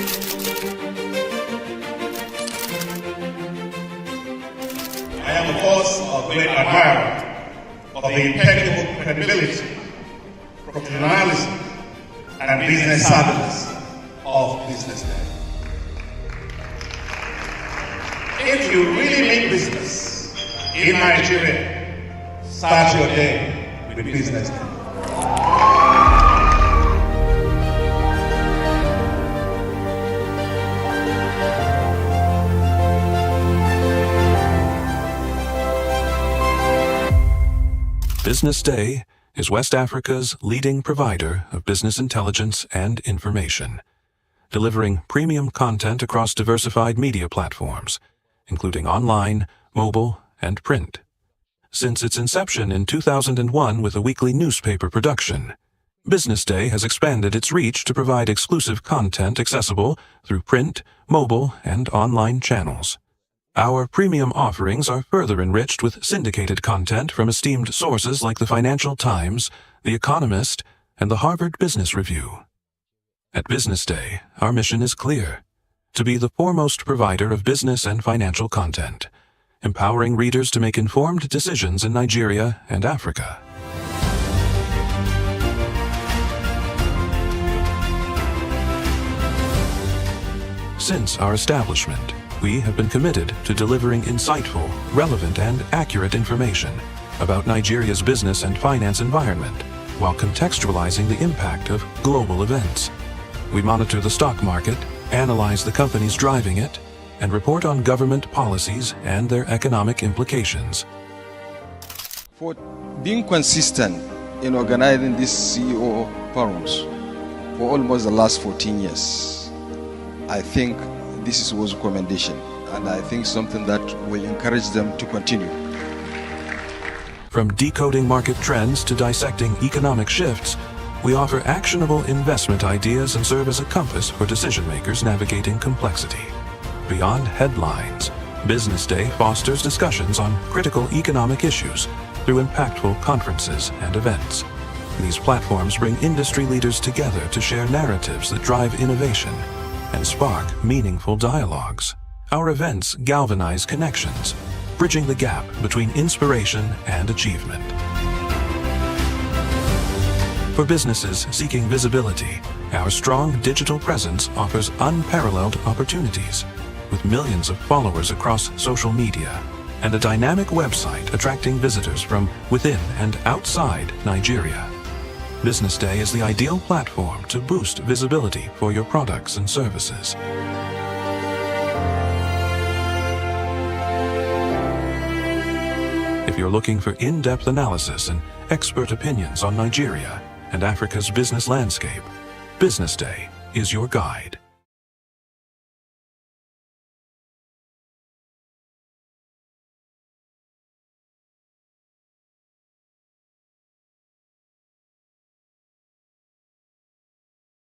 I am, of course, a great admirer of the impeccable credibility, professionalism, and business savviness of BusinessDay. If you really mean business in Nigeria, start your day with BusinessDay. BusinessDay is West Africa's leading provider of business intelligence and information, delivering premium content across diversified media platforms, including online, mobile, and print. Since its inception in 2001 with a weekly newspaper production, BusinessDay has expanded its reach to provide exclusive content accessible through print, mobile, and online channels. Our premium offerings are further enriched with syndicated content from esteemed sources like the Financial Times, The Economist, and the Harvard Business Review. At BusinessDay, our mission is clear: to be the foremost provider of business and financial content, empowering readers to make informed decisions in Nigeria and Africa. Since our establishment, we have been committed to delivering insightful, relevant, and accurate information about Nigeria's business and finance environment, while contextualizing the impact of global events. We monitor the stock market, analyze the companies driving it, and report on government policies and their economic implications. For being consistent in organizing these CEO forums for almost the last 14 years, I think this was a commendation, and I think something that will encourage them to continue. From decoding market trends to dissecting economic shifts, we offer actionable investment ideas and serve as a compass for decision-makers navigating complexity. Beyond headlines, BusinessDay fosters discussions on critical economic issues through impactful conferences and events. These platforms bring industry leaders together to share narratives that drive innovation and spark meaningful dialogues. Our events galvanize connections, bridging the gap between inspiration and achievement. For businesses seeking visibility, our strong digital presence offers unparalleled opportunities, with millions of followers across social media and a dynamic website attracting visitors from within and outside Nigeria. BusinessDay is the ideal platform to boost visibility for your products and services. If you're looking for in-depth analysis and expert opinions on Nigeria and Africa's business landscape, BusinessDay is your guide.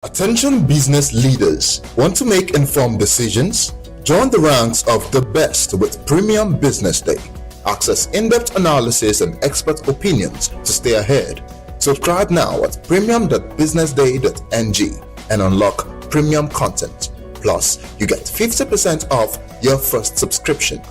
Attention business leaders, want to make informed decisions? Join the ranks of the best with Premium BusinessDay. Access in-depth analysis and expert opinions to stay ahead. Subscribe now at premium.businessday.ng and unlock premium content. Plus, you get 50% off your first subscription.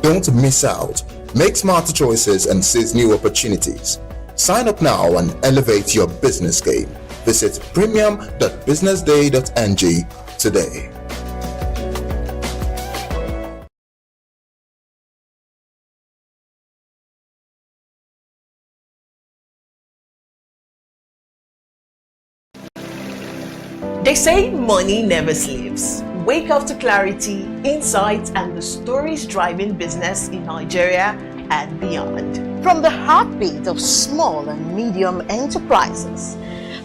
Don't miss out. Make smarter choices and seize new opportunities. Sign up now and elevate your business game. Visit premium.businessday.ng today. They say money never sleeps. Wake up to clarity, insights, and the stories driving business in Nigeria and beyond. From the heartbeat of small and medium enterprises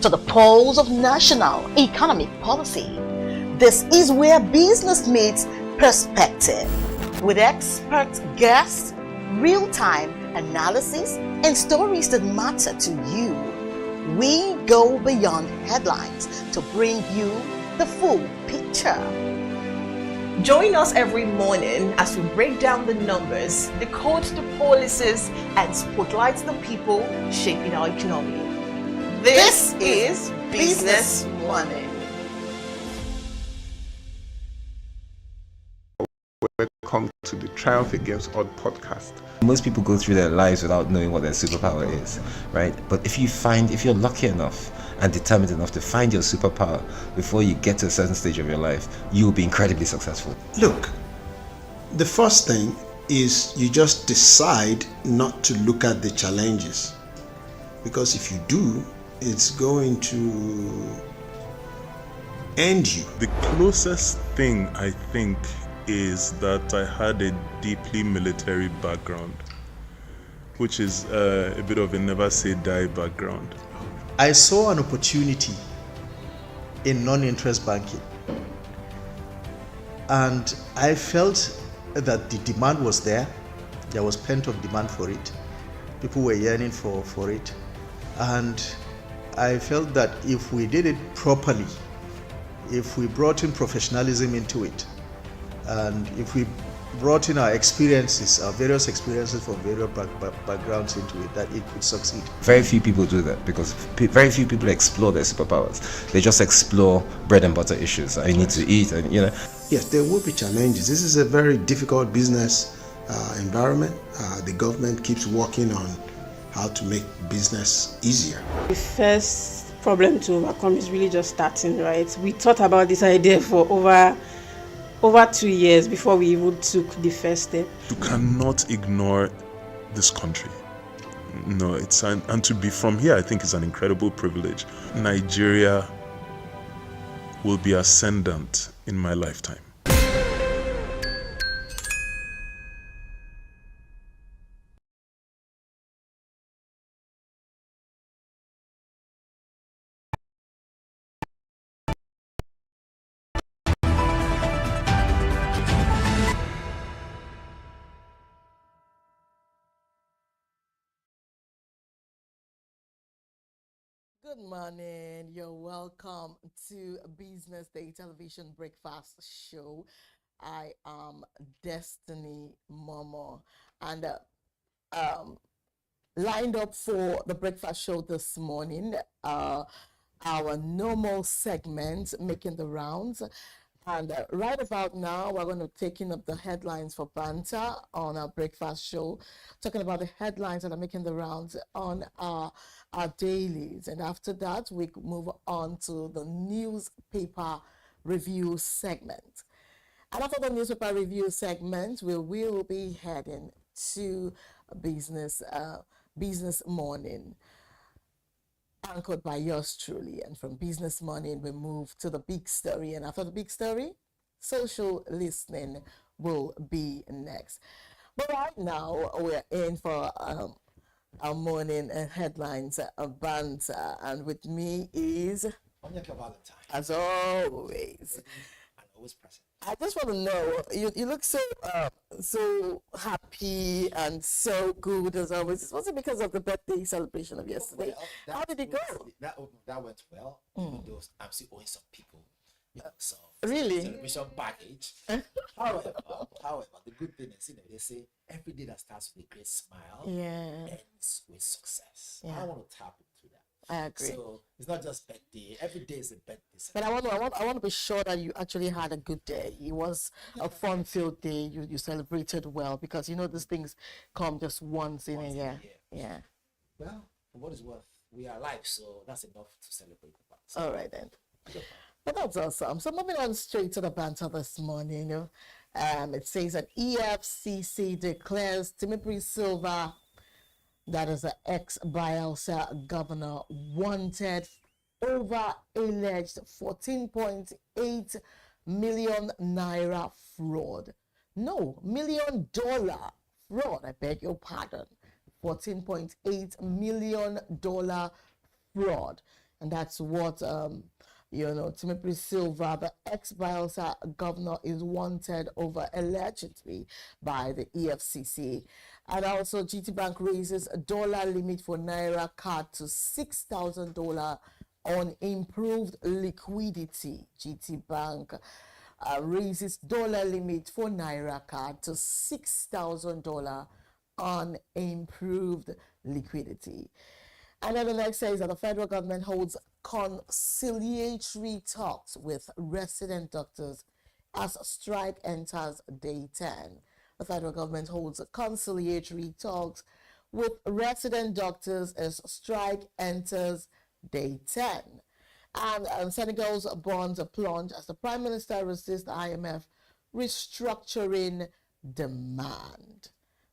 to the pulse of national economic policy, this is where business meets perspective. With expert guests, real-time analysis, and stories that matter to you, we go beyond headlines to bring you the full picture. Join us every morning as we break down the numbers, decode the policies, and spotlight the people shaping our economy. This is Business Money. welcome to the Triumph Against Odd podcast. Most people go through their lives without knowing what their superpower is, right? But if you're lucky enough and determined enough to find your superpower before you get to a certain stage of your life, you'll be incredibly successful. Look, the first thing is you just decide not to look at the challenges, because if you do, it's going to end you. The closest thing I think is that I had a deeply military background, which is a bit of a never say die background. I saw an opportunity in non-interest banking, and I felt that the demand was there. There was pent-up demand for it. People were yearning for it, and I felt that if we did it properly, if we brought in professionalism into it, and if we brought in our experiences, our various experiences from various backgrounds into it, that it could succeed. Very few people do that because very few people explore their superpowers. They just explore bread and butter issues. I need to eat, and Yes, there will be challenges. This is a very difficult business environment. The government keeps working on how to make business easier. The first problem to overcome is really just starting, right? We thought about this idea for over 2 years before we even took the first step. You cannot ignore this country. No, and to be from here, I think is an incredible privilege. Nigeria will be ascendant in my lifetime. Good morning. You're welcome to Business Day Television Breakfast Show. I am Destiny Momo, and lined up for the breakfast show this morning, our normal segment making the rounds. And right about now, we're going to take in up the headlines for banter on our breakfast show, talking about the headlines that are making the rounds on our dailies. And after that, we move on to the newspaper review segment. And after the newspaper review segment, we will be heading to business morning, anchored by yours truly. And from Business Morning, we move to the big story. And after the big story, social listening will be next. But right now, we're in for our morning headlines banter. And with me is, as always, always present. I just want to know, you look so happy and so good as always. Was it because of the birthday celebration of yesterday? How did it go? That went well. Even though I'm still owing some people, so really celebration baggage. however, the good thing is, they say every day that starts with a great smile ends with success. I want to tap into that. I agree. So it's not just birthday. Every day is a birthday. But I want to be sure that you actually had a good day. It was a fun-filled day. You celebrated well, because these things come just once in a year. Yeah. Well, for what it's worth, we are alive, so that's enough to celebrate about. So, all right then. But that's awesome. So moving on straight to the banter this morning. It says that EFCC declares Timothy Silva, that is the ex-Bielsa governor, wanted over alleged 14.8 million naira fraud. No, $1 million fraud, I beg your pardon. $14.8 million fraud. And that's what, Timothy Silva, the ex-Bielsa governor, is wanted over allegedly by the EFCC. And also, GT Bank raises a dollar limit for Naira card to $6,000 on improved liquidity. GT Bank raises dollar limit for Naira card to $6,000 on improved liquidity. And then the next says that the federal government holds conciliatory talks with resident doctors as strike enters day 10. The federal government holds conciliatory talks with resident doctors as strike enters day 10. And Senegal's bonds plunge as the Prime Minister resists the IMF restructuring demand.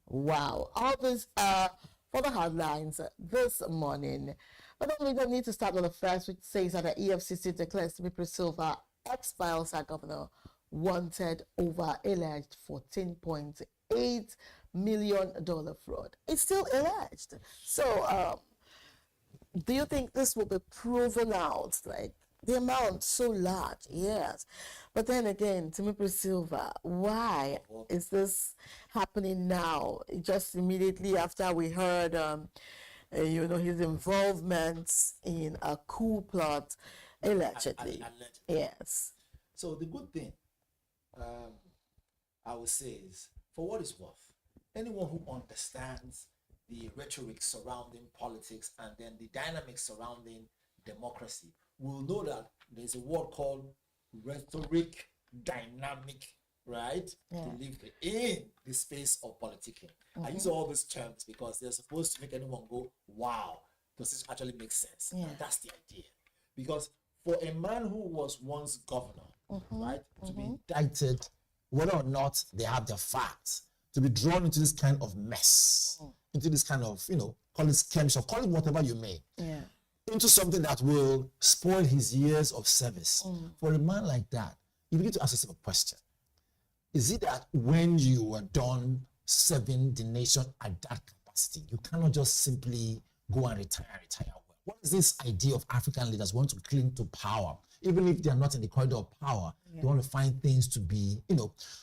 Wow. All this for the headlines this morning. But then we don't need to start with the first, which says that the EFCC declares Timothy Silva, ex-Bielsa governor, wanted over alleged $14.8 million fraud. It's still alleged. So, do you think this will be proven out? Like, the amount so large, yes. But then again, Timothy Silva, why is this happening now? Just immediately after we heard, his involvement in a coup plot, allegedly. Yes. So the good thing, I would say, is for what it's worth, anyone who understands the rhetoric surrounding politics and then the dynamics surrounding democracy will know that there's a word called rhetoric dynamic, right? Yeah. To live in the space of politicking. I use all these terms because they're supposed to make anyone go, wow, does this actually make sense? Yeah. And that's the idea. Because for a man who was once governor, right, to be indicted, whether or not they have their facts, to be drawn into this kind of mess, into this kind of, call it scams or call it whatever you may, into something that will spoil his years of service. For a man like that, you begin to ask yourself a question. Is it that when you were done serving the nation at that capacity, you cannot just simply go and retire well? What is this idea of African leaders want to cling to power? Even if they are not in the corridor of power, they want to find things to be,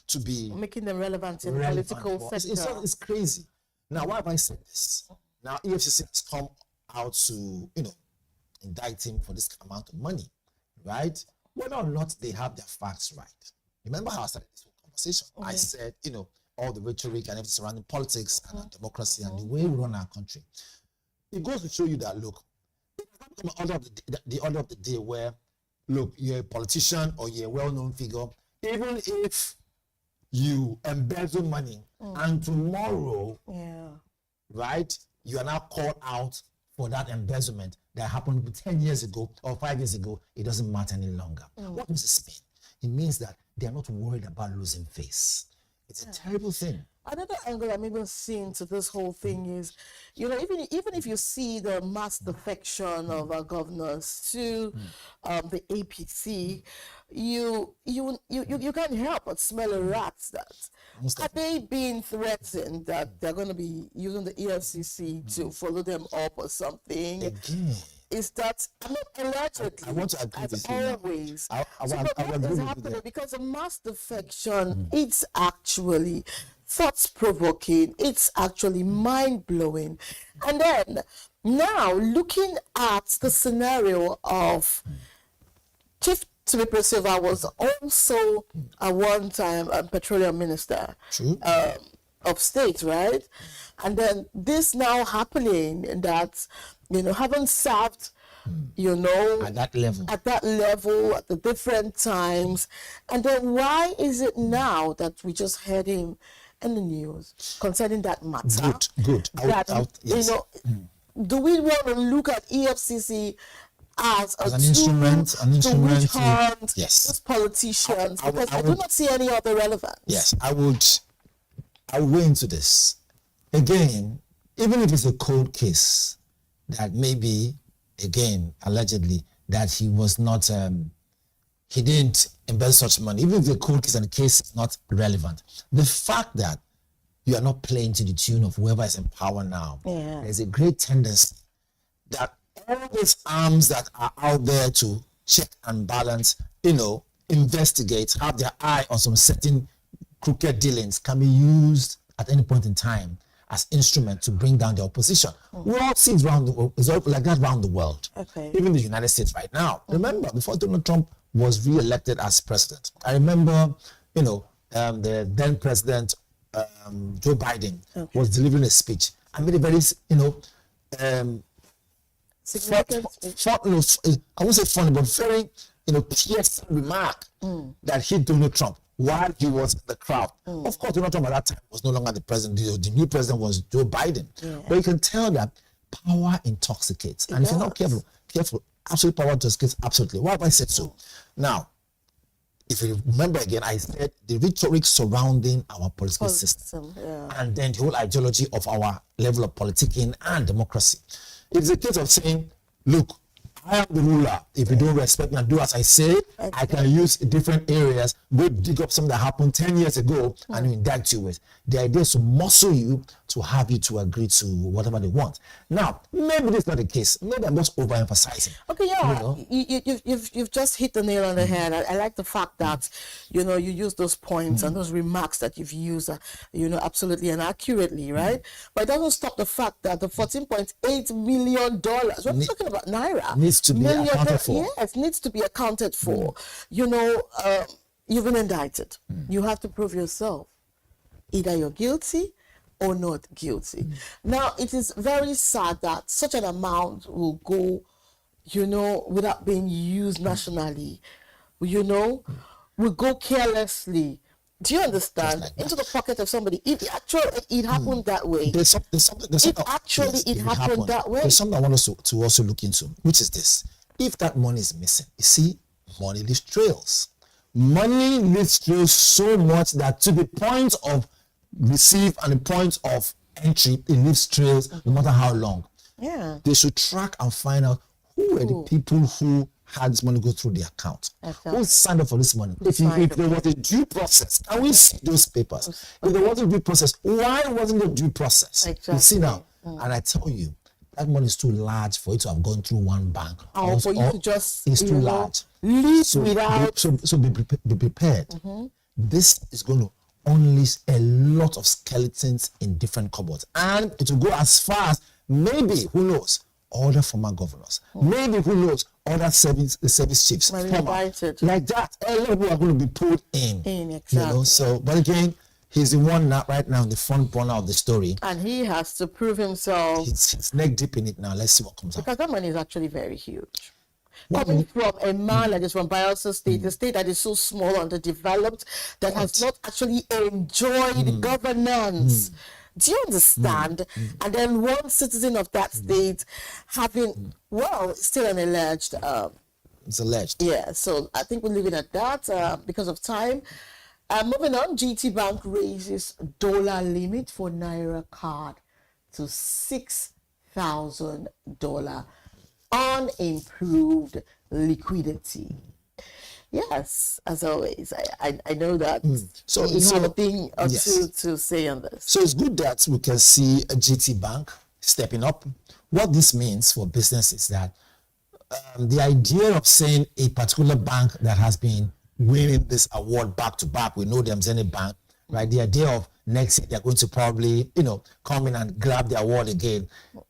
to be making them relevant in the political sector. It's crazy. Now, why have I said this? Now, EFCC has come out to, indict him for this amount of money, right? Whether or not they have their facts right. Remember how I started this whole conversation? I said, all the rhetoric and everything surrounding politics and our democracy and the way we run our country. It goes to show you that, look, the order of the day where, look, you're a politician or you're a well-known figure, even if you embezzle money and tomorrow, right, you are now called out for that embezzlement that happened 10 years ago or 5 years ago, it doesn't matter any longer. What does this mean? It means that they are not worried about losing face. It's a terrible thing. Another angle I'm even seeing to this whole thing is, even if you see the mass defection of our governors to the APC, you can't help but smell a rat. Are they being threatened that they're going to be using the EFCC to follow them up or something? Again. Is that allegedly? I want to agree with you. Always. What is happening? Because the mass defection, it's actually thought-provoking. It's actually mind-blowing. And then now looking at the scenario of Chief Timothy Silva was also a one-time petroleum minister of state, right? And then this now happening that, having served, at that level, at the different times. And then why is it now that we just heard him in the news concerning that matter? Good. Yes. Do we want to look at EFCC as an instrument to which hunt these politicians? Because I do not see any other relevance. Yes, I would weigh into this. Again, even if it's a cold case that maybe, again, allegedly, that he was not, he didn't embezzle such money, even if the cold case and the case is not relevant, the fact that you are not playing to the tune of whoever is in power now, there's a great tendency that all these arms that are out there to check and balance, investigate, have their eye on some certain crooked dealings can be used at any point in time as instrument to bring down the opposition. We all see it around the world. It's all like that around the world. Even the United States right now. Remember, before Donald Trump was re-elected as president, I remember, the then president, Joe Biden, was delivering a speech. I made a very, I won't say funny, but very, piercing remark that hit Donald Trump. while he was in the crowd. Of course, we're not talking about that time. He was no longer the president. The new president was Joe Biden. But you can tell that power intoxicates. And if you're not careful, absolute power intoxicates absolutely. Why have I said so? Now, if you remember again, I said the rhetoric surrounding our political system and then the whole ideology of our level of politicking and democracy. It's a case of saying, look, I am the ruler. If you don't respect me and do as I say, I can use different areas, go dig up something that happened 10 years ago and indict you with. The idea is to muscle you to have you to agree to whatever they want. Now, maybe this is not the case. Maybe I'm just overemphasizing. Okay, you've just hit the nail on the head. I like the fact that, you use those points and those remarks that you've used, absolutely and accurately, right? But it doesn't stop the fact that the $14.8 million, we're talking about Naira, needs to be accounted for. Yes, needs to be accounted for. You've been indicted. You have to prove yourself. Either you're guilty or not guilty. Now, it is very sad that such an amount will go, without being used nationally, will go carelessly. Do you understand? Into the pocket of somebody. If it happened that way. It happened that way. There's something I want us to also look into, which is this. If that money is missing, you see, money leaves trails. Money leaves trails so much that to the point of receive and the point of entry, it leaves trails no matter how long. Yeah. They should track and find out who are the people who had this money go through the account. Exactly. Who signed up for this money? If there was a due process, can we see those papers? If there wasn't a due process, why wasn't there a due process? Exactly. You see now, and I tell you, that money is too large for it to have gone through one bank. For you to just, it's too large. So be prepared. This is going to unleash a lot of skeletons in different cupboards, and it will go as far as maybe, who knows, other former governors, maybe, who knows, other service chiefs, like that. A lot of people are going to be pulled in. Exactly. So, but again, he's the one right now in the front burner of the story, and he has to prove himself. He's neck deep in it now. Let's see what comes out. Because that money is actually very huge. Coming from a man that is from Bayelsa State, a state that is so small, underdeveloped, that has not actually enjoyed governance. Do you understand? And then one citizen of that state having, still an alleged. It's alleged. Yeah, so I think we'll leave it at that because of time. Moving on, GT Bank raises dollar limit for Naira card to $6,000 on improved liquidity. Yes, as always, I know that so you have a thing or two to say on this. So it's good that we can see a GT Bank stepping up. What this means for business is that the idea of saying a particular bank that has been winning this award back to back, we know them, Zenith Bank, right? The idea of next year they're going to probably, come in and grab the award again.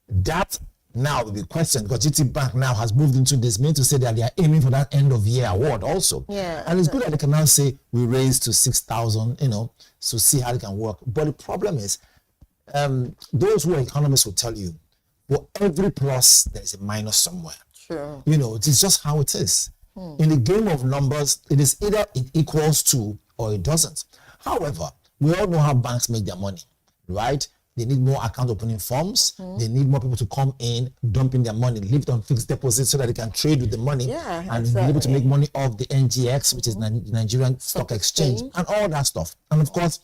That now will be questioned because GT Bank now has moved into this, meaning to say that they are aiming for that end of year award also. Yeah. And it's good that they can now say we raised to 6,000, to see how it can work. But the problem is, those who are economists will tell you, for every plus, there's a minus somewhere. Sure. It's just how it is. In the game of numbers, it is either it equals to or it doesn't. However, we all know how banks make their money, right? They need more account opening forms. They need more people to come in, dump in their money, leave it on fixed deposits so that they can trade with the money and be able to make money off the NGX, which is the Nigerian Stock Exchange, and all that stuff. And of course,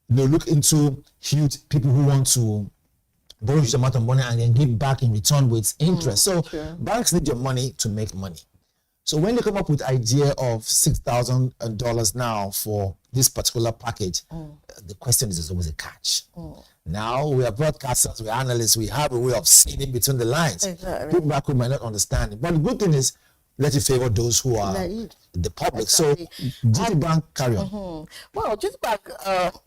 look into huge people who want to borrow a huge amount of money and then give back in return with interest. So banks need your money to make money. So when they come up with the idea of $6,000 now for this particular package, the question is, there's always a catch. Now we are broadcasters, we are analysts, we have a way of seeing it between the lines. Exactly. People back who might not understand it. But the good thing is, let it favor those who are the public. Exactly. So GT Bank, carry on. Well, GT Bank,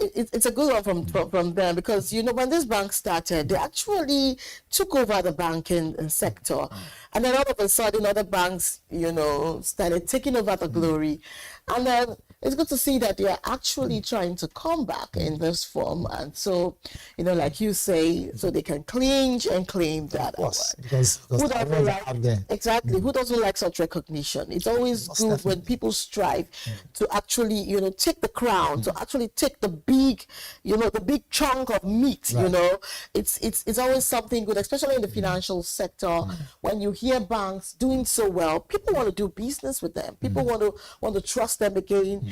it's a good one from them because, when this bank started, they actually took over the banking sector. And then all of a sudden, other banks, started taking over the glory. And then it's good to see that they're actually trying to come back in this form. And so, like you say, so they can clinch and claim that award. Because Who doesn't like, out there. exactly, who doesn't like such recognition? It's always good when people strive to actually, take the crown, to actually take the big, the big chunk of meat, It's always something good, especially in the financial sector. When you hear banks doing so well, people want to do business with them. People want to trust them again,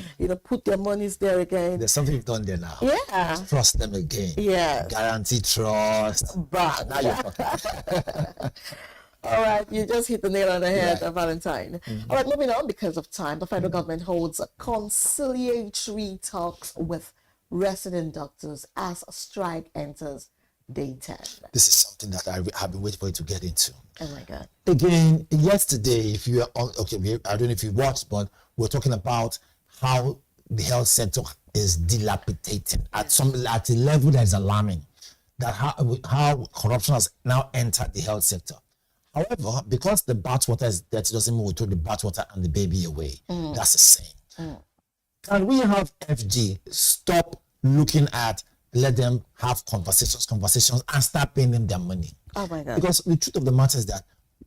put their monies there again. There's something you've done there now. Yeah. Trust them again. Yeah. Guarantee trust. But Now you're talking. all right, you just hit the nail on the head, Valentine. All right, moving on because of time. The federal government holds conciliatory talks with resident doctors as strike enters day 10. This is something that I have been waiting for you to get into. Oh my God. Again, yesterday, if you are on, I don't know if you watched, but we're talking about how the health sector is dilapidating at a level that is alarming. That how corruption has now entered the health sector. However, because the bathwater is dirty, doesn't mean we throw the bathwater and the baby away. That's the same. Can we have FG stop looking at, let them have conversations, and start paying them their money? Oh my God. Because the truth of the matter is that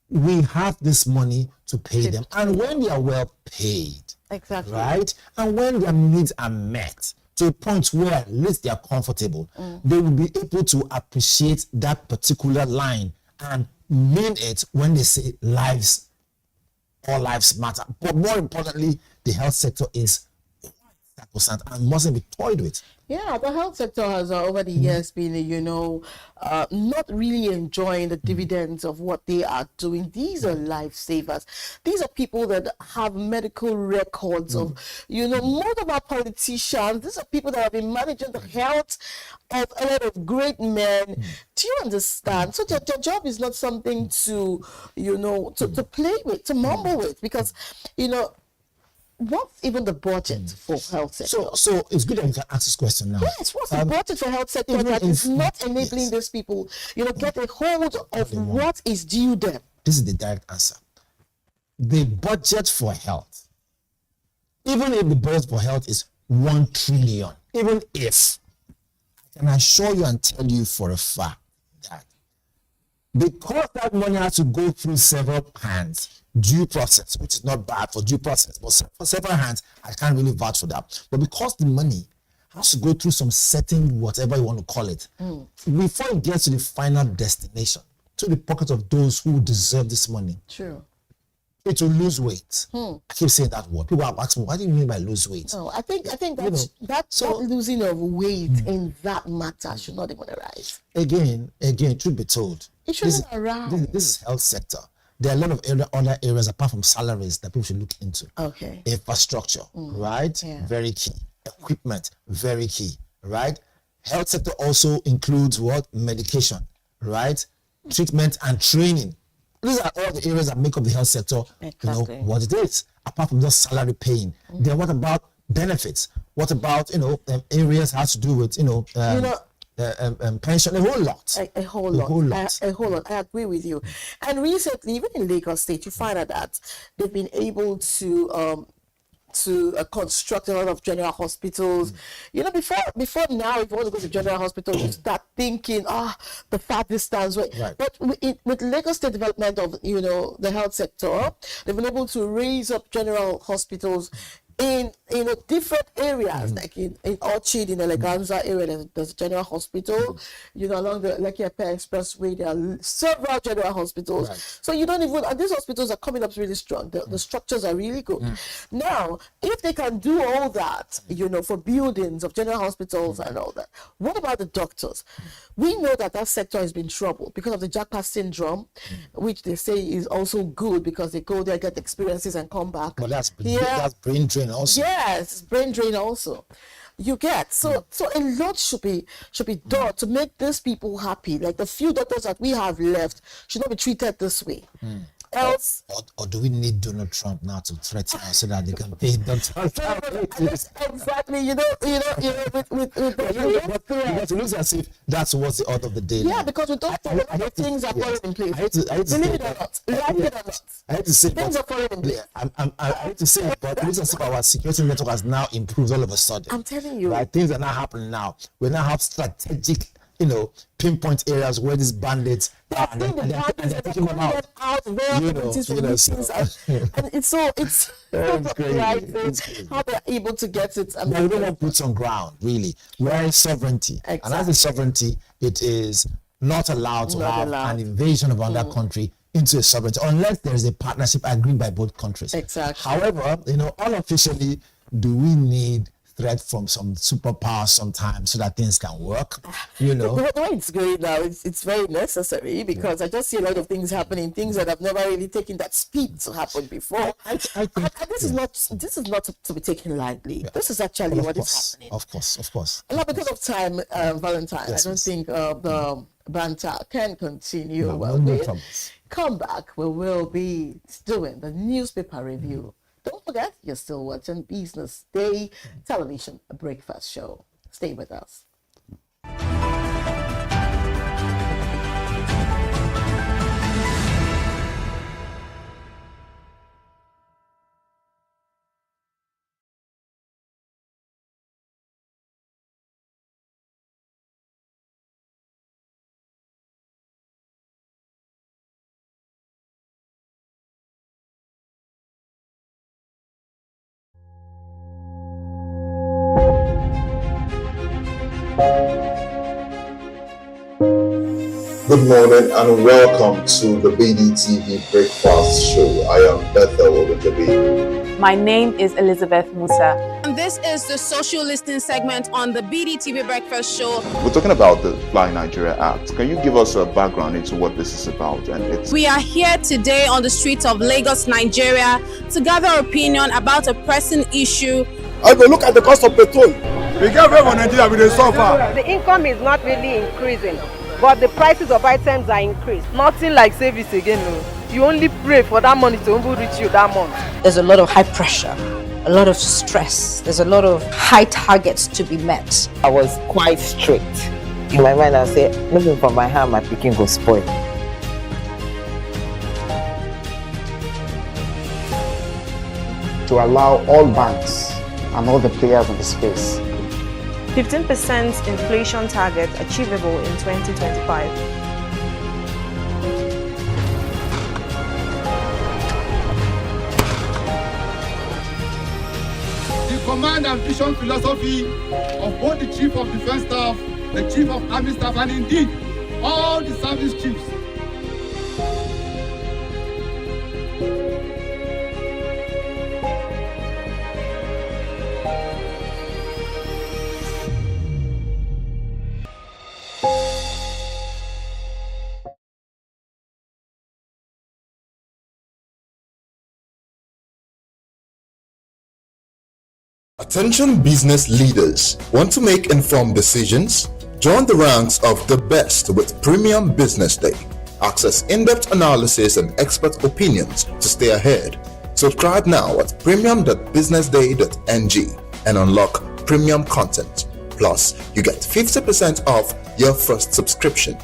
we have this money to pay them, and when they are well paid, exactly, right, and when their needs are met to a point where at least they are comfortable, they will be able to appreciate that particular line and mean it when they say all lives matter. But more importantly, the health sector is sacrosanct and mustn't be toyed with. Yeah, the health sector has over the years been, not really enjoying the dividends of what they are doing. These are lifesavers. These are people that have medical records of, most of our politicians. These are people that have been managing the health of a lot of great men. Do you understand? So their job is not something to, to play with, to mumble with, because, what's even the budget for health sector? So it's good that you can ask this question now. Yes, what's the budget for health sector that is not enabling these people, get a hold of what is due them? This is the direct answer. The budget for health, even if the budget for health is 1 trillion, even if, I can assure you and tell you for a fact that because that money has to go through several hands, due process, which is not bad for due process, but for several hands, I can't really vouch for that. But because the money has to go through some certain, whatever you want to call it, before it gets to the final destination, to the pocket of those who deserve this money, true, it will lose weight. I keep saying that word. People have asked me, what do you mean by lose weight? No, I think that losing of weight in that matter should not even arise. Again, truth be told, it shouldn't arise. This is health sector. There are a lot of other areas apart from salaries that people should look into. Okay. Infrastructure, right? Yeah. Very key. Equipment, very key, right? Health sector also includes what? Medication, right? Treatment and training. These are all the areas that make up the health sector, exactly. What it is, apart from just salary paying. Then what about benefits? What about, areas has to do with, pension, a whole lot. A whole lot. I agree with you. And recently, even in Lagos State, you find out that they've been able to construct a lot of general hospitals. Before now, if you want to go to general hospital, you start thinking, the far distance. Right. But with Lagos State development of, the health sector, they've been able to raise up general hospitals in different areas, like in Orchid, in the Eleganza area, there's a general hospital. Along the Lekki-Epe Expressway, there are several general hospitals. Right. So you don't even, and these hospitals are coming up really strong. The structures are really good. Now, if they can do all that, for buildings of general hospitals and all that, what about the doctors? We know that sector has been troubled because of the Japa syndrome, which they say is also good because they go there, get experiences, and come back. But that's brain drain also. Yes, brain drain also. You get so a lot should be done to make these people happy. Like the few doctors that we have left should not be treated this way. else. Or do we need Donald Trump now to threaten us so that they can pay Donald Trump? Exactly. Because it looks as if that's what's the order of the day. Yeah, because with those things are falling in place. Believe it or not, like it or not. I hate to say, things are falling in place. I hate to say it, but it looks as if our security network has now improved all of a sudden. I'm telling you. Right, things are now happening now. We now have strategic, pinpoint areas where these bandits are, and they're taking them out. And it's crazy. Right? How they're able to get it. But we don't have boots on ground, really. We're in sovereignty. Exactly. And as a sovereignty, it is not allowed to have an invasion of another country into a sovereignty unless there is a partnership agreed by both countries. Exactly. However, unofficially, do we need threat from some superpower sometimes so that things can work? The way it's going now, it's very necessary because I just see a lot of things happening, things that have never really taken that speed to happen before. I think this is not to be taken lightly. Yeah. This is actually what is happening. Of course. And because of time, Valentine, I don't think the banter can continue. No Come back. We will be doing the newspaper review. Don't forget, you're still watching Business Day television breakfast show. Stay with us. Good morning and welcome to the BDTV Breakfast Show. I am Bethel Obijabi. My name is Elizabeth Musa. And this is the social listening segment on the BDTV Breakfast Show. We're talking about the Fly Nigeria Act. Can you give us a background into what this is about? We are here today on the streets of Lagos, Nigeria, to gather opinion about a pressing issue. I go look at the cost of petrol. We get very Nigeria with the suffer. The income is not really increasing, but the prices of items are increased. Nothing like service again. No. You only pray for that money to reach you that month. There's a lot of high pressure, a lot of stress. There's a lot of high targets to be met. I was quite strict. In my mind, I said, moving from my hand, my picking go spoil. To allow all banks and all the players in the space 15% inflation target achievable in 2025. The command and vision philosophy of both the Chief of Defense Staff, the Chief of Army Staff, and indeed all the service chiefs. Attention business leaders. Want to make informed decisions? Join the ranks of the best with Premium Business Day. Access in-depth analysis and expert opinions to stay ahead. Subscribe now at premium.businessday.ng and unlock premium content. Plus, you get 50% off your first subscription.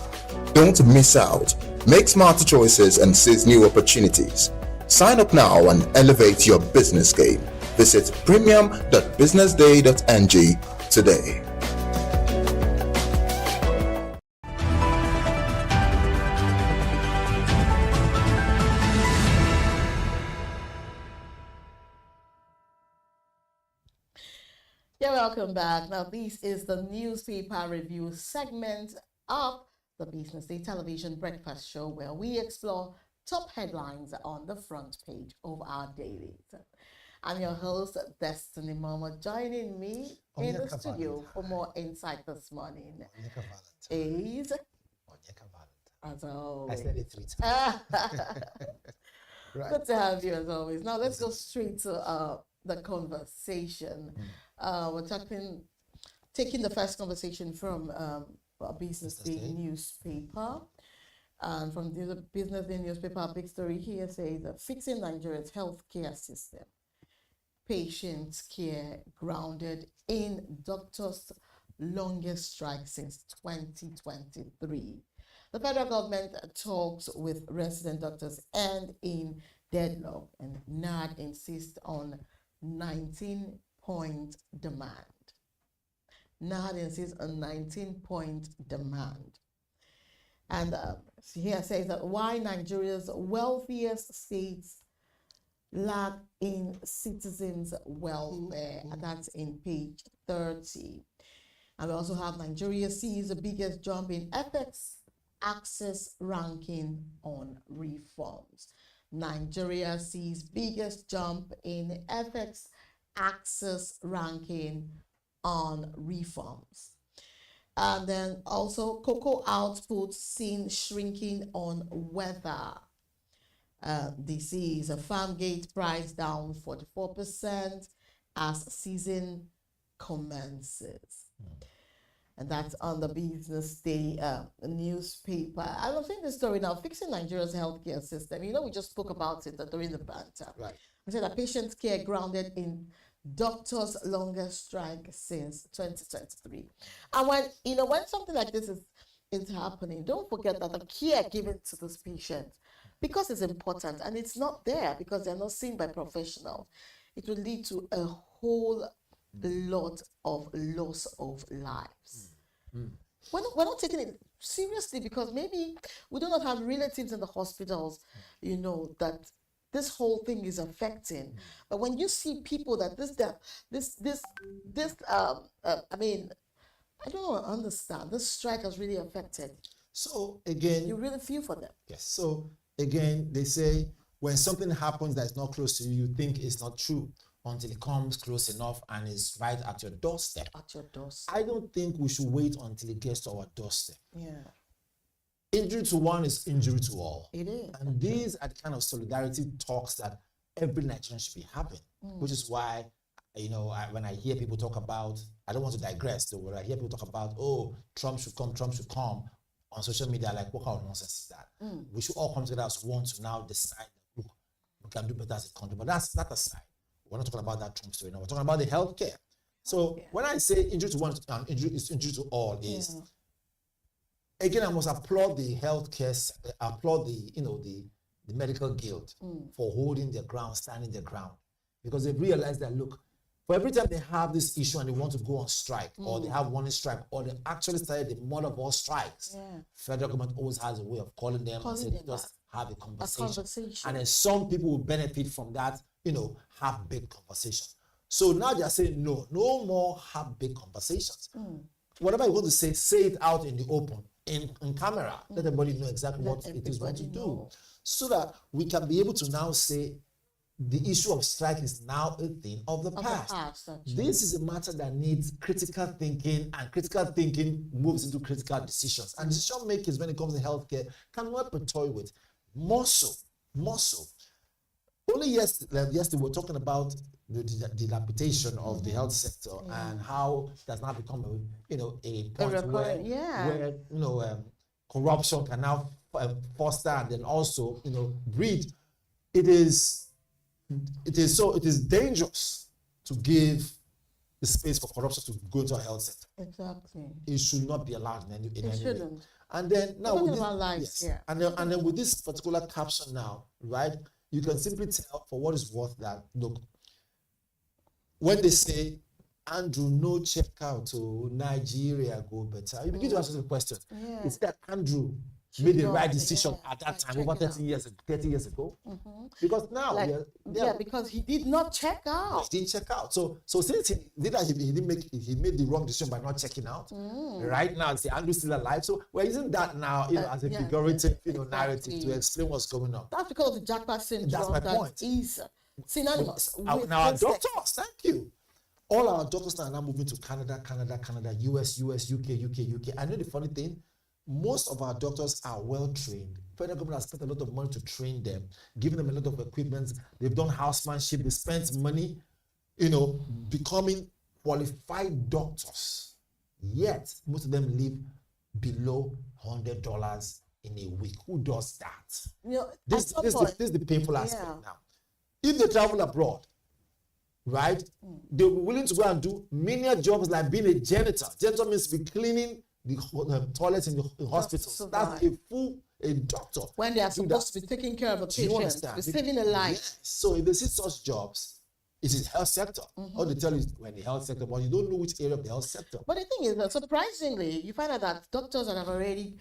Don't miss out. Make smarter choices and seize new opportunities. Sign up now and elevate your business game. Visit premium.businessday.ng today. Yeah, welcome back. Now, this is the newspaper review segment of the Business Day television breakfast show where we explore top headlines on the front page of our dailies. I'm your host, Destiny Mama, joining me in the studio for more insight this morning is, as always, I said it 3 times. Right. Good to have you as always. Now let's go straight to the conversation. We're taking the first conversation from a Business Day newspaper. And from the BusinessDay newspaper, a big story here says that fixing Nigeria's healthcare system. Patient care grounded in doctors' longest strike since 2023. The federal government talks with resident doctors end in deadlock, and NAD insists on 19-point demand. NAD insists on 19-point demand. And here says that why Nigeria's wealthiest states lack in citizens' welfare, and that's in page 30. And we also have Nigeria sees the biggest jump in FX access ranking on reforms. Nigeria sees biggest jump in FX access ranking on reforms. And then also cocoa output seen shrinking on weather. This is a farm gate price down 44% as season commences. And that's on the BusinessDay newspaper. I don't think the story now, fixing Nigeria's healthcare system. You know, we just spoke about it during the banter. Right. We said that patient care grounded in doctors' longest strike since 2023. And when something like this is happening, don't forget that the care given to this patient, because it's important and it's not there because they're not seen by professionals, it will lead to a whole lot of loss of lives. We're not taking it seriously because maybe we do not have relatives in the hospitals, that this whole thing is affecting. But when you see people that I don't understand. This strike has really affected. So again, you really feel for them. Yes. So again, they say when something happens that is not close to you, you think it's not true until it comes close enough and is right at your doorstep. At your doorstep. I don't think we should wait until it gets to our doorstep. Yeah. Injury to one is injury to all. It is. And these are the kind of solidarity talks that every Nigerian should be having, which is why, when I hear people talk about, I don't want to digress though, when I hear people talk about, Trump should come on social media, like, what kind of nonsense is that? We should all come together as one to now decide, look, we can do better as a country. But that's not aside. We're not talking about that Trump story now. We're talking about the healthcare. So when I say injury to one, injury to all is, again, I must applaud the healthcare, applaud the medical guild for holding their ground, standing their ground. Because they've realized that, look, for every time they have this issue and they want to go on strike, or they have one strike, or they actually started the mother of all strikes, federal government always has a way of calling them and saying, just have a conversation. And then some people will benefit from that, have big conversations. So now they're saying, no more have big conversations. Whatever you want to say it out in the open, in camera. Let everybody know exactly what it is what to do. So that we can be able to now say, the issue of strike is now a thing of the past. This is a matter that needs critical thinking, and critical thinking moves into critical decisions. And decision makers, when it comes to healthcare, cannot be toyed with. More so. Only yesterday we were talking about the dilapidation of the health sector and how it has now become a point where corruption can now foster and then also breed. It is dangerous to give the space for corruption to go into our health sector. Exactly. It should not be allowed in any shouldn't. way. And then now with this, and then with this particular caption now, right? You can simply tell for what it's worth that, look, when they say, Andrew, no checkout to Nigeria go better, you begin to ask the question, is that Andrew made the right decision at that time, over 30 years ago? Because now, because he did not check out. He didn't check out. So since he did that, he made the wrong decision by not checking out. Right now, it's Andrew's still alive. So we're using that now, as a figurative, narrative to explain what's going on. That's because of the jackpot syndrome. That's my point. Is synonymous with now our doctors. Thank you. All our doctors now are now moving to Canada, US, UK. I know the funny thing. Most of our doctors are well trained. Federal government has spent a lot of money to train them, giving them a lot of equipment. They've done housemanship. They spent money, becoming qualified doctors. Yet most of them live below $100 in a week. Who does that? You know, This is the painful aspect now. If they travel abroad, right, they're willing to go and do menial jobs like being a janitor. Janitor means to be cleaning the toilets in the hospitals. That's a doctor. When they are supposed to be taking care of a patient, be saving a life. Yes. So if they see such jobs, it is health sector. All they tell you is when the health sector, but you don't know which area of the health sector. But the thing is that surprisingly, you find out that doctors that have already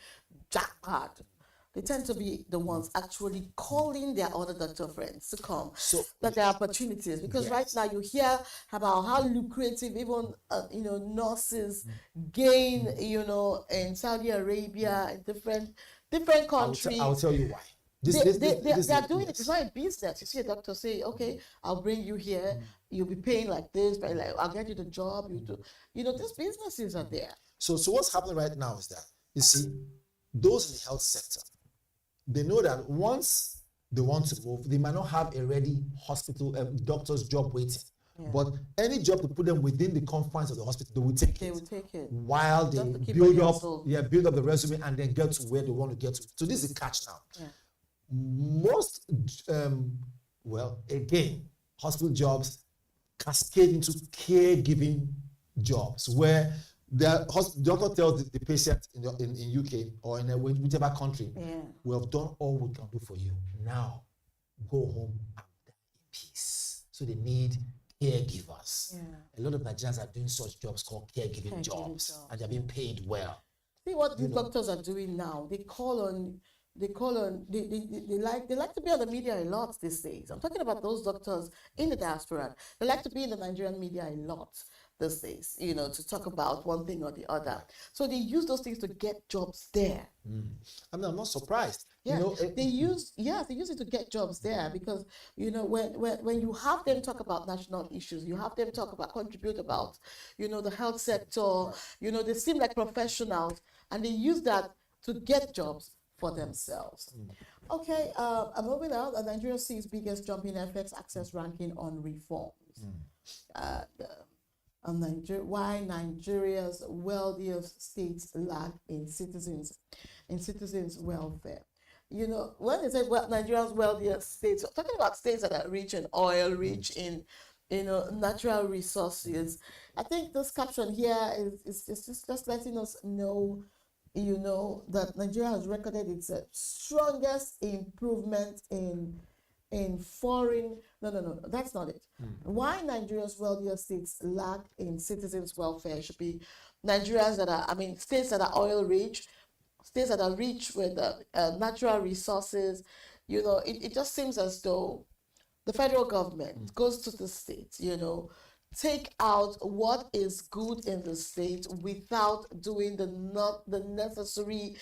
jackpot, they tend to be the ones actually calling their other doctor friends to come. So that there are opportunities, because right now you hear about how lucrative even nurses gain, in Saudi Arabia, in different countries. I'll tell you why. They are doing it. It's not a business. You see a doctor say, okay, I'll bring you here. You'll be paying like this, but like I'll get you the job. You do, these businesses are there. So what's happening right now is that, you see, those in the health sector, they know that once they want to move, they might not have a ready hospital doctor's job waiting. Yeah. But any job to put them within the confines of the hospital, they will take it. They will take it while they build up the resume and then get to where they want to get to. So this is the catch now. Yeah. Most, hospital jobs cascade into caregiving jobs where the doctor tells the patient in UK or in whichever country, we have done all we can do for you. Now, go home and die in peace. So they need caregivers. Yeah. A lot of Nigerians are doing such jobs called caregiving jobs, and they're being paid well. See what the doctors are doing now. They like to be on the media a lot these days. I'm talking about those doctors in the diaspora. They like to be in the Nigerian media a lot these days, to talk about one thing or the other. So they use those things to get jobs there. I'm not surprised. Yeah, they use it to get jobs there because when you have them talk about national issues, you have them contribute about the health sector. They seem like professionals and they use that to get jobs for themselves. Okay, I'm moving out. Nigeria sees biggest jump in FX access ranking on reforms. Why Nigeria's wealthiest states lag in citizens' welfare. When they say Nigeria's wealthiest states, we're talking about states that are rich in oil, rich in natural resources. I think this caption here is just letting us know that Nigeria has recorded its strongest improvement in foreign. No, that's not it. Why Nigeria's wealthiest states lack in citizens' welfare should be Nigerians states that are oil rich, states that are rich with natural resources. It just seems as though the federal government goes to the states, take out what is good in the state without doing the necessary,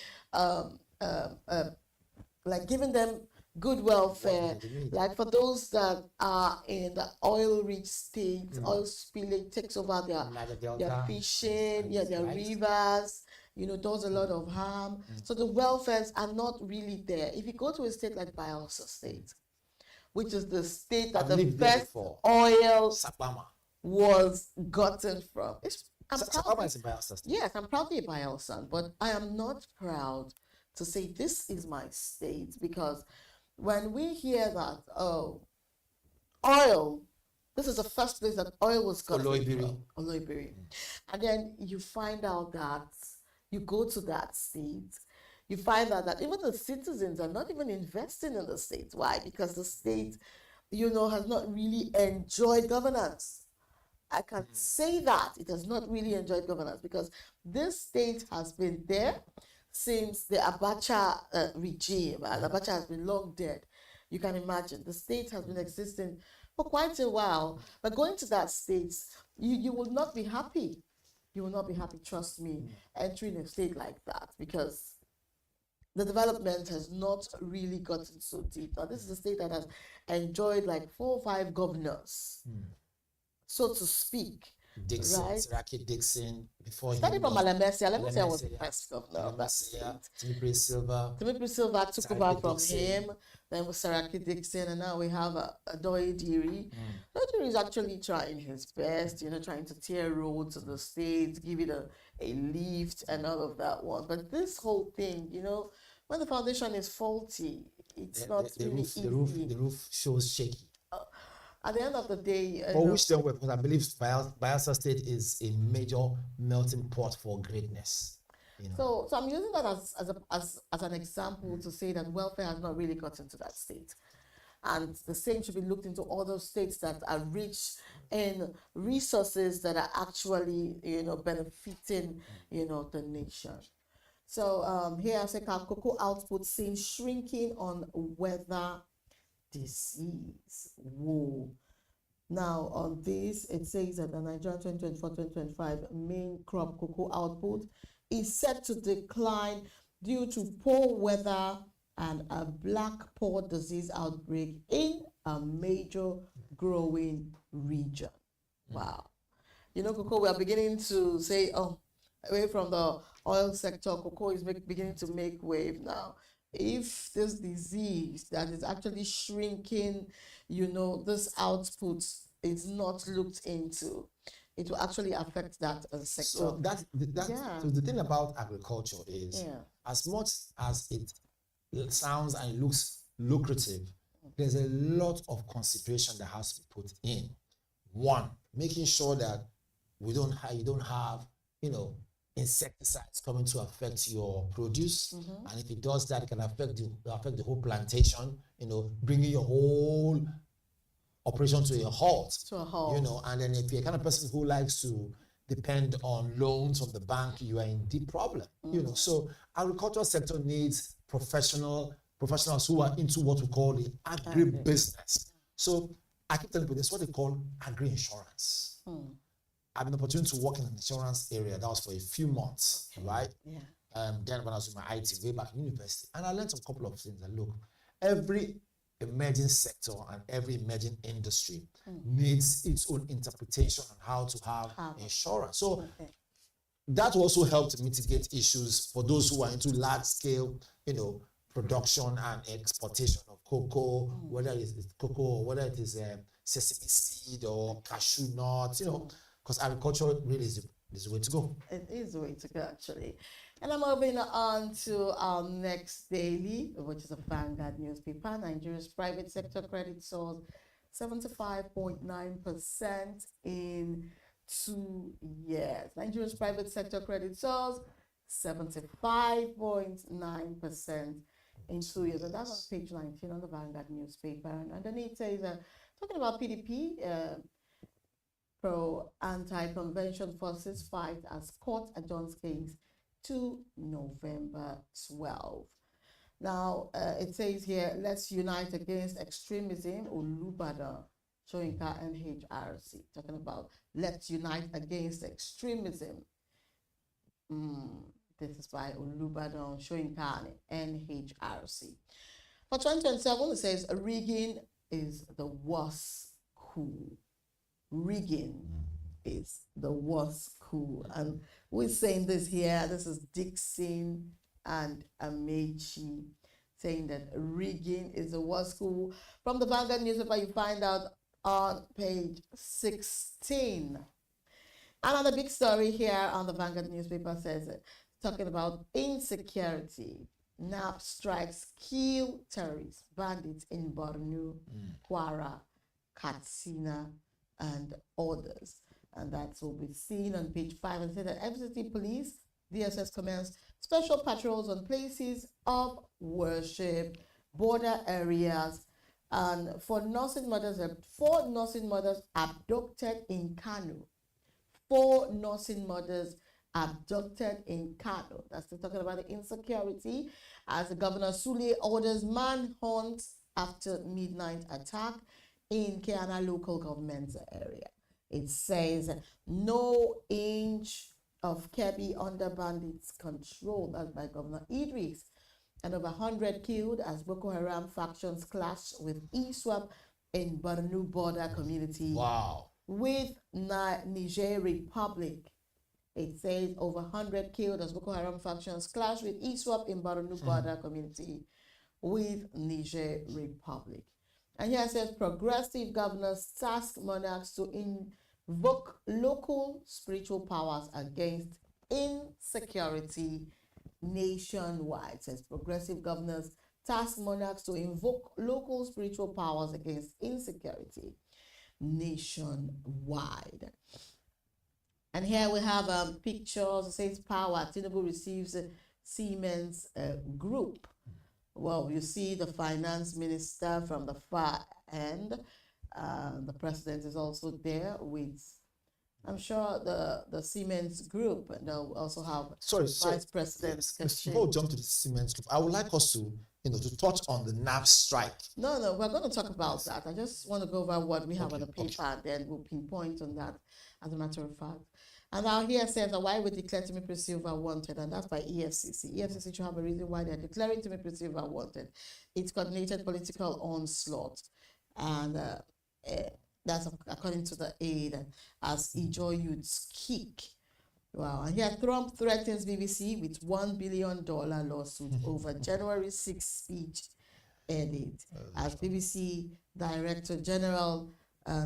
like giving them good welfare, like for those that are in the oil-rich states, oil spillage takes over their fishing, their rivers, does a lot of harm. So the welfares are not really there. If you go to a state like Bayelsa State, which is the state that the best oil was gotten from. I'm proud to be Bayelsan, but I am not proud to say this is my state, because when we hear that, oil, this is the first place that oil was gotten from, Oloibiri. And then you find out that you go to that state, you find out that even the citizens are not even investing in the state. Why? Because the state, has not really enjoyed governance. I can say that it has not really enjoyed governance because this state has been there since the Abacha regime, and Abacha has been long dead. You can imagine the state has been existing for quite a while, but going to that state, you will not be happy. You will not be happy, trust me, entering a state like that, because the development has not really gotten so deep. Now, this is a state that has enjoyed like 4 or 5 governors, so to speak. Dixon, right? Saraki Dixon, before starting from Alamesia was the first governor of that state. Timothy Silva took over from him. Then with Saraki Dixon, and now we have Adoye Diri. Diri is actually trying his best, trying to tear roads in the state, give it a lift and all of that one. But this whole thing, when the foundation is faulty, it's not really easy. The roof shows shaky. At the end of the day, for which they were, because I believe Bayelsa State is a major melting pot for greatness. So I'm using that as an example to say that welfare has not really gotten to that state. And the same should be looked into other states that are rich in resources that are actually, benefiting, the nation. So here I say cocoa output seen shrinking on weather disease. Whoa. Now on this, it says that the Nigerian 2024-2025 main crop cocoa output is set to decline due to poor weather and a black pod disease outbreak in a major growing region. Wow. Cocoa, we are beginning to say, away from the oil sector, cocoa is beginning to make wave now. If this disease that is actually shrinking, this output is not looked into, it will actually affect that sector. So so the thing about agriculture is, as much as it sounds and it looks lucrative, there's a lot of consideration that has to be put in. One, making sure that you don't have insecticides coming to affect your produce, and if it does that, it can affect the whole plantation. Bringing your whole operation to a halt. And then if you're the kind of person who likes to depend on loans from the bank, you are in deep problem. So agricultural sector needs professionals who are into what we call the agribusiness. So I keep telling people this, what they call agri-insurance. I had an opportunity to work in an insurance area. That was for a few months, right? Then when I was in my IT way back in university, and I learned a couple of things. That look, every emerging sector and every emerging industry needs its own interpretation on how to have insurance. So that also helped mitigate issues for those who are into large scale, production and exportation of cocoa, whether it's cocoa or whether it is sesame seed or cashew nuts, because agriculture really is the way to go. It is the way to go, actually. And I'm moving on to our next daily, which is a Vanguard newspaper. Nigeria's private sector credit soars 75.9% in 2 years. Nigeria's private sector credit soars 75.9% in 2 years. And that's on page 19 on the Vanguard newspaper. And underneath it says, talking about PDP, pro anti-convention forces fight as court adjourns case to November 12. Now, it says here, let's unite against extremism, Olubadan, Soyinka NHRC. Talking about let's unite against extremism. This is by Olubadan, Soyinka NHRC. For 2027, it says rigging is the worst coup. Rigging is the worst coup. And we're saying this here. This is Dixon and Amechi saying that rigging is the worst coup. From the Vanguard newspaper, you find out on page 16. Another big story here on the Vanguard newspaper says, talking about insecurity. NAP strikes kill terrorists, bandits in Borno, Kwara, Katsina, and others. And that's what we've seen on page 5. And said that FCT Police, DSS commenced special patrols on places of worship, border areas, and for nursing mothers, 4 nursing mothers abducted in Kano. 4 nursing mothers abducted in Kano. That's talking about the insecurity as the Governor Sule orders manhunt after midnight attack in Kiana local government area. It says no inch of Kebbi under bandits control. That's by Governor Idris. And over 100 killed as Boko Haram factions clash with ISWAP in Borno border community. Wow. With Niger Republic. It says over 100 killed as Boko Haram factions clash with ISWAP in Borno border community with Niger Republic. And here it says progressive governors task monarchs to invoke local spiritual powers against insecurity nationwide. It says progressive governors task monarchs to invoke local spiritual powers against insecurity nationwide. And here we have pictures. It says power. Tinubu receives Siemens Group. Well, you see the finance minister from the far end. The president is also there with, I'm sure, the Siemens Group, and they'll also have Vice President. Before we jump to the Siemens Group, I would like us to, to touch on the NAV strike. No, we're going to talk about that. I just want to go over what we have on the paper, and then we'll pinpoint on that as a matter of fact. And now here says that why we declare Timothy Silva wanted, and that's by EFCC. EFCC should have a reason why they're declaring Timothy Silva wanted. It's coordinated political onslaught, and that's according to the aid as Ijo youths kick. Wow, and here Trump threatens BBC with $1 billion lawsuit over January 6th speech edit as BBC Director General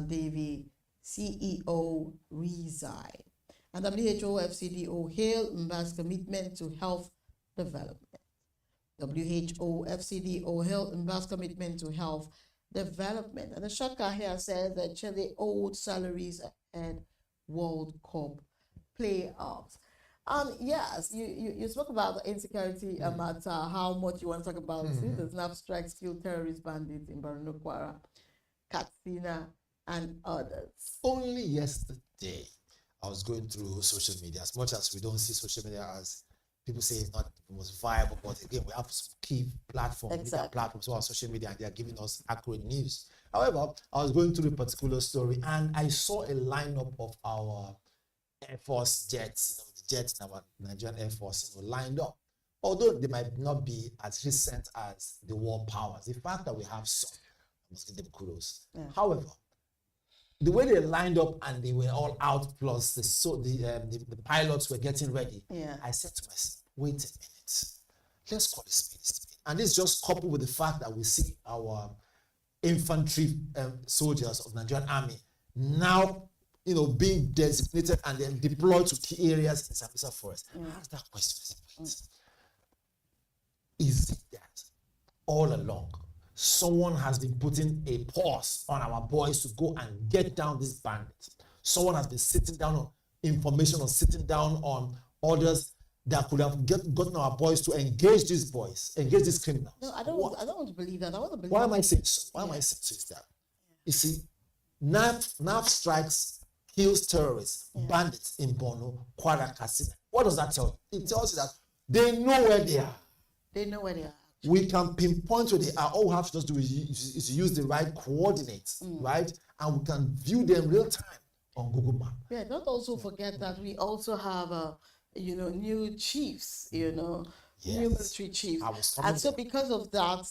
David CEO resign. And WHO FCDO hail Mba's commitment to health development. WHO FCDO hail Mba's commitment to health development. And the shocker here says that Chile owed salaries ahead World Cup playoffs. Yes, you spoke about the insecurity matter, how much you want to talk about the snap strikes, kill terrorist bandits in Borno, Kwara, Katsina, and others. Only yesterday, I was going through social media. As much as we don't see social media as people say it's not the most viable, but again, we have some key platforms, media platforms on social media, and they are giving us accurate news. However, I was going through a particular story, and I saw a lineup of our Air Force jets, the jets in our Nigerian Air Force, lined up. Although they might not be as recent as the war powers, the fact that we have some, I must give them kudos. Yeah. However, the way they lined up and they were all out, plus the pilots were getting ready. Yeah. I said to myself, wait a minute, let's call it speed. And this just coupled with the fact that we see our infantry soldiers of the Nigerian Army now, being designated and then deployed to key areas in Sambisa Forest. Ask that question. Is it that all along someone has been putting a pause on our boys to go and get down these bandits? Someone has been sitting down on information or sitting down on orders that could have gotten our boys to engage these criminals. No, I don't want to believe that. I want to believe. Why am I saying so? Why am I saying so? Is that you see, NAV strikes, kills terrorists, bandits in Borno, Kwara, Katsina. What does that tell you? It tells you that they know where they are. They know where they are. We can pinpoint where they are. All we have to just do is use the right coordinates, right? And we can view them real time on Google Maps. Yeah, don't also forget that we also have, new chiefs, new military chiefs. And so because of that,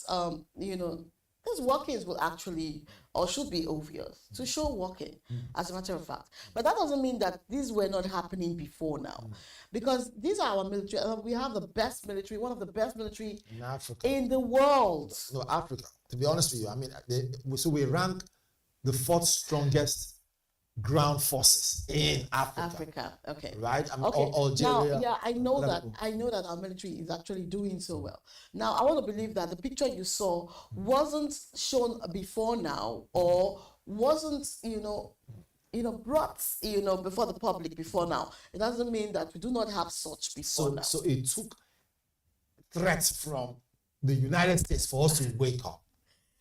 these workings will actually, or should be obvious, to show working, as a matter of fact. But that doesn't mean that these were not happening before now. Because these are our military, we have the best military, one of the best military in the world. No, Africa. To be honest with you, I mean, so we rank the fourth strongest ground forces in Africa. Okay. Right? I mean, okay. Algeria. Now, yeah, I know that our military is actually doing so well. Now, I want to believe that the picture you saw wasn't shown before now, or wasn't, brought, before the public before now. It doesn't mean that we do not have such before now. So it took threats from the United States for us to wake up.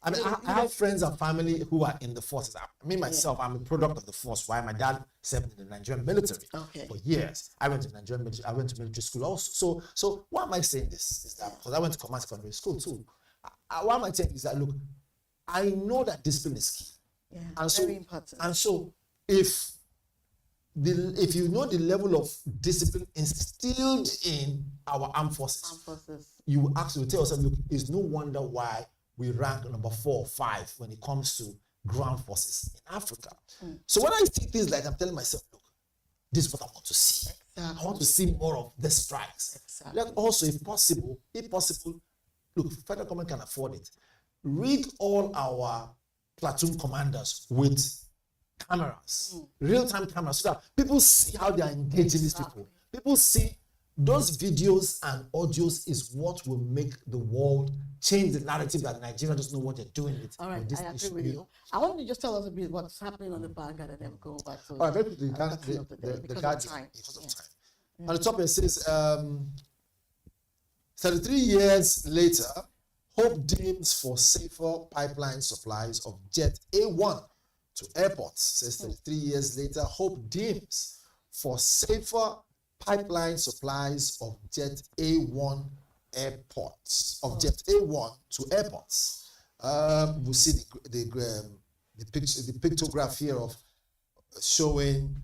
I mean, I have friends and family who are in the forces. Myself, I'm a product of the force. Why? My dad served in the Nigerian military for years. I went to Nigerian military. I went to military school also. So why am I saying this? Is that because I went to command secondary school too? Why am I saying is that, look, I know that discipline is key. Yeah, and very important. And so if you know the level of discipline instilled in our armed forces, you will actually tell yourself, look, it's no wonder why we rank number 4 or 5 when it comes to ground forces in Africa. So when I see things like, I'm telling myself, look, this is what I want to see. Exactly. I want to see more of the strikes. Exactly. Like also, if possible, look, federal government can afford it. Rig all our platoon commanders with cameras, real-time cameras, so that people see how they are engaging these people. People see those videos and audios is what will make the world change the narrative that Nigeria doesn't know what they're doing with. All right, this I agree issue, with you. I want you to just tell us a bit what's happening on the Vanguard and then go back to all right, very quickly, the Guardian, because of time. Yeah. On the top it says, 33 years later, hope dims for safer pipeline supplies of Jet A1 to airports. Says 33 years later, hope dims for safer pipeline supplies of Jet A1 airports, of Jet A1 to airports. We see the pictograph here of showing,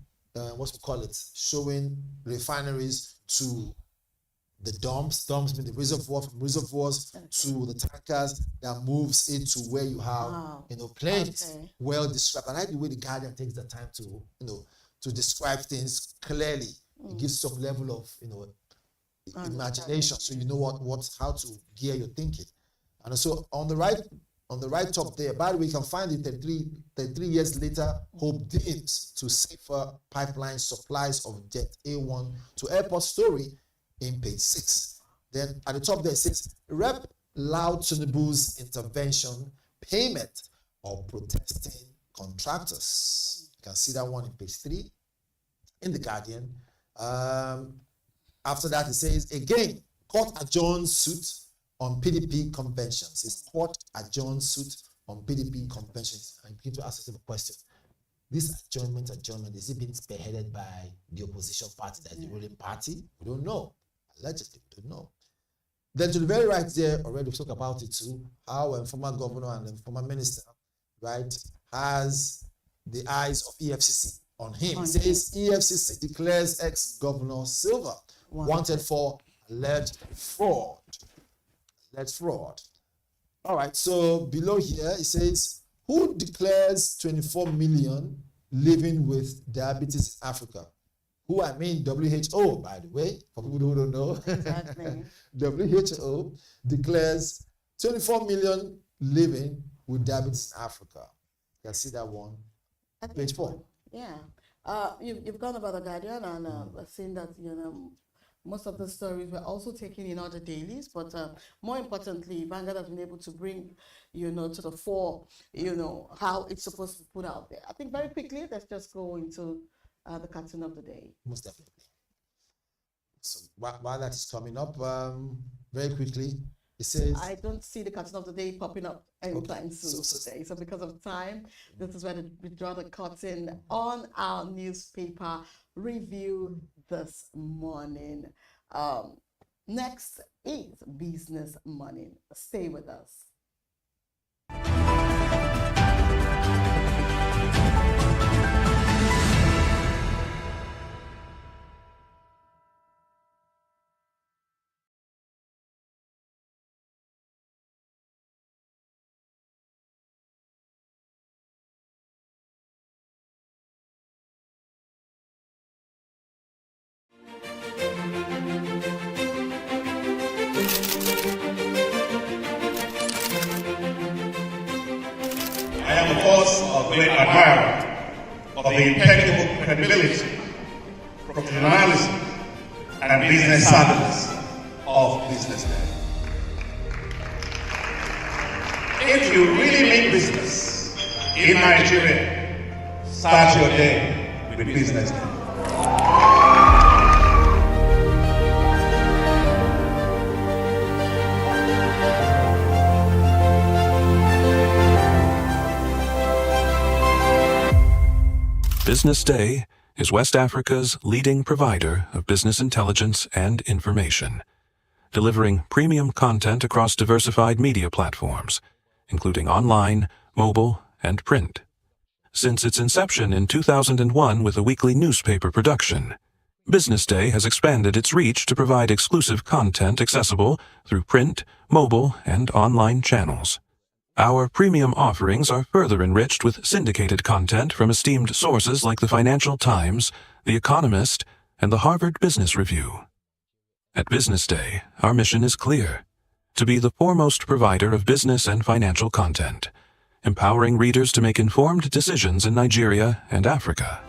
showing refineries to the dumps mean the reservoir, from reservoirs to the tankers that moves into where you have, planes well described. I like the way the Guardian takes the time to, to describe things clearly. It gives some level of, imagination, so you know how to gear your thinking. And so on the right top there, by the way, you can find it 33 years later, hope dims to safer pipeline supplies of Jet A1 to airport story in page 6. Then at the top there it says, Rep loud Tinubu's intervention, payment of protesting contractors. You can see that one in page 3 in the Guardian. After that it says, again, court adjourns suit on PDP conventions. It's court adjourns suit on PDP conventions. I begin to ask yourself a question. This adjournment, is it being spearheaded by the opposition party, that is the ruling party? We don't know. Allegedly, we don't know. Then to the very right there, already we talked about it too, how a former governor and a former minister, right, has the eyes of EFCC on him. It says EFCC declares ex-governor Silva wanted for alleged fraud. Alleged fraud. All right, so below here it says, who declares 24 million living with diabetes in Africa? Who I mean WHO, by the way, for people who don't know. Exactly. WHO declares 24 million living with diabetes in Africa. You can see that one. Page 4. Yeah. You've gone about the Guardian, and I've seen that, most of the stories were also taken in other dailies, but more importantly, Vanguard has been able to bring, to the fore, how it's supposed to be put out there. I think very quickly, let's just go into the cartoon of the day. Most definitely. So while that is coming up, very quickly, it says... I don't see the cartoon of the day popping up anytime soon today. So because of time, this is where we draw the curtain on our newspaper review this morning. Next is Business Morning. Stay with us. I am, of course, a great admirer of the impeccable credibility, professionalism, and business savviness of BusinessDay. If you really mean business in Nigeria, start your day with BusinessDay. BusinessDay is West Africa's leading provider of business intelligence and information, delivering premium content across diversified media platforms, including online, mobile, and print. Since its inception in 2001 with a weekly newspaper production, BusinessDay has expanded its reach to provide exclusive content accessible through print, mobile, and online channels. Our premium offerings are further enriched with syndicated content from esteemed sources like the Financial Times, The Economist, and the Harvard Business Review. At BusinessDay, our mission is clear: to be the foremost provider of business and financial content, empowering readers to make informed decisions in Nigeria and Africa.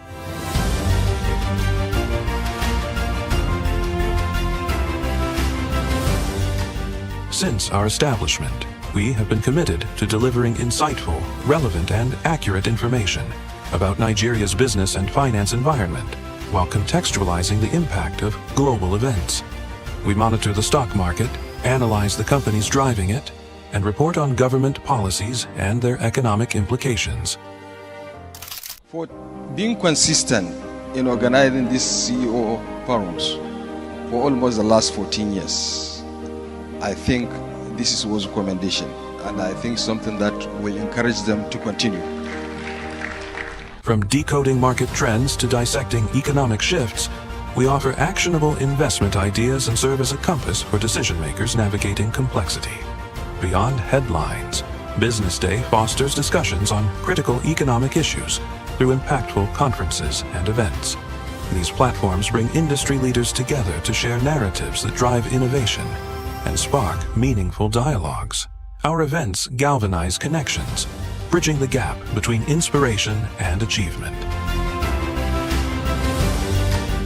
Since our establishment, we have been committed to delivering insightful, relevant, and accurate information about Nigeria's business and finance environment, while contextualizing the impact of global events. We monitor the stock market, analyze the companies driving it, and report on government policies and their economic implications. For being consistent in organizing these CEO forums for almost the last 14 years, I think this is worth commendation, and I think something that will encourage them to continue. From decoding market trends to dissecting economic shifts, we offer actionable investment ideas and serve as a compass for decision makers navigating complexity. Beyond headlines, Business Day fosters discussions on critical economic issues through impactful conferences and events. These platforms bring industry leaders together to share narratives that drive innovation and spark meaningful dialogues. Our events galvanize connections, bridging the gap between inspiration and achievement.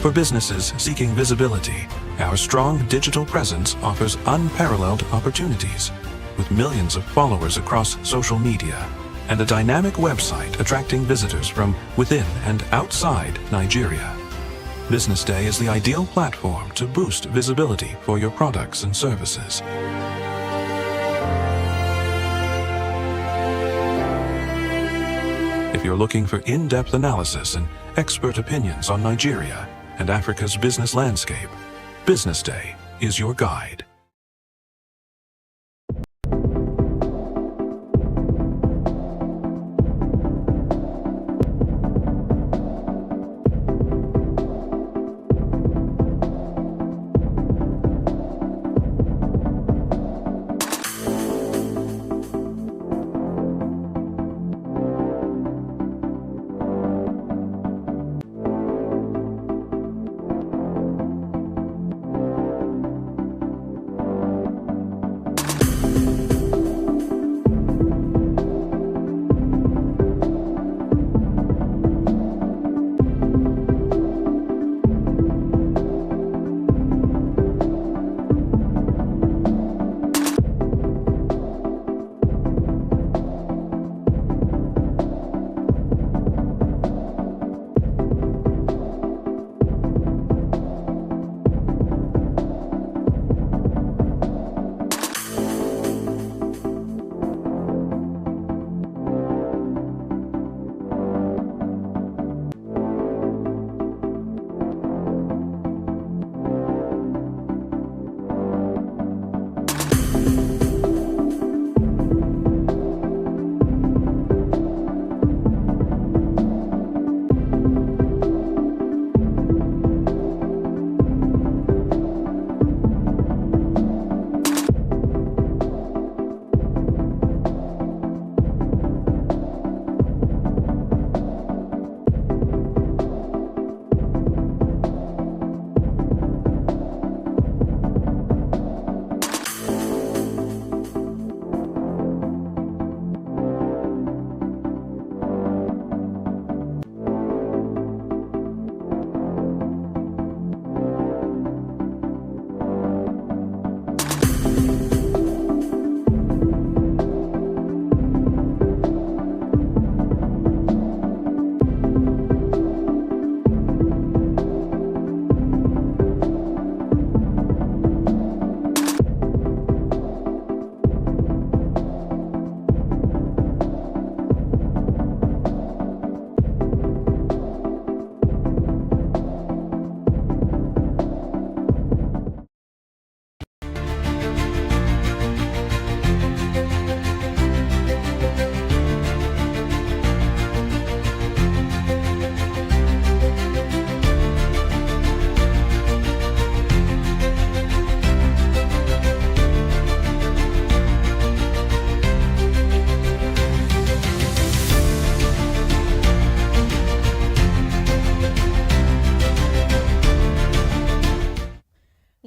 For businesses seeking visibility, our strong digital presence offers unparalleled opportunities. With millions of followers across social media and a dynamic website attracting visitors from within and outside Nigeria, Business Day is the ideal platform to boost visibility for your products and services. If you're looking for in-depth analysis and expert opinions on Nigeria and Africa's business landscape, Business Day is your guide.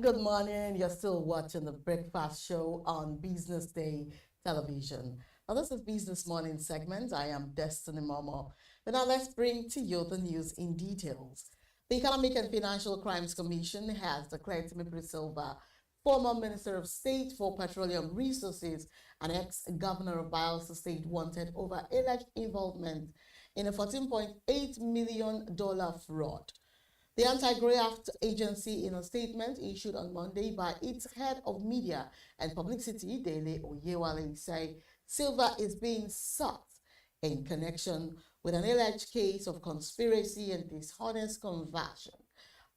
Good morning. You're still watching the Breakfast Show on Business Day Television. Now, this is Business Morning segment. I am Destiny Momo. But now let's bring to you the news in details. The Economic and Financial Crimes Commission has declared Timothy Silva former Minister of State for Petroleum Resources and ex-governor of Bayelsa State, wanted over alleged involvement in a $14.8 million fraud. The Anti-Graft Agency, in a statement issued on Monday by its head of media and publicity, Dele Oyewale, say Silva is being sought in connection with an alleged case of conspiracy and dishonest conversion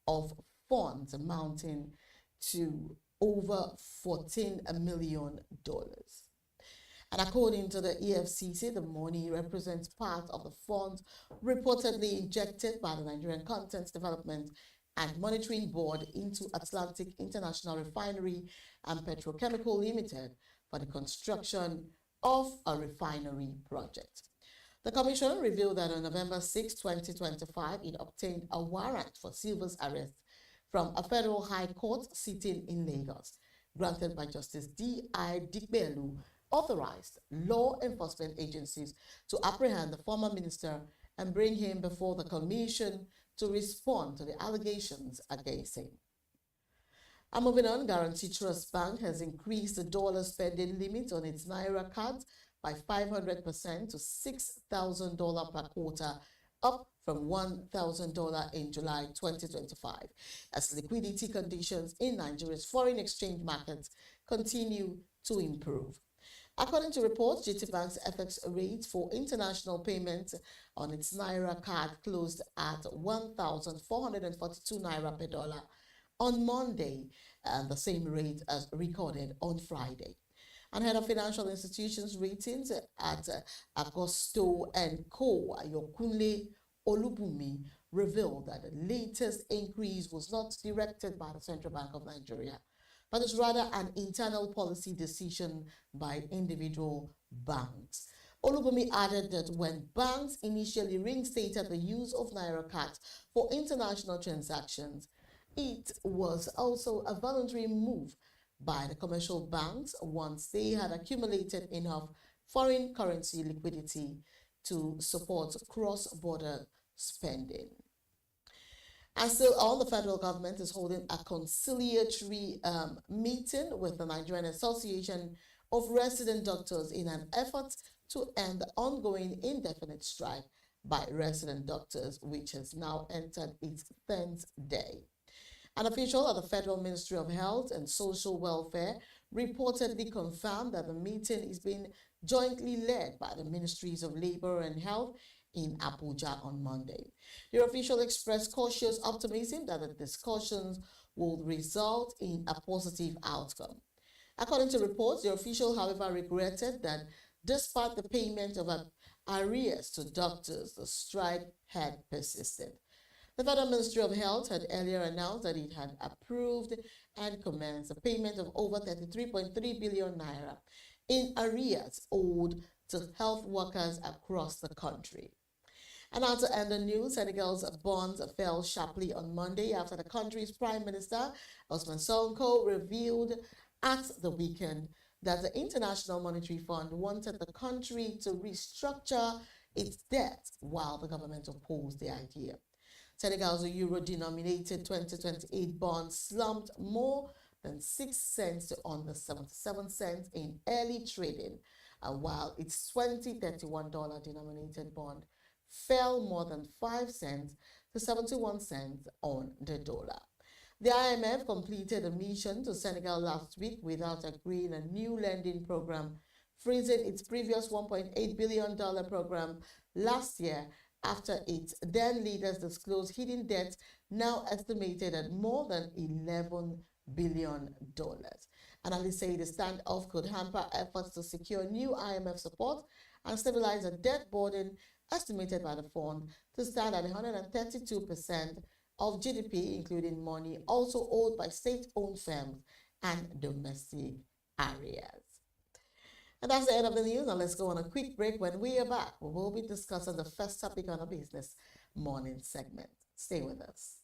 of funds amounting to over $14 million. And according to the EFCC, the money represents part of the funds reportedly injected by the Nigerian Contents Development and Monitoring Board into Atlantic International Refinery and Petrochemical Limited for the construction of a refinery project. The Commission revealed that on November 6, 2025, it obtained a warrant for Silva's arrest from a federal high court sitting in Lagos, granted by Justice D.I. Digbelu, authorized law enforcement agencies to apprehend the former minister and bring him before the commission to respond to the allegations against him. And moving on, Guarantee Trust Bank has increased the dollar spending limit on its Naira cards by 500% to $6,000 per quarter, up from $1,000 in July 2025, as liquidity conditions in Nigeria's foreign exchange markets continue to improve. According to reports, GT Bank's FX rate for international payments on its Naira card closed at 1,442 Naira per dollar on Monday, and the same rate as recorded on Friday. And head of financial institutions ratings at Agosto and Co. Ayokunle Olubumi revealed that the latest increase was not directed by the Central Bank of Nigeria, but is rather an internal policy decision by individual banks. Olubumi added that when banks initially reinstated the use of Naira cards for international transactions, it was also a voluntary move by the commercial banks once they had accumulated enough foreign currency liquidity to support cross-border spending. And still on, the federal government is holding a conciliatory meeting with the Nigerian Association of Resident Doctors in an effort to end the ongoing indefinite strike by resident doctors, which has now entered its 10th day. An official at the Federal Ministry of Health and Social Welfare reportedly confirmed that the meeting is being jointly led by the Ministries of Labor and Health in Abuja on Monday. The official expressed cautious optimism that the discussions will result in a positive outcome. According to reports, the official, however, regretted that despite the payment of arrears to doctors, the strike had persisted. The Federal Ministry of Health had earlier announced that it had approved and commenced a payment of over 33.3 billion naira in arrears owed to health workers across the country. And now to end the news, Senegal's bonds fell sharply on Monday after the country's Prime Minister, Ousmane Sonko, revealed at the weekend that the International Monetary Fund wanted the country to restructure its debt while the government opposed the idea. Senegal's euro-denominated 2028 bond slumped more than 6 cents to under 77 cents in early trading, while its 2031 dollar-denominated bond fell more than 5 cents to 71 cents on the dollar. The IMF completed a mission to Senegal last week without agreeing a new lending program, freezing its previous $1.8 billion program last year after its then leaders disclosed hidden debts now estimated at more than $11 billion. Analysts say the standoff could hamper efforts to secure new IMF support and stabilize a debt burden estimated by the fund to stand at 132% of GDP, including money also owed by state-owned firms and domestic areas. And that's the end of the news. Now let's go on a quick break. When we are back, we will be discussing the first topic on our business morning segment. Stay with us.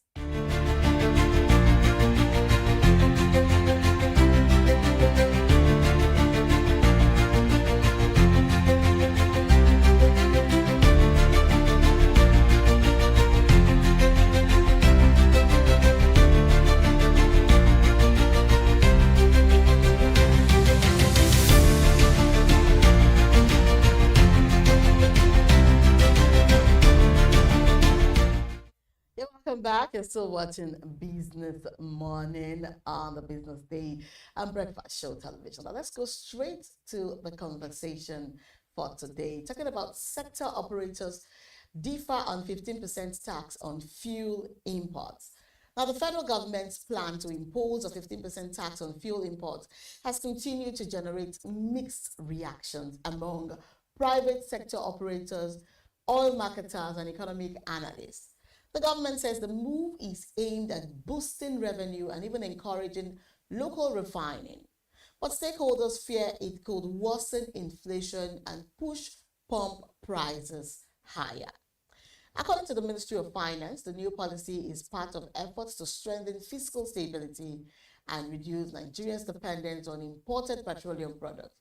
back. You're still watching Business Morning on the Business Day and Breakfast Show television. Now let's go straight to the conversation for today. Talking about sector operators differ on 15% tax on fuel imports. Now, the federal government's plan to impose a 15% tax on fuel imports has continued to generate mixed reactions among private sector operators, oil marketers, and economic analysts. The government says the move is aimed at boosting revenue and even encouraging local refining. But stakeholders fear it could worsen inflation and push pump prices higher. According to the Ministry of Finance, the new policy is part of efforts to strengthen fiscal stability and reduce Nigeria's dependence on imported petroleum products.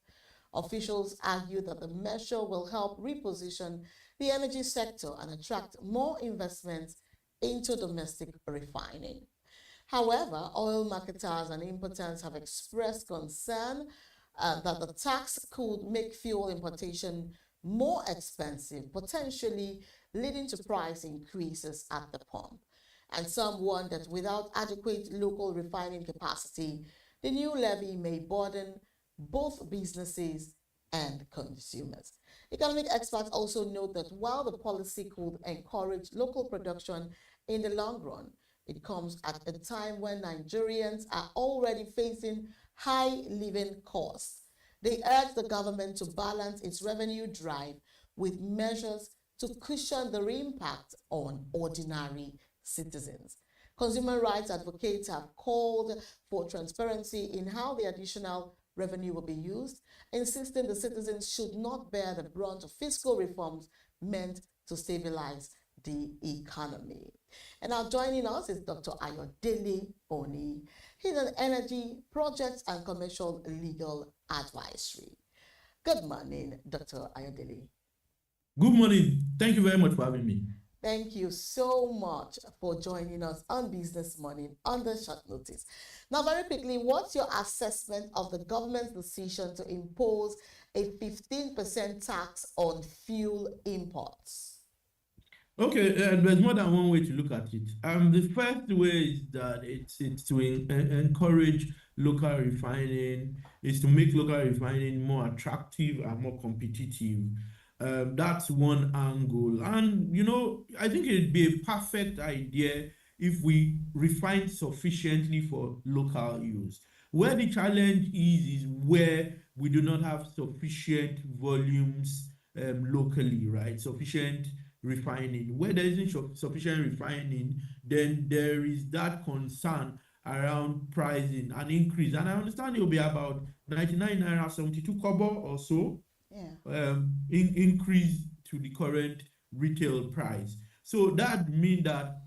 Officials argue that the measure will help reposition the energy sector and attract more investments into domestic refining. However, oil marketers and importers have expressed concern that the tax could make fuel importation more expensive, potentially leading to price increases at the pump. And some warn that without adequate local refining capacity, the new levy may burden both businesses and consumers. Economic experts also note that while the policy could encourage local production in the long run, it comes at a time when Nigerians are already facing high living costs. They urge the government to balance its revenue drive with measures to cushion the impact on ordinary citizens. Consumer rights advocates have called for transparency in how the additional revenue will be used, insisting the citizens should not bear the brunt of fiscal reforms meant to stabilize the economy. And now joining us is Dr. Ayodele Oni. He's an energy, projects and commercial legal advisory. Good morning, Dr. Ayodele. Good morning. Thank you very much for having me. Thank you so much for joining us on Business Morning under short notice. Now, very quickly, what's your assessment of the government's decision to impose a 15% tax on fuel imports? Okay, there's more than one way to look at it. The first way is that it's to encourage local refining, is to make local refining more attractive and more competitive. That's one angle. And, you know, I think it'd be a perfect idea if we refine sufficiently for local use. Where the challenge is where we do not have sufficient volumes locally, right? Sufficient refining. Where there isn't sufficient refining, then there is that concern around pricing and increase. And I understand it will be about 99 naira 72 kobo or so. Yeah. Increase to the current retail price. So that means that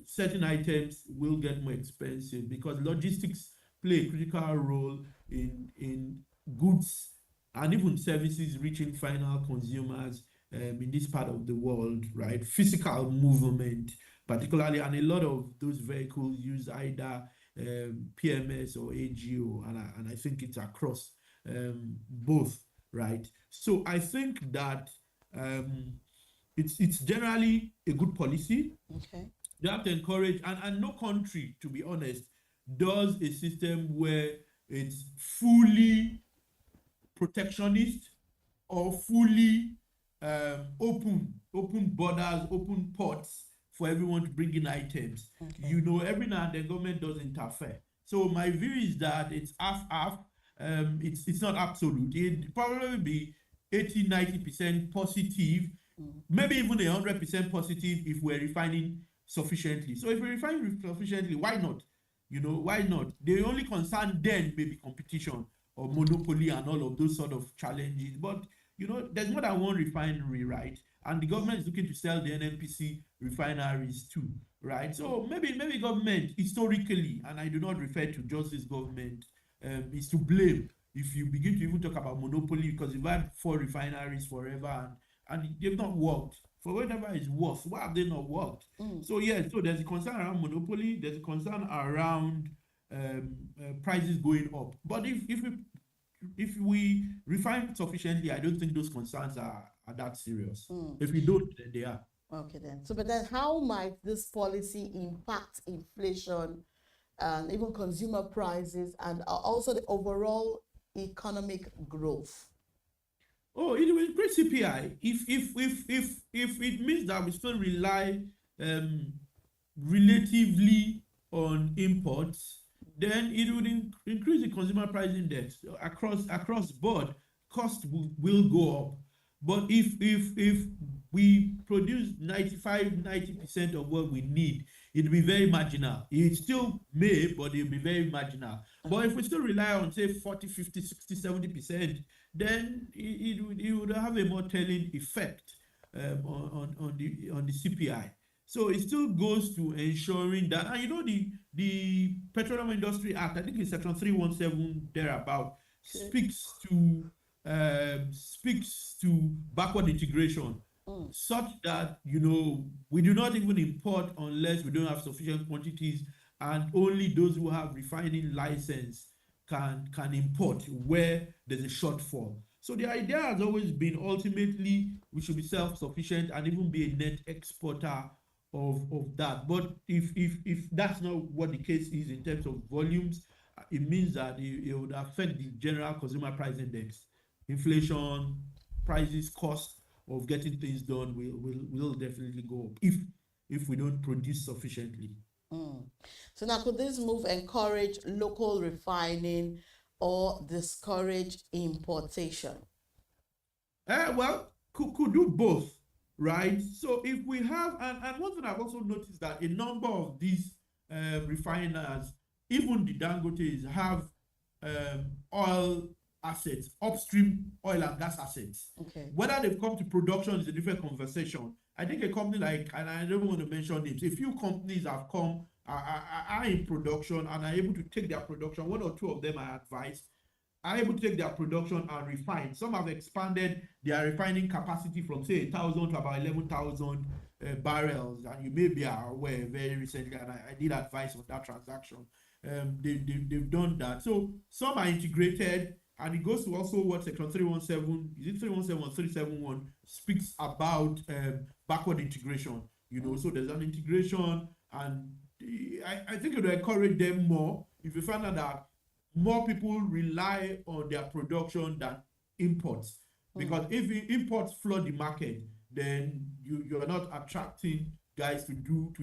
certain items will get more expensive because logistics play a critical role in goods and even services reaching final consumers in this part of the world, right? Physical movement, particularly, and a lot of those vehicles use either PMS or AGO, and I think it's across both, right? So I think that it's generally a good policy. Okay. You have to encourage, and no country, to be honest, does a system where it's fully protectionist or fully open borders, open ports for everyone to bring in items. Okay. You know, every now and then government does interfere. So my view is that it's half-half. It's not absolute. It'd probably be 80-90% positive, maybe even 100% positive if we're refining sufficiently. So if we refine sufficiently, why not? You know, why not? The only concern then may be competition or monopoly and all of those sort of challenges. But you know, there's more than one refinery, right? And the government is looking to sell the NNPC refineries too, right? So maybe government historically, and I do not refer to just this government, is to blame if you begin to even talk about monopoly, because you've had 4 refineries forever and they've not worked. For whatever is worth, why have they not worked? So yeah, so there's a concern around monopoly, there's a concern around prices going up. But if we refine sufficiently, I don't think those concerns are that serious. If we don't, then they are. Okay then. So, but then how might this policy impact inflation and even consumer prices and also the overall economic growth? Oh, it will increase CPI if it means that we still rely relatively on imports, then it would increase the consumer price index across board. Cost will go up. But if we produce 90% of what we need, it'll be very marginal. It still may, but it'll be very marginal. But if we still rely on, say, 40, 50, 60, 70%, then it would have a more telling effect on the CPI. So it still goes to ensuring that, and you know, the Petroleum Industry Act, I think it's Section 317 thereabout, speaks to backward integration, such that, you know, we do not even import unless we don't have sufficient quantities, and only those who have refining license can import where there's a shortfall. So the idea has always been, ultimately we should be self-sufficient and even be a net exporter of that. But if that's not what the case is in terms of volumes, it means that it would affect the general consumer price index. Inflation, prices, cost of getting things done will definitely go up if we don't produce sufficiently. So now, could this move encourage local refining or discourage importation? Well, could do both, right? So if we have, and one thing I've also noticed that a number of these refiners, even the Dangotes, have oil assets, upstream oil and gas assets. Okay. Whether they've come to production is a different conversation. I think a company like, and I don't want to mention names, a few companies have come, are in production and are able to take their production, one or two of them I advised, are able to take their production and refine. Some have expanded their refining capacity from, say, 1,000 to about 11,000 barrels. And you may be aware very recently, and I did advise on that transaction. They've done that. So some are integrated, and it goes to also what Section 317, is it 317 or 371, speaks about backward integration. You know, so there's an integration, and I think it will encourage them more if you find out that more people rely on their production than imports. Because if imports flood the market, then you're not attracting guys to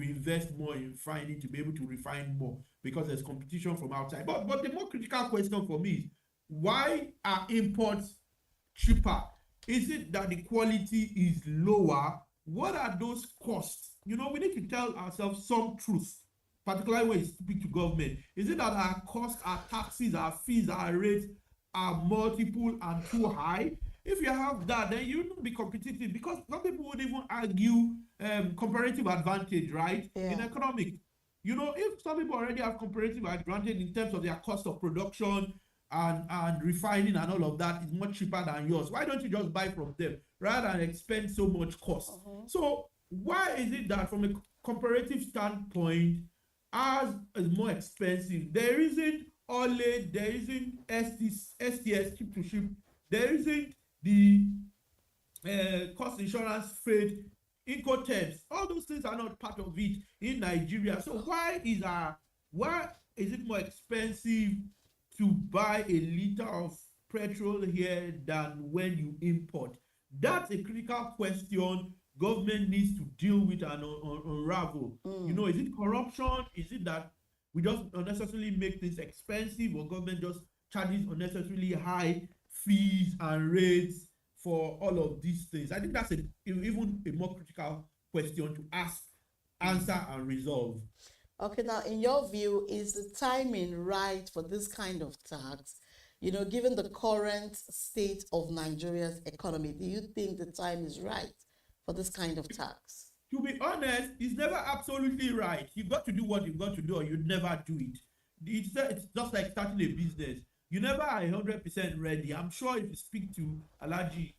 invest more in refining, to be able to refine more, because there's competition from outside. But the more critical question for me is, why are imports cheaper? Is it that the quality is lower? What are those costs? You know, we need to tell ourselves some truth, particularly when you speak to government. Is it that our costs, our taxes, our fees, our rates are multiple and too high? If you have that, then you won't be competitive, because some people would even argue comparative advantage, right? Yeah. In economic. You know, if some people already have comparative advantage in terms of their cost of production and refining and all of that is much cheaper than yours, why don't you just buy from them rather than expend so much cost? So why is it that from a comparative standpoint, ours is more expensive? There isn't OLED, there isn't STS, ship to ship, there isn't the cost insurance, freight, Incoterms. All those things are not part of it in Nigeria. So why is it more expensive to buy a liter of petrol here than when you import? That's a critical question government needs to deal with and unravel. You know, is it corruption? Is it that we just unnecessarily make things expensive, or government just charges unnecessarily high fees and rates for all of these things? I think that's even a more critical question to ask, answer, and resolve. Okay, now in your view, is the timing right for this kind of tax? You know, given the current state of Nigeria's economy, do you think the time is right for this kind of tax? To be honest, it's never absolutely right. You've got to do what you've got to do, or you'd never do it. It's just like starting a business. You never are 100% ready. I'm sure if you speak to Alhaji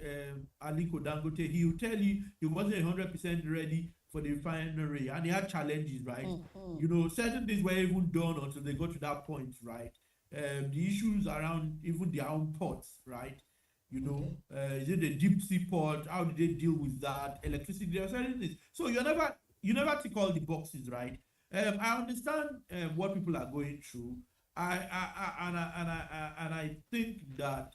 Aliko Dangote, he will tell you he wasn't 100% ready for the refinery, and he had challenges, right? You know, certain things were even done until they got to that point, right? The issues around even their own ports, right? Is it the deep sea port? How did they deal with that? Electricity, there are certain things. So you never tick all the boxes, right? I understand what people are going through. I think that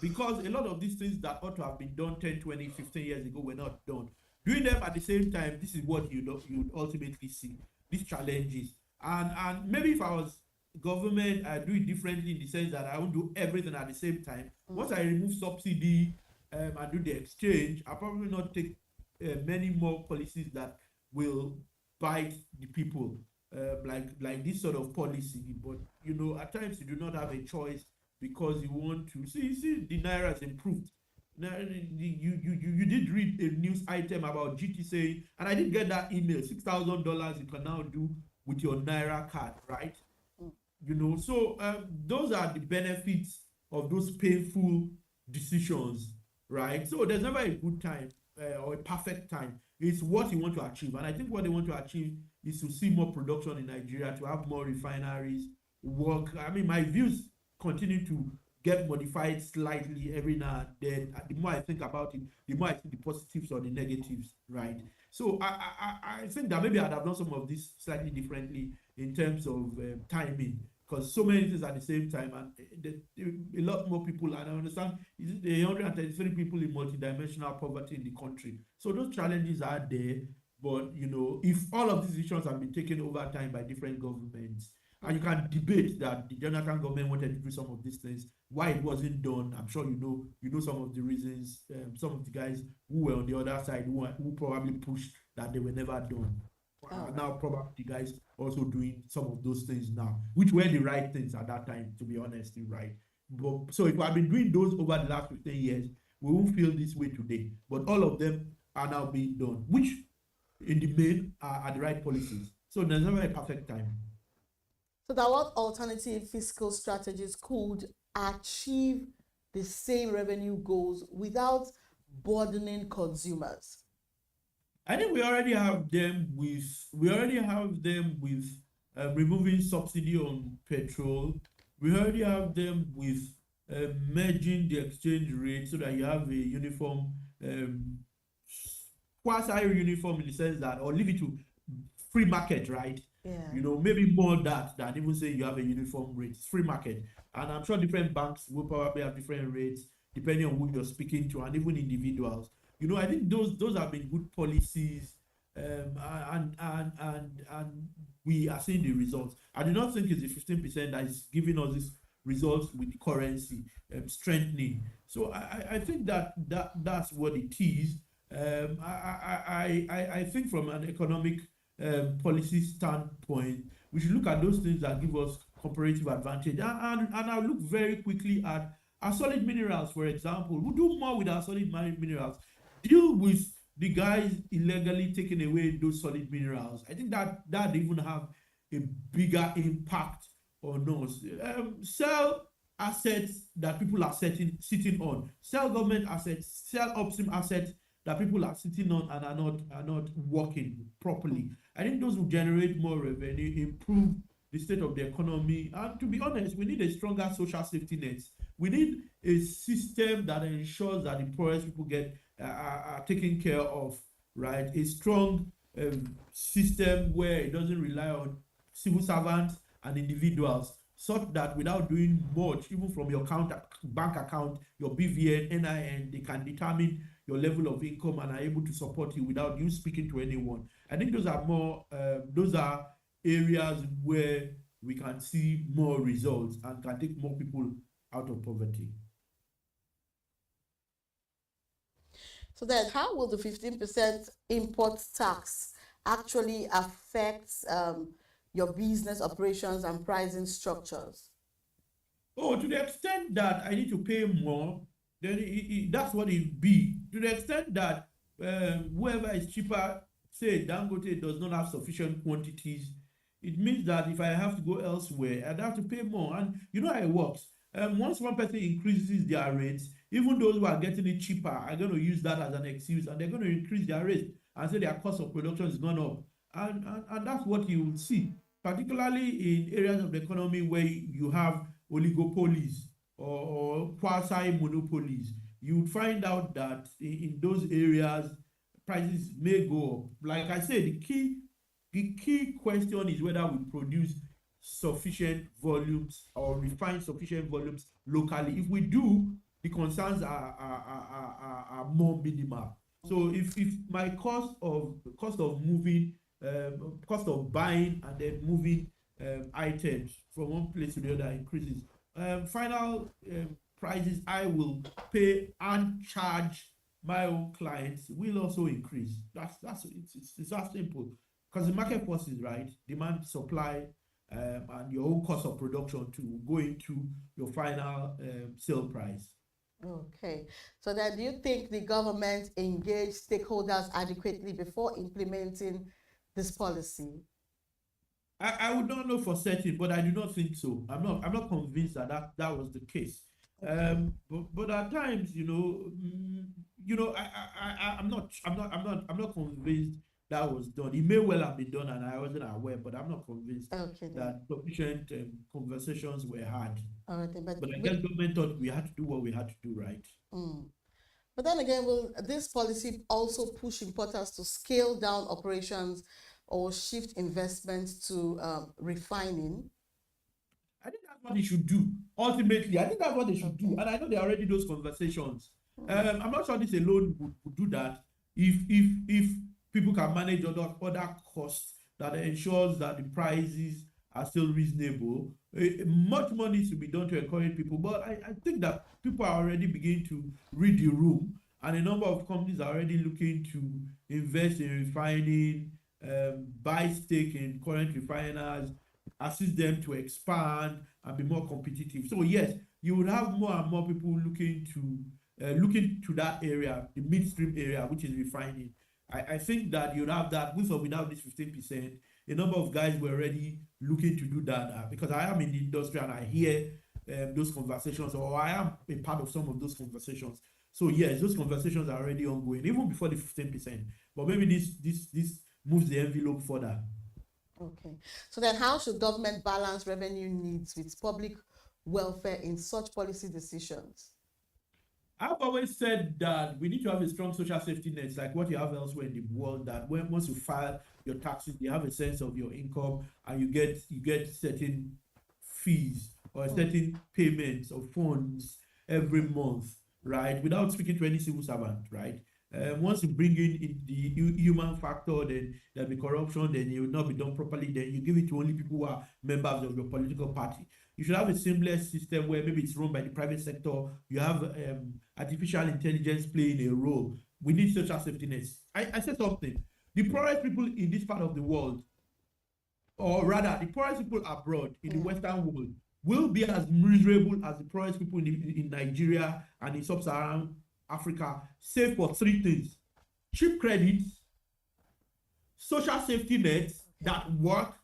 because a lot of these things that ought to have been done 10, 20, 15 years ago were not done. Doing them at the same time, this is what you'd ultimately see, these challenges. And maybe if I was government, I do it differently in the sense that I won't do everything at the same time. Once I remove subsidy and do the exchange, I'll probably not take many more policies that will bite the people, like this sort of policy. But at times you do not have a choice because you want to see the naira has improved. Now, you did read a news item about GT saying, and I did get that email, $6,000 you can now do with your naira card, right? So those are the benefits of those painful decisions, right? So there's never a good time or a perfect time. It's what you want to achieve. And I think what they want to achieve is to see more production in Nigeria, to have more refineries work. I mean, my views continue to get modified slightly every now and then. The more I think about it, the more I see the positives or the negatives, right? So I think that maybe I'd have done some of this slightly differently in terms of timing, because so many things at the same time, and a lot more people, and I understand the 133 people in multidimensional poverty in the country. So those challenges are there, but if all of these decisions have been taken over time by different governments, and you can debate that the Jonathan government wanted to do some of these things, why it wasn't done. I'm sure you know some of the reasons. Some of the guys who were on the other side who probably pushed that they were never done. Now probably the guys also doing some of those things now, which were the right things at that time, to be honest, right? But so if I've been doing those over the last 15 years, we won't feel this way today. But all of them are now being done, which in the main are the right policies. So there's never a perfect time. So that what alternative fiscal strategies could achieve the same revenue goals without burdening consumers? I think we already have them with removing subsidy on petrol. We already have them with merging the exchange rate so that you have a uniform, quasi-uniform in the sense that, or leave it to free market, right? Yeah. Maybe more that than even say you have a uniform rate. It's free market. And I'm sure different banks will probably have different rates depending on who you're speaking to, and even individuals. I think those have been good policies, and we are seeing the results. I do not think it's the 15% that is giving us these results with the currency strengthening. So I think that's what it is. I think from an economic policy standpoint, we should look at those things that give us comparative advantage. And I'll look very quickly at our solid minerals, for example. We'll do more with our solid minerals. Deal with the guys illegally taking away those solid minerals. I think that even have a bigger impact on us. Sell assets that people are sitting on. Sell government assets. Sell upstream assets that people are sitting on and are not working properly. I think those will generate more revenue, improve the state of the economy. And to be honest, we need a stronger social safety net. We need a system that ensures that the poorest people are taken care of, right? A strong system where it doesn't rely on civil servants and individuals, such that without doing much, even from your bank account, your BVN, NIN, they can determine your level of income and are able to support you without you speaking to anyone. I think those are areas where we can see more results and can take more people out of poverty. So then how will the 15% import tax actually affect your business operations and pricing structures? Oh, to the extent that I need to pay more, then that's what it be. To the extent that whoever is cheaper, say Dangote does not have sufficient quantities, it means that if I have to go elsewhere, I'd have to pay more. And you know how it works. Once one person increases their rates, even those who are getting it cheaper are going to use that as an excuse, and they're going to increase their rates and say their cost of production is gone up. And that's what you will see, particularly in areas of the economy where you have oligopolies or quasi monopolies, you would find out that in those areas prices may go up. Like I said, the key question is whether we produce sufficient volumes or refine sufficient volumes locally. If we do, the concerns are more minimal. So if my cost of moving, cost of buying and then moving items from one place to the other increases, final prices I will pay and charge my own clients will also increase. It's that simple. Because the market forces, right? Demand, supply, and your own cost of production to go into your final sale price. Okay. So then do you think the government engaged stakeholders adequately before implementing this policy? I would not know for certain, but I do not think so. I'm not convinced that was the case. Okay. But at times, I'm not convinced that was done. It may well have been done, and I wasn't aware, but I'm not convinced that sufficient conversations were had. All right, then, but I guess government thought we had to do what we had to do, right? But then again, will this policy also push importers to scale down operations or shift investments to refining? I think that's what they should do. Ultimately, I think that's what they should do. And I know there are already those conversations. I'm not sure this alone would do that if people can manage other costs that ensures that the prices are still reasonable. Much more needs to be done to encourage people. But I think that people are already beginning to read the room, and a number of companies are already looking to invest in refining, buy stake in current refiners, assist them to expand and be more competitive. So yes, you would have more and more people looking to that area, the midstream area, which is refining. I think that you'd have that with or without this 15%. A number of guys were already looking to do that because I am in the industry and I hear those conversations, or I am a part of some of those conversations. So yes, those conversations are already ongoing, even before the 15%. But maybe this moves the envelope further. Okay. So then how should government balance revenue needs with public welfare in such policy decisions? I've always said that we need to have a strong social safety net, like what you have elsewhere in the world, that once you file your taxes, you have a sense of your income and you get certain fees or certain payments of funds every month, right? Without speaking to any civil servant, right? Once you bring in the human factor, then there'll be corruption, then it will not be done properly, then you give it to only people who are members of your political party. You should have a seamless system where maybe it's run by the private sector. You have artificial intelligence playing a role. We need social safety nets. I said something. The poorest people in this part of the world, or rather, the poorest people abroad in the Western world, will be as miserable as the poorest people in Nigeria and in sub-Saharan Africa, save for three things: cheap credits, social safety nets that work,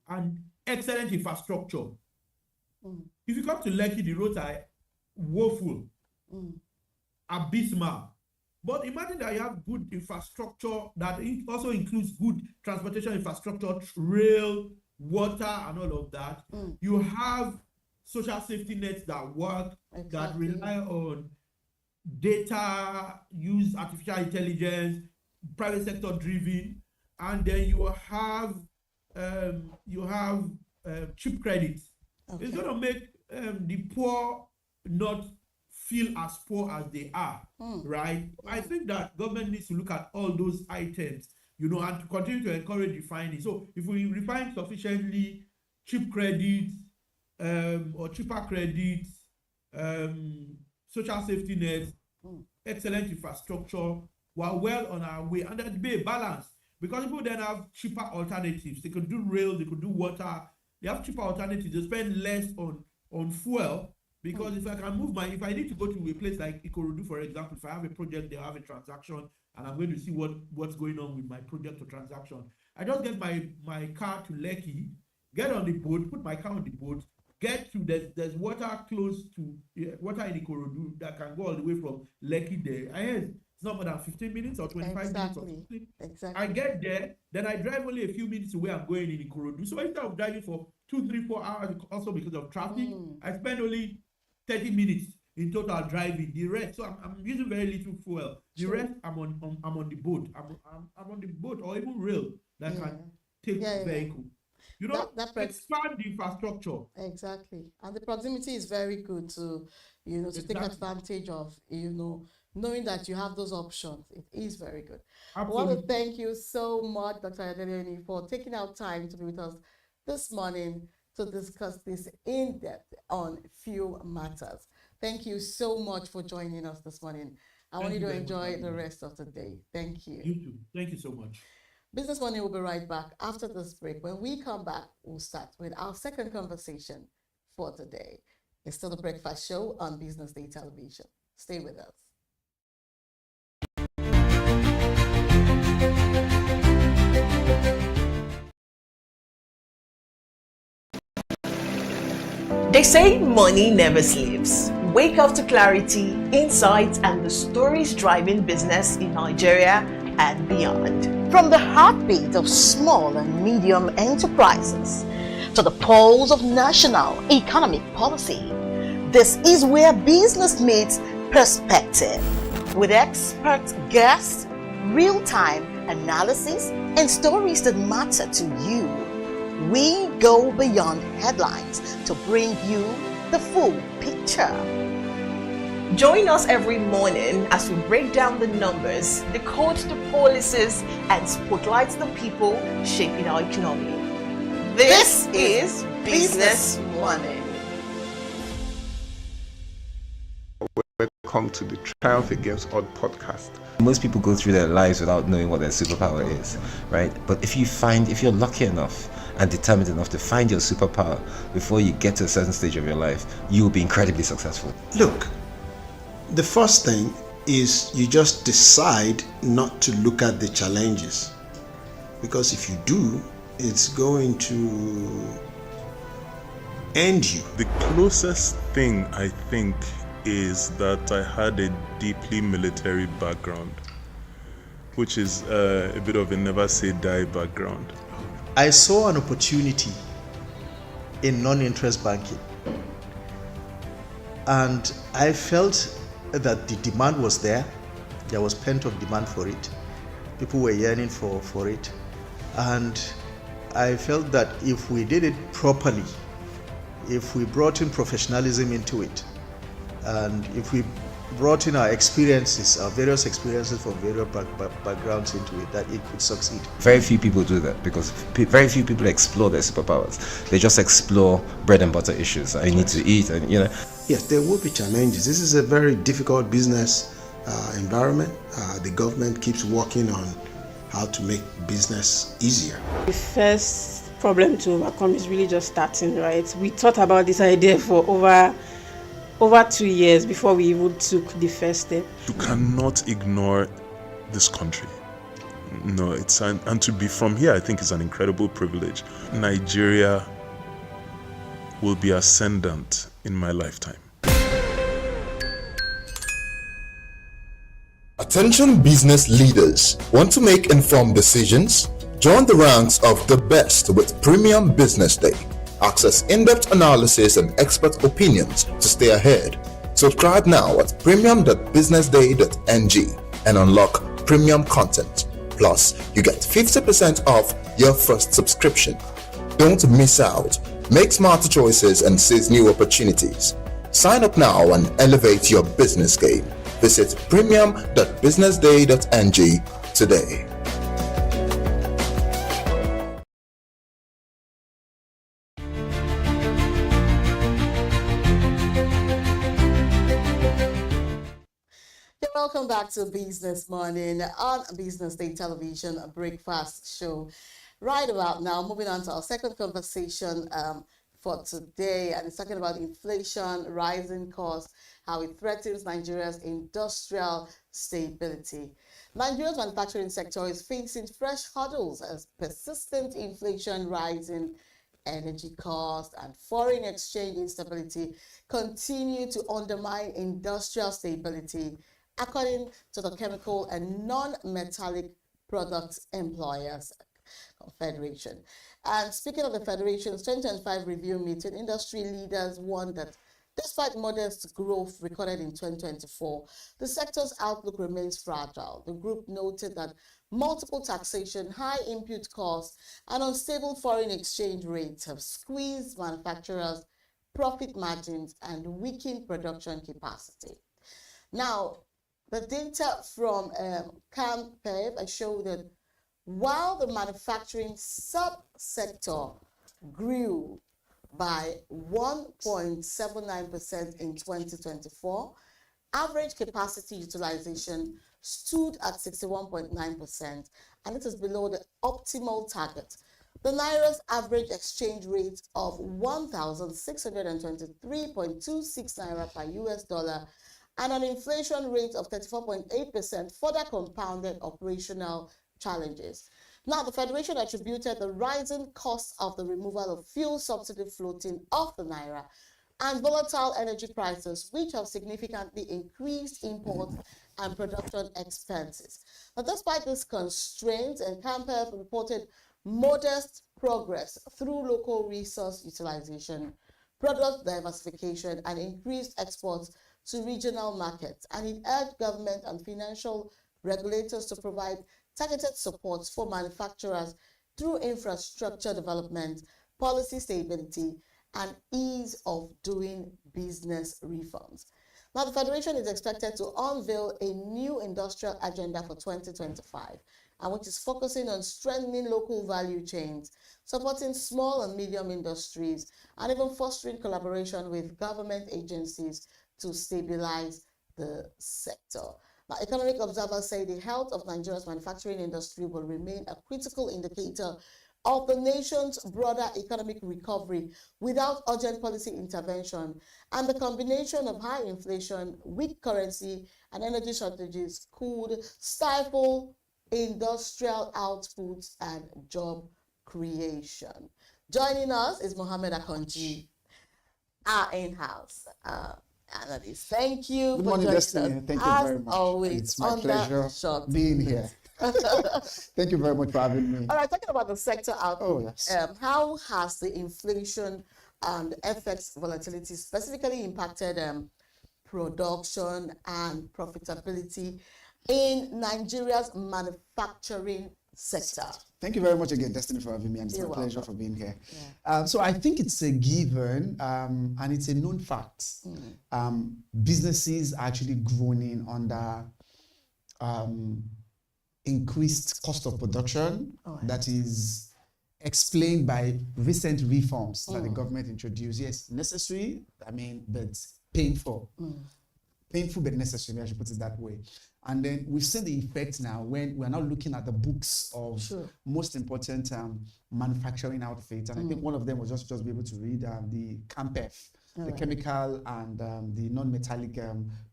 and excellent infrastructure. If you come to Lekki, the roads are woeful, abysmal. But imagine that you have good infrastructure that also includes good transportation infrastructure, rail, water, and all of that. You have social safety nets that work, that rely on data, use artificial intelligence, private sector driven, and then you have cheap credits. It's going to make the poor not feel as poor as they are, right? I think that government needs to look at all those items, and to continue to encourage refining. So if we refine sufficiently, cheap credits or cheaper credits, social safety nets, excellent infrastructure, we're well on our way. And there'd be a balance because people then have cheaper alternatives. They could do rail, they could do water. They have cheaper alternatives. They spend less on fuel because if I need to go to a place like Ikorodu, for example, if I have a project, they have a transaction, and I'm going to see what's going on with my project or transaction. I just get my car to Lekki, get on the boat, put my car on the boat, get to there's water close to water in Ikorodu that can go all the way from Lekki there. It's not more than 15 minutes or 25 minutes or something. Exactly. I get there, then I drive only a few minutes away. I'm going in Ikorodu. So instead of driving for 2, 3, 4 hours, also because of traffic, I spend only 30 minutes in total driving. The rest, so I'm using very little fuel. The rest, I'm on the boat. I'm on the boat or even rail that can take vehicle. You know, expand the infrastructure. Exactly. And the proximity is very good to, to take advantage of, knowing that you have those options. It is very good. Absolutely. I want to thank you so much, Dr. Adelioni, for taking out time to be with us this morning to discuss this in depth on fuel matters. Thank you so much for joining us this morning. I want you to enjoy the rest of the day. Thank you. You too. Thank you so much. Business Money will be right back after this break. When we come back, we'll start with our second conversation for today. It's still the Breakfast Show on Business Day Television. Stay with us. They say money never sleeps. Wake up to clarity, insights, and the stories driving business in Nigeria and beyond. From the heartbeat of small and medium enterprises to the pulse of national economic policy, this is where business meets perspective. With expert guests, real-time analysis, and stories that matter to you, we go beyond headlines to bring you the full picture. Join us every morning as we break down the numbers, decode the policies, and spotlight the people shaping our economy. This is Business Money. Welcome to the Triumph Against Odd podcast. Most people go through their lives without knowing what their superpower is, right? But if you're lucky enough and determined enough to find your superpower before you get to a certain stage of your life, you will be incredibly successful. Look, the first thing is you just decide not to look at the challenges, because if you do, it's going to end you. The closest thing I think is that I had a deeply military background, which is a bit of a never say die background. I saw an opportunity in non-interest banking, and I felt that the demand was there. There was pent-up demand for it. People were yearning for it, and I felt that if we did it properly, if we brought in professionalism into it, and if we brought in our experiences, our various experiences from various backgrounds into it, that it could succeed. Very few people do that because very few people explore their superpowers. They just explore bread and butter issues. I need to eat, and Yes, there will be challenges. This is a very difficult business environment. The government keeps working on how to make business easier. The first problem to overcome is really just starting, right? We thought about this idea for over 2 years before we even took the first step. You cannot ignore this country. No, and to be from here, I think is an incredible privilege. Nigeria will be ascendant in my lifetime. Attention business leaders. Want to make informed decisions? Join the ranks of the best with Premium Business Day. Access in-depth analysis and expert opinions to stay ahead. Subscribe now at premium.businessday.ng and unlock premium content. Plus, you get 50% off your first subscription. Don't miss out. Make smarter choices and seize new opportunities. Sign up now and elevate your business game. Visit premium.businessday.ng today. Welcome back to Business Morning on Business Day Television, a breakfast show. Right about now, moving on to our second conversation for today, and it's talking about inflation, rising costs, how it threatens Nigeria's industrial stability. Nigeria's manufacturing sector is facing fresh hurdles as persistent inflation, rising energy costs, and foreign exchange instability continue to undermine industrial stability, according to the Chemical and Non-Metallic Products Employers Confederation. And speaking of the Federation's 2025 review meeting, industry leaders warned that Despite modest growth recorded in 2024, the sector's outlook remains fragile. The group noted that multiple taxation, high input costs, and unstable foreign exchange rates have squeezed manufacturers' profit margins and weakened production capacity. Now, the data from CAMPEV show that while the manufacturing sub-sector grew by 1.79% in 2024, average capacity utilization stood at 61.9%, and it is below the optimal target. The Naira's average exchange rate of 1,623.26 Naira per US dollar and an inflation rate of 34.8% further compounded operational challenges. Now, the Federation attributed the rising cost of the removal of fuel subsidy floating off the Naira and volatile energy prices, which have significantly increased imports and production expenses. But despite these constraints, CAMPEV reported modest progress through local resource utilization, product diversification, and increased exports to regional markets. And it urged government and financial regulators to provide targeted support for manufacturers through infrastructure development, policy stability, and ease of doing business reforms. Now, the Federation is expected to unveil a new industrial agenda for 2025, and which is focusing on strengthening local value chains, supporting small and medium industries, and even fostering collaboration with government agencies to stabilize the sector. Now, economic observers say the health of Nigeria's manufacturing industry will remain a critical indicator of the nation's broader economic recovery without urgent policy intervention, and the combination of high inflation, weak currency, and energy shortages could stifle industrial outputs and job creation. Joining us is Mohammed Akonji, our in-house analyst. Thank you. Good morning, Destiny. Thank you very much. Always, it's my pleasure being here. Thank you very much for having me. All right, talking about the sector outlook, yes. How has the inflation and FX volatility specifically impacted production and profitability in Nigeria's manufacturing sector? Thank you very much again, Destiny, for having me, and it's You're my pleasure welcome. for being here. Yeah. So I think it's a given, and it's a known fact. Businesses are actually groaning under increased cost of production that is explained by recent reforms that the government introduced. Yes, necessary, but painful. Painful but necessary, I should put it that way. And then we've seen the effect now when we're now looking at the books of most important manufacturing outfits. And I think one of them was just be able to read the CAMPEF, the chemical and the non-metallic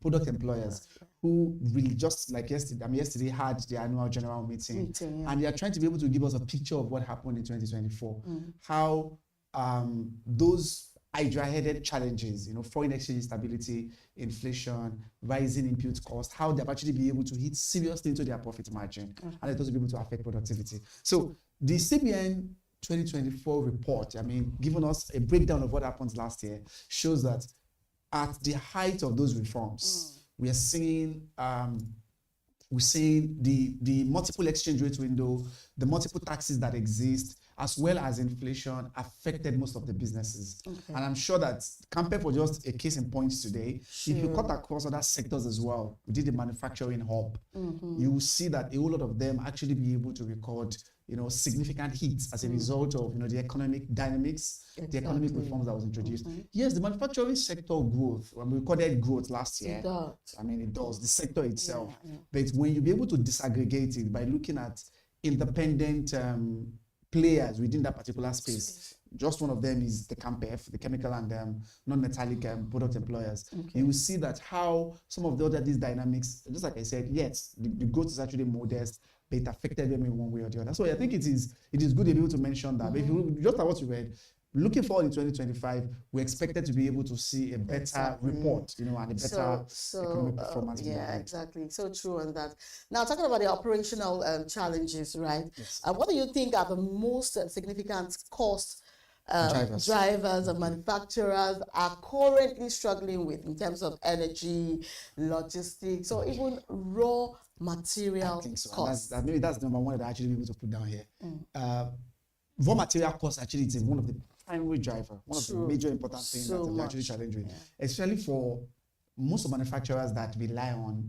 product employers, who really just like yesterday had the annual general meeting. And they are trying to be able to give us a picture of what happened in 2024, how those hydra-headed challenges, foreign exchange instability, inflation, rising input costs, how they've actually been able to hit seriously into their profit margin, and it also be able to affect productivity. So the CBN 2024 report, giving us a breakdown of what happened last year, shows that at the height of those reforms, we're seeing the multiple exchange rate window, the multiple taxes that exist, as well as inflation affected most of the businesses. And I'm sure that CAMPEF was just a case in point today. If you cut across other sectors as well, we did the manufacturing hub, you will see that a whole lot of them actually be able to record significant hits as a result of the economic dynamics, the economic reforms that was introduced. Yes, the manufacturing sector growth, we recorded growth last year. It does, the sector itself. But when you be able to disaggregate it by looking at independent players within that particular space, just one of them is the CAMPEF, the chemical and non-metallic product employers. You will see that how some of the other these dynamics, just like I said, yes, the growth is actually modest, but it affected them in one way or the other. So I think it is good to be able to mention that. But if you just at what you read, looking forward in 2025, we're expected to be able to see a better report, and a better economic performance. Exactly. So true on that. Now, talking about the operational challenges, right? Yes. What do you think are the most significant cost drivers and manufacturers are currently struggling with in terms of energy, logistics, or even raw material costs? Maybe that's the number one that I actually be able to put down here. Raw material costs actually is one of the primary driver, one of the major important things that we actually challenge with, especially for most of manufacturers that rely on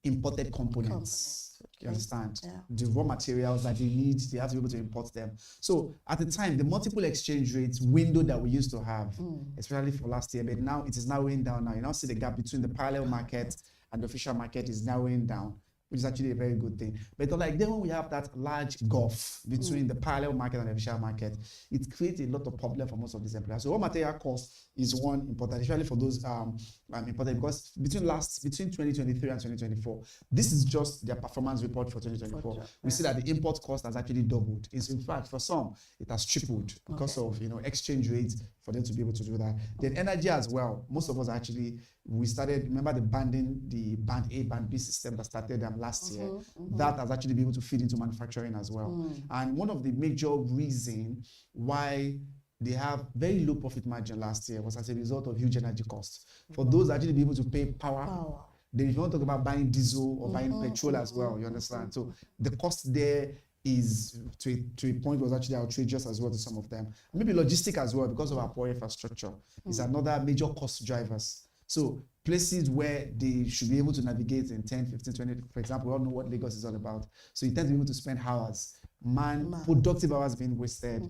imported components. You understand? The raw materials that they need, they have to be able to import them. So at the time, the multiple exchange rates window that we used to have, especially for last year, but now it is narrowing down now. You now see the gap between the parallel market and the official market is narrowing down, which is actually a very good thing. But like then when we have that large gulf between the parallel market and the official market, it creates a lot of problem for most of these employers. So raw material cost is one important, especially for those important, because between 2023 and 2024, this is just their performance report for 2024. We see that the import cost has actually doubled. In fact, for some, it has tripled because of exchange rates for them to be able to do that. Then energy as well. Most of us actually, we started, remember the band A, band B system that started last year. That has actually been able to feed into manufacturing as well. And one of the major reasons why they have very low profit margin last year was as a result of huge energy costs. For those actually be able to pay power. Then if you want to talk about buying diesel or buying petrol as well, you understand? So the cost there is to a point was actually outrageous as well to some of them. Maybe logistic as well because of our poor infrastructure is another major cost drivers. So places where they should be able to navigate in 10, 15, 20, for example, we all know what Lagos is all about. So you tend to be able to spend hours, productive hours being wasted.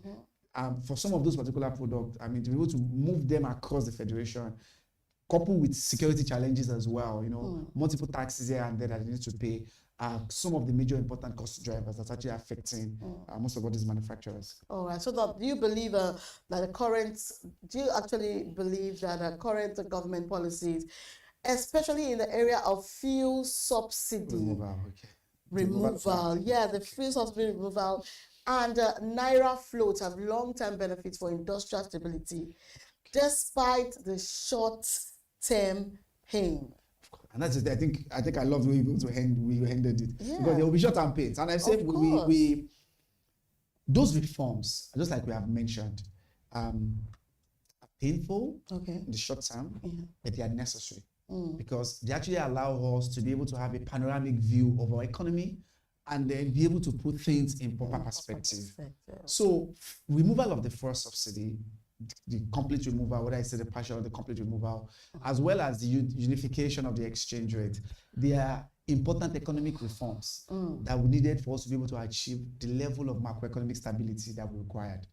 For some of those particular products, I mean, to be able to move them across the federation, coupled with security challenges as well, multiple taxes here and there that they need to pay, some of the major important cost drivers that's actually affecting most of all these manufacturers. All right. So do you believe that the current, do you actually believe that the current government policies, especially in the area of fuel subsidy removal, the fuel subsidy removal, and Naira float have long-term benefits for industrial stability, despite the short-term pain? And that's just, I think I love the way you handled it. Because there will be short-term pains. And I've said we those reforms, just like we have mentioned, are painful in the short term, but they are necessary. Because they actually allow us to be able to have a panoramic view of our economy and then be able to put things in proper perspective. So removal of the fuel subsidy, the complete removal, whether I say the partial or the complete removal, as well as the unification of the exchange rate, they are important economic reforms that we needed for us to be able to achieve the level of macroeconomic stability that we required.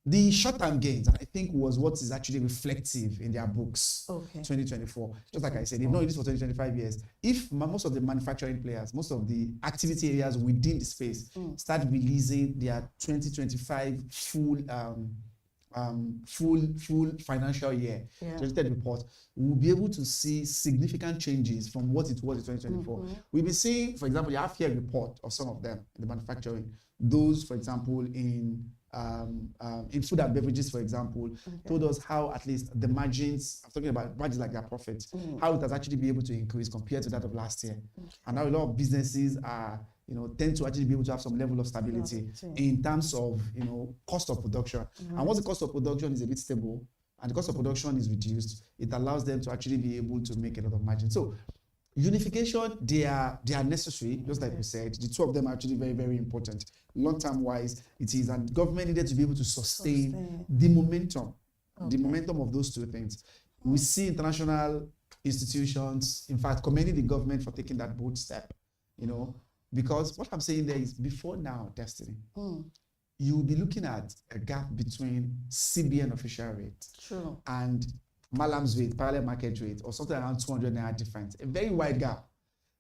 The short-term gains, I think, was what is actually reflective in their books, 2024. Just like I said, they've not used this for 20-25 years. If most of the manufacturing players, most of the activity areas within the space start releasing their 2025 full financial year, 2030 report, we'll be able to see significant changes from what it was in 2024. We'll be seeing, for example, the half-year report of some of them in the manufacturing. Those, for example, in food and beverages, for example, told us how at least the margins, I'm talking about margins like their profits, how it has actually been able to increase compared to that of last year. And now a lot of businesses are, tend to actually be able to have some level of stability in terms of, cost of production. And once the cost of production is a bit stable and the cost of production is reduced, it allows them to actually be able to make a lot of margin. So unification, they are necessary, just like we said. The two of them are actually very, very important. Long-term wise, it is, and government needed to be able to sustain the momentum, the momentum of those two things. We see international institutions, in fact, commending the government for taking that bold step, because what I'm saying there is before now, Destiny, you'll be looking at a gap between CBN official rate and Malam's rate, parallel market rate, or something around 200 naira difference, a very wide gap.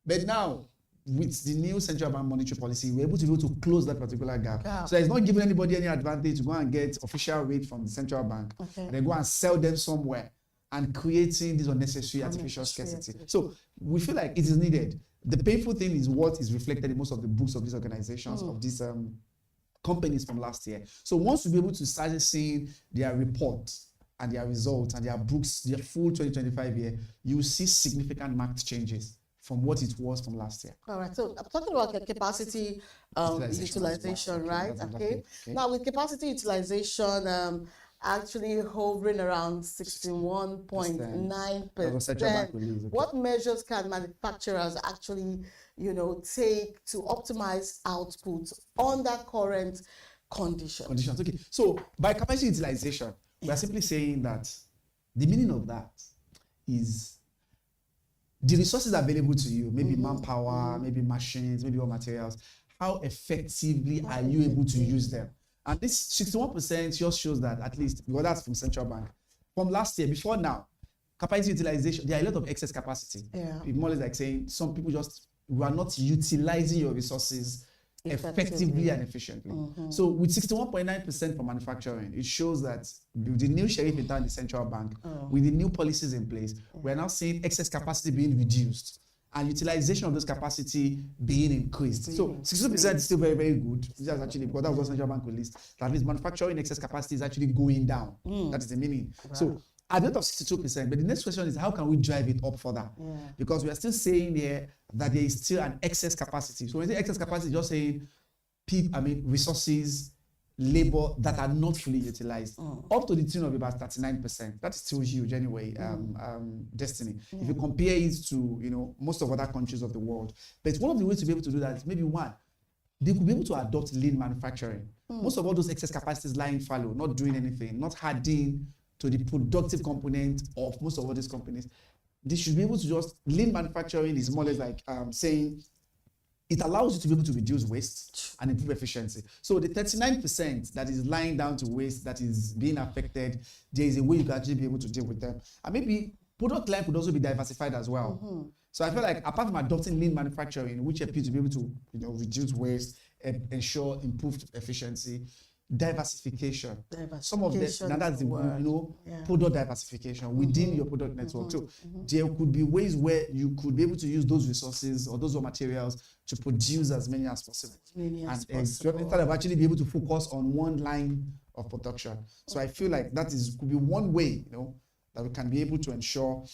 But now, with the new central bank monetary policy, we're able to close that particular gap. So it's not giving anybody any advantage to go and get official rate from the central bank and then go and sell them somewhere and creating this unnecessary artificial scarcity. So we feel like it is needed. The painful thing is what is reflected in most of the books of these organizations, of these companies from last year. So once we be able to start seeing their reports and their results and their books, their full 2025 year, you will see significant marked changes from what it was from last year. All right, so I'm talking about capacity utilization, right? Okay. Now with capacity utilization, actually hovering around 61.9%. What measures can manufacturers actually, take to optimize output under current conditions? Okay. So by capacity utilization, we are simply saying that the meaning of that is the resources available to you, maybe manpower, maybe machines, maybe raw materials. How effectively are you able to use them? And this 61% just shows that, at least, because that's from central bank. From last year, before now, capacity utilization, there are a lot of excess capacity. Yeah. It's more or less like saying some people were not utilizing your resources effectively and efficiently. So with 61.9% for manufacturing, it shows that with the new sheriff in town, the central bank, with the new policies in place, we're now seeing excess capacity being reduced and utilization of this capacity being increased. So 62% is still very, very good. This is actually, because that was what central bank released, that means manufacturing excess capacity is actually going down. That is the meaning. Right. So at the rate of 62%, but the next question is how can we drive it up further? Because we are still saying here that there is still an excess capacity. So when we say excess capacity, just saying resources, labor that are not fully utilized, up to the tune of about 39%. That is still huge anyway, Destiny. If you compare it to most of other countries of the world. But one of the ways to be able to do that is maybe they could be able to adopt lean manufacturing. Most of all those excess capacities lying fallow, not doing anything, not adding to the productive component of most of all these companies. They should be able to lean manufacturing is more or less like saying it allows you to be able to reduce waste and improve efficiency. So the 39% that is lying down to waste, that is being affected, there is a way you can actually be able to deal with them. And maybe product line could also be diversified as well. So I feel like apart from adopting lean manufacturing, which helps you to be able to reduce waste and ensure improved efficiency, diversification. Some of that's the product diversification within your product network. So there could be ways where you could be able to use those resources or those raw materials to produce as many as possible. Instead of actually be able to focus on one line of production. So I feel like that could be one way, that we can be able to ensure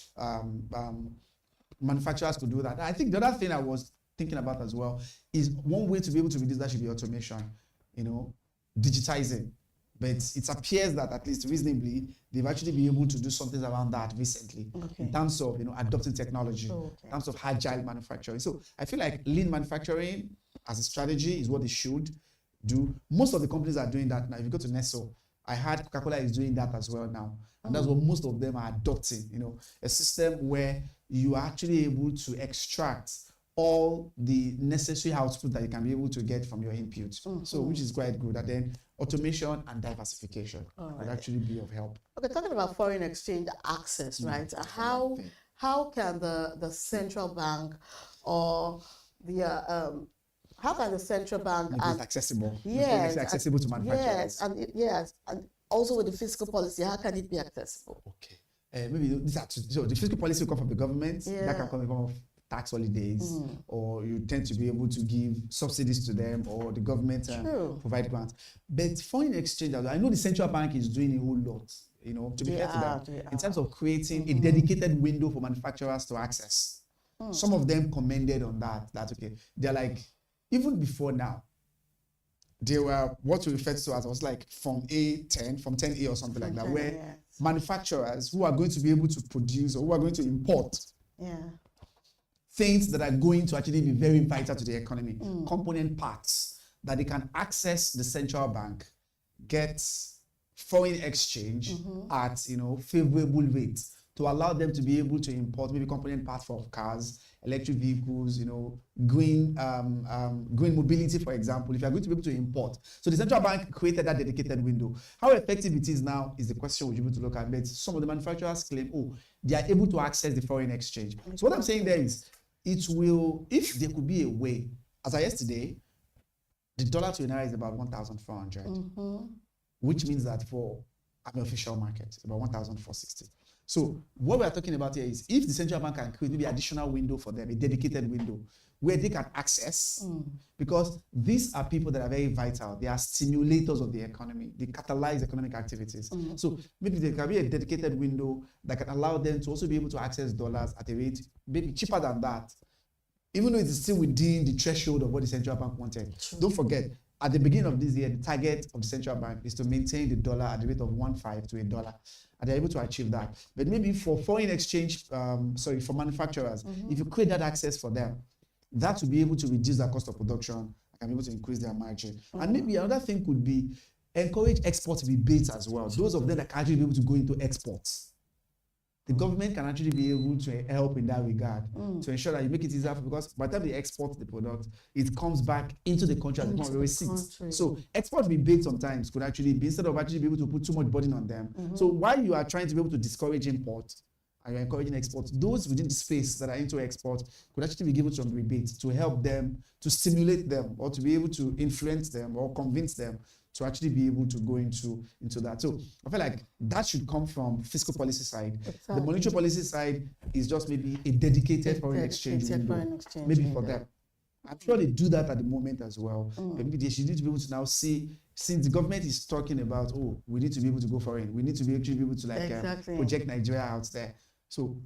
manufacturers could do that. I think the other thing I was thinking about as well is one way to be able to reduce that should be automation, digitizing. But it appears that at least reasonably, they've actually been able to do something around that recently in terms of adopting technology, in terms of agile manufacturing. So I feel like lean manufacturing as a strategy is what they should do. Most of the companies are doing that now. If you go to Nestle, I heard Coca-Cola is doing that as well now. And that's what most of them are adopting, a system where you are actually able to extract all the necessary output that you can be able to get from your input. So which is quite good. And then automation and diversification would actually be of help. Okay, talking about foreign exchange access, right? How can the central bank or how can the central bank make it accessible? Yes, accessible to manufacturers. And also with the fiscal policy, how can it be accessible? Okay, maybe so the fiscal policy will come from the government. That can come in the form of tax holidays, or you tend to be able to give subsidies to them, or the government provide grants. But foreign exchange, I know the central bank is doing a whole lot, to be fair to them, in terms of creating a dedicated window for manufacturers to access. Some of them commended on that. That's okay. They're like, even before now, they were what we refer to as like from 10A or something like that, where manufacturers who are going to be able to produce or who are going to import things that are going to actually be very vital to the economy, component parts that they can access the central bank, get foreign exchange at favorable rates to allow them to be able to import maybe component parts for cars, electric vehicles, green mobility, for example, if you're going to be able to import. So the central bank created that dedicated window. How effective it is now is the question we're able to look at. But some of the manufacturers claim, they are able to access the foreign exchange. So what I'm saying there is, it will, if there could be a way, as of yesterday, the dollar to naira is about 1,400, which means that for an official market, it's about 1,460. So what we are talking about here is if the central bank can create maybe additional window for them, a dedicated window where they can access, because these are people that are very vital. They are stimulators of the economy. They catalyze economic activities. So maybe there can be a dedicated window that can allow them to also be able to access dollars at a rate maybe cheaper than that, even though it is still within the threshold of what the central bank wanted. Don't forget, at the beginning of this year, the target of the central bank is to maintain the dollar at the rate of 1.5 to $1, and they're able to achieve that. But maybe for foreign exchange, for manufacturers, if you create that access for them, that will be able to reduce their cost of production and be able to increase their margin. And maybe another thing could be encourage export rebates as well. Those of them that can actually be able to go into exports. The government can actually be able to help in that regard to ensure that you make it easier, because by the time they export the product, it comes back into the country as a receipt. So export rebates sometimes could actually be, instead of actually be able to put too much burden on them. So while you are trying to be able to discourage import and you're encouraging export, those within the space that are into export could actually be given some rebates to help them, to stimulate them, or to be able to influence them or convince them to actually be able to go into that. So I feel like that should come from fiscal policy side. Exactly. The monetary policy side is just maybe a dedicated foreign exchange window, maybe for them. I'm sure they do that at the moment as well. But maybe they should need to be able to now see, since the government is talking about, we need to be able to go foreign. We need to be able to project Nigeria out there. So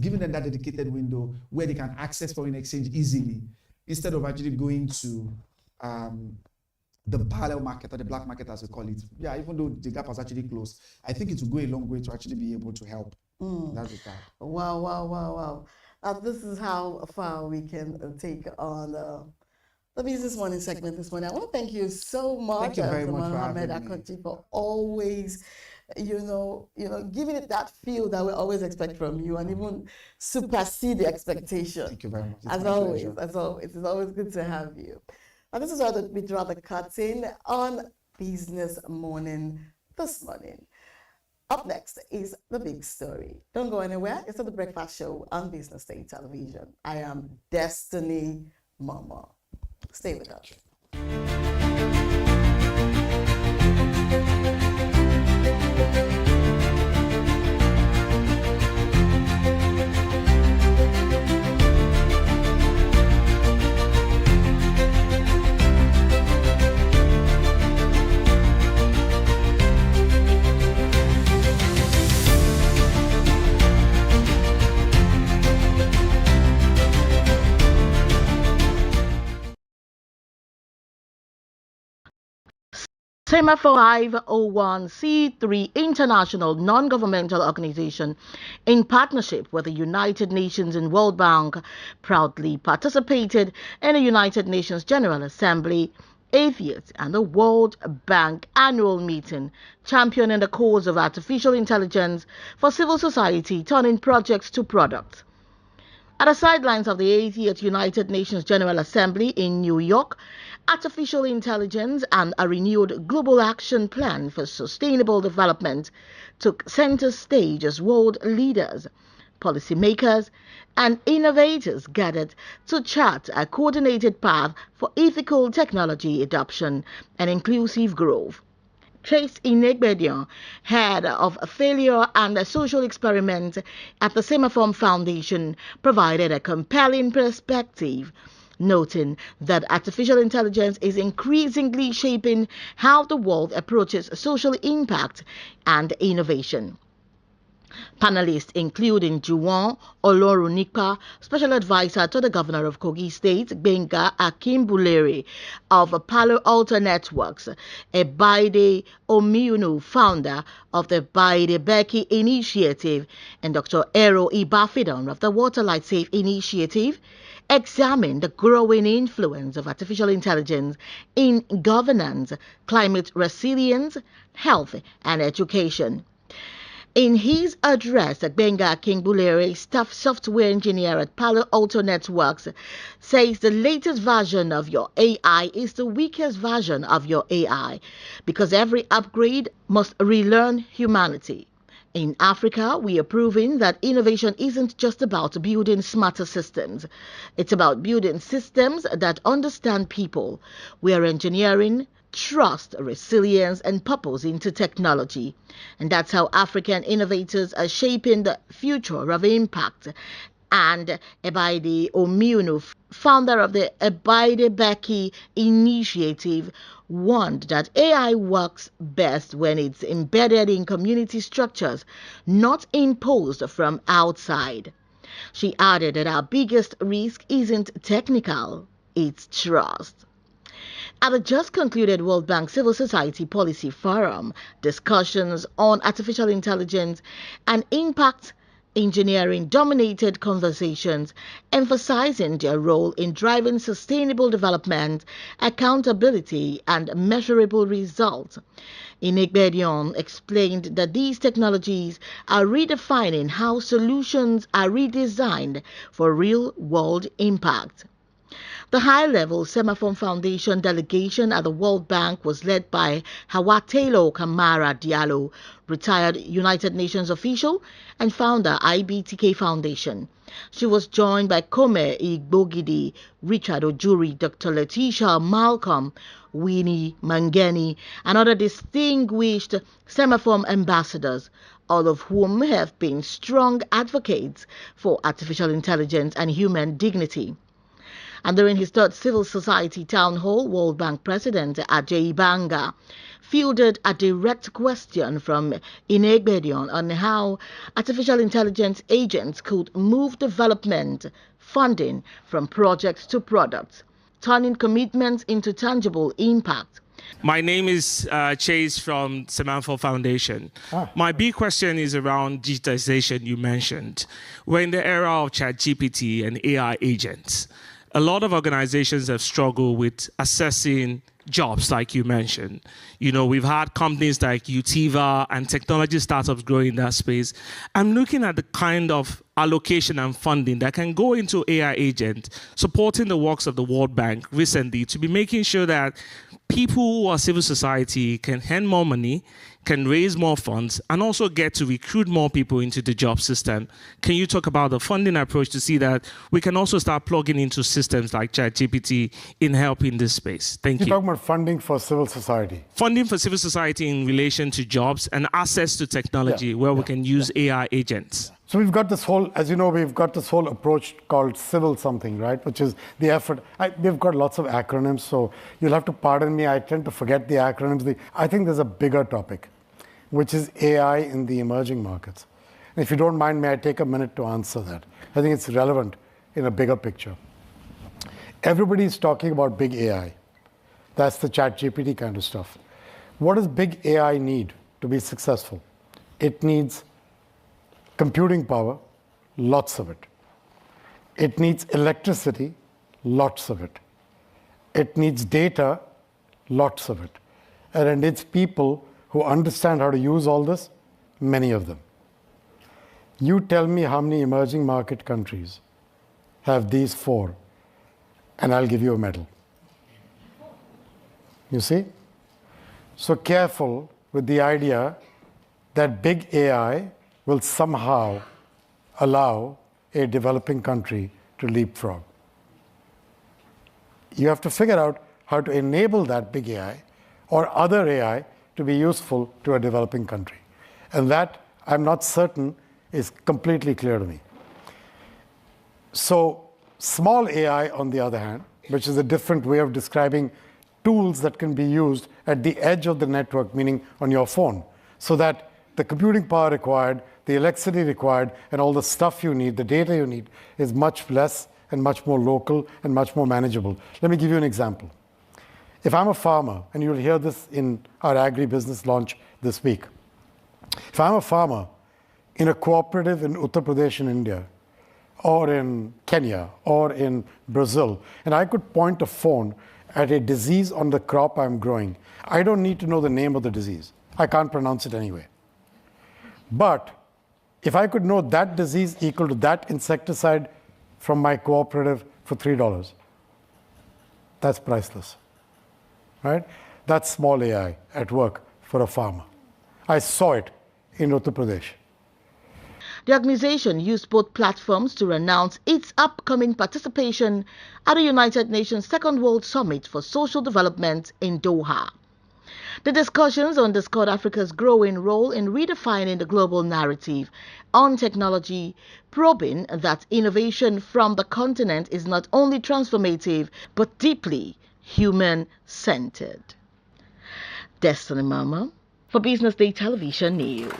giving them that dedicated window where they can access foreign exchange easily, instead of actually going to the parallel market, or the black market as we call it. Yeah, even though the gap has actually closed, I think it will go a long way to actually be able to help. That's the time. Wow. This is how far we can take on the Business Morning segment this morning. I want to thank you so much, thank you very much Mohammed Akonji, for always, giving it that feel that we always expect from you, and even supersede the expectation. Thank you very much. As always, it's always good to have you. And this is how we draw the curtain on Business Morning this morning. Up next is the big story. Don't go anywhere. It's at the Breakfast Show on Business Day Television. I am Destiny Mama. Stay with us. Semaphore 501c3 international non-governmental organization, in partnership with the United Nations and World Bank, proudly participated in the United Nations General Assembly 80th and the World Bank annual meeting, championing the cause of artificial intelligence for civil society, turning projects to products. At the sidelines of the 80th United Nations General Assembly in New York, artificial intelligence and a renewed global action plan for sustainable development took center stage as world leaders, policymakers, and innovators gathered to chart a coordinated path for ethical technology adoption and inclusive growth. Trace Inegbedion, head of failure and social experiment at the Semaphore Foundation, provided a compelling perspective, noting that artificial intelligence is increasingly shaping how the world approaches social impact and innovation. Panelists including Juwon Olorunipa, Special Advisor to the Governor of Kogi State, Gbenga Akimbulere of Palo Alto Networks, Ebaide Omiunu, founder of the Baide Beki Initiative, and Dr. Ero Ibafidon of the Water Light Safe Initiative, examine the growing influence of artificial intelligence in governance, climate resilience, health, and education. In his address, Gbenga Kingbulere, staff software engineer at Palo Alto Networks, says the latest version of your AI is the weakest version of your AI because every upgrade must relearn humanity. In Africa, we are proving that innovation isn't just about building smarter systems. It's about building systems that understand people. We are engineering trust, resilience, and purpose into technology. And that's how African innovators are shaping the future of impact. And Ebaide Omiunu, founder of the Ebaide Beki Initiative, warned that AI works best when it's embedded in community structures, not imposed from outside. She added that our biggest risk isn't technical, it's trust. At the just concluded World Bank Civil Society Policy Forum, discussions on artificial intelligence and impact engineering dominated conversations, emphasizing their role in driving sustainable development, accountability, and measurable results. Inegbedion explained that these technologies are redefining how solutions are redesigned for real-world impact. The high-level Semaphore Foundation delegation at the World Bank was led by Hawatelo Kamara Diallo, retired United Nations official and founder IBTK Foundation. She was joined by Kome Igbogidi, Richard Ojuri, Dr. Letitia Malcolm, Winnie Mangeni, and other distinguished Semaphore ambassadors, all of whom have been strong advocates for artificial intelligence and human dignity. And during his third civil society town hall, World Bank President Ajay Banga fielded a direct question from Inegbedion on how artificial intelligence agents could move development funding from projects to products, turning commitments into tangible impact. My name is Chase from Semaphore Foundation. My big question is around digitization you mentioned. We're in the era of ChatGPT and AI agents. A lot of organizations have struggled with assessing jobs, like you mentioned. You know, we've had companies like Utiva and technology startups growing in that space. I'm looking at the kind of allocation and funding that can go into AI agent, supporting the works of the World Bank recently to be making sure that people who are civil society can earn more money, can raise more funds, and also get to recruit more people into the job system. Can you talk about the funding approach to see that we can also start plugging into systems like ChatGPT in helping this space? Thank you. You're talking about funding for civil society? Funding for civil society in relation to jobs and access to technology we can use AI agents. So we've got this whole, as you know, we've got this whole approach called civil something, right? Which is the effort. We've got lots of acronyms, so you'll have to pardon me. I tend to forget the acronyms. I think there's a bigger topic, which is AI in the emerging markets. And if you don't mind, may I take a minute to answer that? I think it's relevant in a bigger picture. Everybody's talking about big AI. That's the ChatGPT kind of stuff. What does big AI need to be successful? It needs computing power, lots of it. It needs electricity, lots of it. It needs data, lots of it. And it needs people who understand how to use all this, many of them. You tell me how many emerging market countries have these four, and I'll give you a medal. You see? So careful with the idea that big AI will somehow allow a developing country to leapfrog. You have to figure out how to enable that big AI or other AI to be useful to a developing country. And that, I'm not certain, is completely clear to me. So small AI, on the other hand, which is a different way of describing tools that can be used at the edge of the network, meaning on your phone, so that the computing power required, the electricity required, and all the stuff you need, the data you need, is much less and much more local and much more manageable. Let me give you an example. If I'm a farmer, and you'll hear this in our agribusiness launch this week. If I'm a farmer in a cooperative in Uttar Pradesh in India, or in Kenya, or in Brazil, and I could point a phone at a disease on the crop I'm growing, I don't need to know the name of the disease. I can't pronounce it anyway. But if I could know that disease equal to that insecticide from my cooperative for $3, that's priceless, right? That's small AI at work for a farmer. I saw it in Uttar Pradesh. The organization used both platforms to announce its upcoming participation at the United Nations Second World Summit for Social Development in Doha. The discussions underscored Africa's growing role in redefining the global narrative on technology, probing that innovation from the continent is not only transformative, but deeply human-centered. Destiny Mama for Business Day Television News.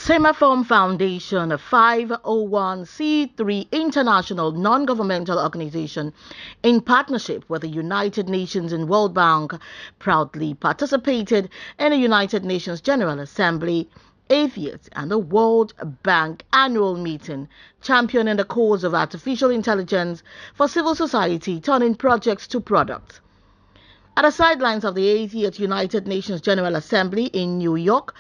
Semaphore Foundation, a 501c3 international non-governmental organization in partnership with the United Nations and World Bank, proudly participated in the United Nations General Assembly 80th and the World Bank annual meeting, championing the cause of artificial intelligence for civil society, turning projects to products. At the sidelines of the 80th United Nations General Assembly in New York,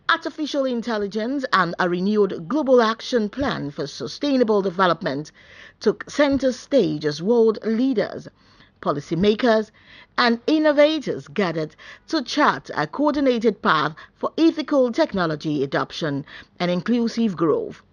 artificial intelligence and a renewed global action plan for sustainable development took center stage as world leaders, policymakers, and innovators gathered to chart a coordinated path for ethical technology adoption and inclusive growth.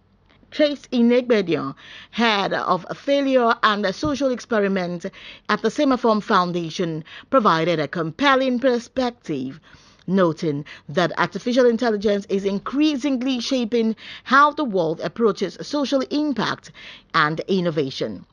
Trace Inegbedion, head of failure and a social experiment at the Semaphore Foundation, provided a compelling perspective, noting that artificial intelligence is increasingly shaping how the world approaches social impact and innovation.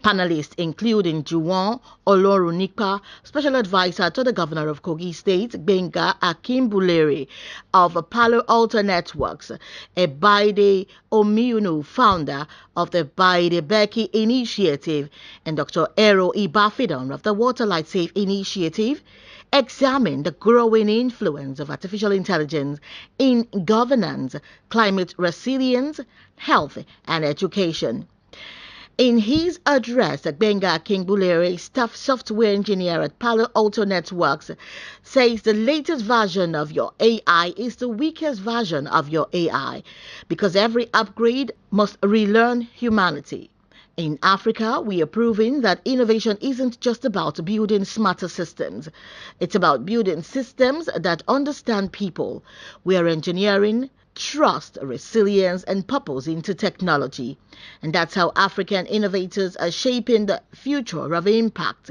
Panelists including Juwon Olorunipa, Special Advisor to the Governor of Kogi State, Benga Akimbulere of Palo Alto Networks, Ebaide Omiunu, founder of the Baide Beki Initiative, and Dr. Ero Ibafidon of the Water Light Safe Initiative, examined the growing influence of artificial intelligence in governance, climate resilience, health, and education. In his address, Benga Kingbulere, staff software engineer at Palo Alto Networks, says the latest version of your AI is the weakest version of your AI because every upgrade must relearn humanity. In Africa, we are proving that innovation isn't just about building smarter systems. It's about building systems that understand people. We are engineering trust, resilience, and purpose into technology. And that's how African innovators are shaping the future of impact.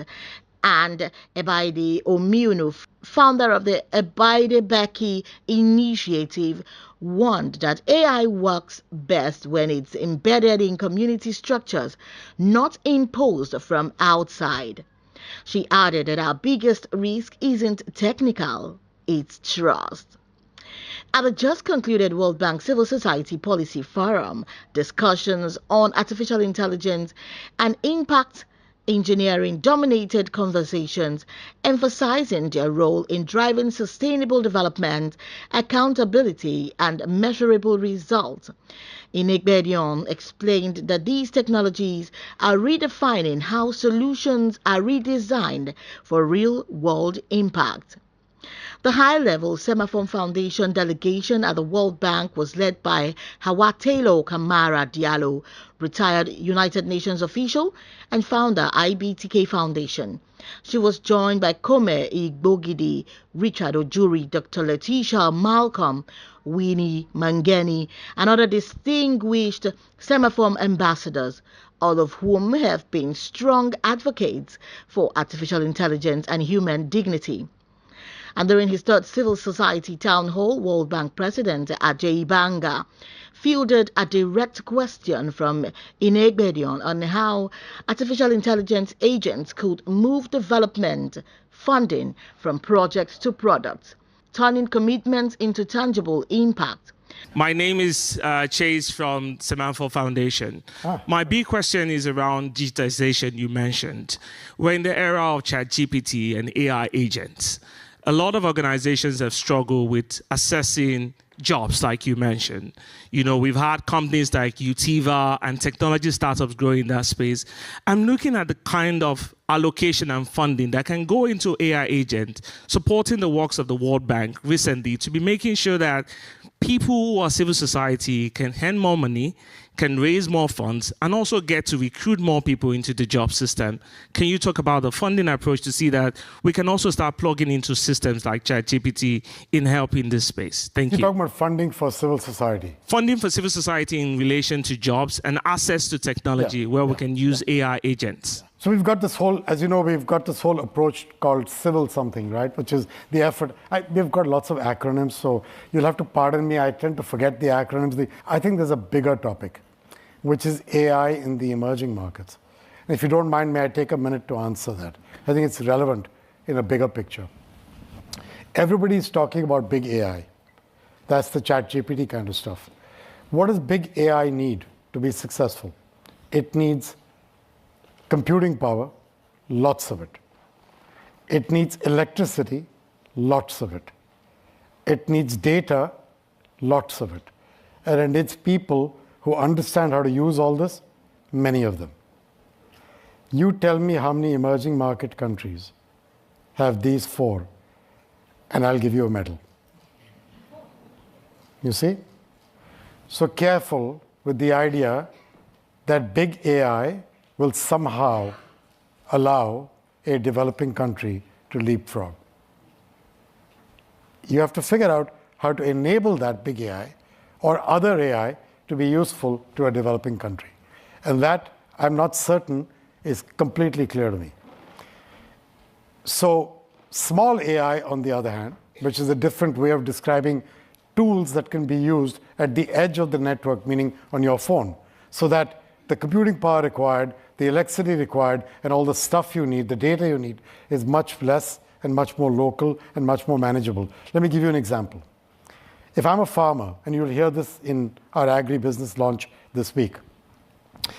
And Ebaide Omiunu, founder of the Ebaide Beki Initiative, warned that AI works best when it's embedded in community structures, not imposed from outside. She added that our biggest risk isn't technical, it's trust. At the just concluded World Bank Civil Society Policy Forum, discussions on artificial intelligence and impact engineering dominated conversations, emphasizing their role in driving sustainable development, accountability, and measurable results. Inegbedion explained that these technologies are redefining how solutions are redesigned for real-world impact. The high-level Semaphore Foundation delegation at the World Bank was led by Hawatelo Kamara Diallo, retired United Nations official and founder IBTK Foundation. She was joined by Kome Igbogidi, Richard Ojuri, Dr. Letitia Malcolm, Winnie Mangeni, and other distinguished Semaphore ambassadors, all of whom have been strong advocates for artificial intelligence and human dignity. And during his third civil society town hall, World Bank President Ajay Banga fielded a direct question from Inegbedion on how artificial intelligence agents could move development funding from projects to products, turning commitments into tangible impact. My name is Chase from Semaphore Foundation. My big question is around digitization you mentioned. We're in the era of ChatGPT and AI agents. A lot of organizations have struggled with assessing jobs, like you mentioned. You know, we've had companies like Utiva and technology startups grow in that space. I'm looking at the kind of allocation and funding that can go into AI agent, supporting the works of the World Bank recently to be making sure that people who are civil society can earn more money, can raise more funds, and also get to recruit more people into the job system. Can you talk about the funding approach to see that we can also start plugging into systems like ChatGPT in helping this space? Thank you. You're talking about funding for civil society. Funding for civil society in relation to jobs and access to technology where we can use AI agents. So we've got this whole, as you know, we've got this whole approach called civil something, right? Which is the effort. We've got lots of acronyms, so you'll have to pardon me. I tend to forget the acronyms. I think there's a bigger topic, which is AI in the emerging markets. And if you don't mind, may I take a minute to answer that? I think it's relevant in a bigger picture. Everybody's talking about big AI. That's the ChatGPT kind of stuff. What does big AI need to be successful? It needs computing power, lots of it. It needs electricity, lots of it. It needs data, lots of it. And it needs people who understand how to use all this, many of them. You tell me how many emerging market countries have these four, and I'll give you a medal. You see? So careful with the idea that big AI will somehow allow a developing country to leapfrog. You have to figure out how to enable that big AI or other AI to be useful to a developing country. And that, I'm not certain, is completely clear to me. So small AI, on the other hand, which is a different way of describing tools that can be used at the edge of the network, meaning on your phone, so that the computing power required, the electricity required, and all the stuff you need, the data you need, is much less and much more local and much more manageable. Let me give you an example. If I'm a farmer, and you'll hear this in our agribusiness launch this week.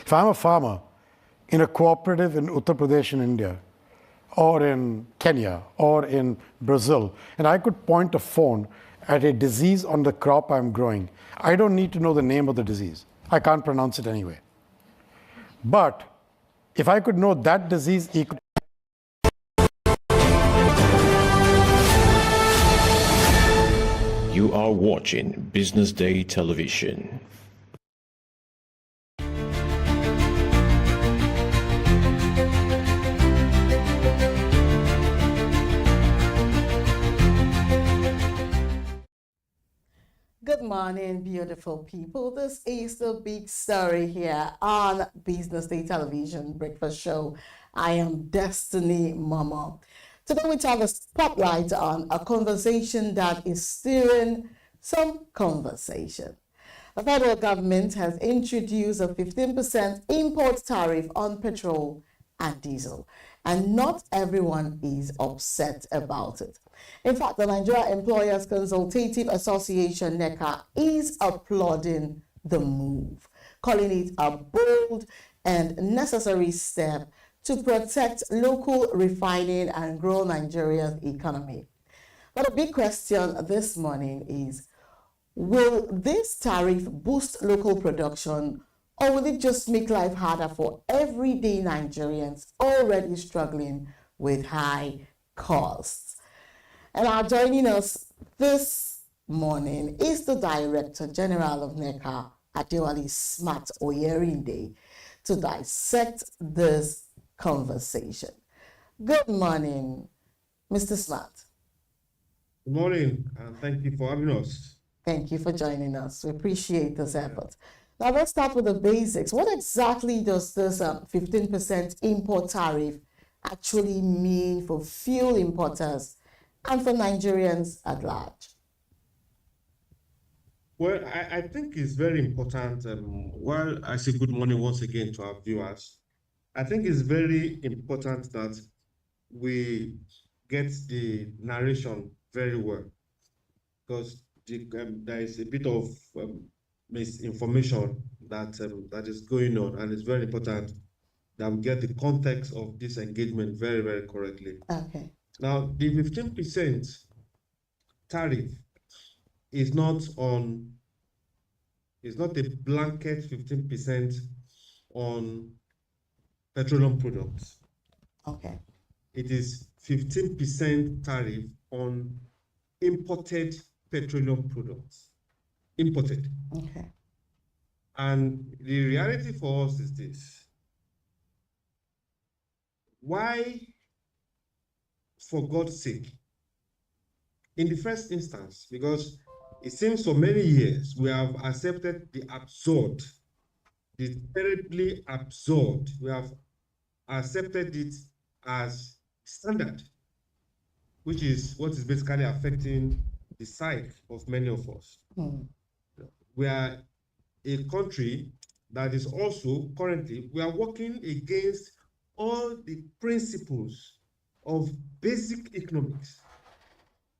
If I'm a farmer in a cooperative in Uttar Pradesh in India, or in Kenya, or in Brazil, and I could point a phone at a disease on the crop I'm growing, I don't need to know the name of the disease. I can't pronounce it anyway. But if I could know that disease equal. You are watching Business Day Television. Good morning, beautiful people. This is the big story here on Business Day Television Breakfast Show. I am Destiny Mama. Today we have a spotlight on a conversation that is stirring some conversation. The federal government has introduced a 15% import tariff on petrol and diesel, and not everyone is upset about it. In fact, the Nigeria Employers Consultative Association, NECA, is applauding the move, calling it a bold and necessary step to protect local refining and grow Nigeria's economy. But a big question this morning is, will this tariff boost local production, or will it just make life harder for everyday Nigerians already struggling with high costs? And joining us this morning is the Director General of NECA, Adewale Smart Oyerinde, to dissect this conversation. Good morning, Mr. Smart. Good morning, and thank you for having us. Thank you for joining us. We appreciate this effort. Now let's start with the basics. What exactly does this 15% import tariff actually mean for fuel importers and for Nigerians at large? Well, I think it's very important. While I say good morning once again to our viewers, I think it's very important that we get the narration very well, because there is a bit of misinformation that is going on, and it's very important that we get the context of this engagement very, very correctly. Okay. Now, the 15% tariff is not a blanket 15% on petroleum products. Okay. It is 15% tariff on imported petroleum products. Imported. Okay. And the reality for us is this. Why, for God's sake, in the first instance, because it seems for many years we have accepted the absurd, the terribly absurd, we have accepted it as standard, which is what is basically affecting the psyche of many of us. We are a country that is also currently, we are working against all the principles of basic economics.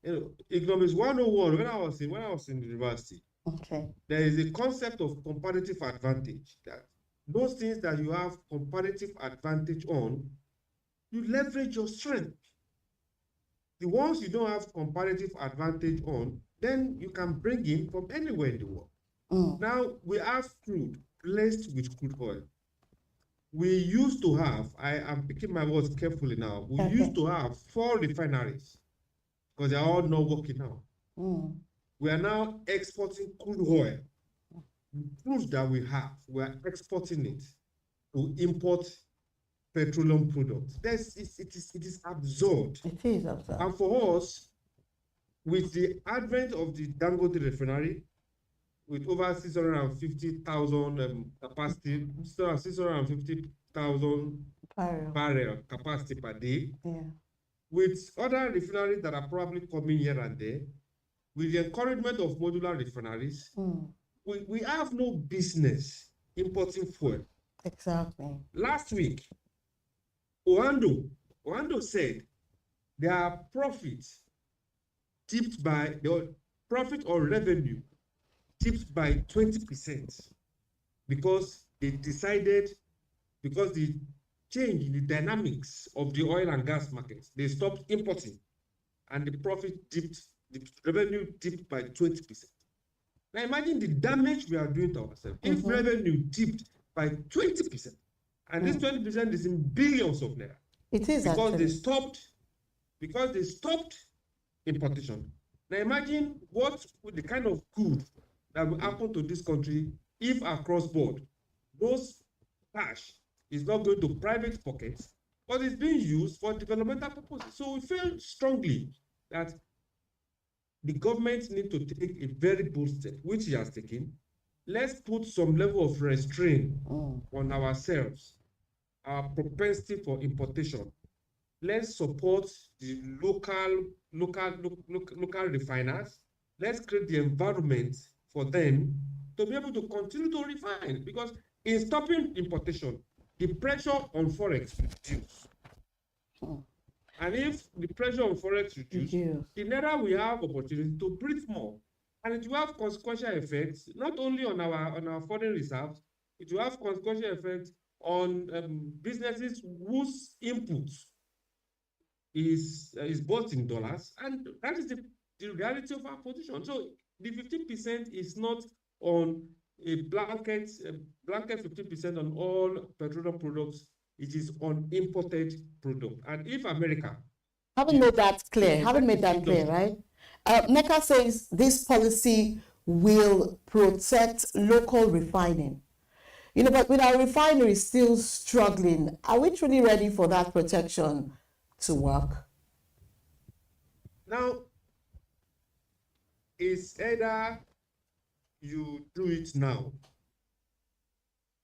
economics 101, when I was in university, Okay. there is a concept of comparative advantage, that those things that you have comparative advantage on, you leverage your strength. The ones you don't have comparative advantage on, then you can bring in from anywhere in the world. Now we have crude laced with crude oil. We used to have, I am picking my words carefully now, we used to have 4 refineries because they are all not working now. We are now exporting crude oil. The crude that we have, we are exporting it to import petroleum products. It is absurd. It is absurd. And for us, with the advent of the Dangote refinery, with over 650,000 capacity, 650,000 barrel capacity per day, with other refineries that are probably coming here and there, with the encouragement of modular refineries, we have no business importing fuel. Exactly. Last week, Oando said their profits tipped by, their profit or revenue tipped by 20% because they decided, because the change in the dynamics of the oil and gas markets, they stopped importing and the profit dipped, the revenue dipped by 20%. Now imagine the damage we are doing to ourselves. If revenue dipped by 20%, and this 20% is in billions of naira. It is because actually. they stopped importation. Now imagine what the kind of good that will happen to this country if across board those cash is not going to private pockets, but it's being used for developmental purposes. So we feel strongly that the government need to take a very bold step, which he has taken. Let's put some level of restraint on ourselves, our propensity for importation. Let's support the local refiners. Let's create the environment for them to be able to continue to refine, because in stopping importation, the pressure on forex reduces. And if the pressure on forex reduces, the naira we have opportunity to breathe more, and it will have consequential effects not only on our foreign reserves, it will have consequential effects on businesses whose inputs is bought in dollars, and that is the reality of our position. So the 15% is not on a blanket 15% on all petroleum products. It is on imported product. And if America Haven't made that clear, right? NECA says this policy will protect local refining. But with our refineries still struggling, are we truly ready for that protection to work? Now, it's either you do it now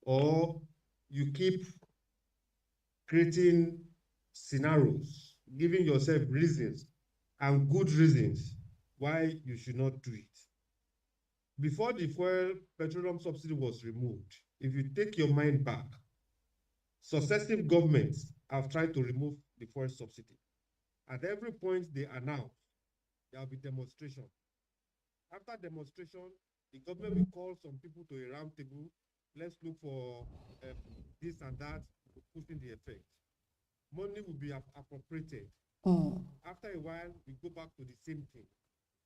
or you keep creating scenarios, giving yourself reasons and good reasons why you should not do it. Before the fuel petroleum subsidy was removed, if you take your mind back, successive governments have tried to remove the fuel subsidy. At every point they announce, there will be demonstration. After demonstration, the government will call some people to a round table. Let's look for this and that to put in the effect. Money will be appropriated. After a while, we go back to the same thing.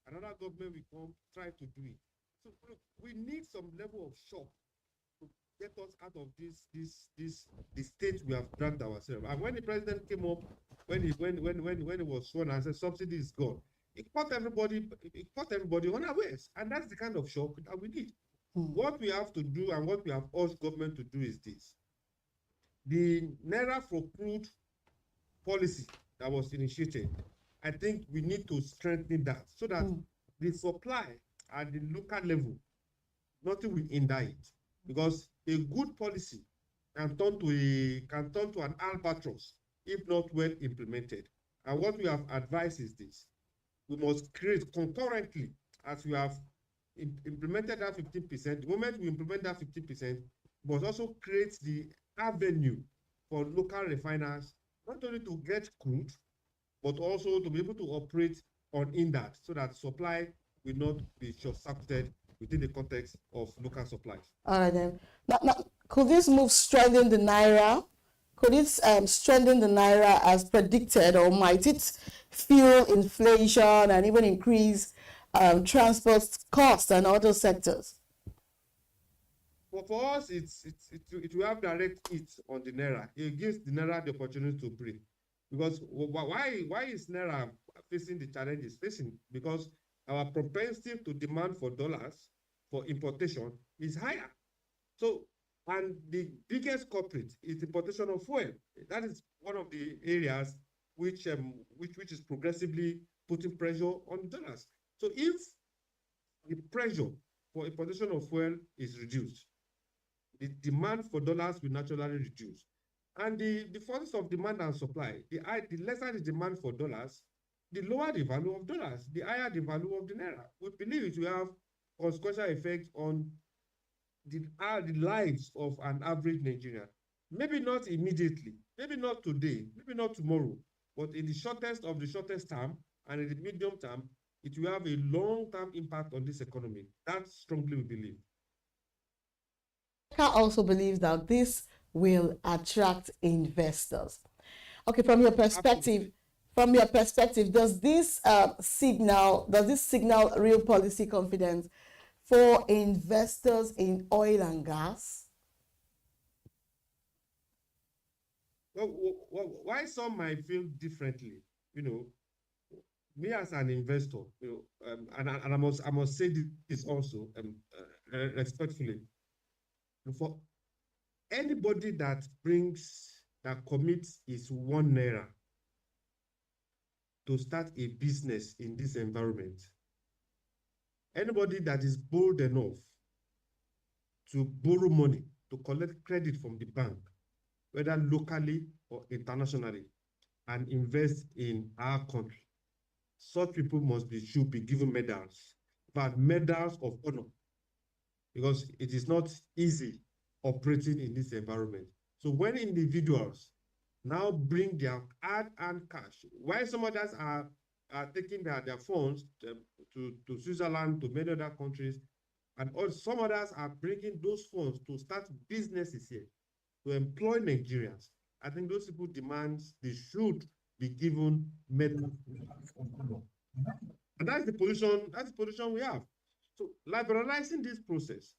Another government will come, try to do it. So look, we need some level of shock to get us out of the state we have dragged ourselves. And when the president came up, when he was sworn and said subsidy is gone, it caught everybody unawares, and that's the kind of shock that we need. What we have to do and what we have urged government to do is this: the naira for crude policy that was initiated, I think we need to strengthen that so that the supply at the local level, nothing will hinder it, because a good policy can turn to an albatross if not well implemented. And what we have advised is this: we must create concurrently, as we have implemented that 15%, the moment we implement that 15%, we must also create the avenue for local refiners, not only to get crude, but also to be able to operate in that, so that supply will not be short-circuited within the context of local supplies. All right then. Now, could this move strengthen the naira? Could it strengthen the naira as predicted, or might it fuel inflation and even increase transport costs and other sectors? Well, for us, it will have direct hit on the naira. It gives the naira the opportunity to breathe. Because why is naira facing the challenges facing? Because our propensity to demand for dollars for importation is higher. So, and the biggest culprit is importation of fuel. That is one of the areas which is progressively putting pressure on dollars. So if the pressure for importation of fuel is reduced, the demand for dollars will naturally reduce. And the forces of demand and supply, the lesser the demand for dollars, the lower the value of dollars, the higher the value of the naira. We believe it will have consequential effect on the lives of an average Nigerian. Maybe not immediately, maybe not today, maybe not tomorrow, but in the shortest of the shortest term and in the medium term, it will have a long-term impact on this economy. That strongly we believe. I also believe that this will attract investors. Okay, from your perspective, does this signal real policy confidence for investors in oil and gas? Well, why some might feel differently, me as an investor, and I must say this also respectfully. For anybody that commits his 1 naira to start a business in this environment, anybody that is bold enough to borrow money, to collect credit from the bank, whether locally or internationally, and invest in our country, such people should be given medals, but medals of honor, because it is not easy operating in this environment. So when individuals now bring their hard-earned cash, while some others are taking their funds to Switzerland, to many other countries, and some others are bringing those funds to start businesses here, to employ Nigerians. I think those people demand they should be given medals. And that's the position we have. So liberalizing this process,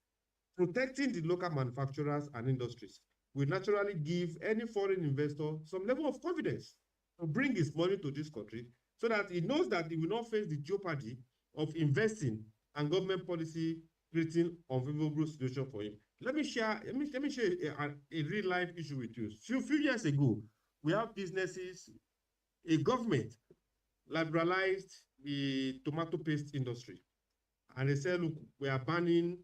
protecting the local manufacturers and industries, will naturally give any foreign investor some level of confidence to bring his money to this country, so that he knows that he will not face the jeopardy of investing and government policy creating unfavorable situation for him. Let me share a real life issue with you. Few years ago, we have businesses, a government liberalized the tomato paste industry. And they said, look, we are banning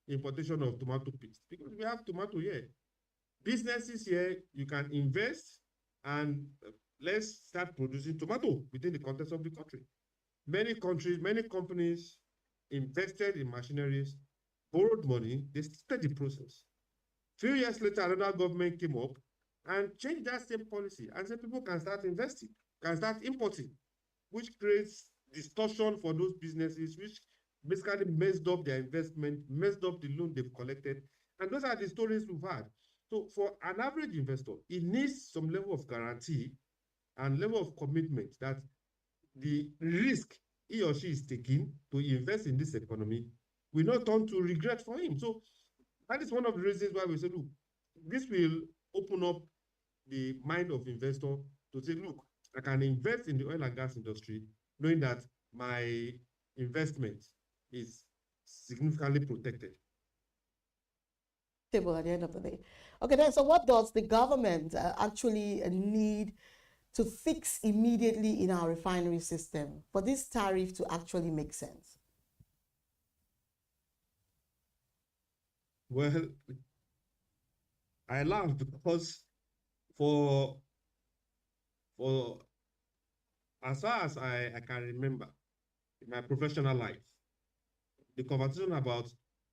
importation of tomato paste because we have tomato here. Businesses here, you can invest and let's start producing tomato within the context of the country. Many countries, many companies invested in machineries, borrowed money, they started the process. Few years later, another government came up and changed that same policy and said people can start investing, can start importing, which creates distortion for those businesses, which basically messed up their investment, messed up the loan they've collected. And those are the stories we've had. So for an average investor, it needs some level of guarantee and level of commitment that the risk he or she is taking to invest in this economy will not turn to regret for him. So that is one of the reasons why we say, look, this will open up the mind of investor to say, look, I can invest in the oil and gas industry knowing that my investment is significantly protected. At the end of the day. Okay, then, so what does the government actually need to fix immediately in our refinery system for this tariff to actually make sense? Well, I laugh because for as far as I can remember in my professional life, the conversation about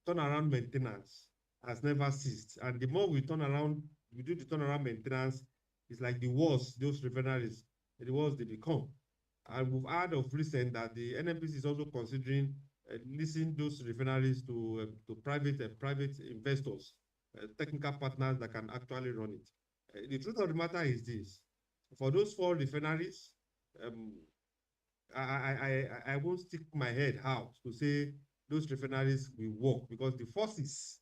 turnaround maintenance has never ceased. And the more we do the turnaround maintenance, it's like the worse those refineries, the worse they become. And we've heard of recent that the NNPC is also considering leasing those refineries to private investors, technical partners that can actually run it. The truth of the matter is this: for those 4 refineries, I won't stick my head out to say those refineries will work, because the forces,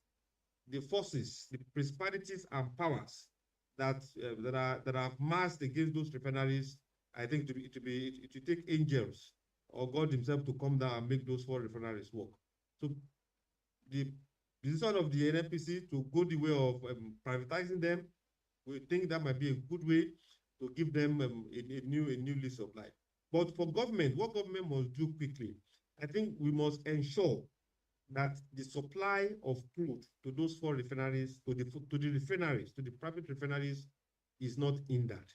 the principalities and powers that are massed against those refineries, I think it will take angels or God himself to come down and make those 4 refineries work. So the decision of the NNPC to go the way of privatizing them, we think that might be a good way to give them a new lease of life. But for government, what government must do quickly, I think we must ensure that the supply of crude to those 4 refineries, to the private refineries, is not hindered.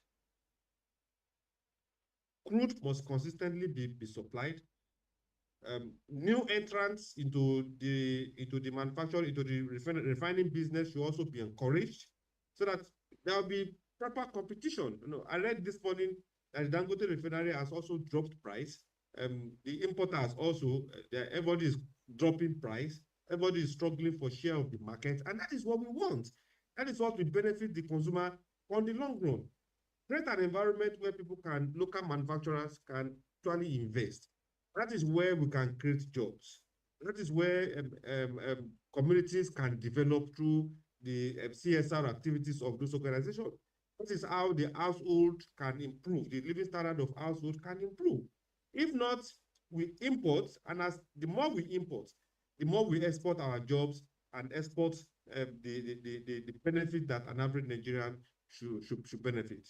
Crude must consistently be supplied. New entrants into the manufacturing, into the refining business should also be encouraged, so that there will be proper competition. I read this morning that the Dangote refinery has also dropped price. The importers also, everybody is dropping price. Everybody is struggling for share of the market, and that is what we want. That is what will benefit the consumer on the long run. Create an environment where local manufacturers can actually invest. That is where we can create jobs. That is where communities can develop through the CSR activities of those organizations. That is how the household can improve, the living standard of household can improve. If not, we import, and the more we import, the more we export our jobs and export the benefit that an average Nigerian should benefit.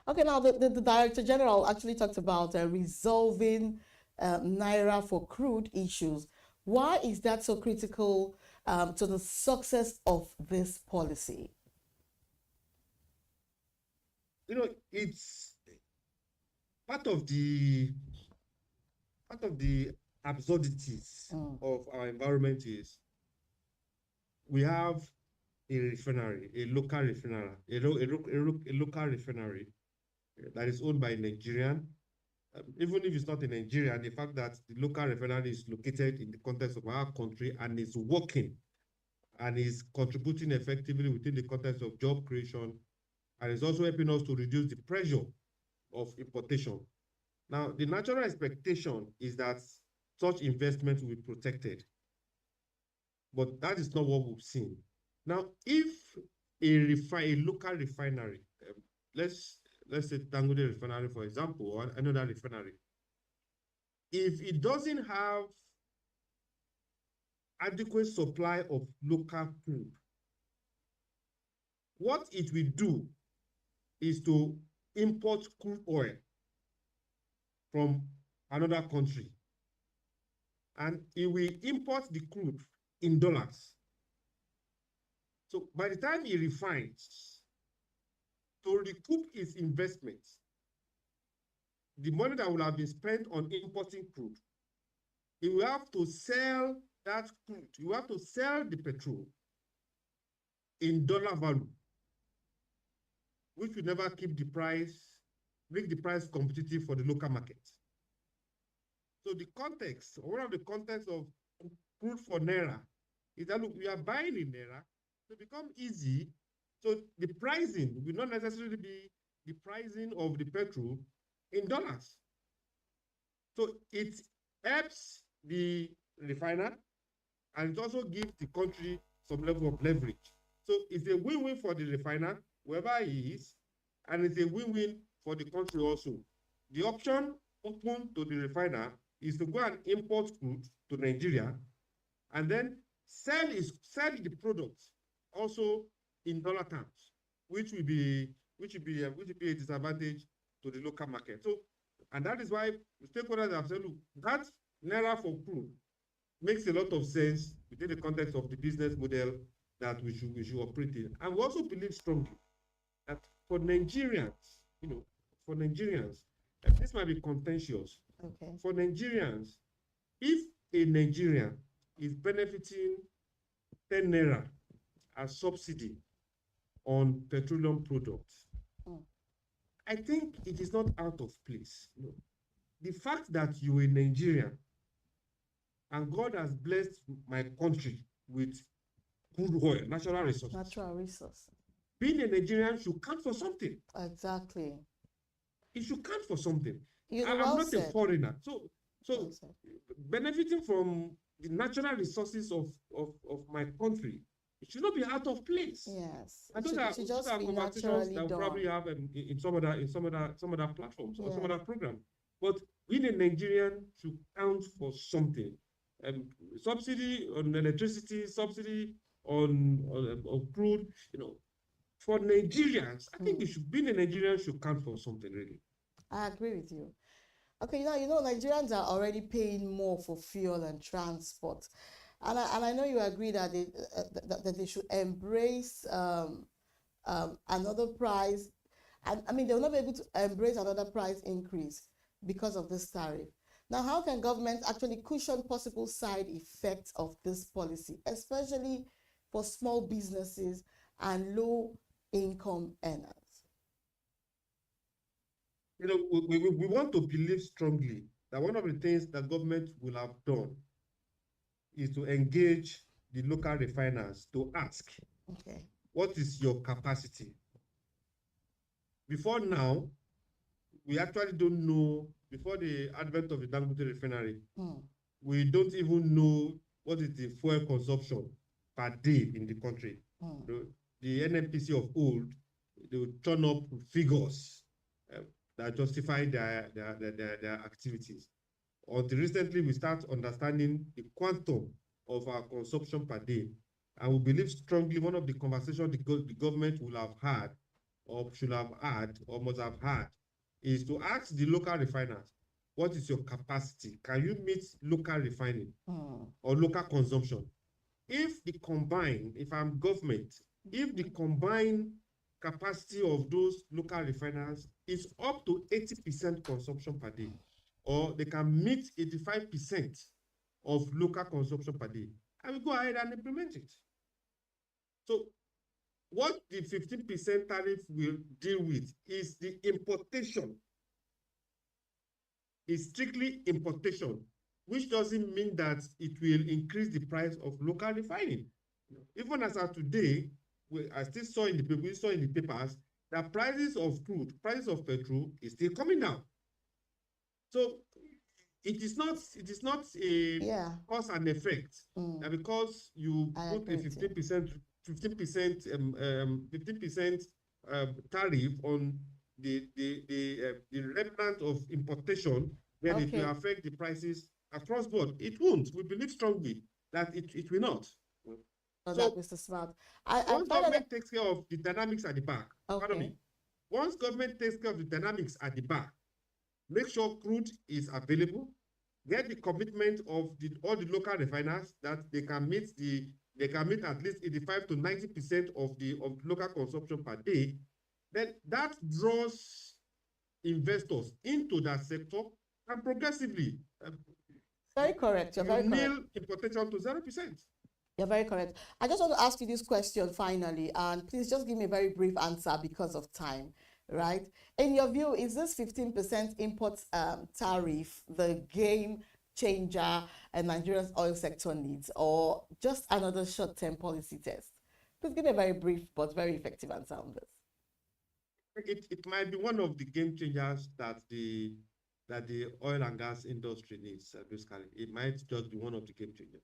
Okay, now the Director General actually talked about resolving Naira for crude issues. Why is that so critical to the success of this policy? It's part of the absurdities of our environment is we have a refinery, a local refinery, a local refinery that is owned by a Nigerian. Even if it's not in Nigeria, the fact that the local refinery is located in the context of our country and is working and is contributing effectively within the context of job creation, and is also helping us to reduce the pressure of importation. Now, the natural expectation is that such investment will be protected, but that is not what we've seen. Now, if a local refinery, let's say Dangote refinery, for example, or another refinery, if it doesn't have adequate supply of local crude, what it will do is to import crude oil from another country, and it will import the crude in dollars. So by the time he refines, to recoup his investment, the money that will have been spent on importing crude, he will have to sell that crude, he will have to sell the petrol in dollar value, which will never keep the price, make the price competitive for the local market. So the context, or one of the contexts of crude for Naira is that, look, we are buying in Naira to become easy. So the pricing will not necessarily be the pricing of the petrol in dollars. So it helps the refiner, and it also gives the country some level of leverage. So it's a win-win for the refiner, wherever he is, and it's a win-win for the country also. The option open to the refiner is to go and import crude to Nigeria, and then sell the products also in dollar terms, which will be a disadvantage to the local market. So, and that is why stakeholders have said, look, that Naira for crude makes a lot of sense within the context of the business model that we should operate in. And we also believe strongly that for Nigerians, this might be contentious. Okay. For Nigerians, if a Nigerian is benefiting 10 Naira as subsidy on petroleum products, I think it is not out of place. the fact that you're a Nigerian and God has blessed my country with crude oil, natural resources. Natural resource. Being a Nigerian should count for something. Exactly. It should count for something. You know, I'm well not said. a foreigner. So Well said. benefiting from the natural resources of my country, it should not be out of place. Yes. And It those should are just be conversations naturally that we'll done. probably have in some other platforms or some Yeah. other program. But being a Nigerian should count for something. Subsidy on electricity, subsidy on crude, for Nigerians, I think being a Nigerian should count for something, really. I agree with you. Okay, now, Nigerians are already paying more for fuel and transport. And I know you agree that they should embrace another price. And I mean, they'll not be able to embrace another price increase because of this tariff. Now, how can government actually cushion possible side effects of this policy, especially for small businesses and low income earners? We want to believe strongly that one of the things that government will have done is to engage the local refiners to ask, okay, what is your capacity? Before now, we actually don't know, before the advent of the Dangote refinery, we don't even know what is the fuel consumption per day in the country. The NNPC of old, they would turn up figures that justify their activities. Until recently, we start understanding the quantum of our consumption per day. And we believe strongly one of the conversations the government will have had, or should have had, or must have had, is to ask the local refiners, what is your capacity? Can you meet local refining or local consumption? If I'm government, if the combined capacity of those local refiners is up to 80% consumption per day, or they can meet 85% of local consumption per day, I will go ahead and implement it. So what the 15% tariff will deal with is the importation. It's strictly importation, which doesn't mean that it will increase the price of local refining. Even as of today, I still saw in the papers that prices of crude, prices of petrol is still coming down. So it is not a cause and effect. That because you put a 15% tariff on the remnant of importation, then it will affect the prices across board. It won't. We believe strongly that it will not. So that, Mr. Smart. Once government takes care of the dynamics at the back, pardon me. Once government takes care of the dynamics at the back, make sure crude is available, get the commitment of all the local refiners that they can meet at least 85 to 90% of local consumption per day, then that draws investors into that sector, and progressively very correct. You're very correct. Nil importation to 0%. You're very correct. I just want to ask you this question finally, and please just give me a very brief answer because of time, right? In your view, is this 15% import tariff the game changer and Nigeria's oil sector needs, or just another short-term policy test? Please give me a very brief but very effective answer on this. It might be one of the game changers that the oil and gas industry needs, basically. It might just be one of the game changers.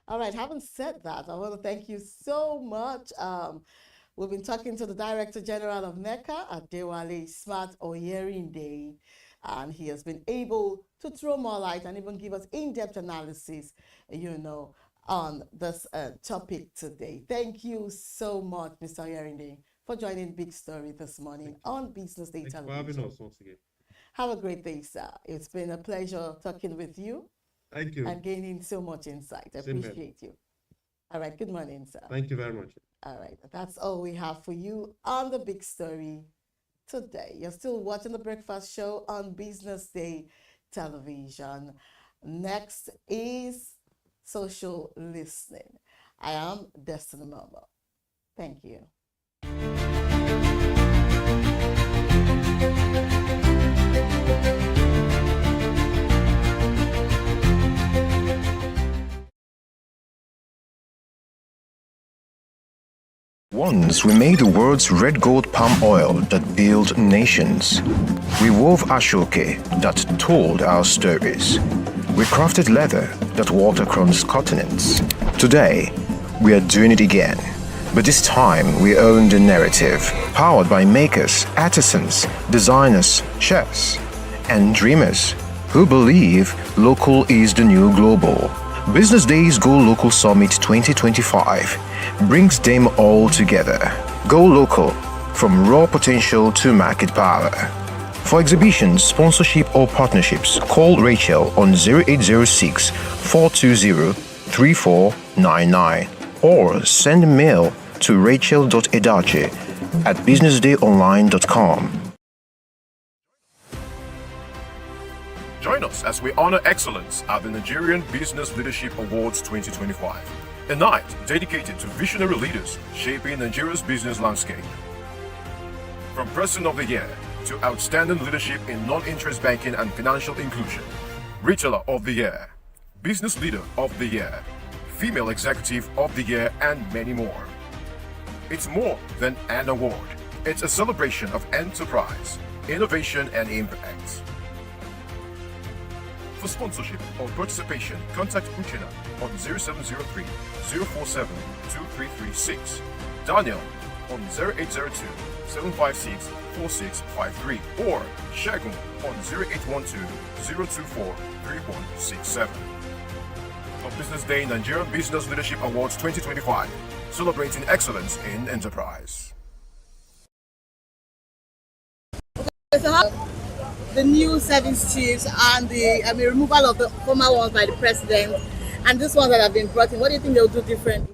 All right, having said that, I want to thank you so much. We've been talking to the Director General of NECA, Adewale Smart Oyerinde, and he has been able to throw more light and even give us in-depth analysis, on this topic today. Thank you so much, Mr. Oyerinde, for joining Big Story this morning on Business Day Television. Thank you for having us once again. Have a great day, sir. It's been a pleasure talking with you. Thank you. And gaining so much insight. I appreciate you. All right. Good morning, sir. Thank you very much. All right. That's all we have for you on the Big Story today. You're still watching The Breakfast Show on Business Day Television. Next is Social Listening. I am Destiny Momo. Thank you. Once we made the world's red gold palm oil that built nations. We wove ashoke that told our stories. We crafted leather that walked across continents. Today, we are doing it again. But this time, we own the narrative, powered by makers, artisans, designers, chefs, and dreamers who believe local is the new global. Business Day's Go Local Summit 2025 brings them all together. Go local, from raw potential to market power. For exhibitions, sponsorship or partnerships, call Rachel on 0806 420 3499 or send a mail to rachel.edache@businessdayonline.com. Join us as we honor excellence at the Nigerian Business Leadership Awards 2025, a night dedicated to visionary leaders shaping Nigeria's business landscape. From Person of the Year to Outstanding Leadership in Non-Interest Banking and Financial Inclusion, Retailer of the Year, Business Leader of the Year, Female Executive of the Year, and many more. It's more than an award. It's a celebration of enterprise, innovation, and impact. For sponsorship or participation, contact Uchina on 0703 047 2336, Daniel on 0802 756 4653, or Shagun on 0812 024 3167. On Business Day, Nigerian Business Leadership Awards 2025, celebrating excellence in enterprise. The new service chiefs and the removal of the former ones by the president, and this ones that have been brought in, what do you think they'll do differently?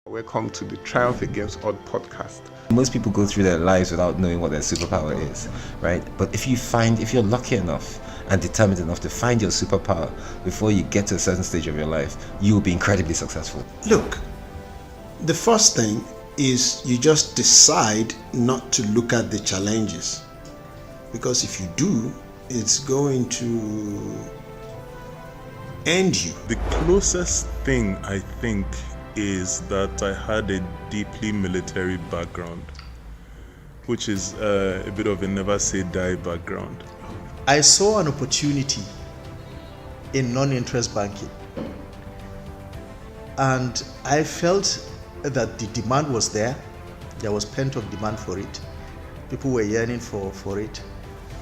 Welcome to the Triumph Against Odd podcast. Most people go through their lives without knowing what their superpower is, right? But if you're lucky enough and determined enough to find your superpower before you get to a certain stage of your life, you will be incredibly successful. Look, the first thing is you just decide not to look at the challenges, because if you do, it's going to end you. The closest thing I think is that I had a deeply military background, which is a bit of a never say die background. I saw an opportunity in non-interest banking, and I felt that the demand was there. There was pent-up demand for it. People were yearning for it,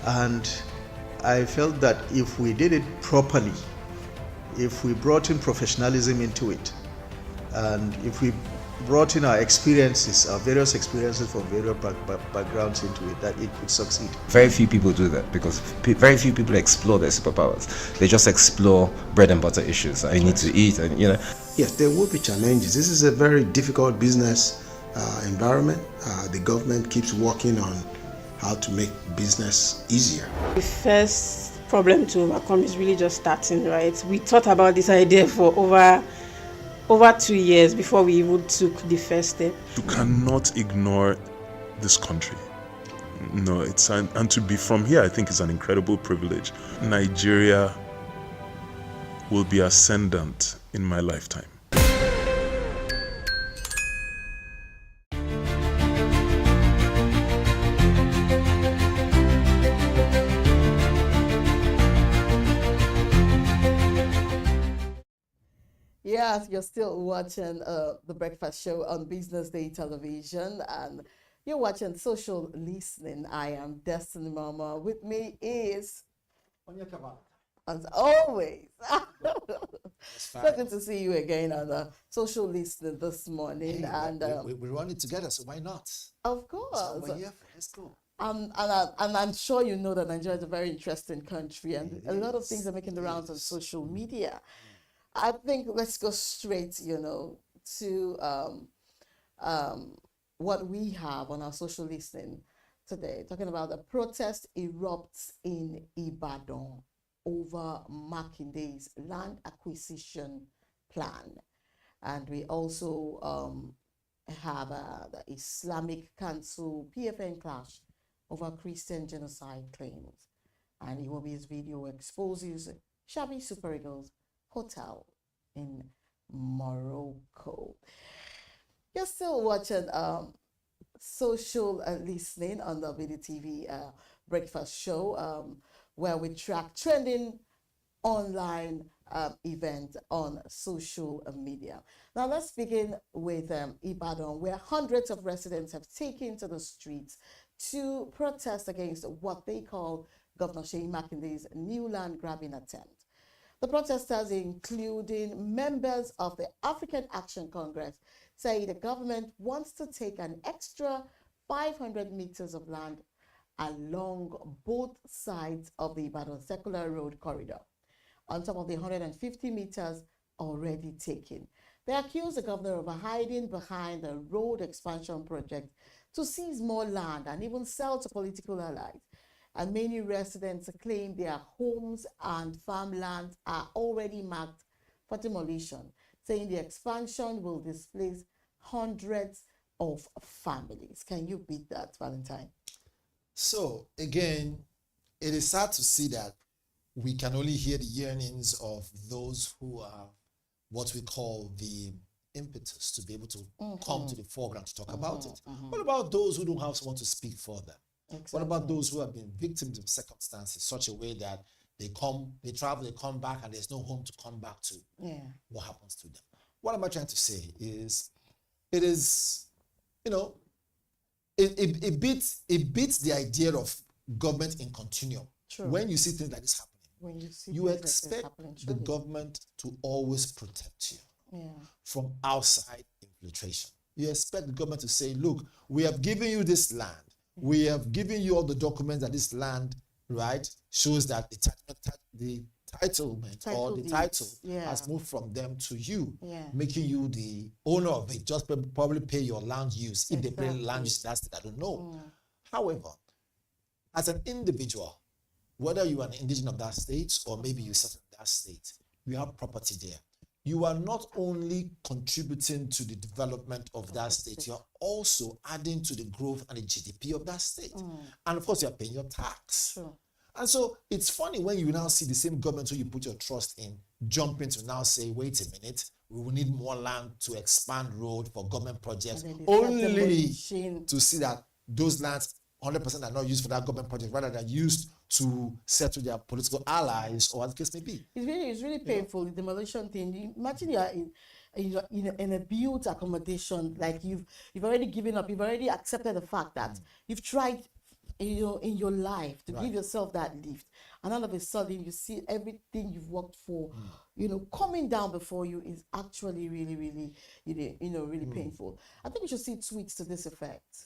and I felt that if we did it properly, if we brought in professionalism into it, and if we brought in our experiences, our various experiences from various backgrounds into it, that it could succeed. Very few people do that because very few people explore their superpowers. They just explore bread and butter issues. I need to eat, and Yes, there will be challenges. This is a very difficult business environment. The government keeps working on how to make business easier. The first problem to overcome is really just starting, right? We thought about this idea for over 2 years before we even took the first step. You cannot ignore this country. No, and to be from here, I think is an incredible privilege. Nigeria will be ascendant in my lifetime. Yes, you're still watching The Breakfast Show on Business Day Television, and you're watching Social Listening. I am Destiny Mama. With me is, as always, so good to see you again on Social Listening this morning. Hey, and we're running together, so why not? Of course. That's what we're here for. Let's go. And I'm sure you know that Nigeria is a very interesting country, and a lot of things are making the rounds on social media. I think let's go straight, to what we have on our social listening today, talking about the protest erupts in Ibadan over Makinde's land acquisition plan. And we also have the Islamic Council PFN clash over Christian genocide claims. And Iwobi's video exposes shabby Super Eagles hotel in Morocco. You're still watching Social Listening on the BDTV Breakfast Show, where we track trending online event on social media. Now let's begin with Ibadan, where hundreds of residents have taken to the streets to protest against what they call Governor Seyi Makinde's new land grabbing attempt. The protesters, including members of the African Action Congress, say the government wants to take an extra 500 meters of land along both sides of the Ibadan Circular Road corridor, on top of the 150 meters already taken. They accuse the governor of hiding behind the road expansion project to seize more land and even sell to political allies. And many residents claim their homes and farmlands are already marked for demolition, saying the expansion will displace hundreds of families. Can you beat that, Valentine? So, again, it is sad to see that we can only hear the yearnings of those who are what we call the impetus to be able to come to the foreground to talk about it. What about those who don't have someone to speak for them? Exactly. What about those who have been victims of circumstances such a way that they travel, they come back, and there's no home to come back to? Yeah. What happens to them? What am I trying to say is, it is, it beats the idea of government in continuum. True. When you see things like this happening, you expect the government to always protect you from outside infiltration. You expect the government to say, look, we have given you this land. We have given you all the documents that this land, right, shows that the entitlement or the title has moved from them to you, making you the owner of it. Just probably pay your land use. If they pay land use, that's it, I don't know. However, as an individual, whether you are an indigenous of that state or maybe you settle in that state, you have property there. You are not only contributing to the development of that state, you're also adding to the growth and the GDP of that state. And of course, you're paying your tax. Sure. And so it's funny when you now see the same government who you put your trust in jumping to now say, wait a minute, we will need more land to expand road for government projects, only to see that those lands 100% are not used for that government project, rather than used to settle their political allies, or as the case may be. It's really painful, the demolition thing. Imagine you are in a built accommodation, like you've already given up, you've already accepted the fact that you've tried in your life to give yourself that lift, and all of a sudden you see everything you've worked for, coming down before you is actually really, really, really painful. I think we should see tweets to this effect.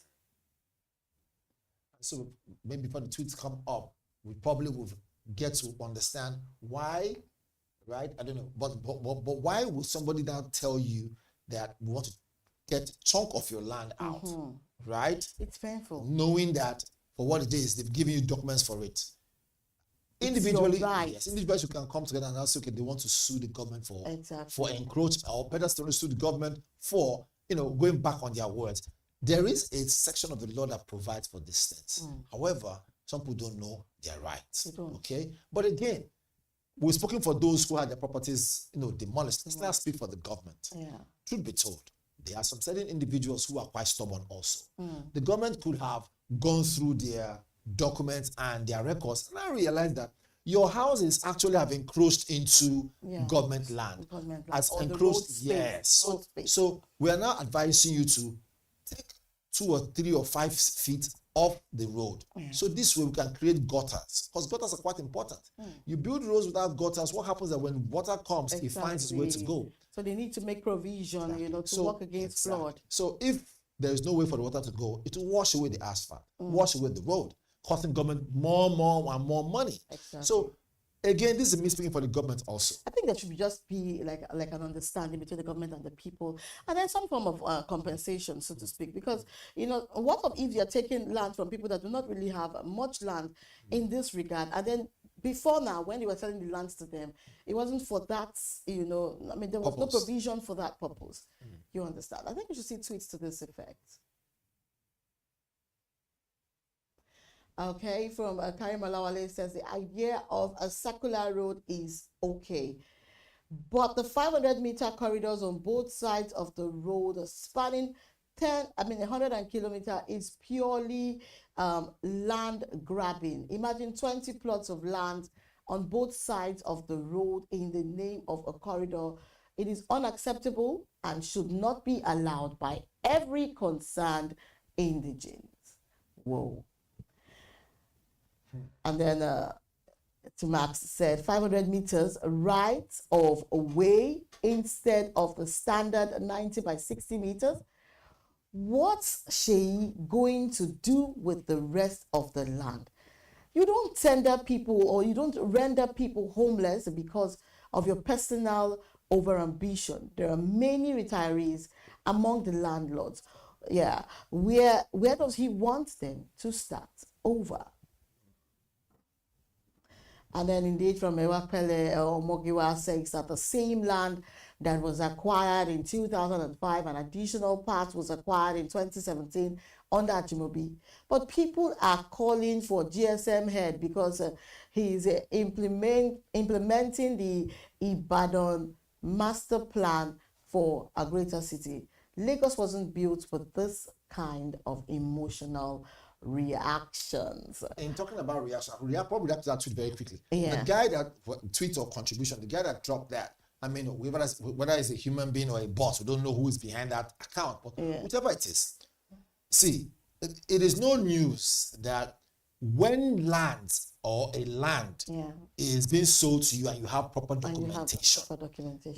So maybe before the tweets come up, we probably will get to understand why, right? I don't know, but why would somebody now tell you that we want to get a chunk of your land out, right? It's painful. Knowing that for what it is, they've given you documents for it. individually, right. yes, individuals who can come together and say, okay, they want to sue the government for encroachment, or better still, sue the government for, going back on their words. There is a section of the law that provides for these things. However, some people don't know their rights. Okay, but again, we're speaking for those who had their properties, demolished. Let's not speak for the government. Truth be told, there are some certain individuals who are quite stubborn also. The government could have gone through their documents and their records and I realized that your houses actually have encroached into government land. As encroached, yes. So we are now advising you to take 2 or 3 or 5 feet off the road. So this way we can create gutters, because gutters are quite important. You build roads without gutters, what happens is that when water comes, it finds its way to go. So they need to make provision, to work against flood. So if there is no way for the water to go, it will wash away the asphalt, wash away the road, costing government more and more money. So again, this is me speaking for the government also. I think there should just be like an understanding between the government and the people, and then some form of compensation, so to speak. Because what if you're taking land from people that do not really have much land in this regard, and then before now, when you were selling the lands to them, it wasn't for that. There was no provision for that purpose. You understand? I think we should see tweets to this effect. Okay, from Karim Alawale says the idea of a circular road is okay, but the 500-meter corridors on both sides of the road spanning 100 kilometers is purely land grabbing. Imagine 20 plots of land on both sides of the road in the name of a corridor. It is unacceptable and should not be allowed by every concerned indigent. Whoa. And then Max said 500 meters right of way instead of the standard 90 by 60 meters. What's she going to do with the rest of the land? You don't tender people or you don't render people homeless because of your personal overambition. There are many retirees among the landlords. Yeah, where does he want them to start over? And then indeed from Ewapele Mogiwa says that the same land that was acquired in 2005, an additional part was acquired in 2017 under Ajimobi. But people are calling for GSM head because he's implementing the Ibadan master plan for a greater city. Lagos wasn't built for this kind of emotional reactions. In talking about reaction, I'll probably react to that tweet very quickly. Yeah. The guy that tweet or contribution, the guy that dropped that, whether it's a human being or a boss, we don't know who is behind that account, but whatever it is. See, it is no news that when land or a land is being sold to you and you have proper documentation,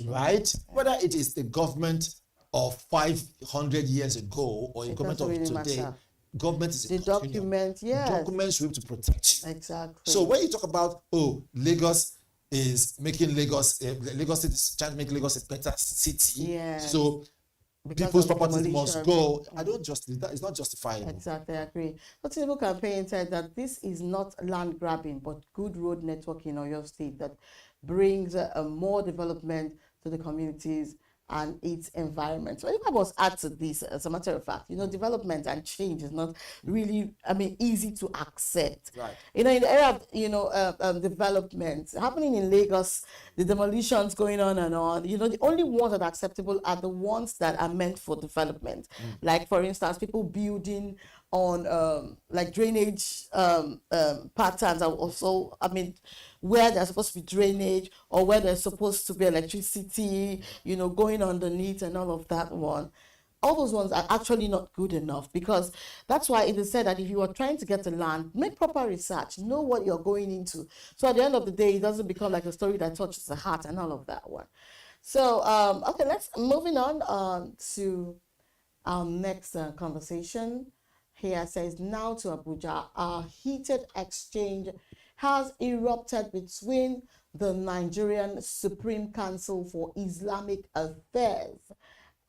right? Whether it is the government of 500 years ago or a government of today, government is the document, documents will be able to protect you. Exactly. So when you talk about Lagos is making Lagos is trying to make Lagos a better city, so because people's properties must go. I don't it's not justifiable. Exactly, I agree. But Tinubu campaign said that this is not land grabbing, but good road network in Oyo State that brings more development to the communities and its environment. So if I was add to this, as a matter of fact, development and change is not really, easy to accept. Right. In the era of, development happening in Lagos, the demolitions going on and on, the only ones that are acceptable are the ones that are meant for development. Like, for instance, people building on like drainage patterns are also, where there's supposed to be drainage or where there's supposed to be electricity, going underneath and all of that one. All those ones are actually not good enough, because that's why it is said that if you are trying to get the land, make proper research, know what you're going into. So at the end of the day, it doesn't become like a story that touches the heart and all of that one. So, okay, moving on to our next conversation. Here says, now to Abuja, a heated exchange has erupted between the Nigerian Supreme Council for Islamic Affairs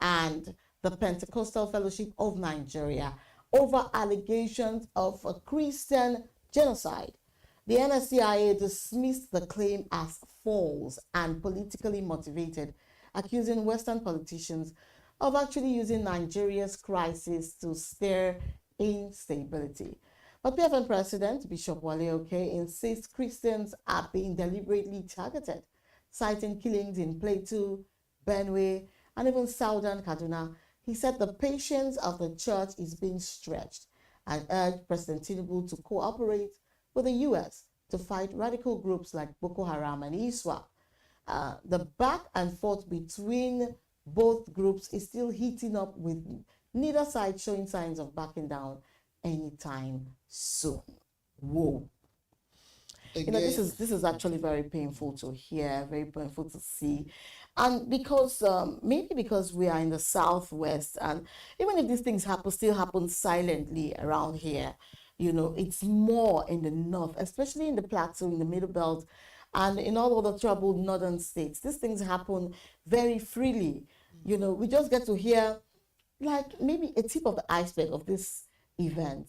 and the Pentecostal Fellowship of Nigeria over allegations of a Christian genocide. The NSCIA dismissed the claim as false and politically motivated, accusing Western politicians of actually using Nigeria's crisis to stir instability. But PFN President Bishop Wale Oke insists Christians are being deliberately targeted, citing killings in Plateau, Benue, and even southern Kaduna. He said the patience of the church is being stretched and urged President Tinubu to cooperate with the U.S. to fight radical groups like Boko Haram and ISWAP. The back and forth between both groups is still heating up, with neither side showing signs of backing down anytime soon. Whoa. You know, this is actually very painful to hear, very painful to see. And because maybe because we are in the Southwest, and even if these things still happen silently around here, you know, it's more in the North, especially in the Plateau, in the Middle Belt, and in all of the troubled northern states. These things happen very freely. You know, we just get to hear like maybe a tip of the iceberg of this event.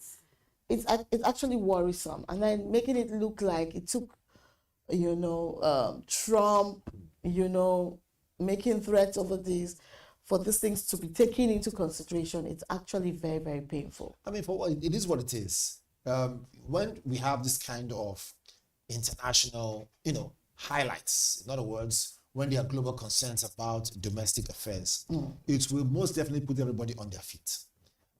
It's actually worrisome, and then making it look like it took, you know, Trump, you know, making threats over this, for these things to be taken into consideration. It's actually very, very painful. I mean, it is what it is. When we have this kind of international, you know, highlights, in other words, when there are global concerns about domestic affairs, it will most definitely put everybody on their feet.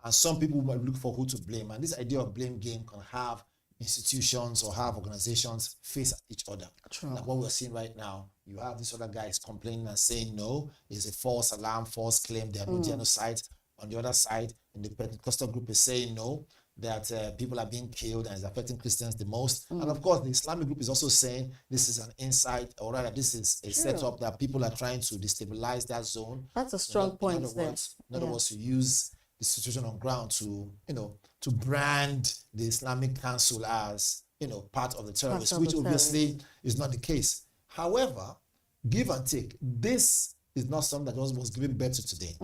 And some people might look for who to blame. And this idea of blame game can have institutions or have organizations face each other. True. Like what we're seeing right now, you have these other guys complaining and saying, no, it's a false alarm, false claim, there are no genocide. On the other side, the Pentecostal group is saying no, that people are being killed and it's affecting Christians the most. And of course, the Islamic group is also saying this is an insight, or rather this is a setup that people are trying to destabilize that zone. That's a strong point there. In other words, to use the situation on ground to, you know, to brand the Islamic Council as, you know, part of the terrorists, which obviously is not the case. However, give and take, this is not something that was given birth to today.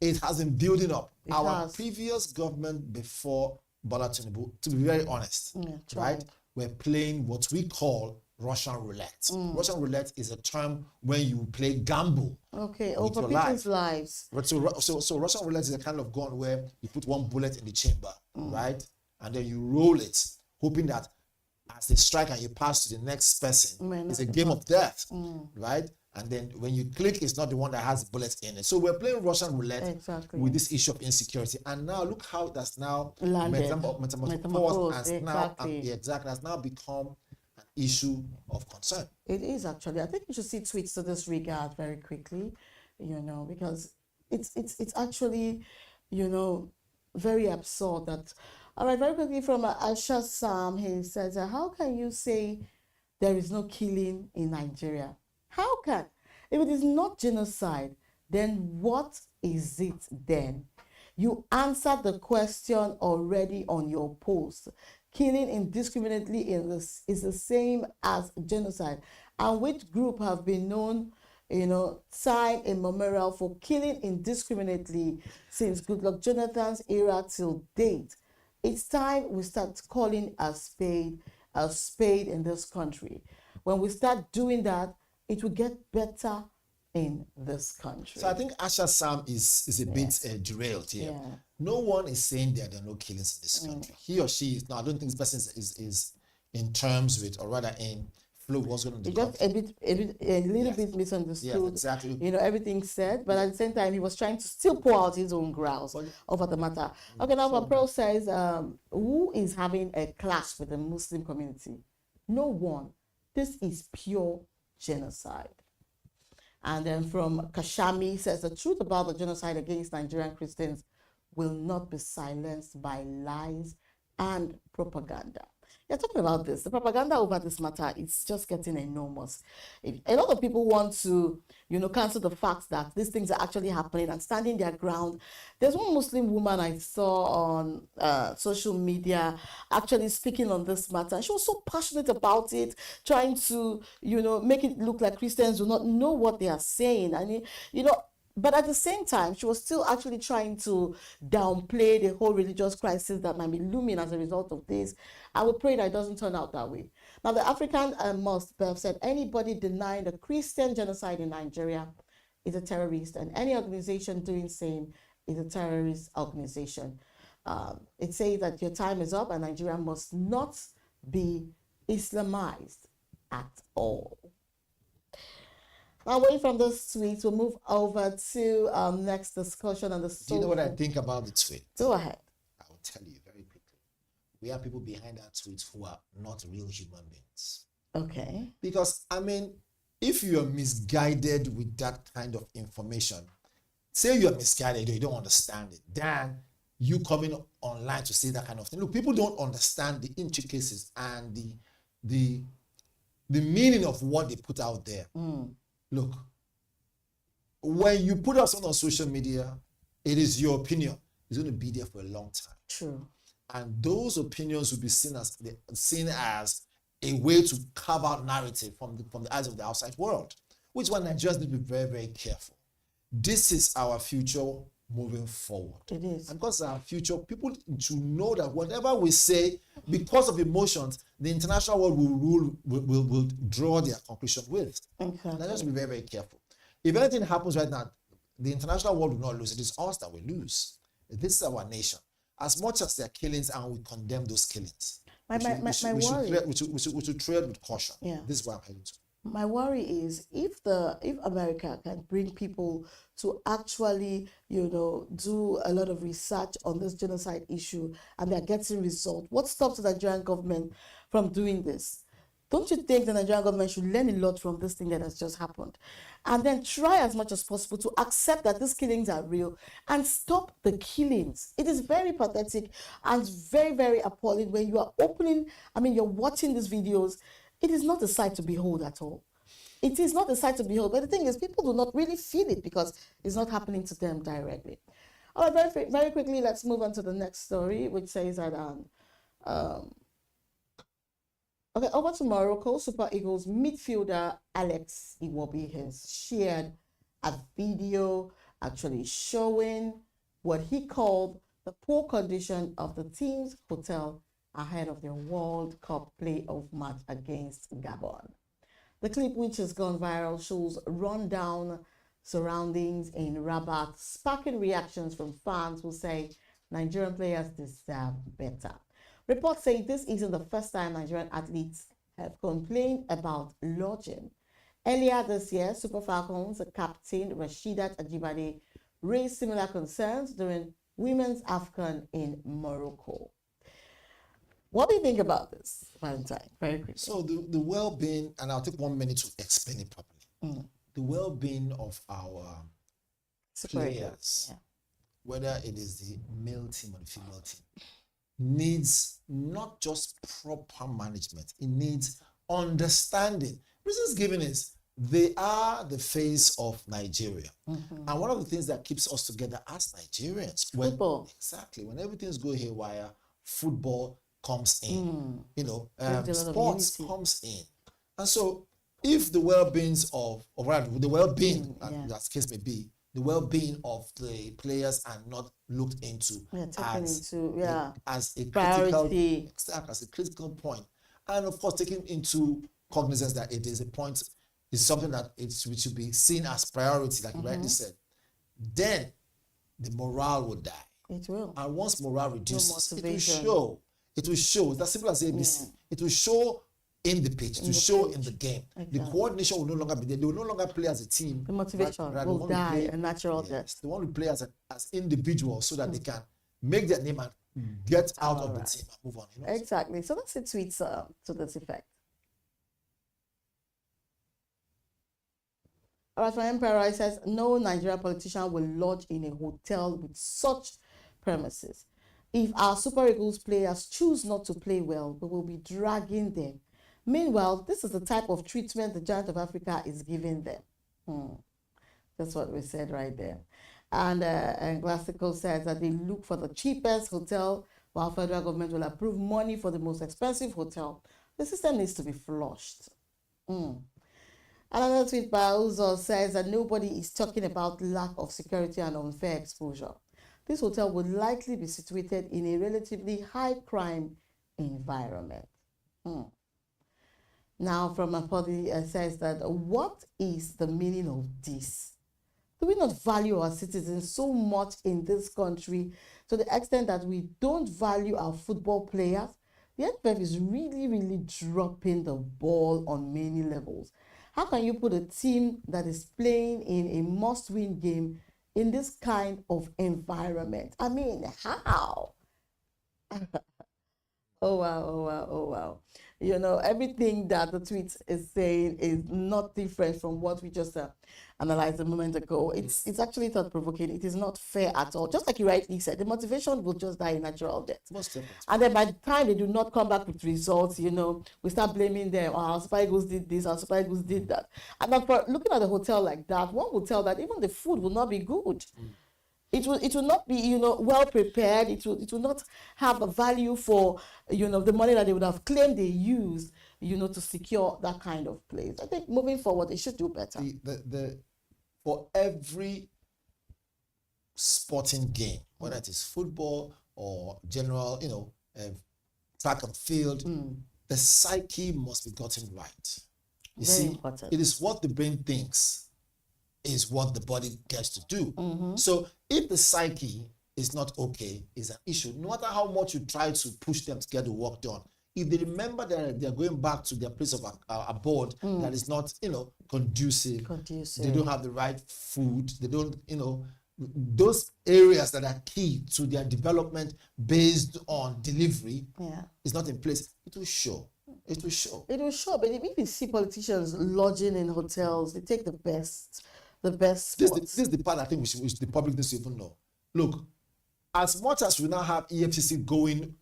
It has been building up. Our previous government before Bola Tinubu, to be very honest, right, were playing what we call Russian roulette. Russian roulette is a term when you play gamble. Okay, over people's lives. So Russian roulette is a kind of gun where you put one bullet in the chamber, right? And then you roll it, hoping that as they strike and you pass to the next person, it's a game of death, right? And then when you click, it's not the one that has bullets in it. So we're playing Russian roulette with this issue of insecurity. And now look how that's now metamorphosed and now has now become an issue of concern. It is actually. I think you should see tweets to this regard very quickly, you know, because it's actually, you know, very absurd that. All right, very quickly from Asha Sam, he says, how can you say there is no killing in Nigeria? How can? If it is not genocide, then what is it then? You answered the question already on your post. Killing indiscriminately is the same as genocide. And which group have been known, you know, time immemorial for killing indiscriminately since Goodluck Jonathan's era till date? It's time we start calling a spade in this country. When we start doing that, it will get better in this country. So I think Asha Sam is a bit derailed here. Yeah. No one is saying there are no killings in this country. He or she is. No, I don't think this person is in terms with, or rather in flow what's going on. Just a little bit misunderstood. Yes, exactly. You know, everything said, but at the same time, he was trying to still pour out his own grouse over the matter. Okay, now Pro says, who is having a clash with the Muslim community? No one. This is pure genocide. And then from Kashami says, the truth about the genocide against Nigerian Christians will not be silenced by lies and propaganda. You're talking about this. The propaganda over this matter is just getting enormous. A lot of people want to, you know, cancel the fact that these things are actually happening and standing their ground. There's one Muslim woman I saw on social media actually speaking on this matter. She was so passionate about it, trying to, you know, make it look like Christians do not know what they are saying. And, you know, But at the same time, she was still actually trying to downplay the whole religious crisis that might be looming as a result of this. I would pray that it doesn't turn out that way. Now, the African mosque Bev said anybody denying the Christian genocide in Nigeria is a terrorist, and any organization doing same is a terrorist organization. It says that your time is up and Nigeria must not be Islamized at all. Now, away from this tweet, we'll move over to next discussion on the Do you know what I think about the tweet? Go ahead. I will tell you very quickly. We have people behind that tweet who are not real human beings. Okay. Because, I mean, if you are misguided with that kind of information, say you are misguided, you don't understand it, then you coming online to say that kind of thing. Look, people don't understand the intricacies and the meaning of what they put out there. Look, when you put out something on social media, it is your opinion. It's going to be there for a long time. True. And those opinions will be seen as a way to carve out narrative from the eyes of the outside world, which one Nigerians need to be very, very careful. This is our future moving forward. It is. And because our future, people to know that whatever we say, because of emotions, the international world will draw their conclusion with. Okay. And let's be very, very careful. If anything happens right now, the international world will not lose. It is us that will lose. This is our nation. As much as there are killings, and we condemn those killings. My worry. We should tread with caution. Yeah. This is what I'm heading to. My worry is if America can bring people to actually, do a lot of research on this genocide issue and they're getting results, what stops the Nigerian government from doing this? Don't you think the Nigerian government should learn a lot from this thing that has just happened? And then try as much as possible to accept that these killings are real and stop the killings. It is very pathetic and very, very appalling when you are you're watching these videos. It is not a sight to behold at all. It is not a sight to behold. But the thing is, people do not really feel it because it's not happening to them directly. All right, very, very quickly, let's move on to the next story, which says that okay, over to Morocco, Super Eagles midfielder Alex Iwobi has shared a video actually showing what he called the poor condition of the team's hotel ahead of their World Cup playoff match against Gabon. The clip, which has gone viral, shows rundown surroundings in Rabat, sparking reactions from fans who say Nigerian players deserve better. Reports say this isn't the first time Nigerian athletes have complained about lodging. Earlier this year, Super Falcons captain Rasheedat Ajibade raised similar concerns during Women's AFCON in Morocco. What do you think about this, Valentine? Very quickly. So the well-being, and I'll take 1 minute to explain it properly. The well-being of our players, whether it is the male team or the female team, needs not just proper management, it needs understanding. Reasons given is they are the face of Nigeria. And one of the things that keeps us together as Nigerians, football. Exactly, when everything's going haywire, football comes in, sports comes in. And so if the well-being as the case may be, the well-being of the players are not looked into as a critical point, and of course taking into cognizance that it is a point, is something that it should be seen as priority, like you rightly said, then the morale will die. It will. And once morale reduces, it will show. It's as simple as ABC. It will show in the pitch, to show in the game. Exactly. The coordination will no longer be there. They will no longer play as a team. The motivation will die a natural death. They want to play as individuals so that they can make their name and get out of the team and move on. Exactly. So that's a tweet to this effect. All right, from Emperor says, no Nigerian politician will lodge in a hotel with such premises. If our Super Eagles players choose not to play well, we will be dragging them. Meanwhile, this is the type of treatment the Giant of Africa is giving them. That's what we said right there. And Classical says that they look for the cheapest hotel, while federal government will approve money for the most expensive hotel. The system needs to be flushed. Another tweet by Uzo says that nobody is talking about lack of security and unfair exposure. This hotel would likely be situated in a relatively high crime environment. Now, from Apodi says that what is the meaning of this? Do we not value our citizens so much in this country to the extent that we don't value our football players? The NFF is really, really dropping the ball on many levels. How can you put a team that is playing in a must-win game in this kind of environment? I mean, how? Oh, wow, oh, wow, oh, wow. You know, everything that the tweet is saying is not different from what we just analyzed a moment ago. It's actually thought-provoking. It is not fair at all. Just like you rightly said, the motivation will just die a natural death. Most definitely. And then by the time they do not come back with results, you know, we start blaming them. Oh, our Super Eagles did this, our Super Eagles did that. And then for looking at a hotel like that, one would tell that even the food will not be good. It will not be, you know, well prepared. It will not have a value for, you know, the money that they would have claimed they used, you know, to secure that kind of place. I think moving forward, they should do better. For every sporting game, whether it is football or general, you know, track and field, the psyche must be gotten right. You see, important. It is what the brain thinks is what the body gets to do. So if the psyche is not okay, is an issue, no matter how much you try to push them to get the work done, if they remember that they're going back to their place of abode that is not, you know, conducive, they don't have the right food, they don't, you know, those areas that are key to their development based on delivery is not in place, it will show. It will show. It will show. But if you see politicians lodging in hotels, they take the best This is the part I think which the public needs to even know. Look, as much as we now have EFCC going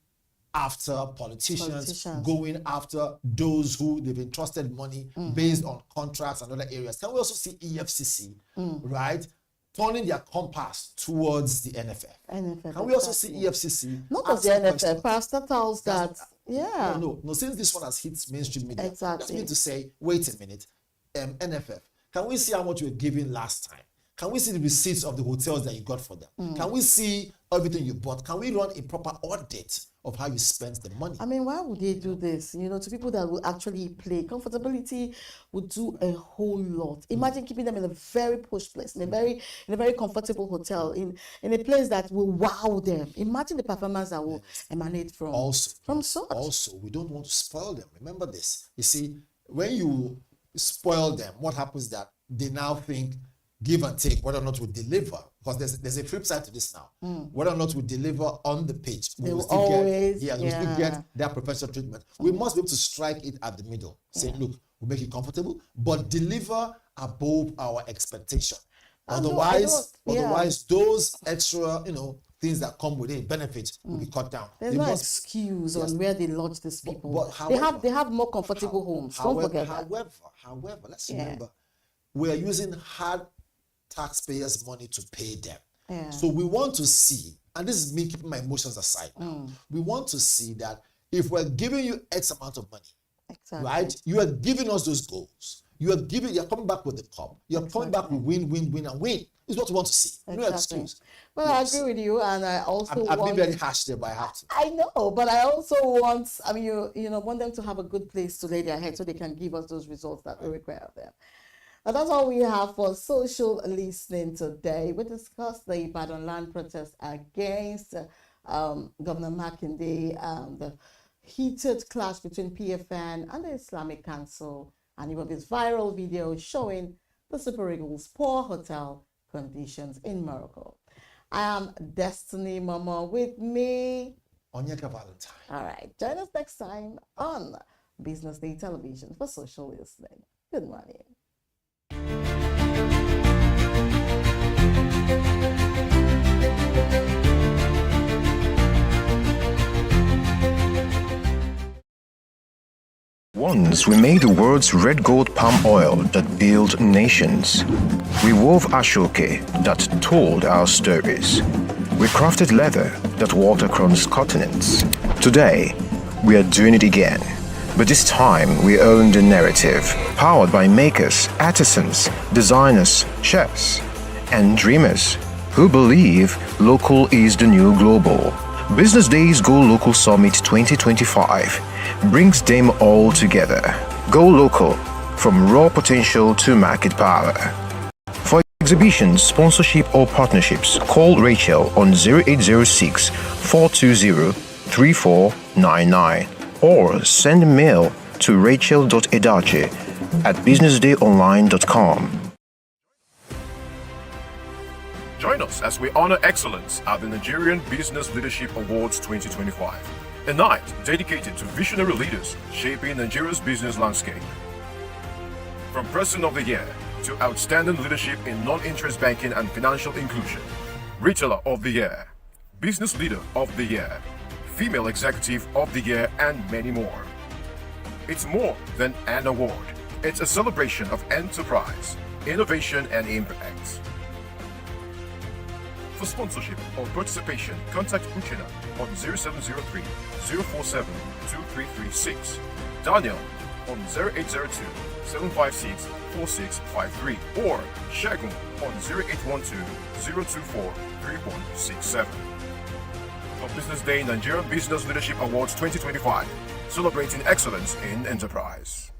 after politicians, going after those who they've entrusted money based on contracts and other areas, can we also see EFCC, right, turning their compass towards the NFF? Can we also see EFCC? Not of the NFF, parastatals that, No, since this one has hit mainstream media, just need to say, wait a minute, NFF, can we see how much you were giving last time? Can we see the receipts of the hotels that you got for them? Can we see everything you bought? Can we run a proper audit of how you spent the money? I mean, why would they do this? You know, to people that will actually play, comfortability would do a whole lot. Imagine keeping them in a very posh place, in a very comfortable hotel, in a place that will wow them. Imagine the performance that will emanate from such. Also, we don't want to spoil them. Remember this. You see, when you spoil them, what happens that they now think give and take whether or not we deliver, because there's a flip side to this now. Whether or not we deliver on the pitch, we will still get their professional treatment. We must be able to strike it at the middle, saying, look, we'll make it comfortable, but deliver above our expectation. Otherwise, those extra, you know, things that come with it, benefits, will be cut down. There's no excuse on where they lodge these people. But however, they have more comfortable homes. Don't forget that. However, let's remember, we are using hard taxpayers' money to pay them. So we want to see, and this is me keeping my emotions aside now, we want to see that if we're giving you X amount of money, right, you are giving us those goals. You're coming back with the cup. You're coming back with win, win, win, and win. Is what we want to see. No excuse. Well, I agree with you, and I also I've been very harsh there, but I have to. I know, but I also want, want them to have a good place to lay their head so they can give us those results that we require of them. And that's all we have for social listening today. We discussed the Ibadan land protest against Governor Makinde, the heated clash between PFN and the Islamic Council, and even this viral video showing the Super Eagles' poor hotel conditions in Morocco. I am Destiny Mama, with me, Onyeka Valentine. All right, join us next time on Business Day Television for social listening. Good morning. Once we made the world's red gold palm oil that built nations. We wove ashoke that told our stories. We crafted leather that walked across continents. Today, we are doing it again, But this time, we own the narrative, powered by makers, artisans, designers, chefs, and dreamers who believe local is the new global. Business Day's Go Local Summit 2025 brings them all together. Go local, from raw potential to market power. For exhibitions, sponsorship or partnerships, call Rachel on 0806 420 3499 or send a mail to rachel.edache@businessdayonline.com. Join us as we honor excellence at the Nigerian Business Leadership Awards 2025, a night dedicated to visionary leaders shaping Nigeria's business landscape. From Person of the Year to Outstanding Leadership in Non-Interest Banking and Financial Inclusion, Retailer of the Year, Business Leader of the Year, Female Executive of the Year, and many more. It's more than an award. It's a celebration of enterprise, innovation, and impact. For sponsorship or participation, contact Uchina on 0703 047 2336, Daniel on 0802 756 4653, or Shagun on 0812 024 3167. For Business Day Nigerian Business Leadership Awards 2025, celebrating excellence in enterprise.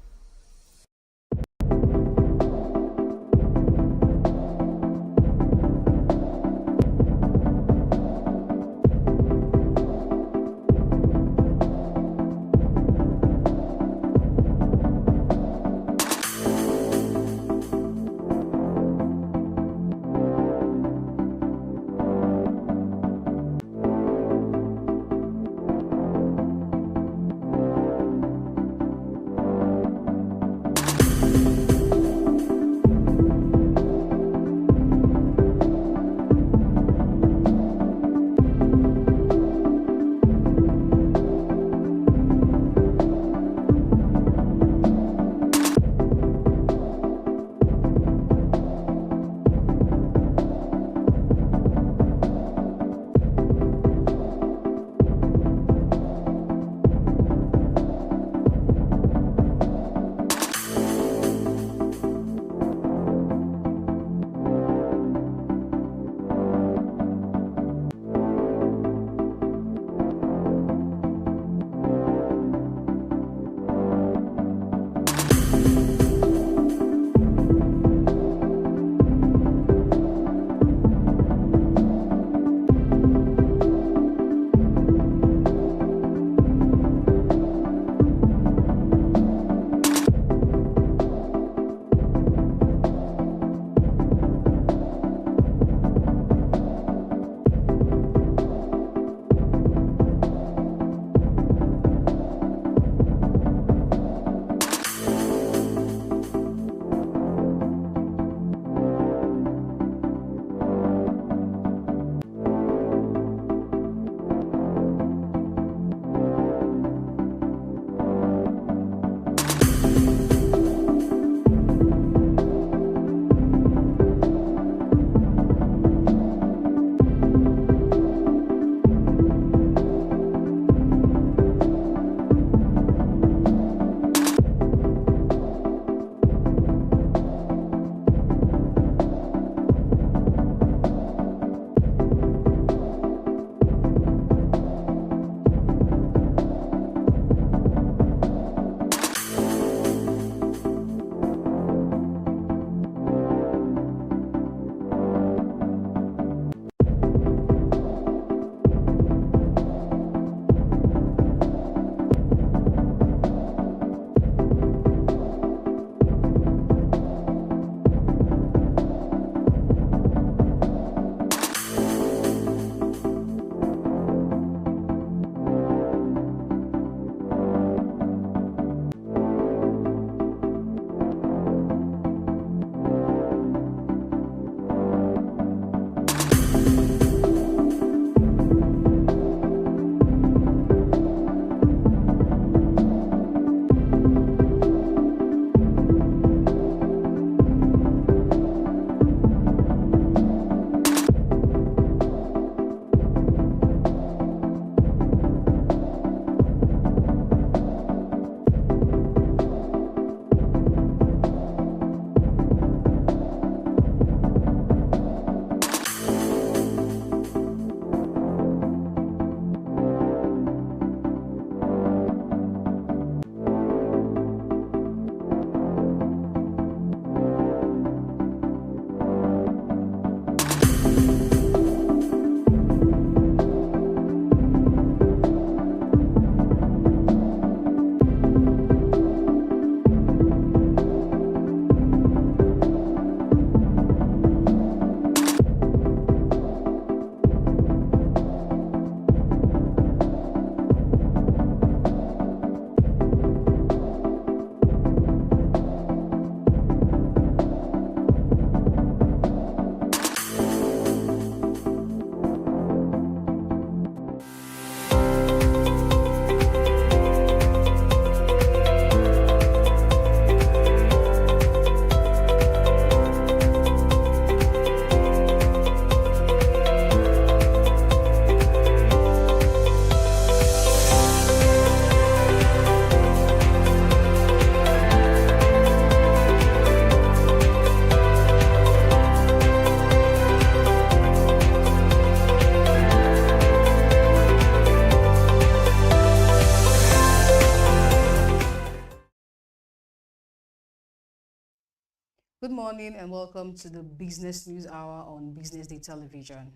Good morning and welcome to the Business News Hour on Business Day Television.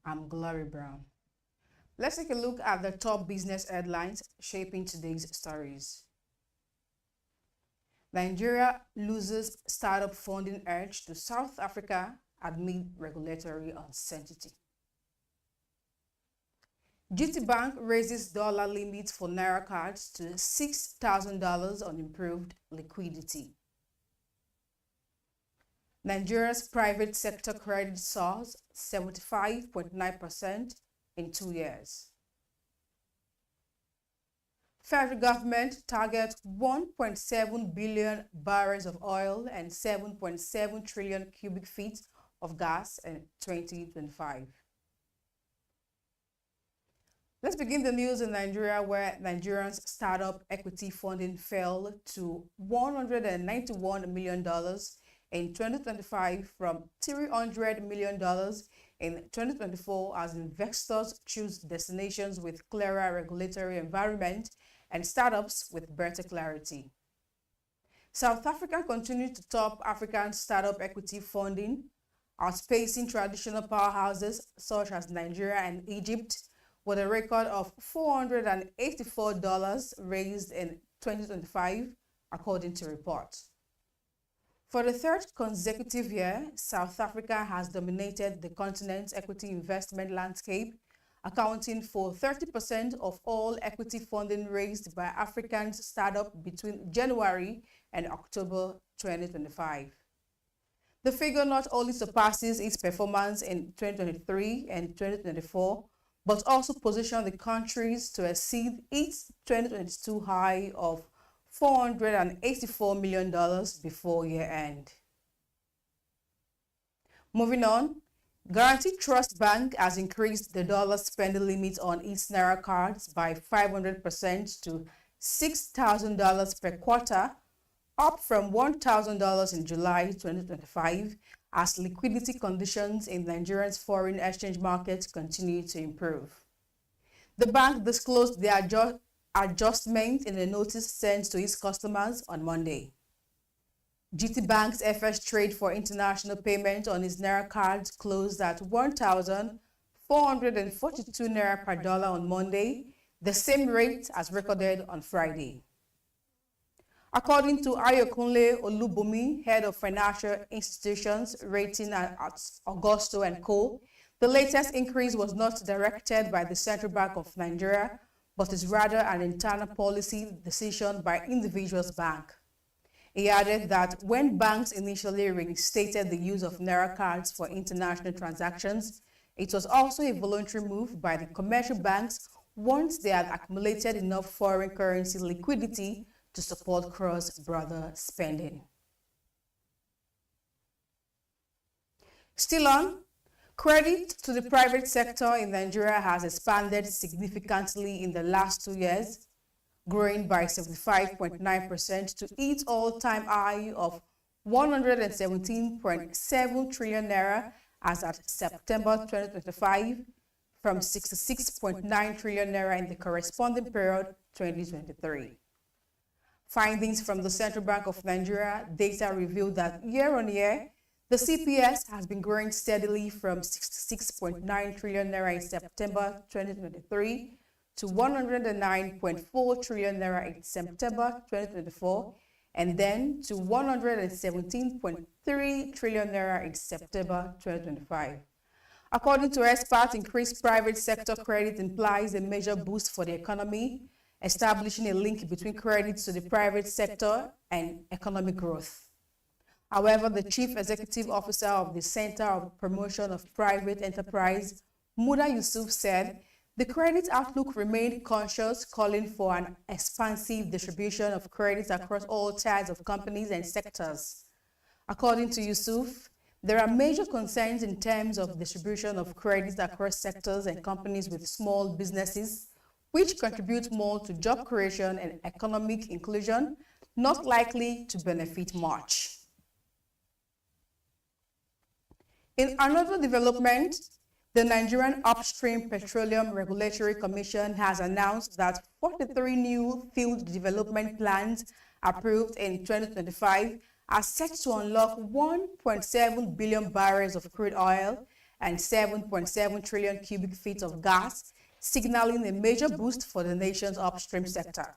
I'm Glory Brown. Let's take a look at the top business headlines shaping today's stories. Nigeria loses startup funding urge to South Africa amid regulatory uncertainty. GT Bank raises dollar limit for Naira cards to $6,000 on improved liquidity. Nigeria's private sector credit soars 75.9% in 2 years. Federal government targets 1.7 billion barrels of oil and 7.7 trillion cubic feet of gas in 2025. Let's begin the news in Nigeria, where Nigerians' startup equity funding fell to $191 million in 2025 from $300 million in 2024 as investors choose destinations with clearer regulatory environment and startups with better clarity. South Africa continued to top African startup equity funding, outpacing traditional powerhouses such as Nigeria and Egypt, with a record of $484 raised in 2025, according to reports. For the third consecutive year, South Africa has dominated the continent's equity investment landscape, accounting for 30% of all equity funding raised by African startups between January and October 2025. The figure not only surpasses its performance in 2023 and 2024, but also positioned the countries to exceed its 2022 high of $484 million before year end. Moving on, Guaranty Trust Bank has increased the dollar spending limit on its Naira cards by 500% to $6,000 per quarter, up from $1,000 in July 2025, as liquidity conditions in Nigeria's foreign exchange market continue to improve. The bank disclosed the adjustment in a notice sent to its customers on Monday. GT Bank's FX trade for international payment on its Naira cards closed at 1,442 Naira per dollar on Monday, the same rate as recorded on Friday. According to Ayokunle Olubumi, head of financial institutions rating at Augusto & Co., the latest increase was not directed by the Central Bank of Nigeria, but is rather an internal policy decision by individuals' bank. He added that when banks initially reinstated the use of Naira cards for international transactions, it was also a voluntary move by the commercial banks once they had accumulated enough foreign currency liquidity to support cross-border spending. Still on, credit to the private sector in Nigeria has expanded significantly in the last 2 years, growing by 75.9% to its all-time high of 117.7 trillion naira as at September 2025, from 66.9 trillion naira in the corresponding period 2023. Findings from the Central Bank of Nigeria data revealed that year-on-year, the CPS has been growing steadily from 66.9 trillion naira in September 2023 to 109.4 trillion naira in September 2024, and then to 117.3 trillion naira in September 2025. According to experts, increased private sector credit implies a major boost for the economy, establishing a link between credits to the private sector and economic growth. However, the Chief Executive Officer of the Center of Promotion of Private Enterprise, Muda Yusuf, said the credit outlook remained cautious, calling for an expansive distribution of credits across all types of companies and sectors. According to Yusuf, there are major concerns in terms of distribution of credits across sectors and companies with small businesses, which contribute more to job creation and economic inclusion, not likely to benefit much. In another development, the Nigerian Upstream Petroleum Regulatory Commission has announced that 43 new field development plans approved in 2025 are set to unlock 1.7 billion barrels of crude oil and 7.7 trillion cubic feet of gas, signaling a major boost for the nation's upstream sector.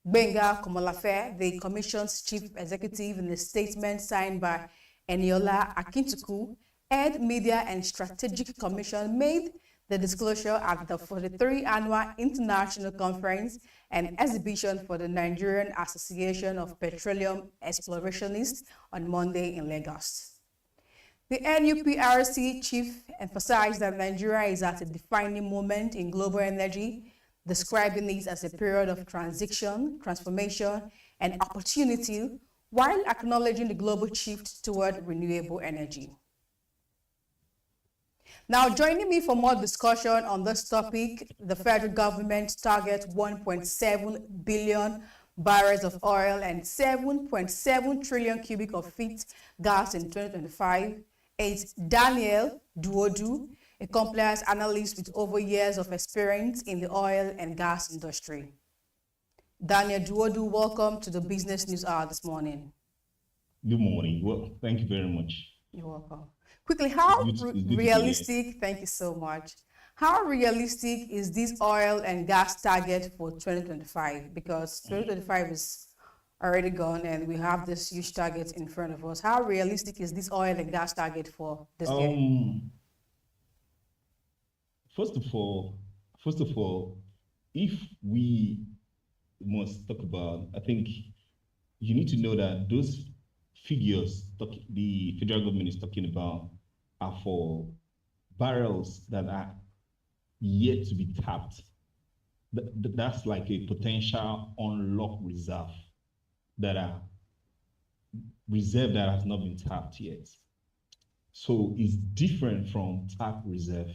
Gbenga Komolafe, the Commission's chief executive, in a statement signed by Eniola Akintuku, Head Media and Strategic Commission, made the disclosure at the 43rd Annual International Conference and Exhibition for the Nigerian Association of Petroleum Explorationists on Monday in Lagos. The NUPRC chief emphasized that Nigeria is at a defining moment in global energy, describing it as a period of transition, transformation, and opportunity, while acknowledging the global shift toward renewable energy. Now, joining me for more discussion on this topic, the federal government targets 1.7 billion barrels of oil and 7.7 trillion cubic of feet gas in 2025, is Daniel Duodu, a compliance analyst with over years of experience in the oil and gas industry. Daniel Duodu, welcome to the Business News Hour this morning. Good morning. Well, thank you very much. You're welcome. Quickly, how realistic, thank you so much. How realistic is this oil and gas target for 2025? Because 2025 is already gone and we have this huge target in front of us. How realistic is this oil and gas target for this year? First of all, if we must talk about, I think you need to know that those figures the federal government is talking about are for barrels that are yet to be tapped. That's like a potential unlocked reserve that are reserve that has not been tapped yet. So it's different from tap reserve,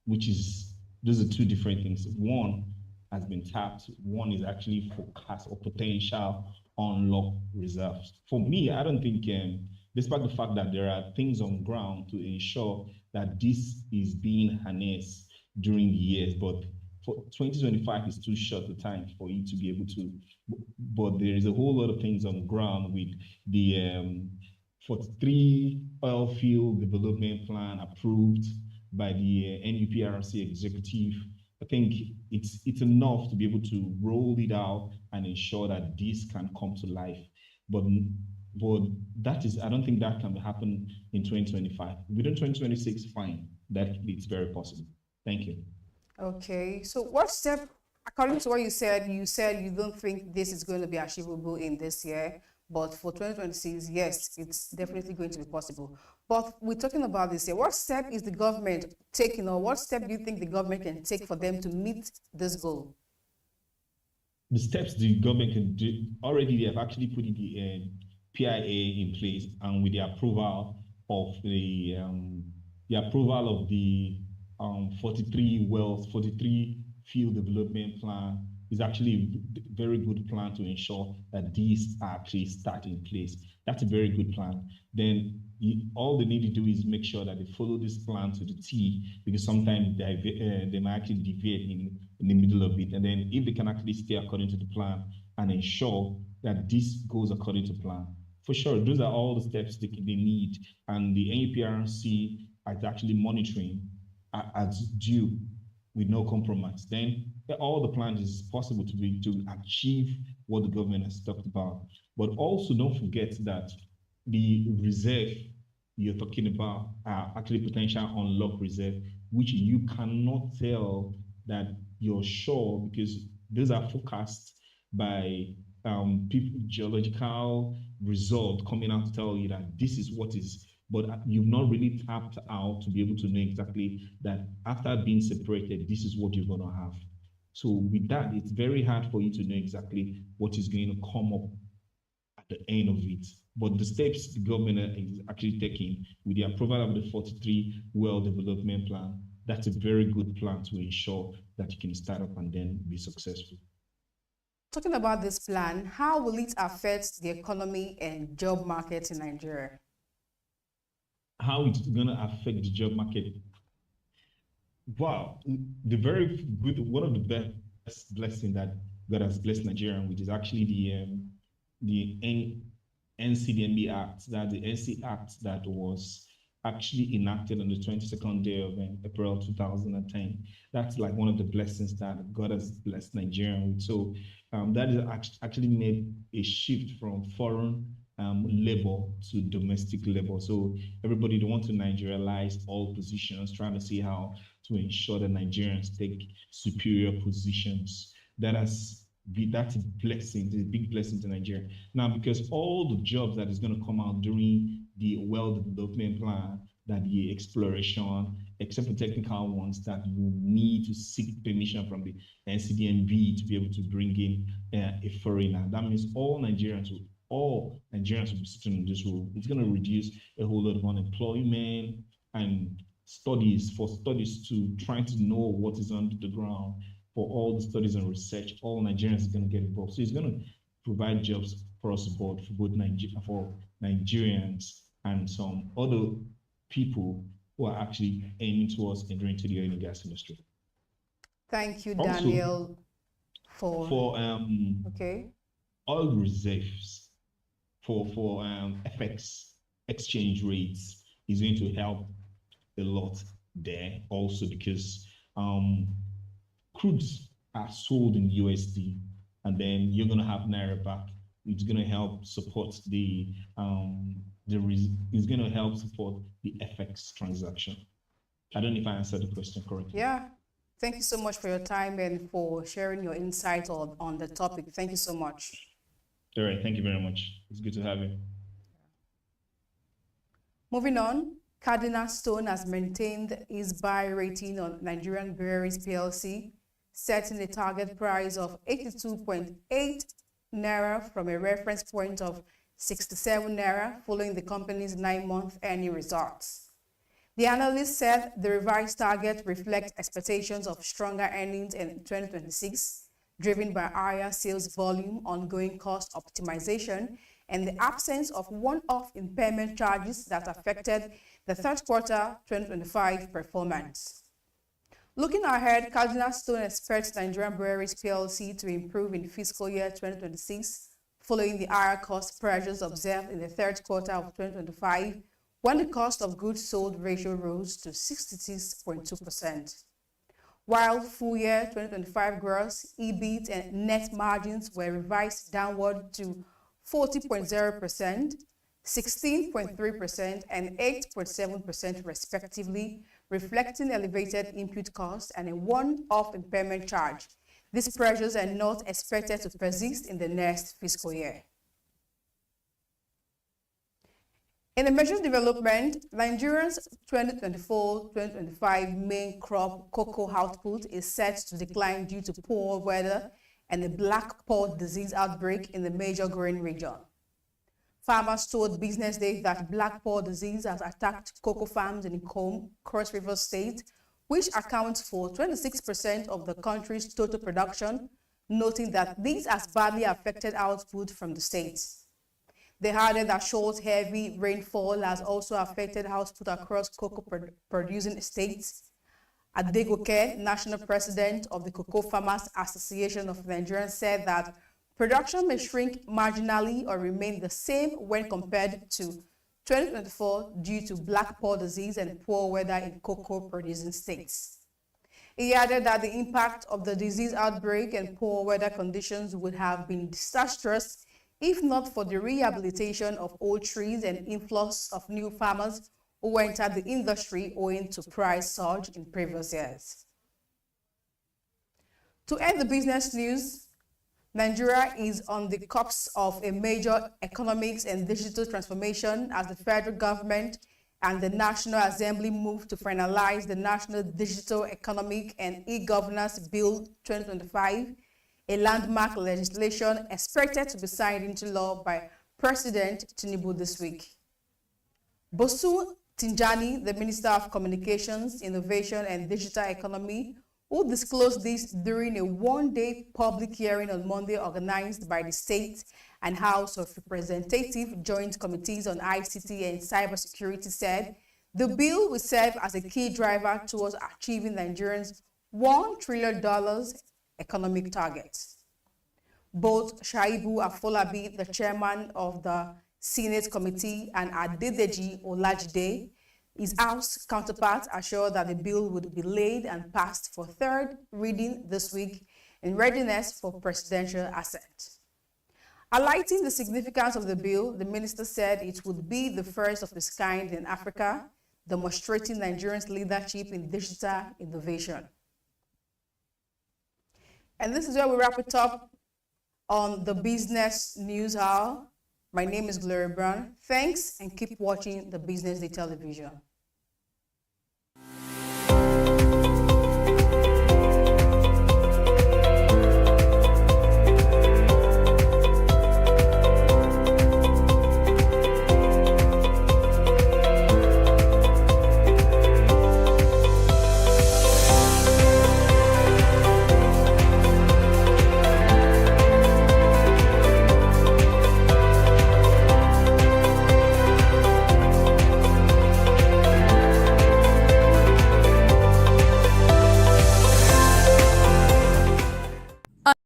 which is, those are two different things. One has been tapped, one is actually forecast or potential unlocked reserves. For me, I don't think, despite the fact that there are things on ground to ensure that this is being harnessed during the years, but for 2025 is too short a time for you to be able to, but there is a whole lot of things on ground with the 43 oil field development plan approved by the NUPRC executive. I think it's enough to be able to roll it out and ensure that this can come to life. But that is, I don't think that can happen in 2025. Within 2026, fine. That it's very possible. Thank you. Okay. So what step, according to what you said you don't think this is going to be achievable in this year, but for 2026, yes, it's definitely going to be possible. But we're talking about this year. What step is the government taking, or what step do you think the government can take for them to meet this goal? The steps the government can do, already they have actually put the PIA in place, and with the approval of the 43 field development plan is actually a very good plan to ensure that these actually start in place. That's a very good plan. Then all they need to do is make sure that they follow this plan to the T, because sometimes they might actually deviate in the middle of it. And then if they can actually stay according to the plan and ensure that this goes according to plan, for sure, those are all the steps they need. And the NUPRC is actually monitoring as due with no compromise. Then all the plans is possible to achieve what the government has talked about. But also don't forget that the reserve you're talking about are actually potential unlocked reserve, which you cannot tell that you're sure, because those are forecast by people, geological result coming out to tell you that this is what is, but you've not really tapped out to be able to know exactly that after being separated, this is what you're going to have. So with that, it's very hard for you to know exactly what is going to come up at the end of it. But the steps the government is actually taking with the approval of the 43 well development plan, that's a very good plan to ensure that you can start up and then be successful. Talking about this plan, how will it affect the economy and job market in Nigeria? How it's going to affect the job market? Wow, the very good, one of the best blessing that God has blessed Nigeria with is actually the NCDMB Act, that the NC Act that was actually enacted on the 22nd day of April 2010. That's like one of the blessings that God has blessed Nigeria with. So that is actually made a shift from foreign labor to domestic labor. So everybody don't want to Nigerialize all positions, trying to see how to ensure that Nigerians take superior positions. That's a blessing, it's a big blessing to Nigeria. Now, because all the jobs that is going to come out during the Wealth Development Plan, that the exploration, except for technical ones, that you need to seek permission from the NCDMB to be able to bring in a foreigner. That means all Nigerians will be sitting in this room. It's going to reduce a whole lot of unemployment and studies to trying to know what is under the ground. For all the studies and research, all Nigerians are going to get involved. So it's going to provide jobs across the board for both Nigerians and some other people who are actually aiming towards entering into the oil and gas industry. Thank you, Daniel, for oil reserves, for FX exchange rates is going to help a lot there also, because crudes are sold in USD, and then you're going to have Naira back. It's going to help support it's going to help support the FX transaction. I don't know if I answered the question correctly. Yeah. Thank you so much for your time and for sharing your insight on the topic. Thank you so much. All right. Thank you very much. It's good to have you. Moving on, Cardinal Stone has maintained his buy rating on Nigerian Breweries PLC, setting a target price of 82.8 Naira from a reference point of 67 Naira following the company's 9-month earning results. The analyst said the revised target reflects expectations of stronger earnings in 2026, driven by higher sales volume, ongoing cost optimization, and the absence of one-off impairment charges that affected the third quarter 2025 performance. Looking ahead, Cardinal Stone expects Nigerian Breweries PLC to improve in fiscal year 2026 following the higher cost pressures observed in the third quarter of 2025, when the cost of goods sold ratio rose to 66.2%. While full year 2025 gross, EBIT, and net margins were revised downward to 40.0%, 16.3%, and 8.7% respectively, reflecting elevated input costs and a one-off impairment charge. These pressures are not expected to persist in the next fiscal year. In emerging development, Nigeria's 2024-2025 main crop cocoa output is set to decline due to poor weather and the black pod disease outbreak in the major growing region. Farmers told BusinessDay that black pod disease has attacked cocoa farms in Ikom, Cross River State, which accounts for 26% of the country's total production, noting that this has badly affected output from the state. They added that short, heavy rainfall has also affected output across cocoa producing states. Adegoke, national president of the Cocoa Farmers Association of Nigeria, said that production may shrink marginally or remain the same when compared to 2024 due to black pod disease and poor weather in cocoa producing states. He added that the impact of the disease outbreak and poor weather conditions would have been disastrous if not for the rehabilitation of old trees and influx of new farmers who entered the industry owing to price surge in previous years. To end the business news, Nigeria is on the cusp of a major economics and digital transformation as the federal government and the National Assembly move to finalize the National Digital Economic and E-Governance Bill 2025, a landmark legislation expected to be signed into law by President Tinubu this week. Bosu Tinjani, the Minister of Communications, Innovation and Digital Economy, who disclosed this during a one-day public hearing on Monday organized by the State and House of Representatives Joint Committees on ICT and Cybersecurity, said the bill will serve as a key driver towards achieving Nigerians' $1 trillion economic target. Both Shaibu Afolabi, the chairman of the Senate Committee, and Adedeji Olajide, his House counterpart assured that the bill would be laid and passed for third reading this week in readiness for presidential assent. Highlighting the significance of the bill, the minister said it would be the first of its kind in Africa, demonstrating Nigeria's leadership in digital innovation. And this is where we wrap it up on the Business News Hour. My name is Gloria Brown. Thanks, and keep watching the Business Day television.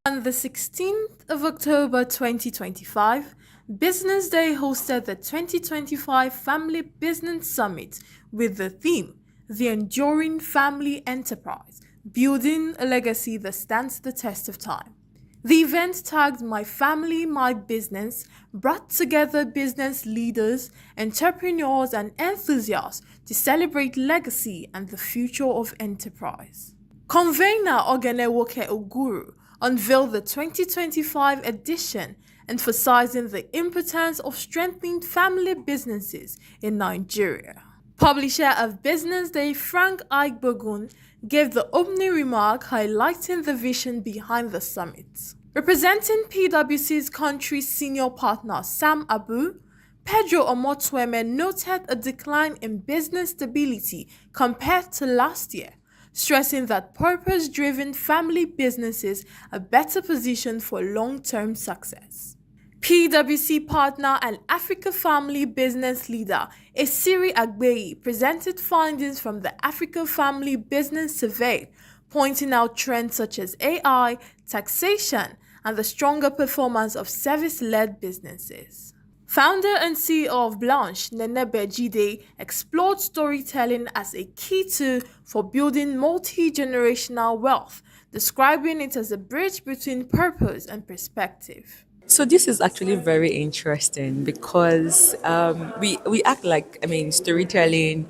On the 16th of October 2025, Business Day hosted the 2025 Family Business Summit with the theme, The Enduring Family Enterprise, Building a Legacy That Stands the Test of Time. The event tagged My Family, My Business, brought together business leaders, entrepreneurs, and enthusiasts to celebrate legacy and the future of enterprise. Convener Ogenewoke Oguru unveiled the 2025 edition, emphasizing the importance of strengthening family businesses in Nigeria. Publisher of Business Day, Frank Aigbogun, gave the opening remark highlighting the vision behind the summit. Representing PwC's country senior partner Sam Abu, Pedro Omotweme noted a decline in business stability compared to last year, stressing that purpose-driven family businesses are better positioned for long-term success. PwC partner and Africa Family business leader Esiri Agbeyi presented findings from the Africa Family Business Survey, pointing out trends such as AI, taxation, and the stronger performance of service-led businesses. Founder and CEO of Blanche, Nene Bejide, explored storytelling as a key tool for building multi-generational wealth, describing it as a bridge between purpose and perspective. So this is actually very interesting because we act like, storytelling,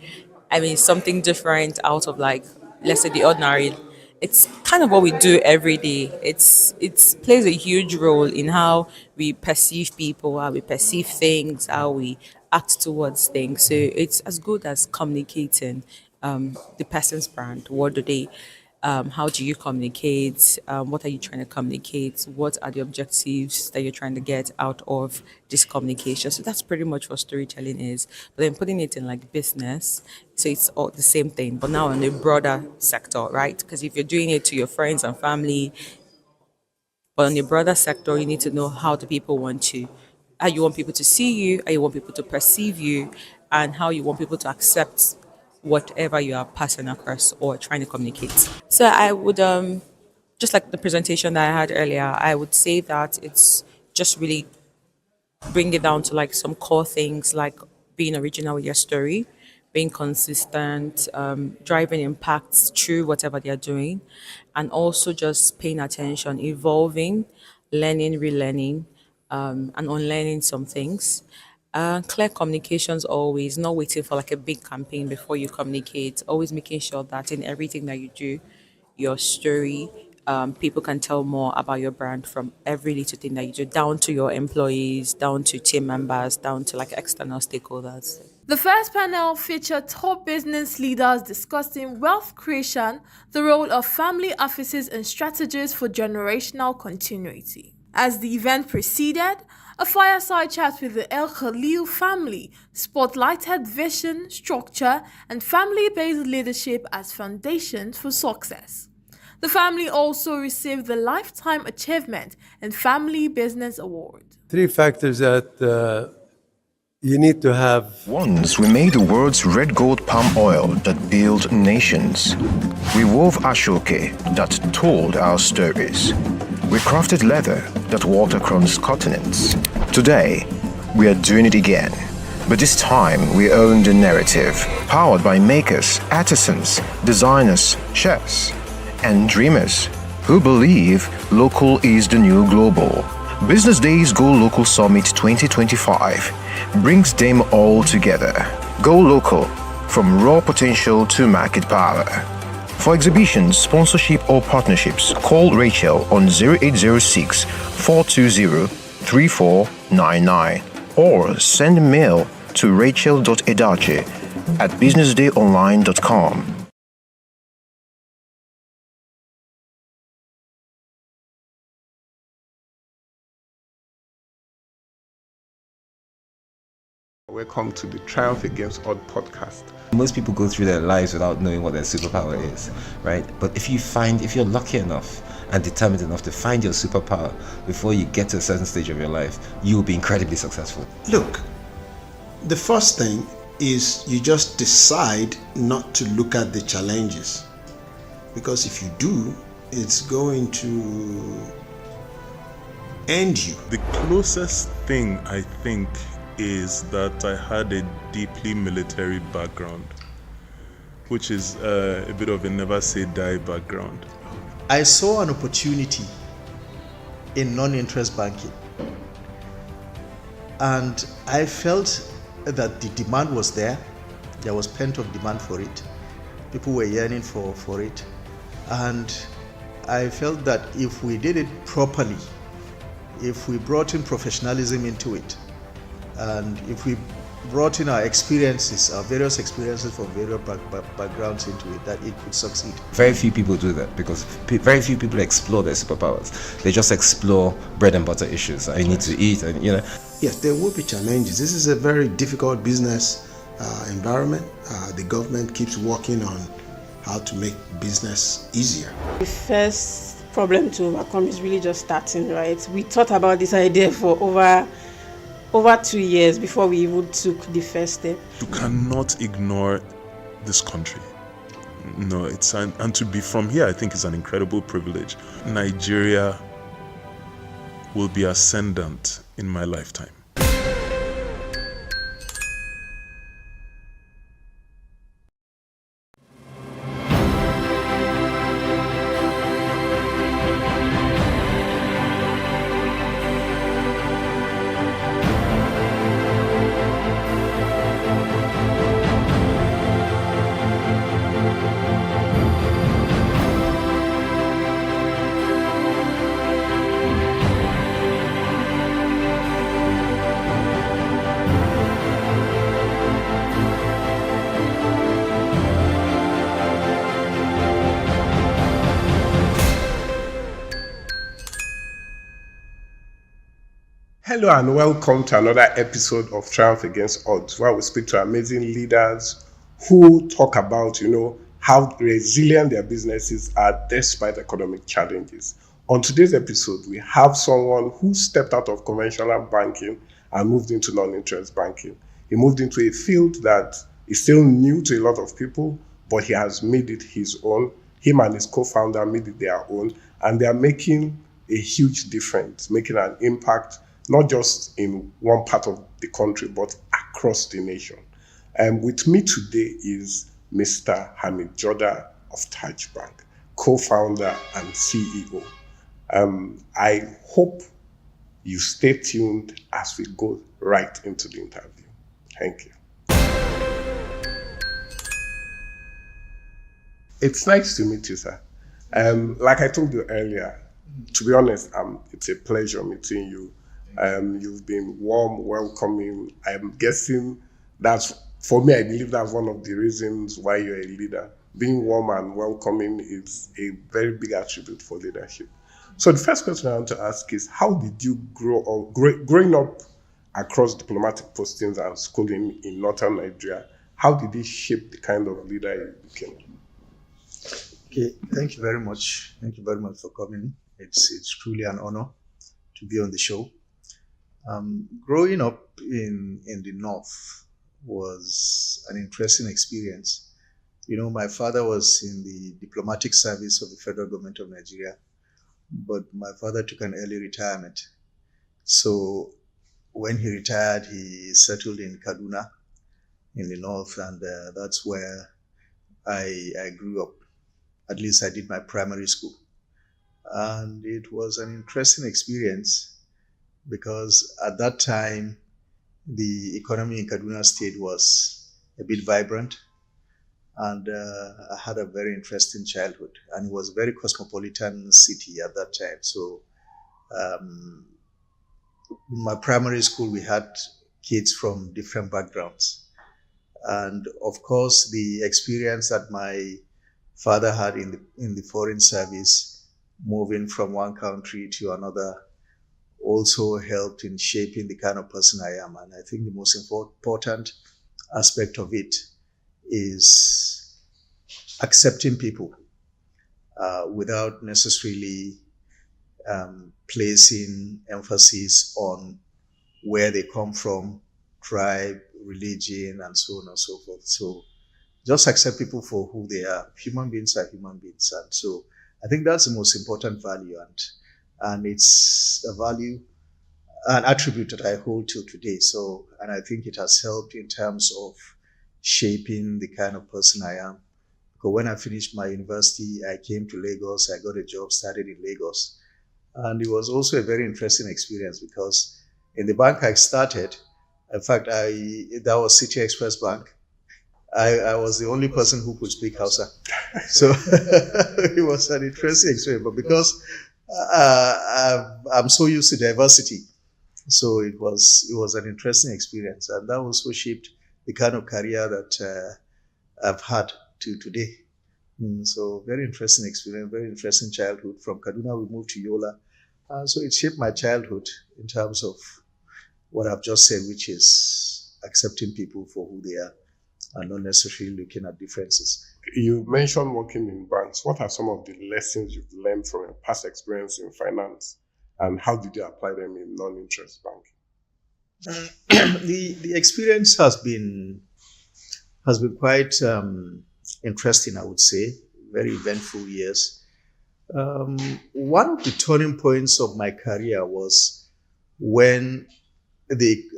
something different out of let's say the ordinary. It's kind of what we do every day. It plays a huge role in how we perceive people, how we perceive things, how we act towards things. So it's as good as communicating the person's brand. What do they? How do you communicate? What are you trying to communicate? What are the objectives that you're trying to get out of this communication? So that's pretty much what storytelling is. But then putting it in business, so it's all the same thing, but now in a broader sector, right? Because if you're doing it to your friends and family, but on a broader sector, you need to know how you want people to see you, how you want people to perceive you, and how you want people to accept whatever you are passing across or trying to communicate. So I would, just like the presentation that I had earlier, I would say that it's just really bring it down to some core things like being original with your story, being consistent, driving impacts through whatever they're doing, and also just paying attention, evolving, learning, relearning, and unlearning some things. Clear communications always, not waiting for a big campaign before you communicate, always making sure that in everything that you do, your story, people can tell more about your brand from every little thing that you do, down to your employees, down to team members, down to external stakeholders. The first panel featured top business leaders discussing wealth creation, the role of family offices and strategies for generational continuity. As the event proceeded, a fireside chat with the El Khalil family spotlighted vision, structure, and family-based leadership as foundations for success. The family also received the Lifetime Achievement and Family Business Award. 3 factors that you need to have. Once we made the world's red gold palm oil that built nations. We wove ashoke that told our stories. We crafted leather that walked across continents. Today, we are doing it again. But this time, we own the narrative, powered by makers, artisans, designers, chefs, and dreamers who believe local is the new global. Business Day's Go Local Summit 2025 brings them all together. Go Local, from raw potential to market power. For exhibitions, sponsorship or partnerships, call Rachel on 0806 420 3499 or send a mail to rachel.edache@businessdayonline.com. Welcome to the Triumph Against Odd podcast. Most people go through their lives without knowing what their superpower is, right? But if you're lucky enough and determined enough to find your superpower before you get to a certain stage of your life, you will be incredibly successful. Look, the first thing is you just decide not to look at the challenges, because if you do, it's going to end you. The closest thing I think is that I had a deeply military background, which is a bit of a never say die background. I saw an opportunity in non-interest banking, and I felt that the demand was there. There was pent-up demand for it. People were yearning for it, and I felt that if we did it properly, if we brought in professionalism into it, and if we brought in our experiences, our various experiences from various backgrounds into it, that it could succeed. Very few people do that because very few people explore their superpowers. They just explore bread and butter issues. I need to eat, and Yes, there will be challenges. This is a very difficult business environment. The government keeps working on how to make business easier. The first problem to overcome is really just starting, right? We thought about this idea for over 2 years before we even took the first step. You cannot ignore this country. No, and to be from here, I think is an incredible privilege. Nigeria will be ascendant in my lifetime. Hello and welcome to another episode of Triumph Against Odds, where we speak to amazing leaders who talk about, how resilient their businesses are despite economic challenges. On today's episode, we have someone who stepped out of conventional banking and moved into non-interest banking. He moved into a field that is still new to a lot of people, but he has made it his own. Him and his co-founder made it their own, and they are making a huge difference, making an impact not just in one part of the country, but across the nation. With me today is Mr. Hamid Joda of Taj Bank, co-founder and CEO. I hope you stay tuned as we go right into the interview. Thank you. It's nice to meet you, sir. Like I told you earlier, to be honest, it's a pleasure meeting you. You've been warm, welcoming. I'm guessing for me, I believe that's one of the reasons why you're a leader. Being warm and welcoming is a very big attribute for leadership. So the first question I want to ask is, how did you growing up across diplomatic postings and schooling in northern Nigeria, how did it shape the kind of leader you became? Okay, thank you very much. Thank you very much for coming. It's truly an honor to be on the show. Growing up in the North was an interesting experience. My father was in the diplomatic service of the federal government of Nigeria, but my father took an early retirement. So when he retired, he settled in Kaduna in the north, and that's where I grew up. At least I did my primary school. And it was an interesting experience because at that time, the economy in Kaduna State was a bit vibrant. And I had a very interesting childhood. And it was a very cosmopolitan city at that time. So in my primary school, we had kids from different backgrounds. And of course, the experience that my father had in the foreign service, moving from one country to another, also helped in shaping the kind of person I am. And I think the most important aspect of it is accepting people without necessarily placing emphasis on where they come from, tribe, religion, and so on and so forth. So just accept people for who they are. Human beings are human beings. And so I think that's the most important value. And it's a value, an attribute that I hold till today. So, and I think it has helped in terms of shaping the kind of person I am. Because when I finished my university, I came to Lagos. I got a job, started in Lagos. And it was also a very interesting experience because in the bank I started, in fact, that was City Express Bank. I was the only person who could speak Hausa. So it was an interesting experience. But because I'm so used to diversity, so it was an interesting experience. And that also shaped the kind of career that I've had to today. So very interesting experience, very interesting childhood. From Kaduna, we moved to Yola. So it shaped my childhood in terms of what I've just said, which is accepting people for who they are and not necessarily looking at differences. You mentioned working in banks. What are some of the lessons you've learned from your past experience in finance, and how did you apply them in non-interest banking? The experience has been quite interesting, I would say. Very eventful years. One of the turning points of my career was when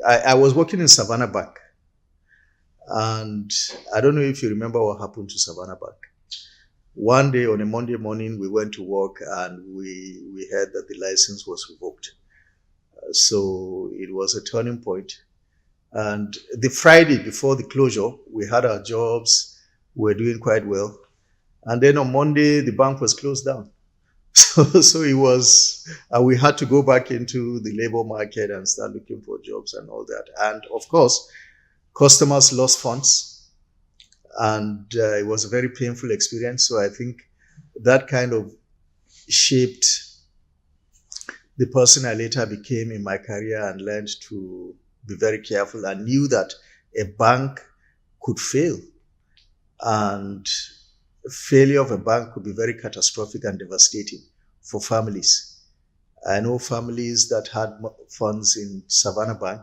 I was working in Savannah Bank. And I don't know if you remember what happened to Savannah Bank. One day on a Monday morning, we went to work and we heard that the license was revoked. So it was a turning point. And the Friday before the closure, we had our jobs, we were doing quite well. And then on Monday, the bank was closed down. So it was, we had to go back into the labor market and start looking for jobs and all that. And of course, customers lost funds, and it was a very painful experience. So I think that kind of shaped the person I later became in my career and learned to be very careful and knew that a bank could fail. And failure of a bank could be very catastrophic and devastating for families. I know families that had funds in Savannah Bank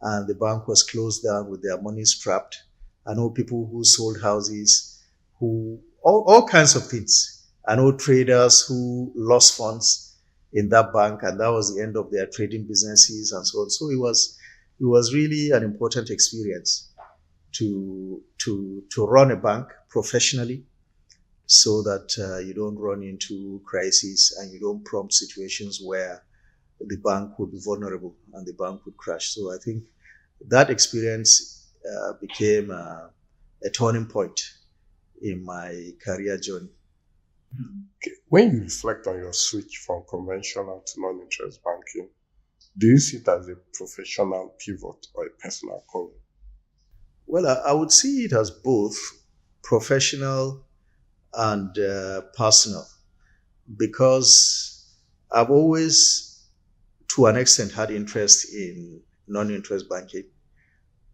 and the bank was closed down with their money strapped. I know people who sold houses, all kinds of things. I know traders who lost funds in that bank, and that was the end of their trading businesses and so on. So it was really an important experience to run a bank professionally, so that you don't run into crises and you don't prompt situations where the bank would be vulnerable and the bank would crash. So I think that experience became a turning point in my career journey. When you reflect on your switch from conventional to non-interest banking, do you see it as a professional pivot or a personal calling? Well, I would see it as both professional and personal, because I've always, to an extent, had interest in non-interest banking,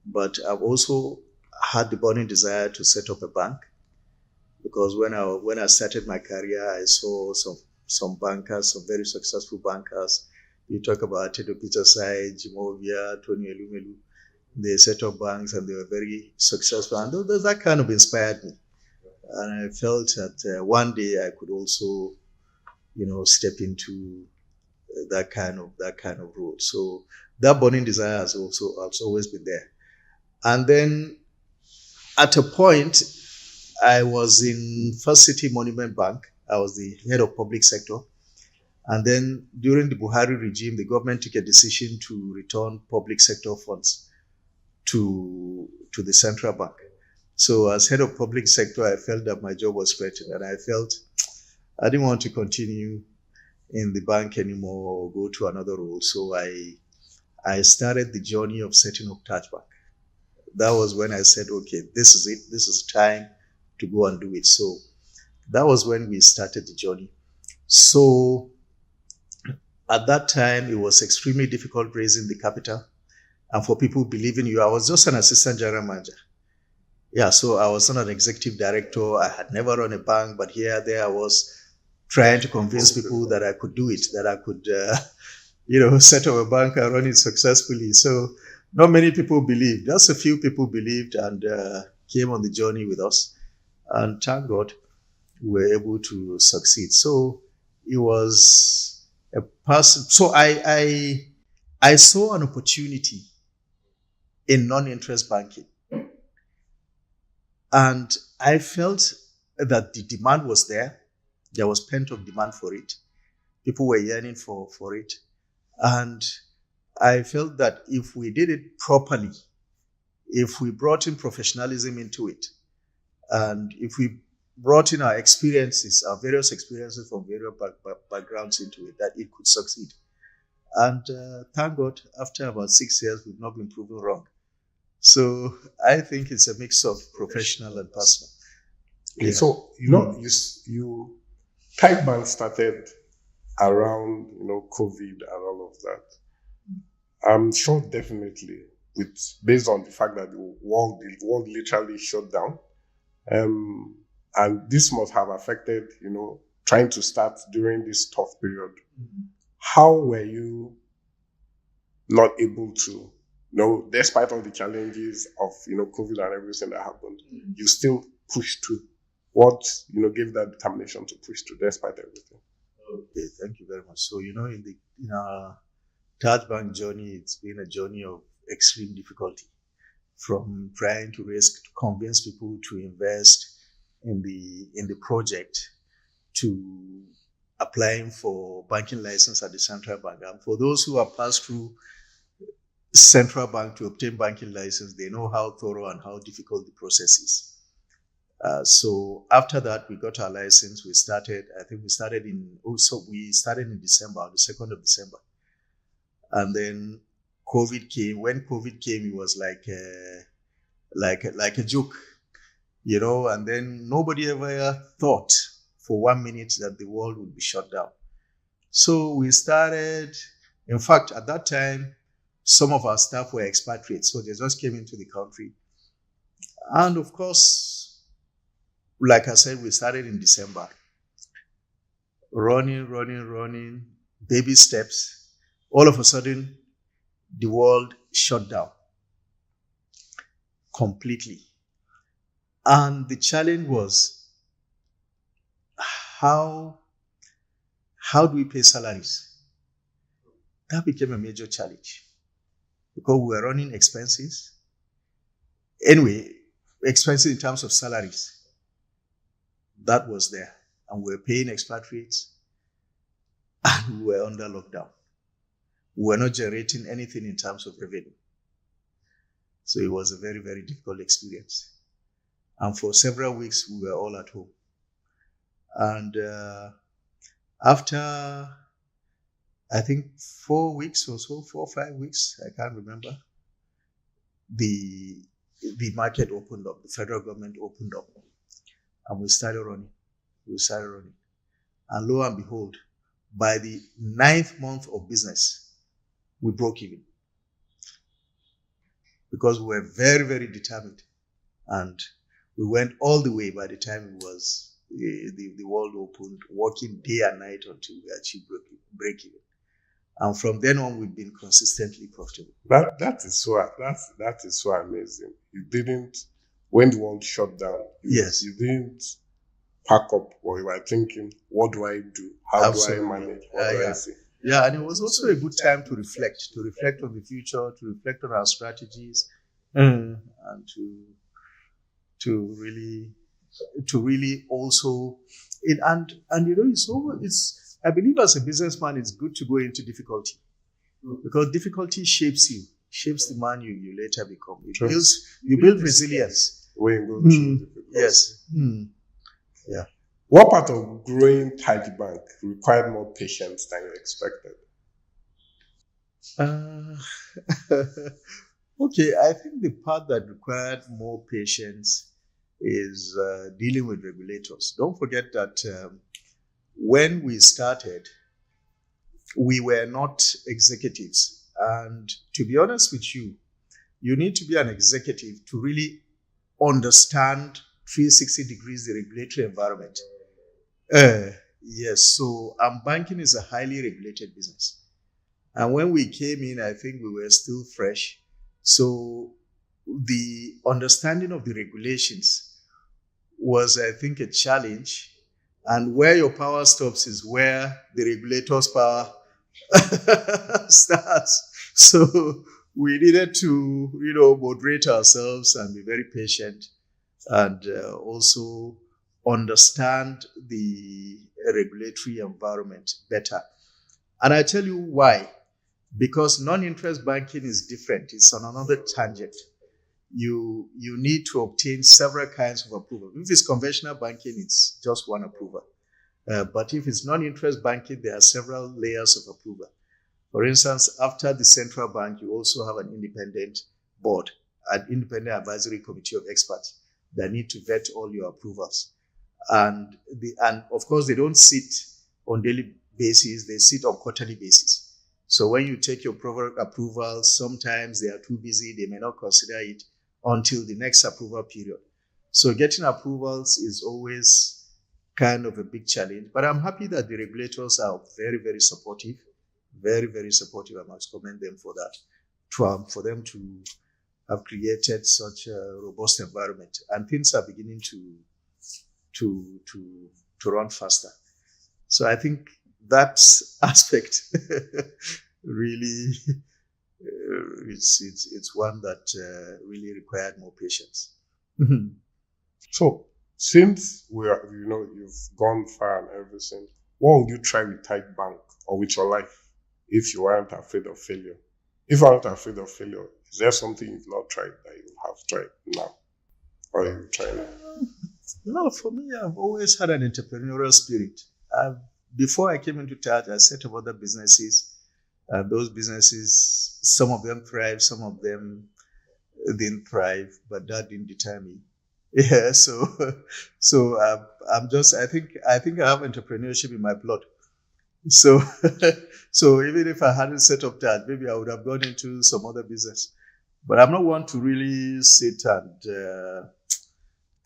but I've also had the burning desire to set up a bank, because when I started my career, I saw some bankers, some very successful bankers. You talk about Tedo Peterside, Jimovia, Tony Elumelu. They set up banks and they were very successful, and that kind of inspired me. And I felt that one day I could also, step into that kind of role. So that burning desire has always been there. And then at a point, I was in First City Monument Bank. I was the head of public sector. And then during the Buhari regime, the government took a decision to return public sector funds to the central bank. So as head of public sector, I felt that my job was threatened, and I felt I didn't want to continue in the bank anymore or go to another role. So I started the journey of setting up Taj Bank. That was when I said, okay, this is it. This is time to go and do it. So that was when we started the journey. So at that time, it was extremely difficult raising the capital and for people believing you. I was just an assistant general manager. Yeah, so I was not an executive director. I had never run a bank, but there I was trying to convince people that I could do it, that I could, set up a bank and run it successfully. So not many people believed. Just a few people believed and came on the journey with us. And thank God we were able to succeed. So it was a person. So I saw an opportunity in non-interest banking. And I felt that the demand was there. There was pent-up demand for it. People were yearning for it. And I felt that if we did it properly, if we brought in professionalism into it, and if we brought in our experiences, our various experiences from various backgrounds into it, that it could succeed. And thank God, after about 6 years, we've not been proven wrong. So I think it's a mix of professional and personal. Yeah. So, you Taj Bank started around, COVID and all of that. I'm sure definitely based on the fact that the world literally shut down. And this must have affected, trying to start during this tough period. Mm-hmm. How were you not able to, despite all the challenges of, COVID and everything that happened, mm-hmm. you still pushed through? What, gave that determination to push through despite everything? Okay, thank you very much. So, in our Taj Bank journey, it's been a journey of extreme difficulty, from trying to convince people to invest in the project, to applying for banking license at the central bank. And for those who have passed through central bank to obtain banking license, they know how thorough and how difficult the process is. So after that, we got our license. We started in December, the 2nd of December. And then COVID came. When COVID came, it was like a joke, and then nobody ever thought for 1 minute that the world would be shut down. So we started, in fact, at that time, some of our staff were expatriates, so they just came into the country. And of course, like I said, we started in December. Running, baby steps. All of a sudden, the world shut down completely. And the challenge was, how do we pay salaries? That became a major challenge because we were running expenses. Anyway, expenses in terms of salaries. That was there. And we were paying expatriates and we were under lockdown. We were not generating anything in terms of revenue. So it was a very, very difficult experience. And for several weeks, we were all at home. And after, I think 4 weeks or so, 4 or 5 weeks, I can't remember, the market opened up, the federal government opened up, and we started running. And lo and behold, by the 9th month of business, we broke even. Because we were very, very determined. And we went all the way by the time it was the world opened, working day and night until we achieved break even. And from then on, we've been consistently profitable. That is so amazing. You didn't, when the world shut down, you didn't pack up, or you were thinking, what do I do? How do I manage? What do I say? Yeah, and it was also a good time to reflect on the future, to reflect on our strategies, and to really also it's I believe as a businessman it's good to go into difficulty, because difficulty shapes the man you later become. You build resilience. Yes. Yeah. What part of growing Taj Bank required more patience than you expected? Okay, I think the part that required more patience is dealing with regulators. Don't forget that when we started, we were not executives. And to be honest with you, you need to be an executive to really understand 360 degrees the regulatory environment. Yes, so banking is a highly regulated business. And when we came in, I think we were still fresh. So the understanding of the regulations was, I think, a challenge. And where your power stops is where the regulator's power starts. So we needed to, moderate ourselves and be very patient, and also understand the regulatory environment better. And I tell you why. Because non-interest banking is different. It's on another tangent. You need to obtain several kinds of approval. If it's conventional banking, it's just one approval. But if it's non-interest banking, there are several layers of approval. For instance, after the central bank, you also have an independent board, an independent advisory committee of experts that need to vet all your approvals. And of course, they don't sit on daily basis, they sit on quarterly basis. So when you take your approvals, sometimes they are too busy, they may not consider it until the next approval period. So getting approvals is always kind of a big challenge. But I'm happy that the regulators are very, very supportive. Very, very supportive. I must commend them for that. For them to have created such a robust environment. And things are beginning to run faster. So I think that aspect really it's one that really required more patience. So since you've gone far and everything, what would you try with Taj Bank or with your life if you weren't afraid of failure? If you aren't afraid of failure, is there something you've not tried that you have tried now? Or you try now? No, for me, I've always had an entrepreneurial spirit. Before I came into Taj, I set up other businesses. Those businesses, some of them thrived, some of them didn't thrive, but that didn't deter me. Yeah, so I think I have entrepreneurship in my blood. So even if I hadn't set up that, maybe I would have gone into some other business. But I'm not one to really sit and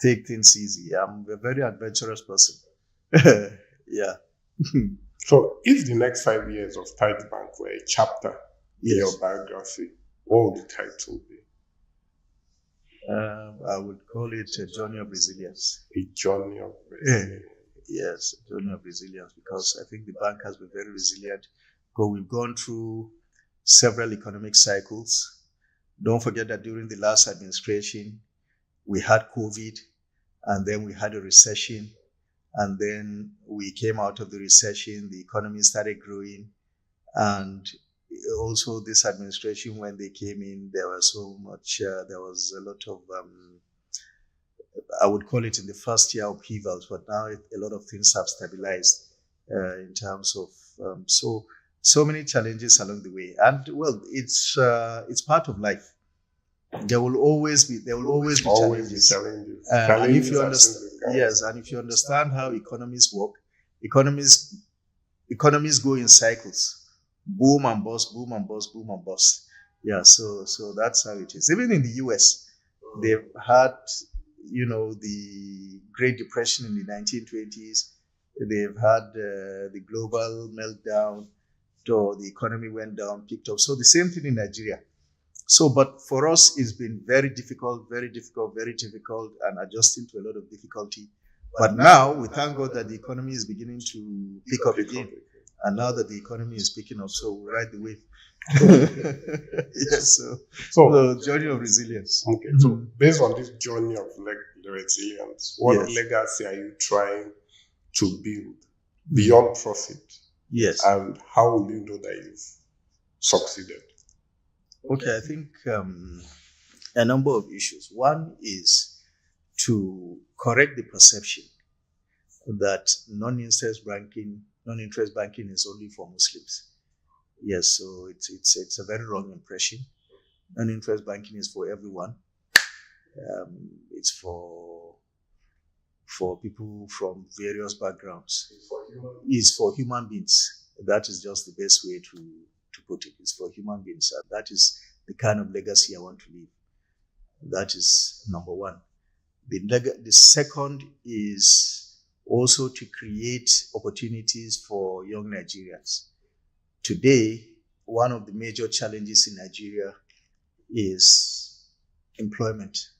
take things easy. I'm a very adventurous person. Yeah. So if the next 5 years of Taj Bank were a chapter in your biography, what would the title be? I would call it a journey of resilience. A journey of resilience. Yes, a journey of resilience, because I think the bank has been very resilient. Because we've gone through several economic cycles. Don't forget that during the last administration, we had COVID, and then we had a recession. And then we came out of the recession, the economy started growing. And also this administration, when they came in, there was there was a lot of, I would call it in the first year upheavals, but now a lot of things have stabilized in terms of, so many challenges along the way. And well, it's part of life. There will always be challenges. And if you understand, yes, and if you understand how economies work, economies go in cycles, boom and bust, boom and bust, boom and bust. Yeah, so that's how it is. Even in the US, they've had, the Great Depression in the 1920s. They've had the global meltdown, so the economy went down, picked up. So the same thing in Nigeria. So, but for us, it's been very difficult, and adjusting to a lot of difficulty. But now, we thank God that the economy is beginning to pick up again. And now that the economy is picking up, so we'll ride the wave. Yes, so the journey of resilience. Okay, so based on this journey of the resilience, what Yes. legacy are you trying to build beyond profit? Yes. And how will you know that you've succeeded? Okay, I think a number of issues. One is to correct the perception that non-interest banking is only for Muslims. Yes, so it's a very wrong impression. Non-interest banking is for everyone. It's for people from various backgrounds. It's for human beings. That is just the best way to put it. It's for human beings. And that is the kind of legacy I want to leave. That is number one. The second is also to create opportunities for young Nigerians. Today, one of the major challenges in Nigeria is employment.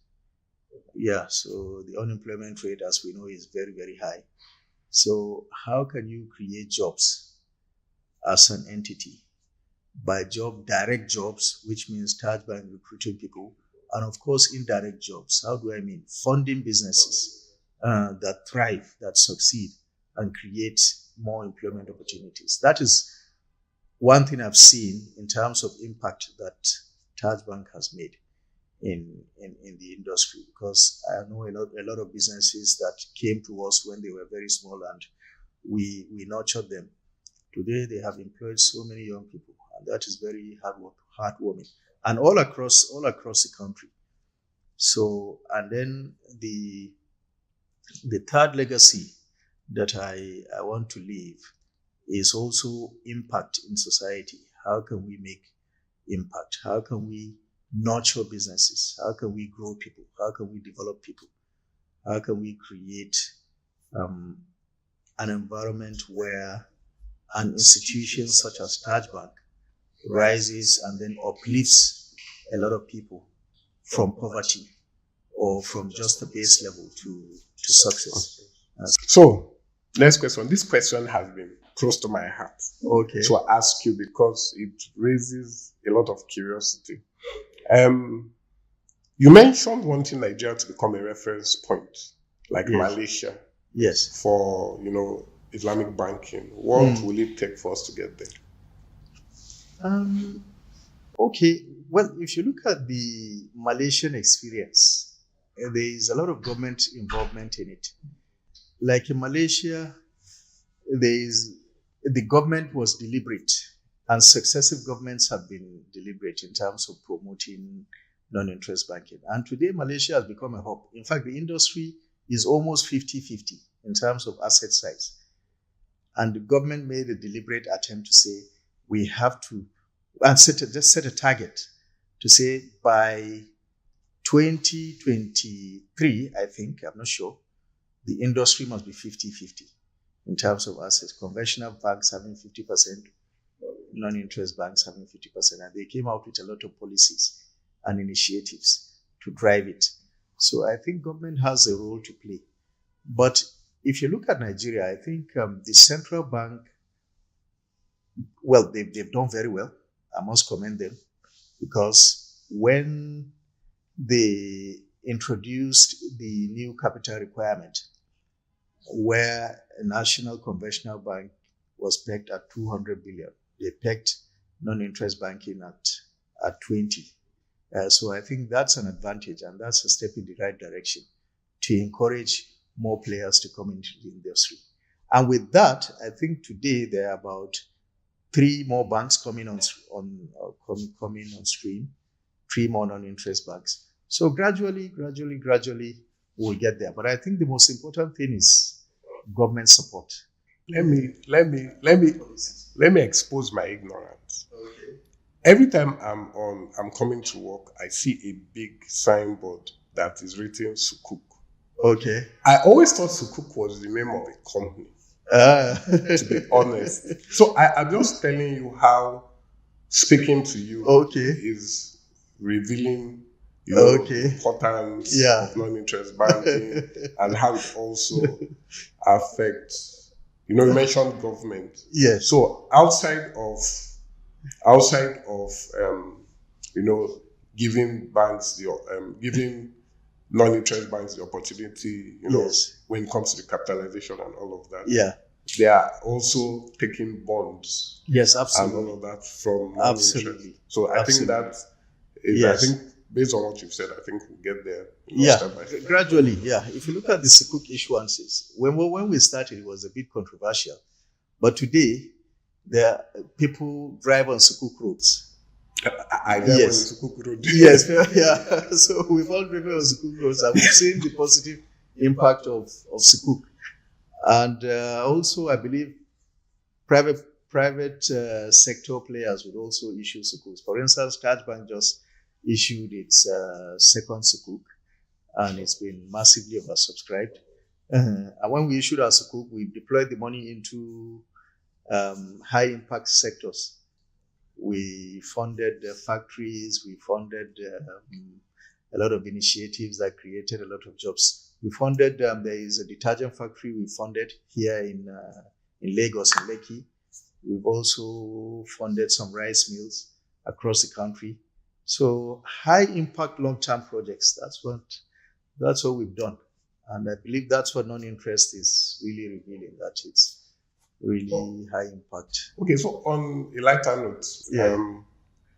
Yeah, so the unemployment rate, as we know, is very, very high. So how can you create jobs as an entity? By direct jobs, which means Taj Bank recruiting people, and of course, indirect jobs. How do I mean? Funding businesses that thrive, that succeed, and create more employment opportunities. That is one thing I've seen in terms of impact that Taj Bank has made in the industry, because I know a lot of businesses that came to us when they were very small, and we nurtured them. Today, they have employed so many young people, and that is very heartwarming, and all across the country. So, and then the third legacy that I want to leave is also impact in society. How can we make impact? How can we nurture businesses? How can we grow people? How can we develop people? How can we create an environment where an institution such as Taj Bank rises and then uplifts a lot of people from poverty or from just the base level to success? So, next question. This question has been close to my heart to ask you because it raises a lot of curiosity. You mentioned wanting Nigeria to become a reference point, like Malaysia. Yes. For Islamic banking. What will it take for us to get there? Okay. Well, if you look at the Malaysian experience, there is a lot of government involvement in it. Like in Malaysia, the government was deliberate, and successive governments have been deliberate in terms of promoting non-interest banking. And today, Malaysia has become a hub. In fact, the industry is almost 50-50 in terms of asset size. And the government made a deliberate attempt to say, we have to, and set a target to say by 2023, I think, I'm not sure, the industry must be 50-50 in terms of assets. Conventional banks having 50%, non-interest banks having 50%. And they came out with a lot of policies and initiatives to drive it. So I think government has a role to play. But if you look at Nigeria, I think the central bank, well, they've done very well. I must commend them, because when they introduced the new capital requirement, where a national conventional bank was pegged at 200 billion, they pegged non-interest banking at 20. So I think that's an advantage, and that's a step in the right direction to encourage more players to come into the industry. And with that, I think today there are about 3 more banks coming on stream, 3 more non-interest banks. So gradually, we'll get there. But I think the most important thing is government support. Let me expose my ignorance. Okay. Every time I'm coming to work, I see a big signboard that is written Sukuk. Okay. I always thought Sukuk was the name of a company. To be honest. So I'm just telling you how speaking to you is revealing the importance of non-interest banking and how it also affects You know, you mentioned government. Yes. So outside of you know, giving banks giving non-interest banks the opportunity, you know, when it comes to the capitalization and all of that. Yeah. They are also taking bonds. Yes, absolutely. And all of that from non-interest. Absolutely. So I think that is, I think based on what you've said, I think we'll get there. Step by step. Gradually, yeah. If you look at the Sukuk issuances, when we started, it was a bit controversial. But today, people drive on Sukuk roads. I drive on Sukuk road. Yes, yeah. So we've all driven on Sukuk roads, and we've seen the positive impact of Sukuk. And also, I believe private sector players would also issue Sukuks. For instance, Taj Bank just issued its second Sukuk, and it's been massively oversubscribed. And when we issued our Sukuk, we deployed the money into high impact sectors. We funded factories, we funded a lot of initiatives that created a lot of jobs. We funded, there is a detergent factory we funded here in Lagos, in Lekki. We've also funded some rice mills across the country. So high impact long-term projects, that's what we've done. And I believe that's what non-interest is really revealing, that it's really high impact. Okay, so on a lighter note,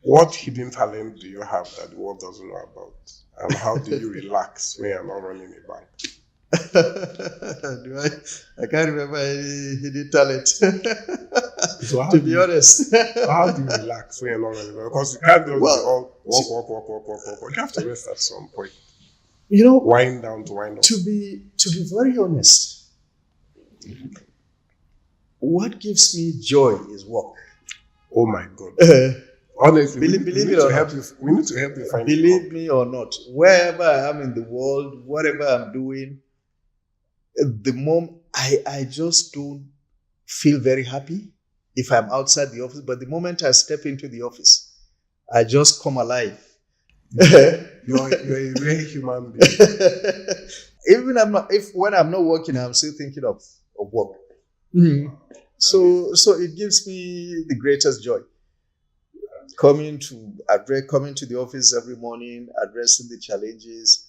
what hidden talent do you have that the world doesn't know about? And how do you relax when you're not running a bank? I can't remember any hidden talent. So to be honest. So how do you relax when you're not running a bank? Because you can't just all walk. You have to rest at some point. You know, wind down to wind up. To be very honest, what gives me joy is work. Oh my God. Honestly, believe it or not, we need to help you find believe me or not, wherever I am in the world, whatever I'm doing, the moment I just don't feel very happy if I'm outside the office. But the moment I step into the office, I just come alive. You're a real human being. When I'm not working, I'm still thinking of work. Mm-hmm. So it gives me the greatest joy. Coming to the office every morning, addressing the challenges,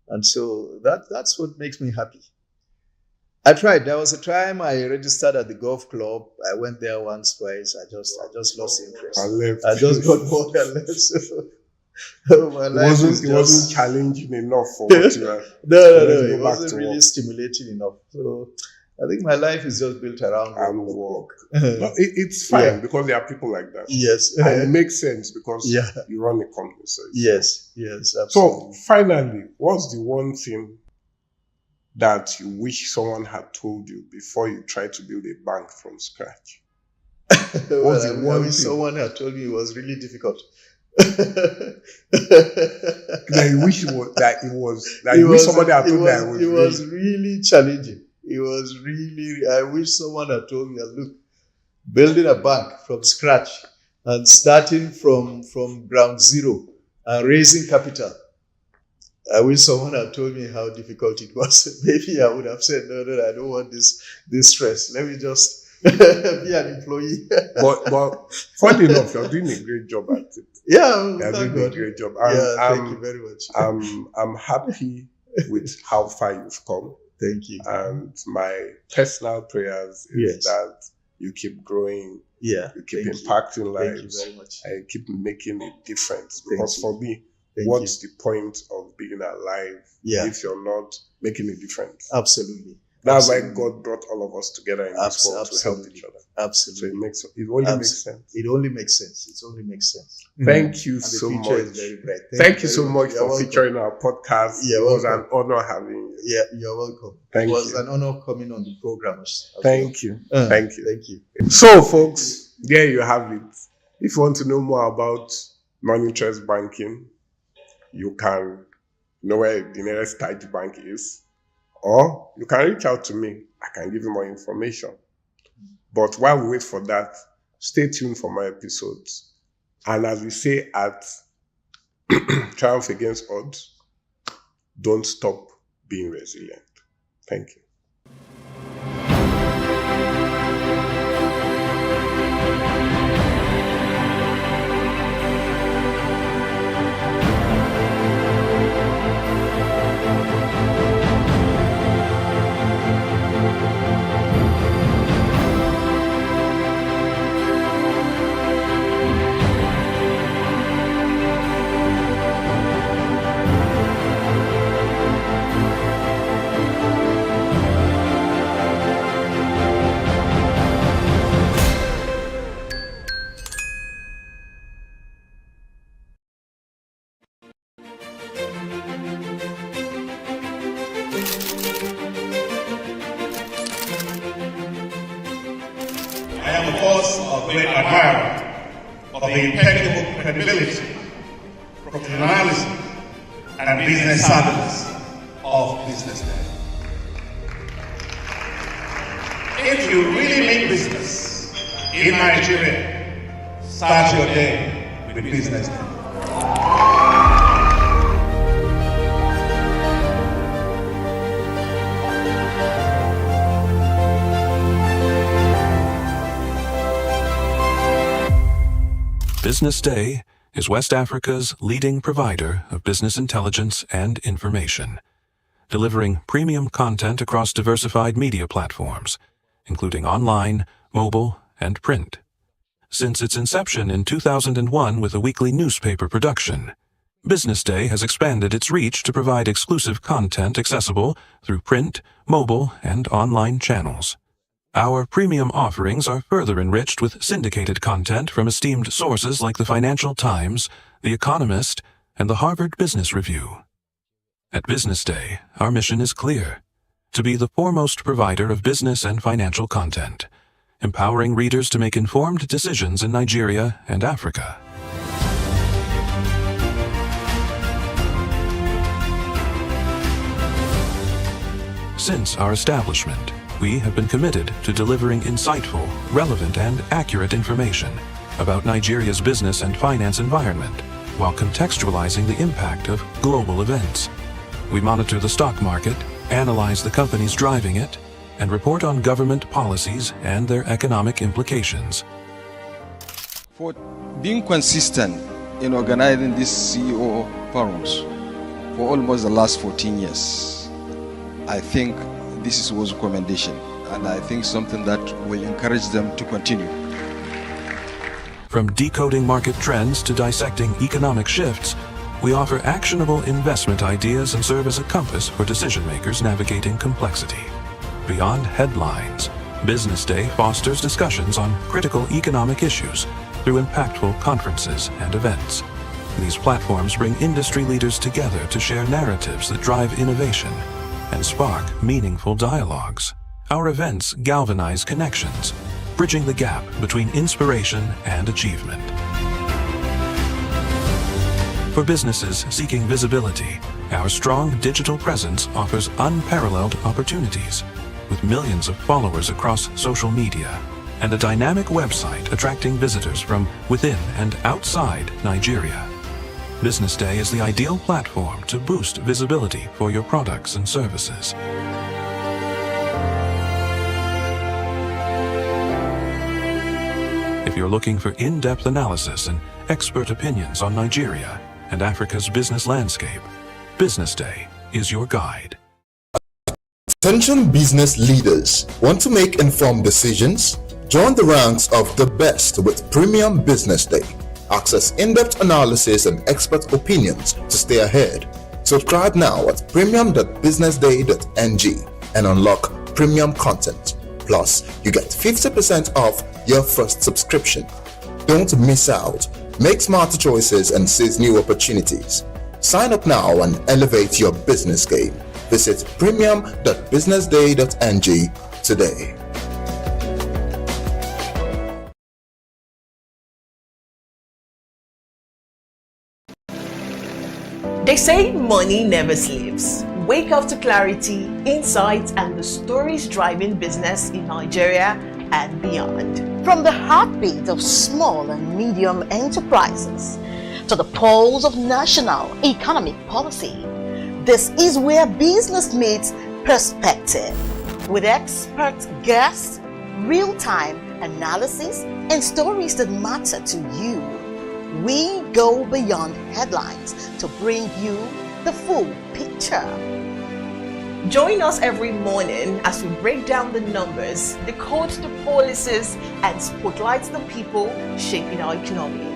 and so that's what makes me happy. I tried. There was a time I registered at the golf club. I went there once, twice. I just lost interest. I just got bored and left. So my life wasn't challenging enough for what you are. No. It wasn't really stimulating enough. So I think my life is just built around work. No, it's fine because there are people like that. Yes. And it makes sense because you run a company. So yes, absolutely. So finally, what's the one thing that you wish someone had told you before you tried to build a bank from scratch? I wish someone had told me it was really difficult. That you wish somebody had told me it was really challenging. It was really, I wish someone had told me, look, building a bank from scratch and starting from ground zero and raising capital. I wish someone had told me how difficult it was. Maybe I would have said, no, I don't want this stress. Let me just be an employee. but funny enough, you're doing a great job at it. Yeah, you're doing a great job. Thank you very much. I'm happy with how far you've come. Thank you. And my personal prayers is that you keep growing. Yeah. You keep impacting lives. Thank you very much. And keep making a difference. Because for me, what's the point of being alive if you're not making a difference? Absolutely. That's why God brought all of us together in this world to help each other. Absolutely. So it only makes sense. It only makes sense. It only makes sense. Thank you so much. The future is very bright. Thank you so much for featuring our podcast. It was an honor having you. Yeah, you're welcome. Thank you. It was an honor coming on the program. Thank you. Thank you. Thank you. So, folks, there you have it. If you want to know more about non-interest banking, you can know where the nearest Taj Bank is. Or you can reach out to me. I can give you more information. But while we wait for that, stay tuned for my episodes. And as we say at Triumph Against Odds, don't stop being resilient. Thank you. a great admirer of the impeccable credibility, professionalism, and business savviness of BusinessDay. If you really mean business in Nigeria, start your day with BusinessDay. BusinessDay is West Africa's leading provider of business intelligence and information, delivering premium content across diversified media platforms, including online, mobile, and print. Since its inception in 2001 with a weekly newspaper production, BusinessDay has expanded its reach to provide exclusive content accessible through print, mobile, and online channels. Our premium offerings are further enriched with syndicated content from esteemed sources like the Financial Times, The Economist, and the Harvard Business Review. At BusinessDay, our mission is clear: to be the foremost provider of business and financial content, empowering readers to make informed decisions in Nigeria and Africa. Since our establishment, we have been committed to delivering insightful, relevant, and accurate information about Nigeria's business and finance environment while contextualizing the impact of global events. We monitor the stock market, analyze the companies driving it, and report on government policies and their economic implications. For being consistent in organizing these CEO forums for almost the last 14 years, I think this was a commendation, and I think something that will encourage them to continue. From decoding market trends to dissecting economic shifts, we offer actionable investment ideas and serve as a compass for decision makers navigating complexity. Beyond headlines, BusinessDay fosters discussions on critical economic issues through impactful conferences and events. These platforms bring industry leaders together to share narratives that drive innovation and spark meaningful dialogues. Our events galvanize connections, bridging the gap between inspiration and achievement. For businesses seeking visibility, our strong digital presence offers unparalleled opportunities, with millions of followers across social media and a dynamic website attracting visitors from within and outside Nigeria. BusinessDay is the ideal platform to boost visibility for your products and services. If you're looking for in-depth analysis and expert opinions on Nigeria and Africa's business landscape, BusinessDay is your guide. Attention business leaders. Want to make informed decisions? Join the ranks of the best with Premium BusinessDay. Access in-depth analysis and expert opinions to stay ahead. Subscribe now at premium.businessday.ng and unlock premium content. Plus, you get 50% off your first subscription. Don't miss out. Make smarter choices and seize new opportunities. Sign up now and elevate your business game. Visit premium.businessday.ng today. They say money never sleeps. Wake up to clarity, insights, and the stories driving business in Nigeria and beyond. From the heartbeat of small and medium enterprises to the pulse of national economic policy, this is where business meets perspective. With expert guests, real-time analysis, and stories that matter to you. We go beyond headlines to bring you the full picture. Join us every morning as we break down the numbers, decode the policies, and spotlight the people shaping our economy.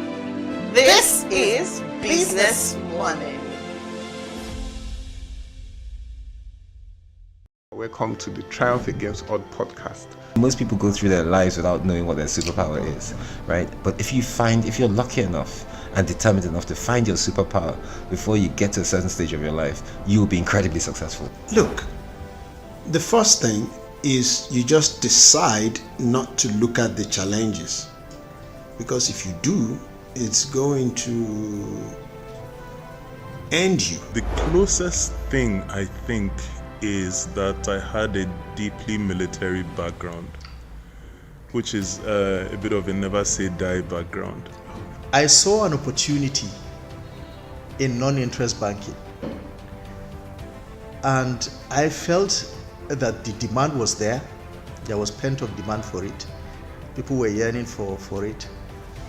This is Business Morning. Welcome to the Triumph Against Odd podcast. Most people go through their lives without knowing what their superpower is, right? But if you're lucky enough and determined enough to find your superpower before you get to a certain stage of your life, you will be incredibly successful. Look, the first thing is you just decide not to look at the challenges. Because if you do, it's going to end you. The closest thing I think is that I had a deeply military background, which is a bit of a never say die background. I saw an opportunity in non-interest banking, and I felt that the demand was there. There was pent-up demand for it. People were yearning for it,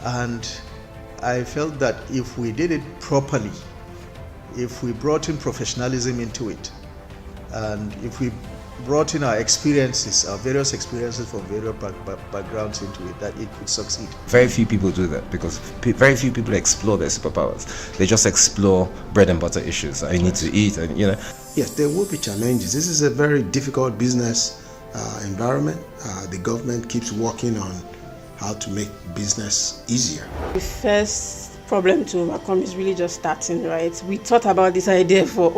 and I felt that if we did it properly, if we brought in professionalism into it, and if we brought in our experiences, our various experiences from various backgrounds into it, that it could succeed. Very few people do that because very few people explore their superpowers. They just explore bread and butter issues. I need to eat, and Yes, there will be challenges. This is a very difficult business environment. The government keeps working on how to make business easier. The first problem to overcome is really just starting, right? We thought about this idea for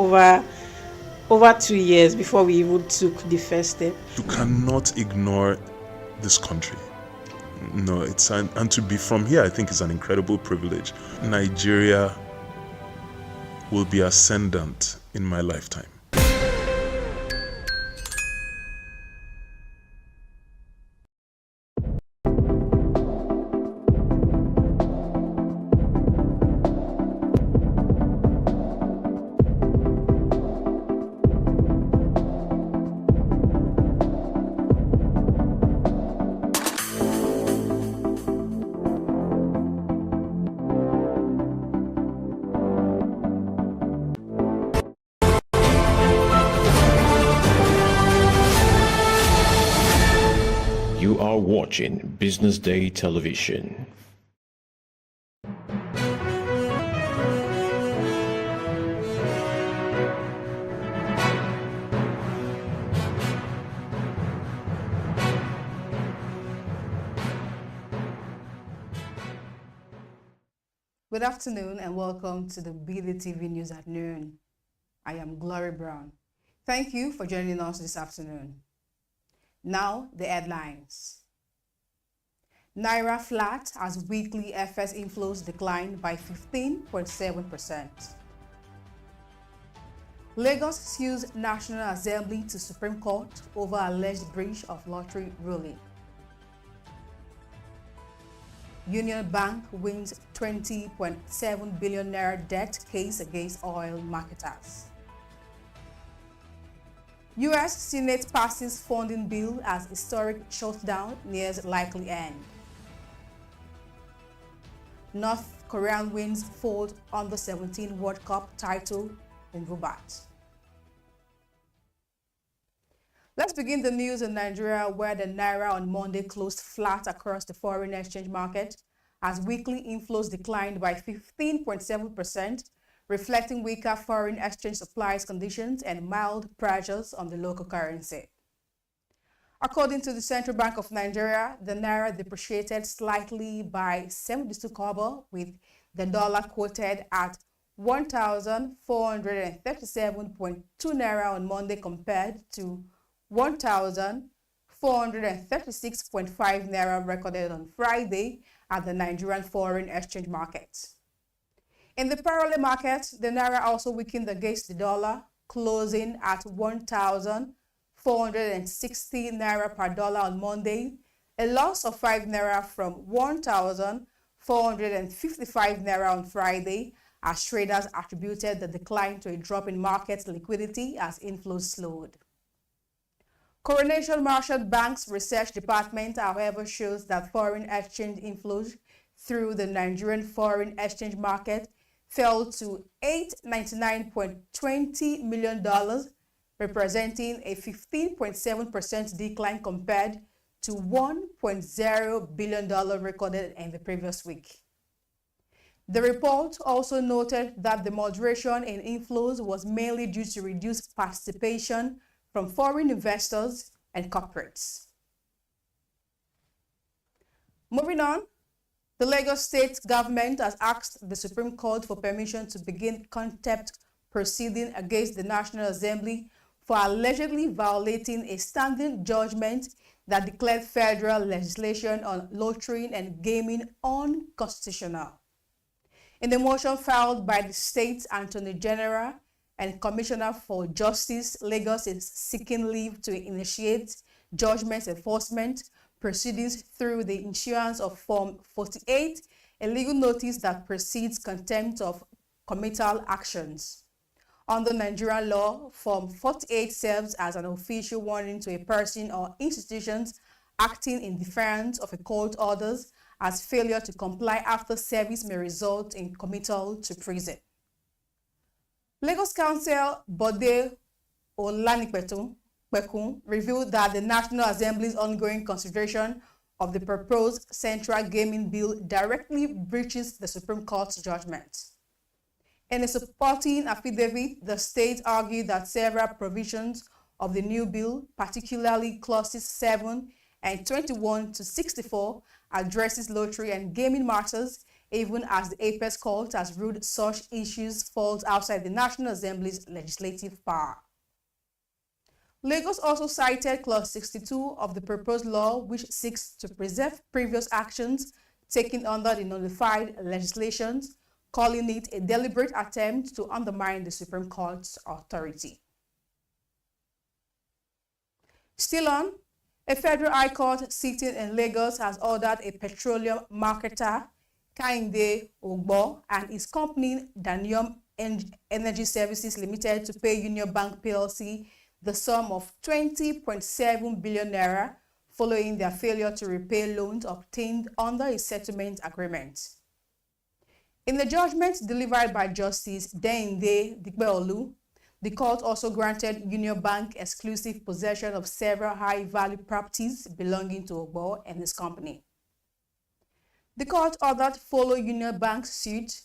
over 2 years before we even took the first step. You cannot ignore this country. No, and to be from here, I think is an incredible privilege. Nigeria will be ascendant in my lifetime. You are watching Business Day Television. Good afternoon and welcome to the bdtv News at Noon. I am Glory Brown. Thank you for joining us this afternoon. Now, the headlines. Naira flat as weekly FS inflows declined by 15.7%. Lagos sues National Assembly to Supreme Court over alleged breach of lottery ruling. Union Bank wins 20.7 billion naira debt case against oil marketers. U.S. Senate passes funding bill as historic shutdown nears likely end. North Korean wins fourth Under-17 World Cup title in Rabat. Let's begin the news in Nigeria, where the Naira on Monday closed flat across the foreign exchange market as weekly inflows declined by 15.7%, reflecting weaker foreign exchange supplies conditions and mild pressures on the local currency. According to the Central Bank of Nigeria, the Naira depreciated slightly by 72 kobo, with the dollar quoted at 1,437.2 naira on Monday compared to 1,436.5 naira recorded on Friday at the Nigerian foreign exchange market. In the parallel market, the Naira also weakened against the dollar, closing at 1,460 naira per dollar on Monday, a loss of 5 naira from 1,455 naira on Friday, as traders attributed the decline to a drop in market liquidity as inflows slowed. Coronation Marshall Bank's research department, however, shows that foreign exchange inflows through the Nigerian foreign exchange market fell to $899.20 million, representing a 15.7% decline compared to $1.0 billion recorded in the previous week. The report also noted that the moderation in inflows was mainly due to reduced participation from foreign investors and corporates. Moving on, the Lagos state government has asked the Supreme Court for permission to begin contempt proceeding against the National Assembly for allegedly violating a standing judgment that declared federal legislation on lottery and gaming unconstitutional. In the motion filed by the State Attorney General and Commissioner for Justice, Lagos is seeking leave to initiate judgment enforcement proceedings through the issuance of Form 48, a legal notice that precedes contempt of committal actions. Under Nigerian law, Form 48 serves as an official warning to a person or institutions acting in defiance of a court orders, as failure to comply after service may result in committal to prison. Lagos Council Bode Olanipekun revealed that the National Assembly's ongoing consideration of the proposed Central Gaming Bill directly breaches the Supreme Court's judgment. In a supporting affidavit, the state argued that several provisions of the new bill, particularly clauses 7 and 21 to 64, addresses lottery and gaming matters, even as the Apex Court has ruled such issues falls outside the National Assembly's legislative power. Lagos also cited Clause 62 of the proposed law, which seeks to preserve previous actions taken under the nullified legislations, calling it a deliberate attempt to undermine the Supreme Court's authority. Still on, a federal high court sitting in Lagos has ordered a petroleum marketer, Kainde Ogbo, and his company, Danium Energy Services Limited, to pay Union Bank PLC the sum of 20.7 billion naira following their failure to repay loans obtained under a settlement agreement. In the judgment delivered by Justice Deinde Dikbeolu, the court also granted Union Bank exclusive possession of several high-value properties belonging to Ogbo and his company. The court ordered follow Union Bank's suit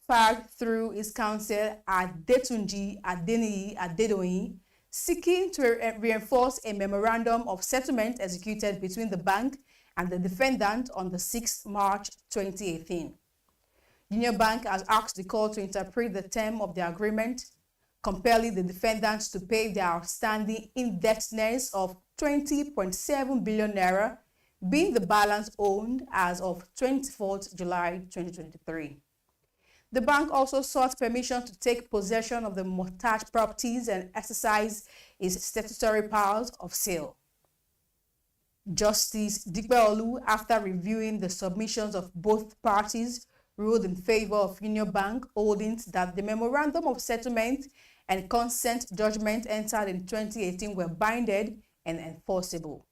filed through its counsel Adetunji Adeniyi Adedoyin, seeking to reinforce a memorandum of settlement executed between the bank and the defendant on the 6th March 2018. Union Bank has asked the court to interpret the term of the agreement, compelling the defendants to pay their outstanding indebtedness of 20.7 billion naira, being the balance owed as of 24th July 2023. The bank also sought permission to take possession of the mortgage properties and exercise its statutory powers of sale. Justice Dikbeolu, after reviewing the submissions of both parties, ruled in favor of Union Bank, holding that the memorandum of settlement and consent judgment entered in 2018 were binding and enforceable.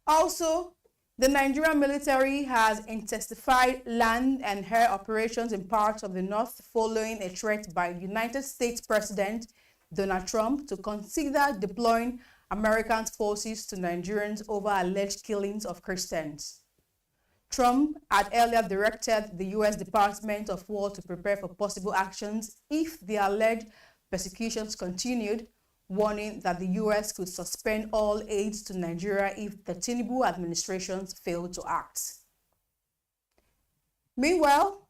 Also, the Nigerian military has intensified land and air operations in parts of the north following a threat by United States President Donald Trump to consider deploying American forces to Nigerians over alleged killings of Christians. Trump had earlier directed the U.S. Department of War to prepare for possible actions if the alleged persecutions continued, warning that the U.S. could suspend all aid to Nigeria if the Tinubu administration failed to act. Meanwhile,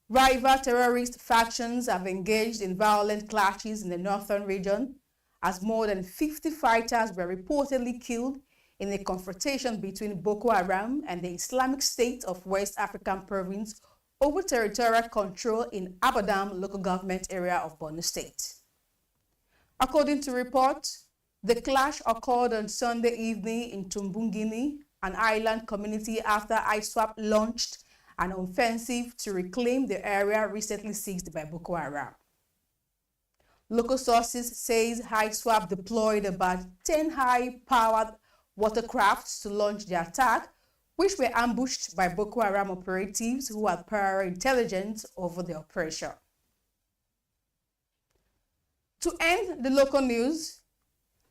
rival terrorist factions have engaged in violent clashes in the northern region, as more than 50 fighters were reportedly killed in a confrontation between Boko Haram and the Islamic State of West African Province over territorial control in Abadam local government area of Borno State. According to reports, the clash occurred on Sunday evening in Tumbungini, an island community, after ISWAP launched an offensive to reclaim the area recently seized by Boko Haram. Local sources say ISWAP deployed about 10 high-powered watercrafts to launch the attack, which were ambushed by Boko Haram operatives who had prior intelligence over the operation. To end the local news,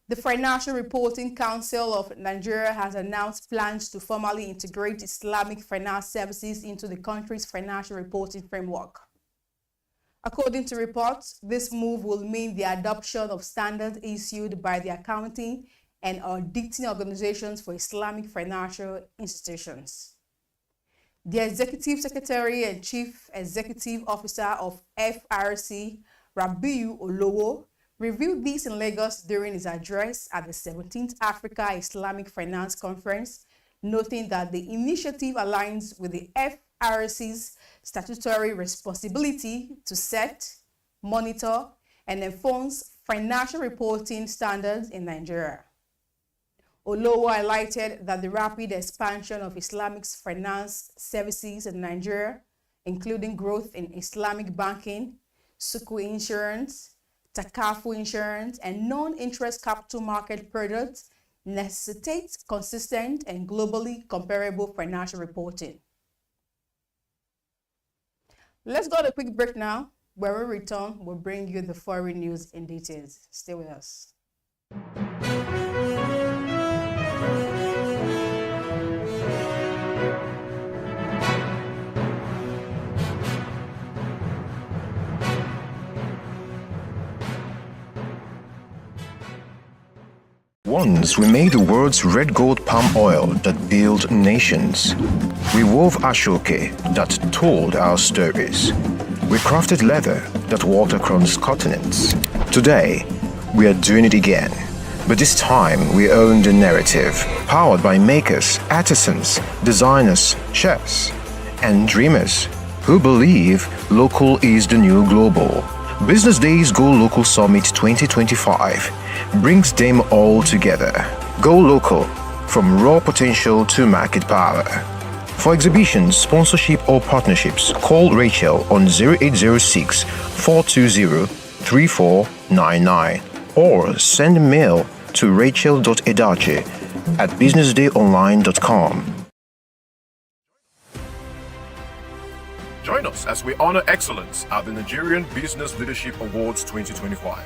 the Financial Reporting Council of Nigeria has announced plans to formally integrate Islamic finance services into the country's financial reporting framework. According to reports, this move will mean the adoption of standards issued by the accounting and auditing organizations for Islamic financial institutions. The Executive Secretary and Chief Executive Officer of FRC, Rabiu Olowo, revealed this in Lagos during his address at the 17th Africa Islamic Finance Conference, noting that the initiative aligns with the FRC's statutory responsibility to set, monitor, and enforce financial reporting standards in Nigeria. Olowo highlighted that the rapid expansion of Islamic finance services in Nigeria, including growth in Islamic banking, Sukuk insurance, Takafu insurance, and non-interest capital market products, necessitates consistent and globally comparable financial reporting. Let's go to a quick break now. When we return, we'll bring you the foreign news in details. Stay with us. Once we made the world's red gold palm oil that built nations. We wove ashoke that told our stories. We crafted leather that walked across continents. Today, we are doing it again. But this time, we own the narrative, powered by makers, artisans, designers, chefs, and dreamers who believe local is the new global. Business Day's Go Local Summit 2025 brings them all together. Go local, from raw potential to market power. For exhibitions, sponsorship or partnerships, call Rachel on 0806 420 3499 or send a mail to rachel.edache@businessdayonline.com. Join us as we honor excellence at the Nigerian Business Leadership Awards 2025,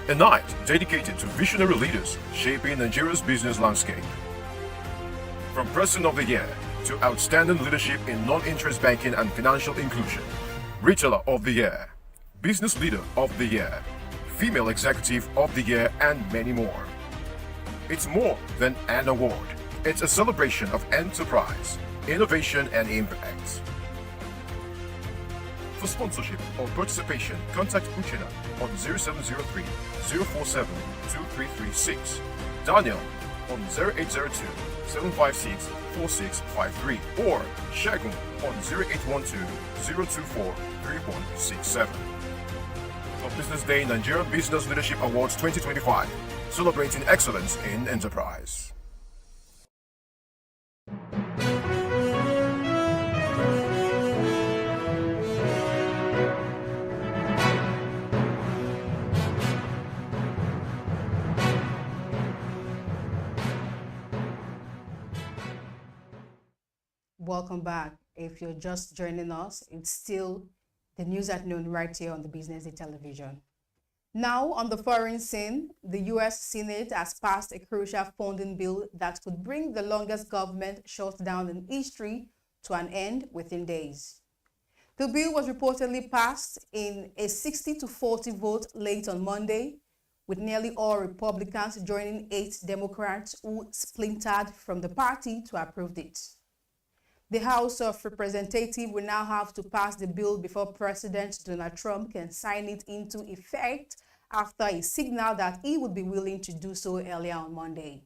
a night dedicated to visionary leaders shaping Nigeria's business landscape. From Person of the Year to Outstanding Leadership in Non-Interest Banking and Financial Inclusion, Retailer of the Year, Business Leader of the Year, Female Executive of the Year, and many more. It's more than an award. It's a celebration of enterprise, innovation, and impact. For sponsorship or participation, contact Uchena on 0703 047 2336, Daniel on 0802 756 4653, or Shagun on 0812 024 3167. For Business Day Nigeria Business Leadership Awards 2025, celebrating excellence in enterprise. Welcome back. If you're just joining us, it's still the news at noon right here on the Business Day television. Now, on the foreign scene, the U.S. Senate has passed a crucial funding bill that could bring the longest government shutdown in history to an end within days. The bill was reportedly passed in a 60-40 vote late on Monday, with nearly all Republicans joining 8 Democrats who splintered from the party to approve it. The House of Representatives will now have to pass the bill before President Donald Trump can sign it into effect after he signaled that he would be willing to do so earlier on Monday.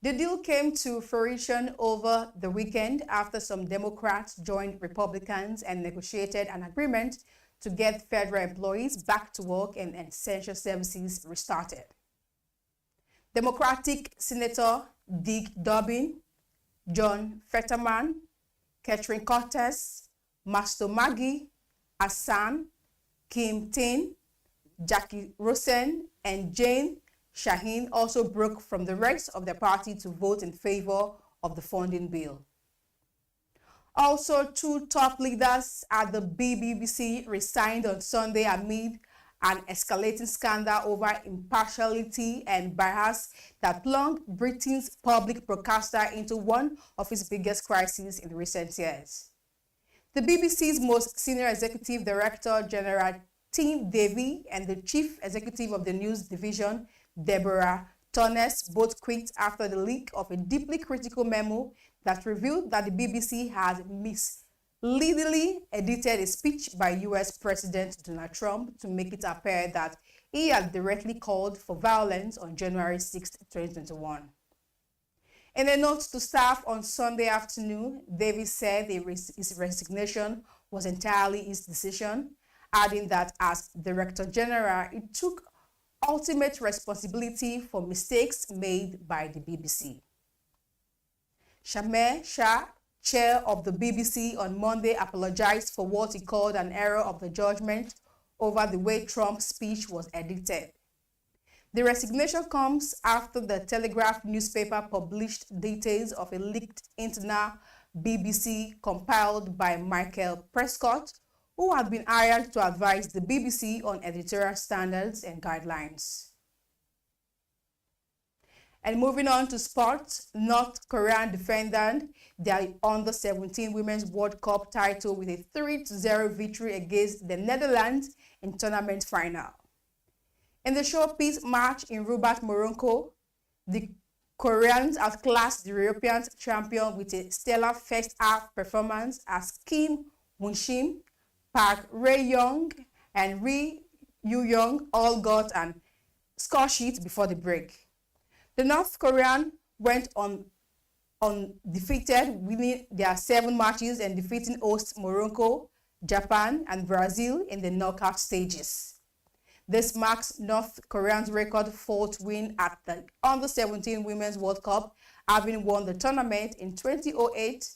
The deal came to fruition over the weekend after some Democrats joined Republicans and negotiated an agreement to get federal employees back to work and essential services restarted. Democratic Senator Dick Durbin, John Fetterman, Catherine Cortez, Masto Maggie, Hassan, Kim Tin, Jackie Rosen, and Jane Shaheen also broke from the rest of the party to vote in favor of the funding bill. Also, 2 top leaders at the BBC resigned on Sunday amid an escalating scandal over impartiality and bias that plunged Britain's public broadcaster into one of its biggest crises in recent years. The BBC's most senior executive director, General Tim Davie, and the chief executive of the news division, Deborah Tornes, both quit after the leak of a deeply critical memo that revealed that the BBC had misleadingly edited a speech by US President Donald Trump to make it appear that he had directly called for violence on January 6, 2021. In a note to staff on Sunday afternoon, Davis said his resignation was entirely his decision, adding that as Director General, he took ultimate responsibility for mistakes made by the BBC. Shamir Shah, chair of the BBC, on Monday apologized for what he called an error of the judgment over the way Trump's speech was edited. The resignation comes after the Telegraph newspaper published details of a leaked internal BBC compiled by Michael Prescott, who had been hired to advise the BBC on editorial standards and guidelines. And moving on to sports, North Korean defended their Under-17 Women's World Cup title with a 3-0 victory against the Netherlands in tournament final. In the showpiece match in Rabat, Morocco, the Koreans outclassed the European champion with a stellar first-half performance as Kim Won-shin, Park Rae-young, and Ri Yu-young all got an score sheet before the break. The North Korean went on undefeated, winning their 7 matches and defeating hosts Morocco, Japan, and Brazil in the knockout stages. This marks North Korea's record 4th win at the Under-17 Women's World Cup, having won the tournament in 2008,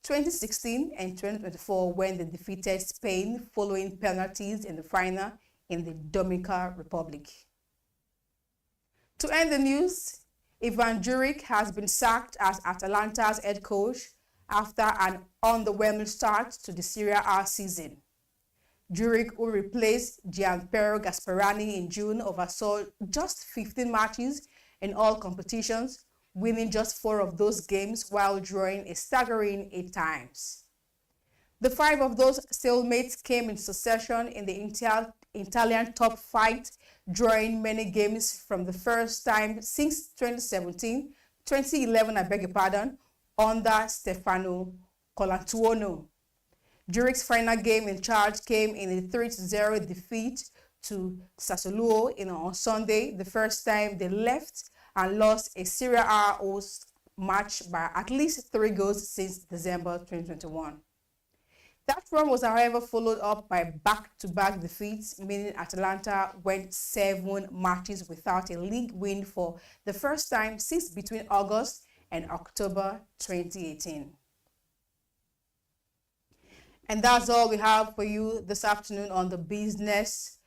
2016, and 2024 when they defeated Spain following penalties in the final in the Dominican Republic. To end the news, Ivan Juric has been sacked as Atalanta's head coach after an underwhelming start to the Serie A season. Juric, who replaced Gianpiero Gasparani in June, oversaw just 15 matches in all competitions, winning just 4 of those games while drawing a staggering 8 times. The 5 of those stalemates came in succession in the Italian top flight, drawing many games from the first time since 2011, under Stefano Colantuono. Juric's final game in charge came in a 3-0 defeat to Sassuolo on Sunday, the first time they left and lost a Serie A host match by at least 3 goals since December 2021. That run was, however, followed up by back-to-back defeats, meaning Atalanta went 7 matches without a league win for the first time since between August and October 2018. And that's all we have for you this afternoon on the Business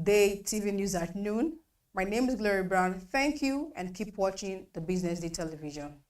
Day TV News at noon. My name is Glory Brown. Thank you, and keep watching the Business Day television.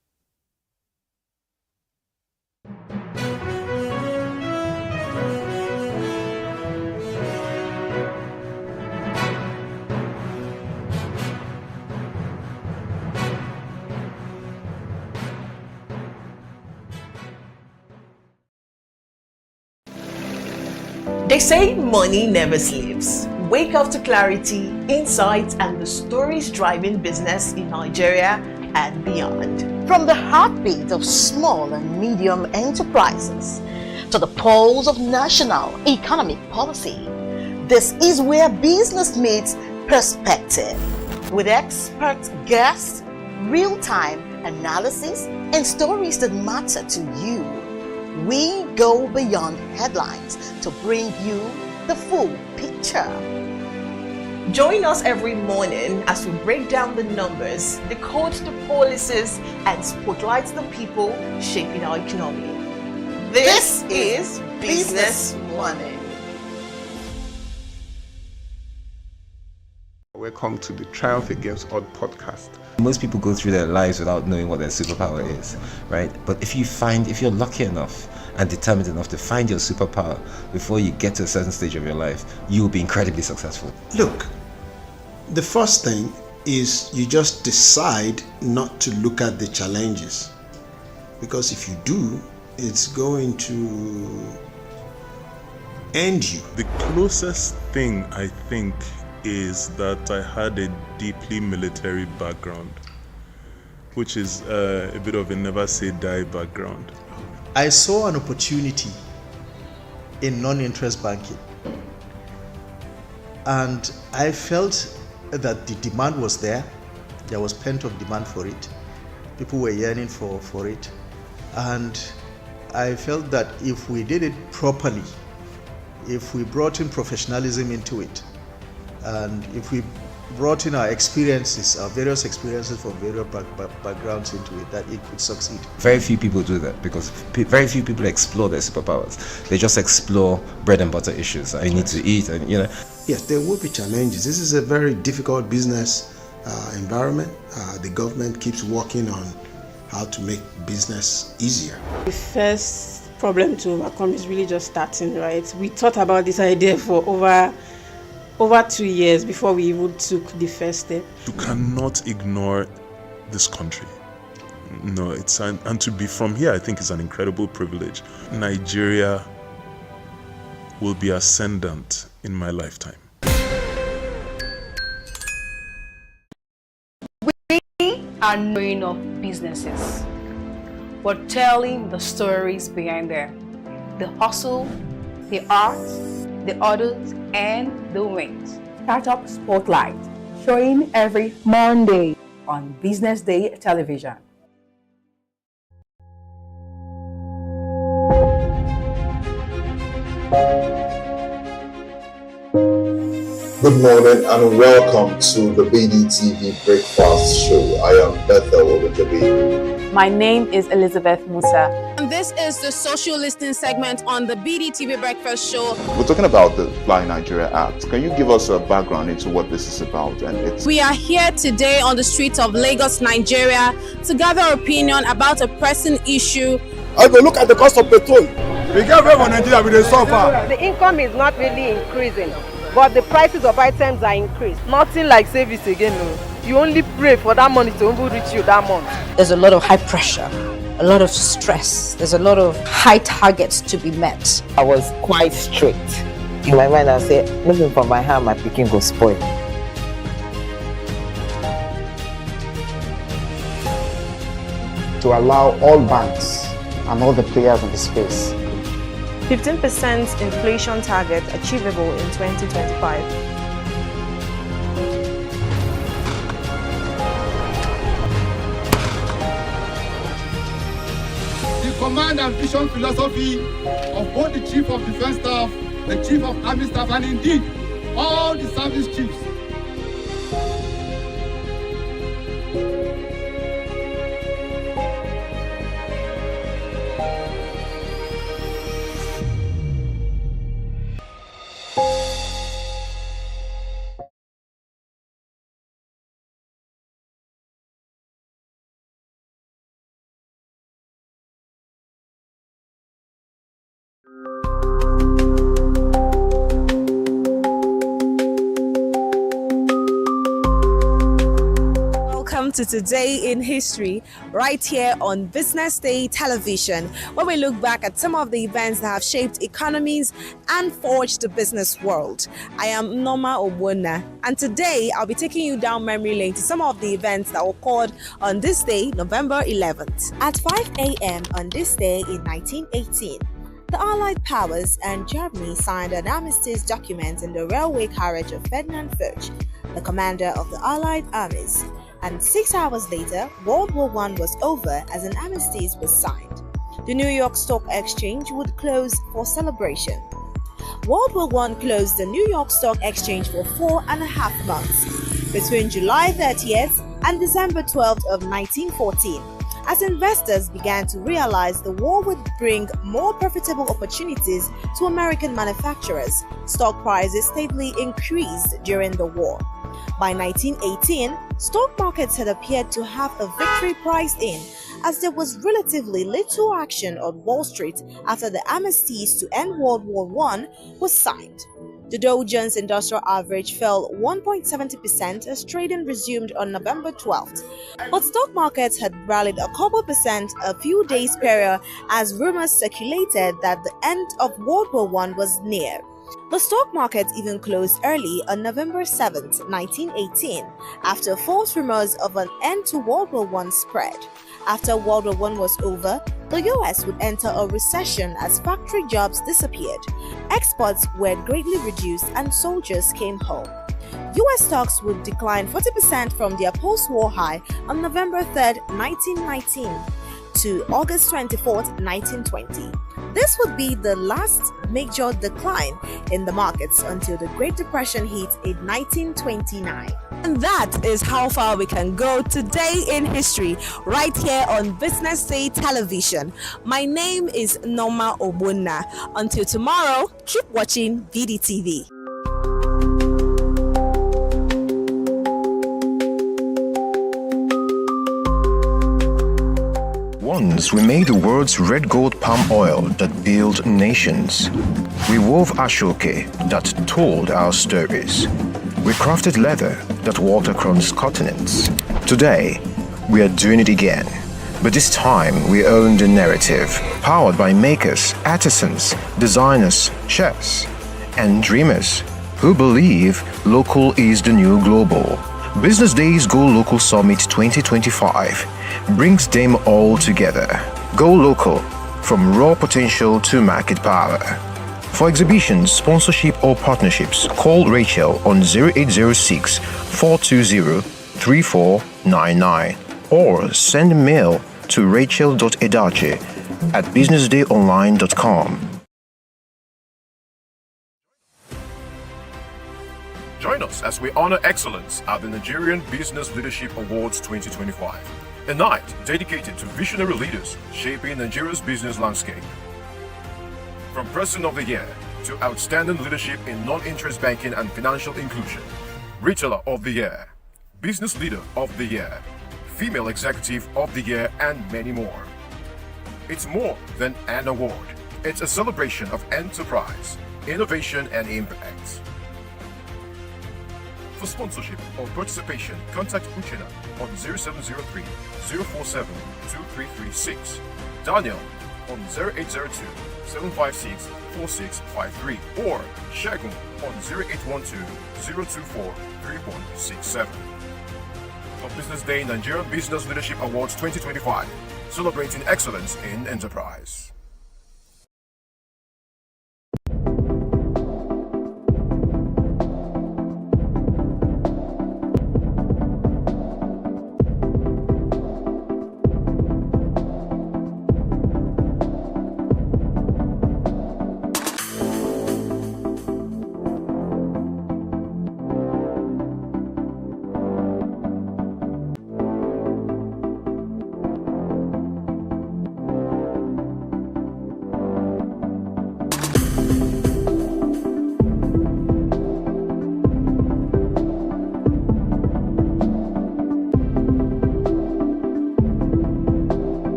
They say money never sleeps. Wake up to clarity, insights, and the stories driving business in Nigeria and beyond. From the heartbeat of small and medium enterprises to the pulse of national economic policy, this is where business meets perspective. With expert guests, real-time analysis, and stories that matter to you. We go beyond headlines to bring you the full picture. Join us every morning as we break down the numbers, decode the policies, and spotlight the people shaping our economy. This is Business Money. Welcome to the Triumph Against Odd podcast. Most people go through their lives without knowing what their superpower is, right? But if you're lucky enough and determined enough to find your superpower before you get to a certain stage of your life, you will be incredibly successful. Look, the first thing is you just decide not to look at the challenges, because if you do, it's going to end you. The closest thing I think is that I had a deeply military background, which is a bit of a never say die background. I saw an opportunity in non-interest banking, and I felt that the demand was there. There was pent-up demand for it. People were yearning for it. And I felt that if we did it properly, if we brought in professionalism into it, and if we brought in our experiences, our various experiences from various backgrounds into it, that it could succeed. Very few people do that because very few people explore their superpowers. They just explore bread and butter issues. I need to eat, and you know. Yes, there will be challenges. This is a very difficult business environment. The government keeps working on how to make business easier. The first problem to overcome is really just starting, right? We thought about this idea for over 2 years before we even took the first step. You cannot ignore this country. No, and to be from here, I think is an incredible privilege. Nigeria will be ascendant in my lifetime. We are knowing of businesses. We're telling the stories behind them. The hustle, the art, the orders, and the wins. Startup Spotlight, showing every Monday on Business Day television. Good morning and welcome to the BDTV Breakfast Show. I am Bethel Olajabi. My name is Elizabeth Musa. And this is the social listening segment on the BDTV Breakfast Show. We're talking about the Fly Nigeria Act. Can you give us a background into what this is about? We are here today on the streets of Lagos, Nigeria, to gather opinion about a pressing issue. I go look at the cost of petrol. We get very Nigeria with the suffer. The income is not really increasing, but the prices of items are increased. Nothing like service again. No. You only pray for that money to reach you that month. There's a lot of high pressure, a lot of stress. There's a lot of high targets to be met. I was quite strict. In my mind, I said, moving from my hand, my picking go spoil. To allow all banks and all the players in the space. 15% inflation target achievable in 2025. The command and vision philosophy of both the Chief of Defense Staff, the Chief of Army Staff, and indeed all the service chiefs. To Today in History, right here on Business Day television, where we look back at some of the events that have shaped economies and forged the business world. I am Norma Obona, and today I'll be taking you down memory lane to some of the events that occurred on this day, November 11th. At 5 a.m. on this day in 1918, the Allied powers and Germany signed an armistice document in the railway carriage of Ferdinand Foch, the commander of the Allied armies. And 6 hours later, World War I was over as an armistice was signed. The New York Stock Exchange would close for celebration. World War I closed the New York Stock Exchange for 4.5 months, between July 30th and December 12th of 1914, as investors began to realize the war would bring more profitable opportunities to American manufacturers. Stock prices steadily increased during the war. By 1918, stock markets had appeared to have a victory priced in, as there was relatively little action on Wall Street after the armistice to end World War I was signed. The Dow Jones Industrial Average fell 1.70% as trading resumed on November 12th, but stock markets had rallied a couple percent a few days prior as rumors circulated that the end of World War I was near. The stock market even closed early on November 7, 1918, after false rumors of an end to World War I spread. After World War I was over, the US would enter a recession as factory jobs disappeared, exports were greatly reduced, and soldiers came home. US stocks would decline 40% from their post-war high on November 3rd, 1919 to August 24th, 1920. This would be the last major decline in the markets until the Great Depression hit in 1929. And that is how far we can go today in history, right here on Business Day Television. My name is Norma Obunna. Until tomorrow, keep watching BDTV. Once we made the world's red gold palm oil that built nations. We wove ashoke that told our stories. We crafted leather that walked across continents. Today, we are doing it again. But this time, we own the narrative, powered by makers, artisans, designers, chefs, and dreamers who believe local is the new global. Business Day's Go Local Summit 2025 brings them all together. Go local, from raw potential to market power. For exhibitions, sponsorship or partnerships, call Rachel on 0806 420 3499 or send a mail to rachel.edache@businessdayonline.com. Join us as we honor excellence at the Nigerian Business Leadership Awards 2025, a night dedicated to visionary leaders shaping Nigeria's business landscape. From Person of the Year to Outstanding Leadership in Non-Interest Banking and Financial Inclusion, Retailer of the Year, Business Leader of the Year, Female Executive of the Year, and many more. It's more than an award. It's a celebration of enterprise, innovation, and impact. For sponsorship or participation, contact Uchena on 0703 047 2336, Daniel on 0802 756 4653, or Shagun on 0812 024 3167. For Business Day Nigerian Business Leadership Awards 2025, celebrating excellence in enterprise.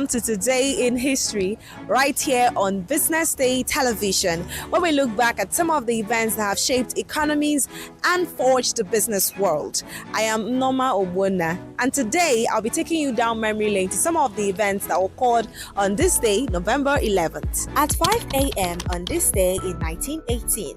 To Today in History, right here on Business Day Television, where we look back at some of the events that have shaped economies and forged the business world. I am Norma Obunna, and today I'll be taking you down memory lane to some of the events that occurred on this day, November 11th. At 5 a.m. on this day in 1918,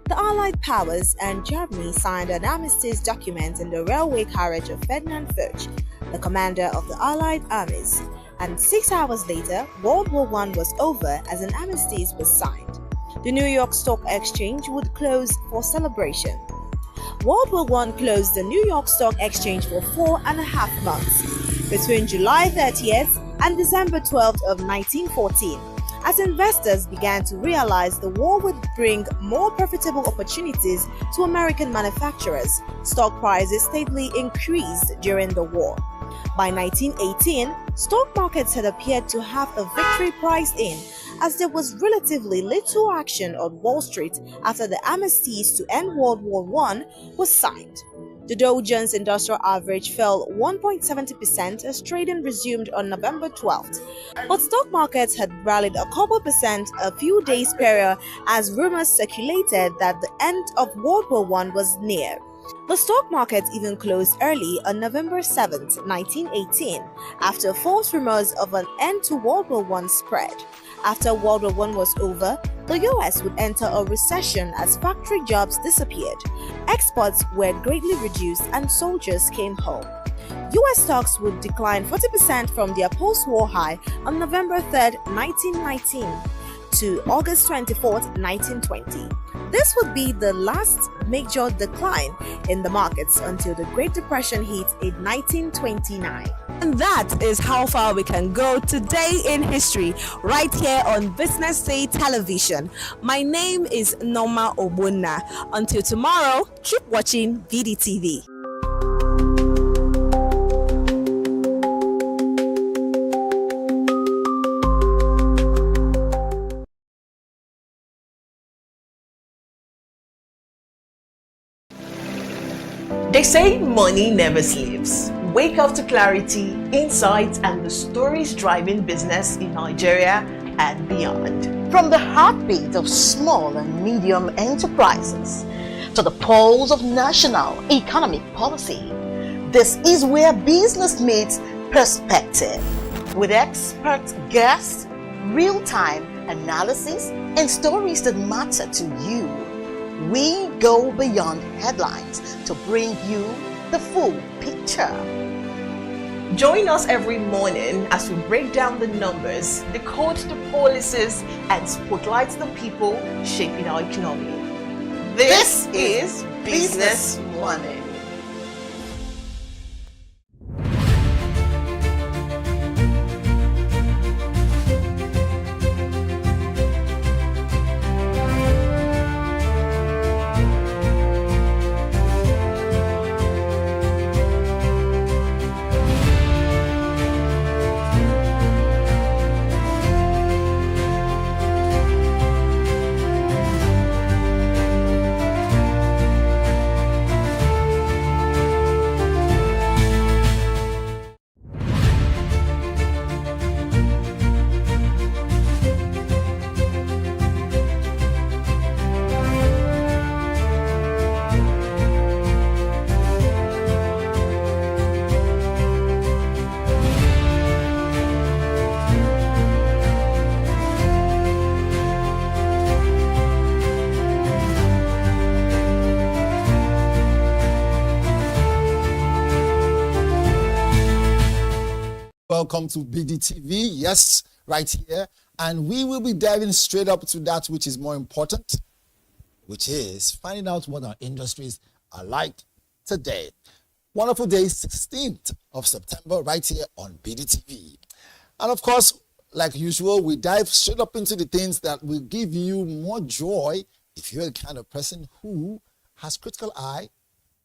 the Allied powers and Germany signed an armistice document in the railway carriage of Ferdinand Foch, the commander of the Allied armies. And 6 hours later, World War I was over as an armistice was signed. The New York Stock Exchange would close for celebration. World War I closed the New York Stock Exchange for 4.5 months, between July 30th and December 12th of 1914, as investors began to realize the war would bring more profitable opportunities to American manufacturers. Stock prices steadily increased during the war. By 1918, stock markets had appeared to have a victory priced in, as there was relatively little action on Wall Street after the armistice to end World War I was signed. The Dow Jones Industrial Average fell 1.70% as trading resumed on November 12th. But stock markets had rallied a couple percent a few days prior as rumors circulated that the end of World War I was near. The stock market even closed early on November 7, 1918, after false rumors of an end to World War I spread. After World War I was over, the US would enter a recession as factory jobs disappeared, exports were greatly reduced, and soldiers came home. US stocks would decline 40% from their post-war high on November 3, 1919 to August 24, 1920. This would be the last major decline in the markets until the Great Depression hit in 1929. And that is how far we can go today in history, right here on Business Day Television. My name is Norma Obunna. Until tomorrow, keep watching BDTV. They say money never sleeps. Wake up to clarity, insights, and the stories driving business in Nigeria and beyond. From the heartbeat of small and medium enterprises to the pulse of national economic policy, this is where business meets perspective. With expert guests, real-time analysis, and stories that matter to you. We go beyond headlines to bring you the full picture. Join us every morning as we break down the numbers, decode the policies, and spotlight the people shaping our economy. This is Business Morning. Welcome to BDTV, yes, right here. And we will be diving straight up to that which is more important, which is finding out what our industries are like today. Wonderful day, 16th of September, right here on BDTV. And of course, like usual, we dive straight up into the things that will give you more joy if you're the kind of person who has critical eye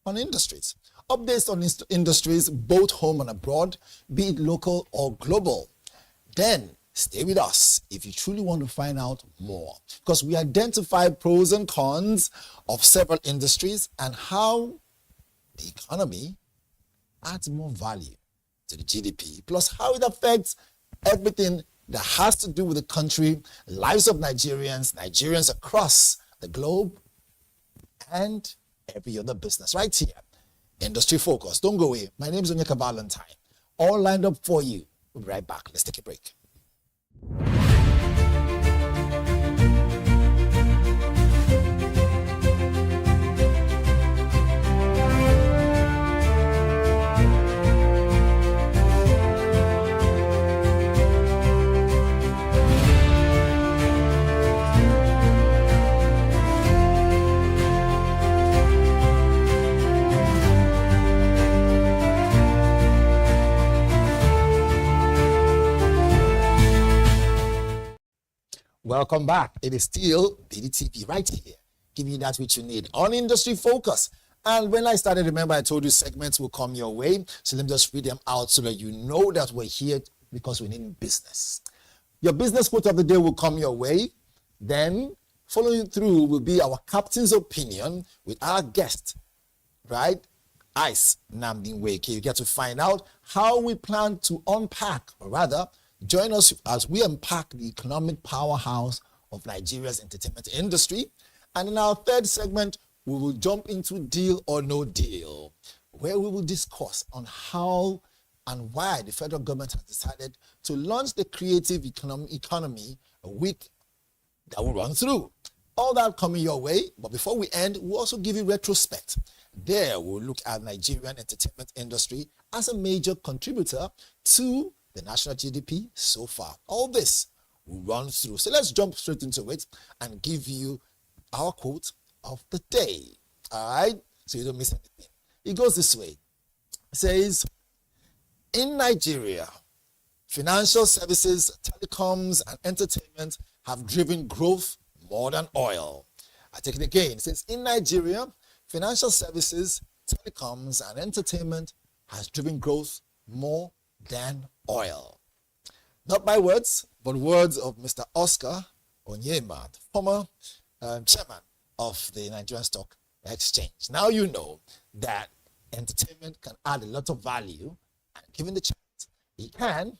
on industries. Updates on industries, both home and abroad, be it local or global. Then stay with us if you truly want to find out more, because we identify pros and cons of several industries and how the economy adds more value to the GDP, plus how it affects everything that has to do with the country, lives of Nigerians across the globe, and every other business right here. Industry Focus. Don't go away. My name is Onyeka Valentine. All lined up for you. We'll be right back. Let's take a break. Welcome back. It is still BDTV right here, giving you that which you need on industry focus. And when I started, remember I told you segments will come your way. So let me just read them out so that you know that we're here because we need business. Your business quote of the day will come your way. Then following through will be our captain's opinion with our guest, right? Ice Namdinweke. You get to find out how we plan to unpack, or rather, join us as we unpack the economic powerhouse of Nigeria's entertainment industry. And in our third segment, we will jump into Deal or No Deal, where we will discuss on how and why the federal government has decided to launch the creative economy a week that will run through. All that coming your way, but before we end, we'll also give you retrospect. There, we'll look at Nigerian entertainment industry as a major contributor to the national GDP so far. All this will run through. So let's jump straight into it and give you our quote of the day. All right? So you don't miss anything. It goes this way. It says, in Nigeria, financial services, telecoms, and entertainment have driven growth more than oil. I take it again. It says, in Nigeria, financial services, telecoms, and entertainment has driven growth more than oil. Not my words, but words of Mr. Oscar Onyema, the former chairman of the Nigerian Stock Exchange. Now you know that entertainment can add a lot of value, and given the chance, it can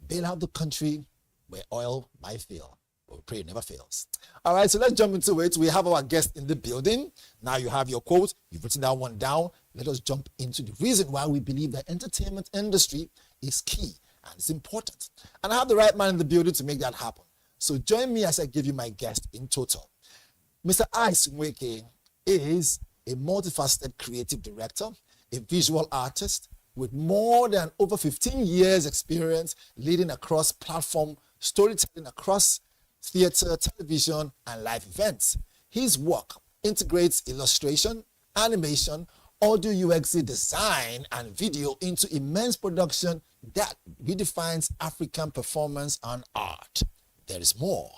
bail out the country where oil might fail. But we pray it never fails. All right, so let's jump into it. We have our guest in the building. Now you have your quote. You've written that one down. Let us jump into the reason why we believe that entertainment industry is key and it's important. And I have the right man in the building to make that happen. So join me as I give you my guest in total. Mr. Ice Nweke is a multifaceted creative director, a visual artist with more than over 15 years experience leading across platform storytelling across theater, television, and live events. His work integrates illustration, animation, audio UX design, and video into immense production that redefines African performance and art. There is more.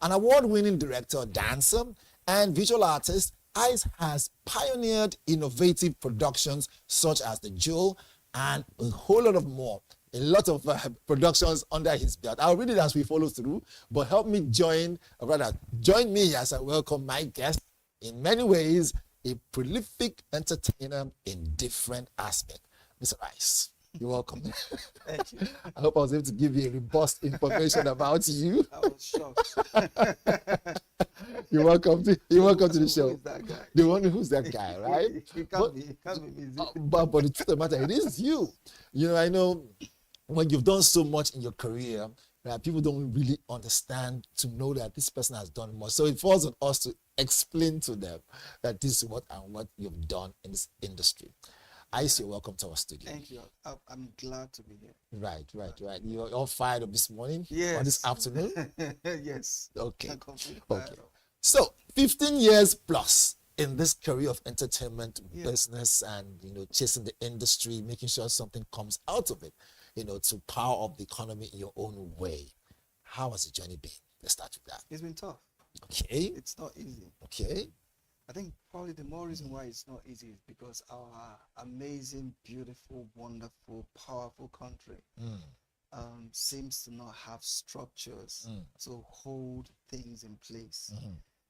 An award-winning director, dancer, and visual artist, Ice has pioneered innovative productions such as The Jewel and a whole lot of more. A lot of productions under his belt. I'll read it as we follow through, but help me join me as I welcome my guest, in many ways, a prolific entertainer in different aspects. Mr. Ice, you're welcome. Thank you. I hope I was able to give you a robust information about you. I was shocked. You're welcome to the show. Who's that guy? The one who's that guy, right? It can't be me. But the truth of the matter, it is you. You know, I know when you've done so much in your career, people don't really understand to know that this person has done much. So it falls on us to explain to them that this is what you've done in this industry. Ice, you're welcome to our studio. Thank you. I'm glad to be here. Right. You're all fired up this morning? Yes. Or this afternoon? Yes. Okay. Okay. So 15 years plus in this career of entertainment business and, chasing the industry, making sure something comes out of it, to power up the economy in your own way. How has the journey been? Let's start with that. It's been tough. Okay. It's not easy. Okay. I think probably the more reason why it's not easy is because our amazing, beautiful, wonderful, powerful country seems to not have structures to hold things in place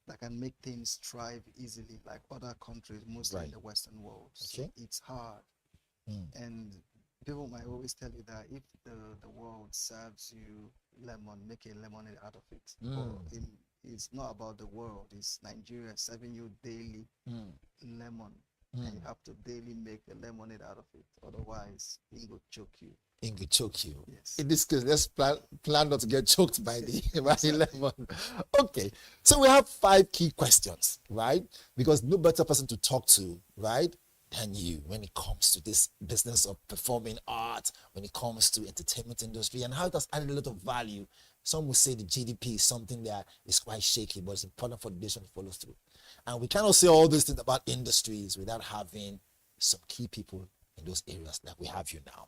that can make things thrive easily like other countries, mostly in the Western world. So it's hard. And people might always tell you that if the world serves you lemon, make a lemonade out of it. But it's not about the world. It's Nigeria serving you daily lemon. And you have to daily make the lemonade out of it. Otherwise, it will choke you. It will choke you. Yes. In this case, let's plan not to get choked by the lemon. Okay. So we have 5 key questions, right? Because no better person to talk to, right, than you when it comes to this business of performing art, when it comes to entertainment industry and how it has added a lot of value. Some will say the GDP is something that is quite shaky, but it's important for the nation to follow through. And we cannot say all these things about industries without having some key people in those areas that we have you now.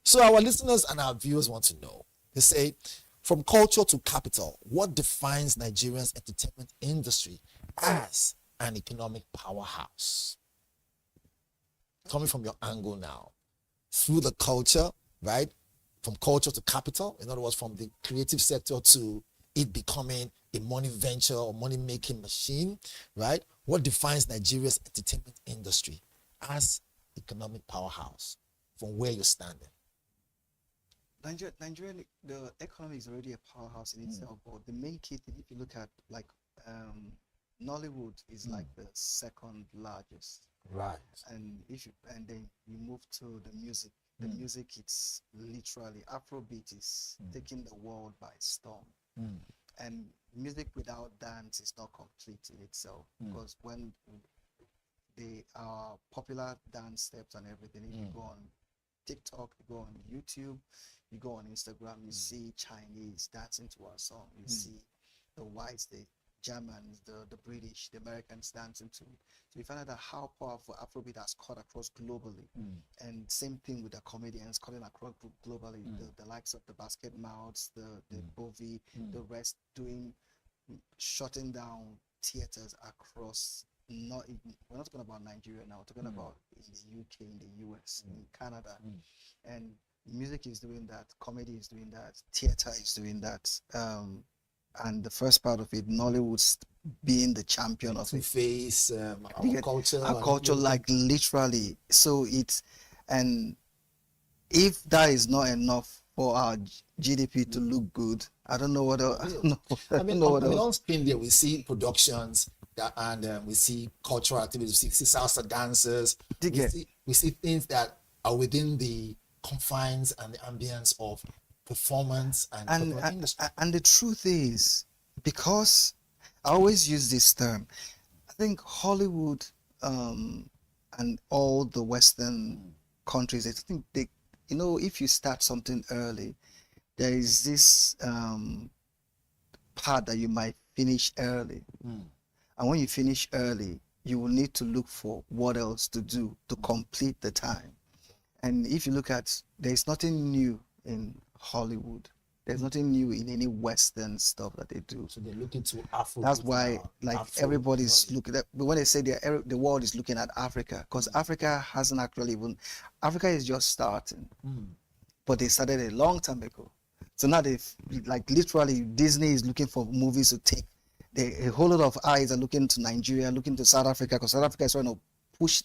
So our listeners and our viewers want to know. They say, From culture to capital, what defines Nigeria's entertainment industry as an economic powerhouse? Coming from your angle now, through the culture, right? From culture to capital, in other words, from the creative sector to it becoming a money venture or money-making machine, right? What defines Nigeria's entertainment industry as economic powerhouse from where you're standing? Nigeria, the economy is already a powerhouse in itself, but the main key thing, if you look at like Nollywood is like the second largest. Right. And then you move to the music. The music, it's literally Afrobeat is taking the world by storm. And music without dance is not complete in itself, because when they are popular dance steps and everything, if you go on TikTok, you go on YouTube, you go on Instagram, you see Chinese dancing to our song, you see the whites, the Germans, the British, the Americans dancing to it. So you find out that how powerful Afrobeat has cut across globally. And same thing with the comedians cutting across globally, the likes of the Basket Mouths, the Bovi, the rest shutting down theaters across. We're not talking about Nigeria now, we're talking about in the UK, in the US, in Canada. And music is doing that, comedy is doing that, theater is doing that. And the first part of it, Nollywood's being the champion of it. Face our culture, like literally. So and if that is not enough for our GDP to look good, I don't know what else. I mean, on screen there we see productions and we see cultural activities, we see salsa dancers, we see things that are within the confines and the ambience of performance and industry. And the truth is, because I always use this term, I think Hollywood and all the Western countries, I think they, if you start something early, there is this part that you might finish early. And when you finish early, you will need to look for what else to do to complete the time. And if you look at, there's nothing new in Hollywood. There's nothing new in any Western stuff that they do. So they're looking to Africa. That's why, everybody's looking at, but when they say the world is looking at Africa, because Africa hasn't actually Africa is just starting. But they started a long time ago. So now literally Disney is looking for movies to take. A whole lot of eyes are looking to Nigeria, looking to South Africa, because South Africa is trying to push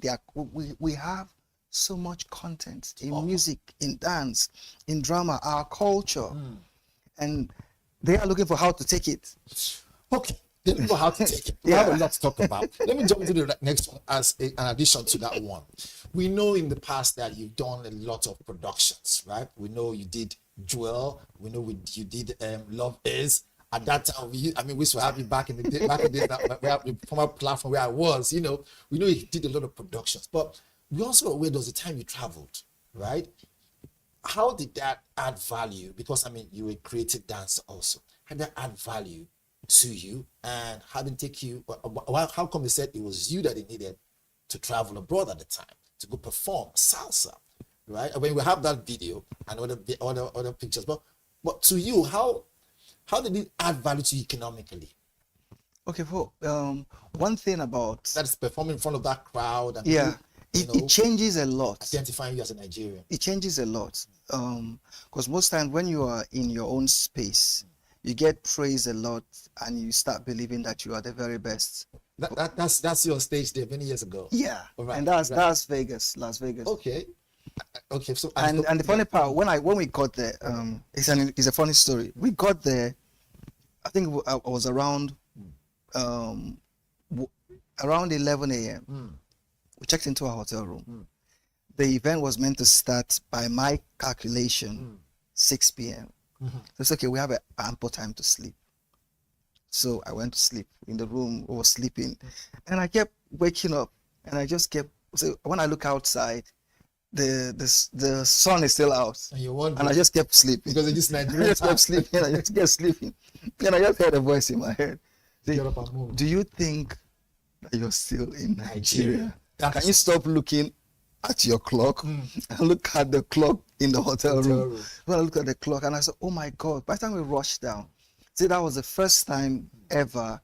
we have so much content in music, in dance, in drama, our culture. And they are looking for how to take it. Okay, they don't know how to take it. We have a lot to talk about. Let me jump into the next one as an addition to that one. We know in the past that you've done a lot of productions, right? We know you did Jewel. We know you did Love Is. At that time, we used to have you back in the day, the former platform where I was, we know you did a lot of productions, but we also aware there was a time you traveled, right? How did that add value? Because you were a creative dancer also. How did that add value to you? And how did it take you, how come they said it was you that they needed to travel abroad at the time to go perform salsa, right? I mean, we have that video and other pictures, but to you, how did it add value to you economically? Okay, one thing about that's performing in front of that crowd. And it changes a lot. Identifying you as a Nigerian. It changes a lot. Because most times when you are in your own space, you get praised a lot and you start believing that you are the very best. That's your stage there many years ago. Yeah. Right, and that's Las Vegas. Okay. So and the funny part, when we got there, it's a funny story. We got there, I think I was around 11 a.m. We checked into our hotel room. The event was meant to start, by my calculation, 6 p.m. So it's okay, we have ample time to sleep. So I went to sleep in the room. I was sleeping, and I kept waking up, and I just kept. So when I look outside, the sun is still out, and I just kept sleeping because it is Nigeria. I just kept sleeping. I just kept sleeping, and I just heard a voice in my head. Say, do you think that you're still in Nigeria? Can you stop looking at your clock and look at the clock in the hotel room. When I look at the clock and I said, oh my God, by the time we rushed down, see, that was the first time ever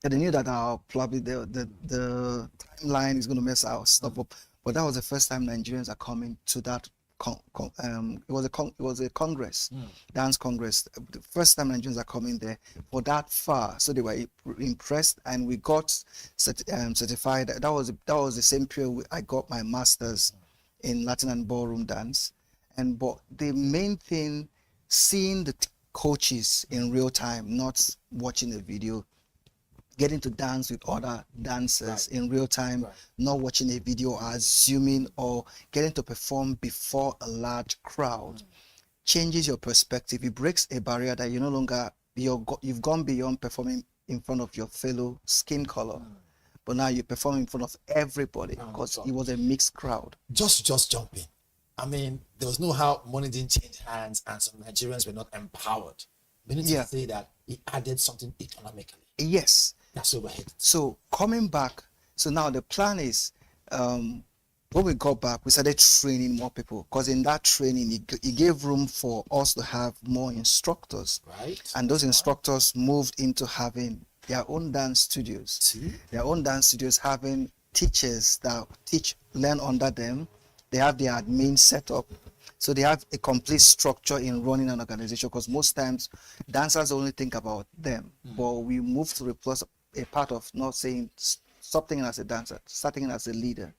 that they knew that our probably the timeline is going to mess our stuff up. But that was the first time Nigerians are coming to that. It was a congress, dance congress. The first time Nigerians are coming there for that far, so they were impressed, and we got certified. That was the same period I got my master's in Latin and ballroom dance. But the main thing, seeing the coaches in real time, not watching a video, getting to dance with other dancers in real time, not watching a video or assuming, or getting to perform before a large crowd, changes your perspective. It breaks a barrier that you no longer, you've gone beyond performing in front of your fellow skin color. But now you perform in front of everybody because it was a mixed crowd. Just jump in. I mean, there was no how money didn't change hands and some Nigerians were not empowered. We need to say that it added something economically. Yes. That's overhead. So coming back, so now the plan is, when we got back, we started training more people, because in that training, it gave room for us to have more instructors. Right. And those instructors moved into having their own dance studios. Their own dance studios, having teachers that learn under them. They have their admin set up. So they have a complete structure in running an organization, because most times dancers only think about them. But we moved to replace a part of not saying stop thinking as a dancer, start thinking as a leader.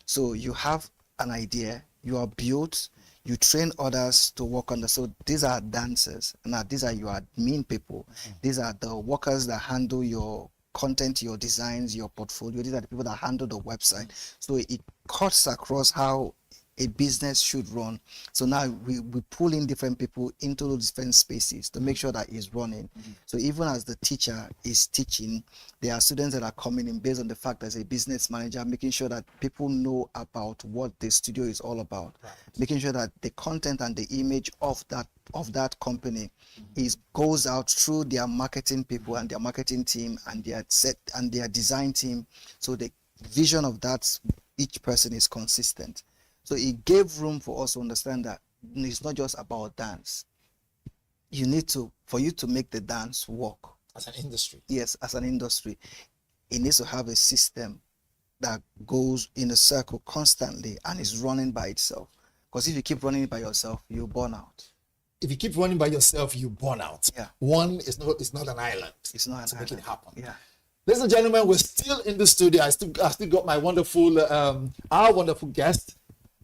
So you have an idea, you are built, you train others to work on the. So these are dancers. Now these are your admin people. These are the workers that handle your content, your designs, your portfolio. These are the people that handle the website. So it cuts across how a business should run. So now we pull in different people into those different spaces to make sure that it's running. So even as the teacher is teaching, there are students that are coming in based on the fact as a business manager, making sure that people know about what the studio is all about, making sure that the content and the image of that company goes out through their marketing people and their marketing team and their set and their design team. So the vision of that, each person is consistent. So it gave room for us to understand that it's not just about dance. You need to, for you to make the dance work. As an industry. Yes, as an industry. It needs to have a system that goes in a circle constantly and is running by itself. Because if you keep running it by yourself, you burn out. If you keep running by yourself, you burn out. Yeah. One is not an island. It's not to an make island. it happen. Yeah. Ladies and gentlemen, we're still in the studio. I still got my wonderful, our wonderful guest,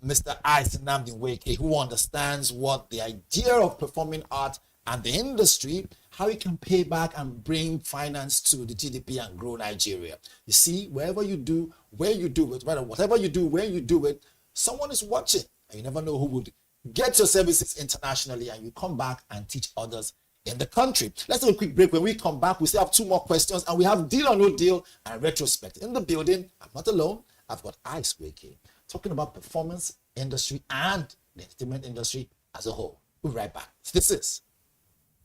Mr. Ice Nnamdi, who understands what the idea of performing art and the industry, how it can pay back and bring finance to the GDP and grow Nigeria. You see, wherever you do, where you do it, whatever you do, where you do it, someone is watching, and you never know who would get your services internationally, and you come back and teach others in the country. Let's do a quick break. When we come back, we still have 2 more questions, and we have deal or no deal and retrospect. In the building, I'm not alone. I've got Ice Weke talking about performance industry and the entertainment industry as a whole. We'll be right back. This is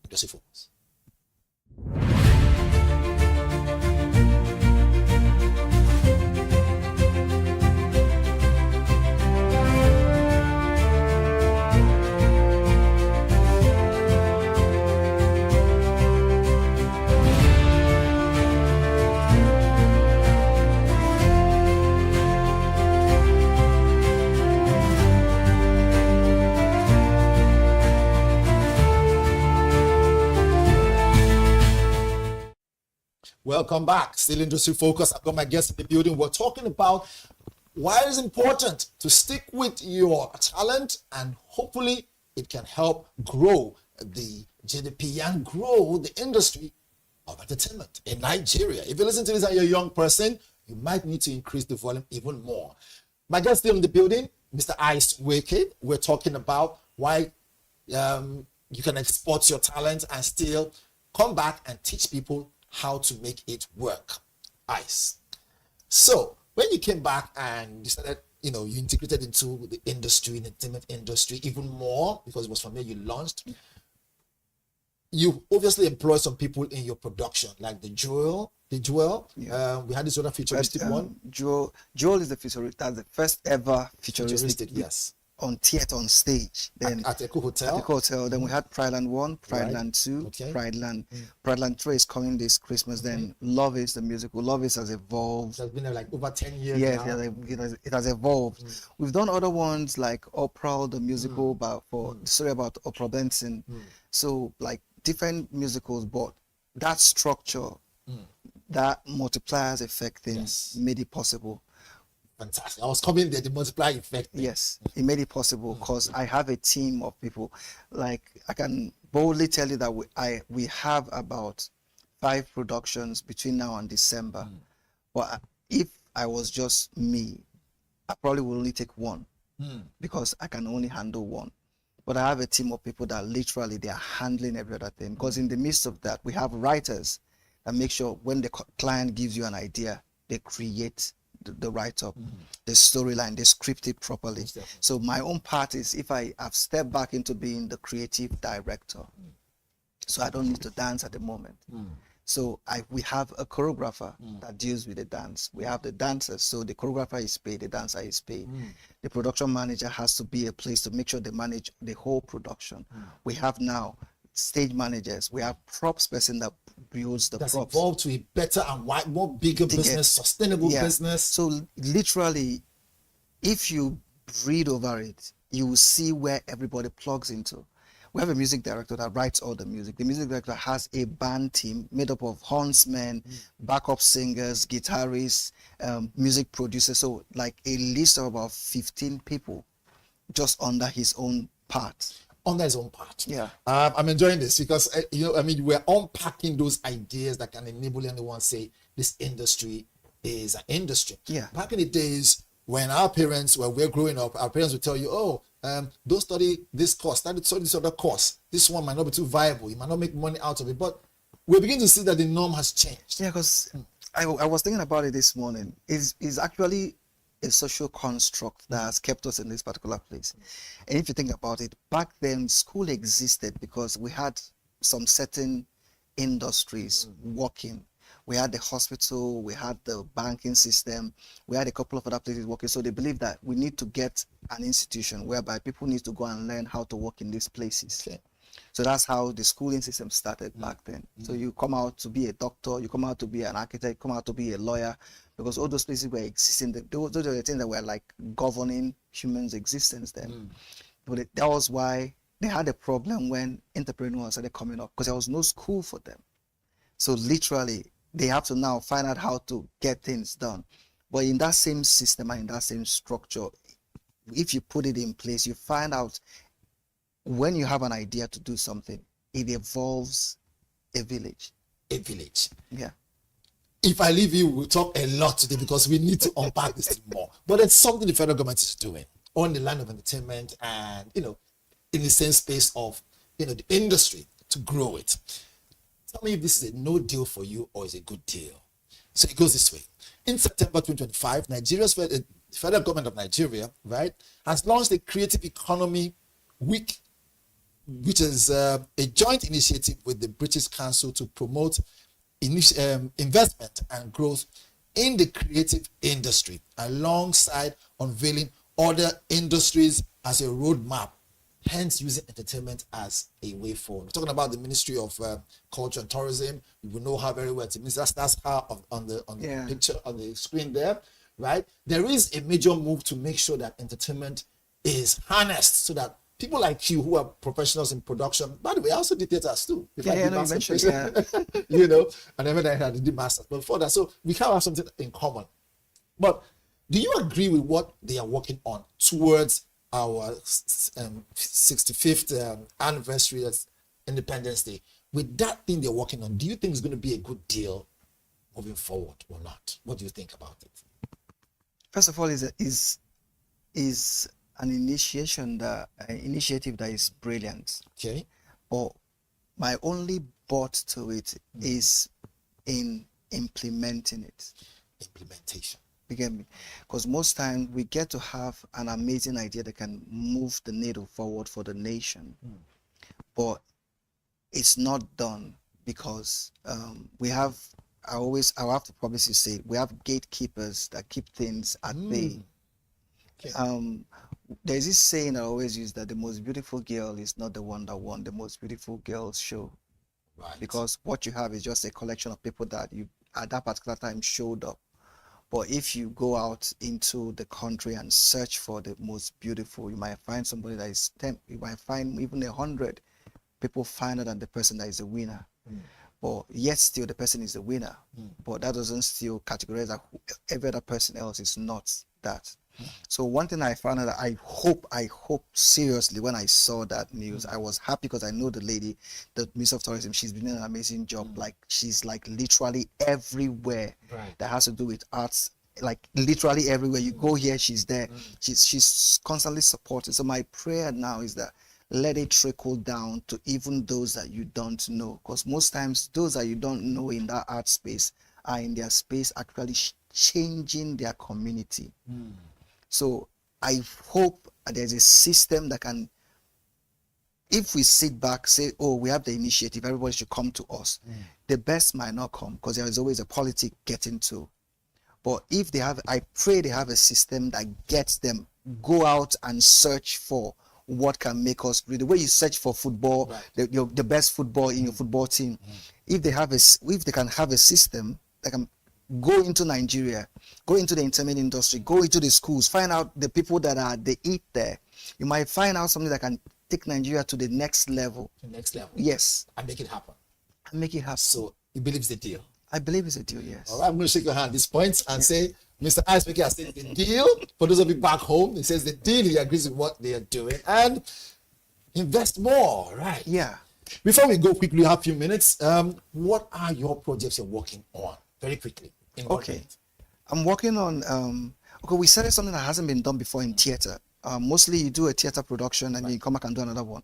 Industry Focus. Welcome back. Still Industry Focus. I've got my guests in the building. We're talking about why it is important to stick with your talent, and hopefully it can help grow the GDP and grow the industry of entertainment in Nigeria. If you listen to this and you're a young person, you might need to increase the volume even more. My guest still in the building, Mr. Ice Weke. We're talking about why you can export your talent and still come back and teach people how to make it work. Ice. So when you came back and you started, you integrated into the industry, the entertainment industry even more, because it was from there you launched. you obviously employ some people in your production, like the Joel. We had this other futuristic one. Joel is the futuristic. That's the first ever futuristic. Yes. On theater, on stage. Then at Echo Hotel. Then we had Pride Land 1, Pride Land 2, Pride Land 3 is coming this Christmas. Then Love Is the musical. Love Is has evolved. It has been there like over 10 years yes, now. it has evolved. We've done other ones like Oprah, the musical the story about Oprah Benson. So like different musicals, but that structure, that multipliers effect things made it possible. Fantastic. I was coming there, the multiplier effect. Yes, it made it possible because I have a team of people. Like I can boldly tell you that we have about 5 productions between now and December. But if I was just me, I probably will only take one because I can only handle one. But I have a team of people that literally they are handling every other thing. Because in the midst of that, we have writers that make sure when the client gives you an idea, they create the write-up, the storyline, they script it properly. So my own part is if I have stepped back into being the creative director, so I don't need to dance at the moment. So we have a choreographer that deals with the dance. We have the dancers, so the choreographer is paid, the dancer is paid. The production manager has to be a place to make sure they manage the whole production. We have now stage managers. We have props person that builds the props. Evolved to a better and more bigger business, sustainable business. So literally, if you read over it, you will see where everybody plugs into. We have a music director that writes all the music. The music director has a band team made up of hornsmen, backup singers, guitarists, music producers. So like a list of about 15 people just under his own part. Under his own part. Yeah. I'm enjoying this because, we're unpacking those ideas that can enable anyone say this industry is an industry. Yeah. Back in the days when we're growing up, our parents would tell you, don't study this course, study this other course. This one might not be too viable. You might not make money out of it. But we begin to see that the norm has changed. Yeah, because I was thinking about it this morning. It's actually a social construct that has kept us in this particular place. And if you think about it, back then school existed because we had some certain industries working. We had the hospital, we had the banking system, we had a couple of other places working. So they believe that we need to get an institution whereby people need to go and learn how to work in these places. Okay. So that's how the schooling system started back then. So you come out to be a doctor, you come out to be an architect, come out to be a lawyer, because all those places were existing. Those are the things that were like governing humans' existence then. But that was why they had a problem when entrepreneurs started coming up, because there was no school for them. So literally, they have to now find out how to get things done. But in that same system and in that same structure, if you put it in place, you find out when you have an idea to do something, it evolves a village. A village. Yeah. If I leave you, we'll talk a lot today because we need to unpack this more. But it's something the federal government is doing on the line of entertainment and, in the same space of, the industry to grow it. Tell me if this is a no deal for you or is a good deal. So it goes this way. In September 2025, the federal government of Nigeria, right, has launched a Creative Economy Week, which is a joint initiative with the British Council to promote investment and growth in the creative industry, alongside unveiling other industries as a roadmap, hence using entertainment as a way forward. We're talking about the Ministry of Culture and Tourism. You will know how very well it means. That's how on the picture on the screen there, right? There is a major move to make sure that entertainment is harnessed so that people like you who are professionals in production, by the way, I also did theaters too. You mentioned, and then I had the masters. But before that, so we can have something in common. But do you agree with what they are working on towards our 65th anniversary as Independence Day? With that thing they're working on, do you think it's going to be a good deal moving forward or not? What do you think about it? First of all, is an initiative that is brilliant. Okay. But my only but to it is in implementing it. Implementation. You get me? Because most times we get to have an amazing idea that can move the needle forward for the nation. But it's not done because we have. I have to publicly say we have gatekeepers that keep things at bay. There's this saying I always use that the most beautiful girl is not the one that won. The most beautiful girls show. Right. Because what you have is just a collection of people that you at that particular time showed up. But if you go out into the country and search for the most beautiful, you might find somebody that is 10, you might find even 100 people finer than the person that is a winner. But yet still the person is the winner. But that doesn't still categorize that every other person else is not that. So one thing I found out that I hope seriously when I saw that news, I was happy because I know the lady, the Minister of Tourism, she's been doing an amazing job. Like she's like literally everywhere that has to do with arts, like literally everywhere you go here, she's there. She's constantly supporting. So my prayer now is that let it trickle down to even those that you don't know, because most times those that you don't know in that art space are in their space actually changing their community. So I hope there's a system that can, if we sit back, say, oh, we have the initiative, everybody should come to us. The best might not come because there is always a politic getting to. But if they have, I pray they have a system that gets them, go out and search for what can make us read. The way you search for football, the best football in your football team. If they can have a system that can go into Nigeria, go into the entertainment industry, go into the schools, find out the people that they eat there. You might find out something that can take Nigeria to the next level. The next level. Yes. And make it happen. And make it happen. So you believe it's a deal? I believe it's a deal, yes. All right, I'm going to shake your hand at this point and say, Mr. Ice Maker has said the deal. For those of you back home, he says the deal, he agrees with what they are doing. And invest more, right? Yeah. Before we go quickly, we have a few minutes. What are your projects you're working on? Very quickly. Okay. I'm working on, we started something that hasn't been done before in theater. Mostly you do a theater production and you come back and do another one.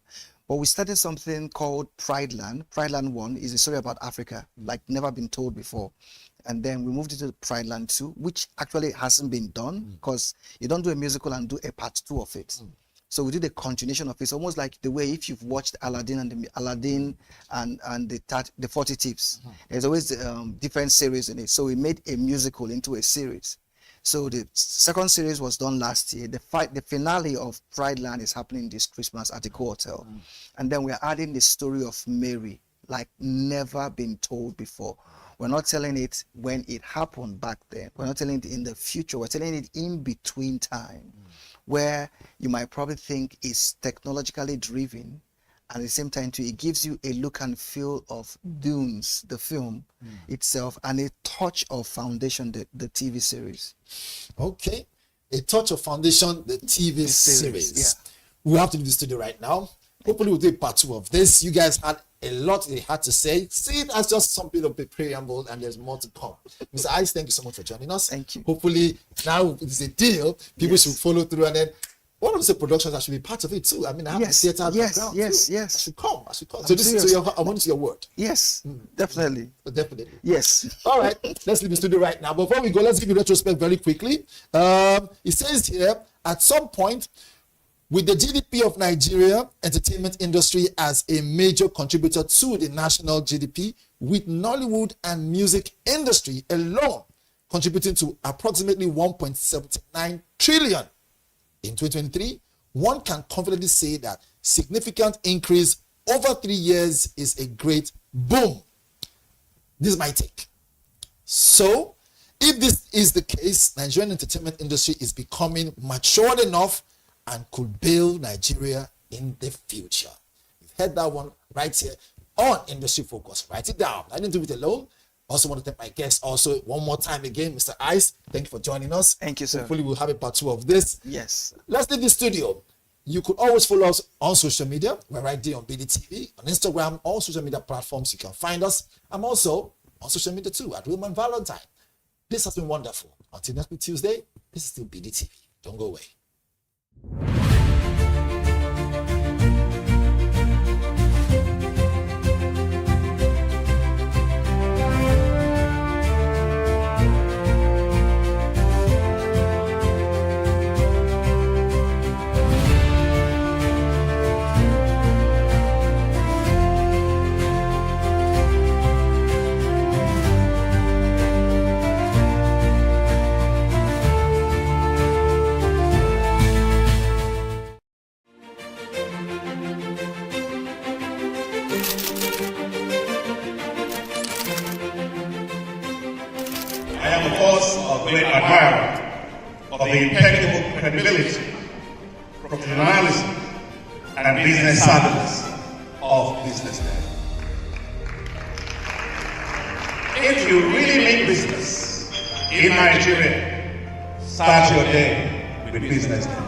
But we started something called Pride Land. Pride Land 1 is a story about Africa, like never been told before. And then we moved into Pride Land 2, which actually hasn't been done because you don't do a musical and do a part 2 of it. So we did a continuation of it. It's almost like the way if you've watched Aladdin and the 40 Tips, there's always different series in it. So we made a musical into a series. So the second series was done last year. The finale of Pride Land is happening this Christmas at the Hotel. And then we're adding the story of Mary, like never been told before. We're not telling it when it happened back then. We're not telling it in the future. We're telling it in between time, where you might probably think is technologically driven. And at the same time, too, it gives you a look and feel of Dunes, the film itself, and a touch of Foundation, the TV series. Okay. A touch of Foundation, the TV series. Yeah. We have to do the studio right now. Hopefully we'll do a part 2 of this. You guys had a lot they had to say. See it as just something of a preamble, and there's more to come. Mr. Ice, thank you so much for joining us. Thank you. Hopefully now it's a deal. People should follow through, and then one of the productions that should be part of it too. I mean, I have a theater background too. I should come. I want to see your word. Yes, definitely. Definitely. Yes. All right, let's leave the studio right now. Before we go, let's give you retrospect very quickly. It says here, at some point, with the GDP of Nigeria, entertainment industry as a major contributor to the national GDP, with Nollywood and music industry alone contributing to approximately 1.79 trillion. In 2023, one can confidently say that significant increase over 3 years is a great boom. This is my take. So, if this is the case, Nigerian entertainment industry is becoming matured enough and could build Nigeria in the future. You've heard that one right here on Industry Focus. Write it down. I didn't do it alone. Also want to thank my guest also one more time again, Mr. Ice. Thank you for joining us. Thank you, sir. Hopefully we'll have a part 2 of this. Yes. Let's leave the studio. You could always follow us on social media. We're right there on BDTV, on Instagram, all social media platforms. You can find us. I'm also on social media too at Wilman Valentine. This has been wonderful. Until next week Tuesday, this is still BDTV. Don't go away. admirer of the impeccable credibility, professionalism, and business savviness of BusinessDay. If you really mean business in Nigeria, start your day with BusinessDay.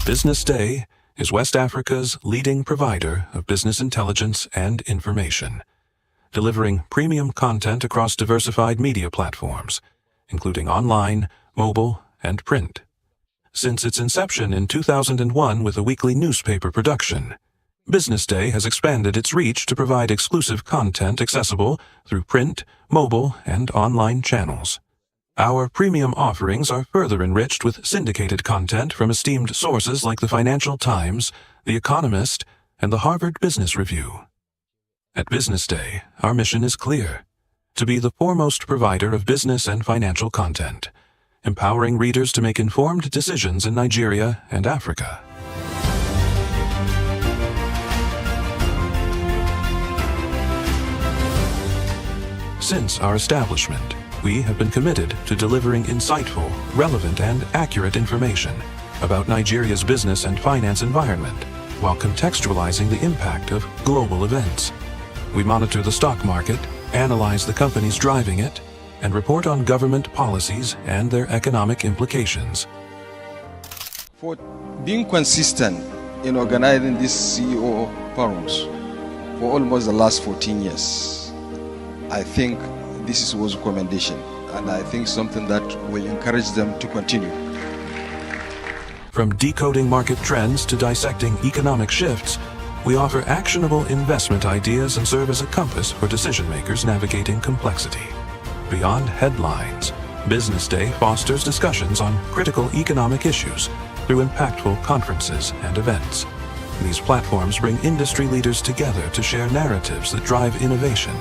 BusinessDay is West Africa's leading provider of business intelligence and information, delivering premium content across diversified media platforms, including online, mobile, and print. Since its inception in 2001 with a weekly newspaper production, BusinessDay has expanded its reach to provide exclusive content accessible through print, mobile, and online channels. Our premium offerings are further enriched with syndicated content from esteemed sources like the Financial Times, The Economist, and the Harvard Business Review. At BusinessDay, our mission is clear: to be the foremost provider of business and financial content, empowering readers to make informed decisions in Nigeria and Africa. Since our establishment, we have been committed to delivering insightful, relevant, and accurate information about Nigeria's business and finance environment while contextualizing the impact of global events. We monitor the stock market, analyze the companies driving it, and report on government policies and their economic implications. For being consistent in organizing these CEO forums for almost the last 14 years, I think this was a commendation, and I think something that will encourage them to continue. From decoding market trends to dissecting economic shifts, we offer actionable investment ideas and serve as a compass for decision makers navigating complexity. Beyond headlines, BusinessDay fosters discussions on critical economic issues through impactful conferences and events. These platforms bring industry leaders together to share narratives that drive innovation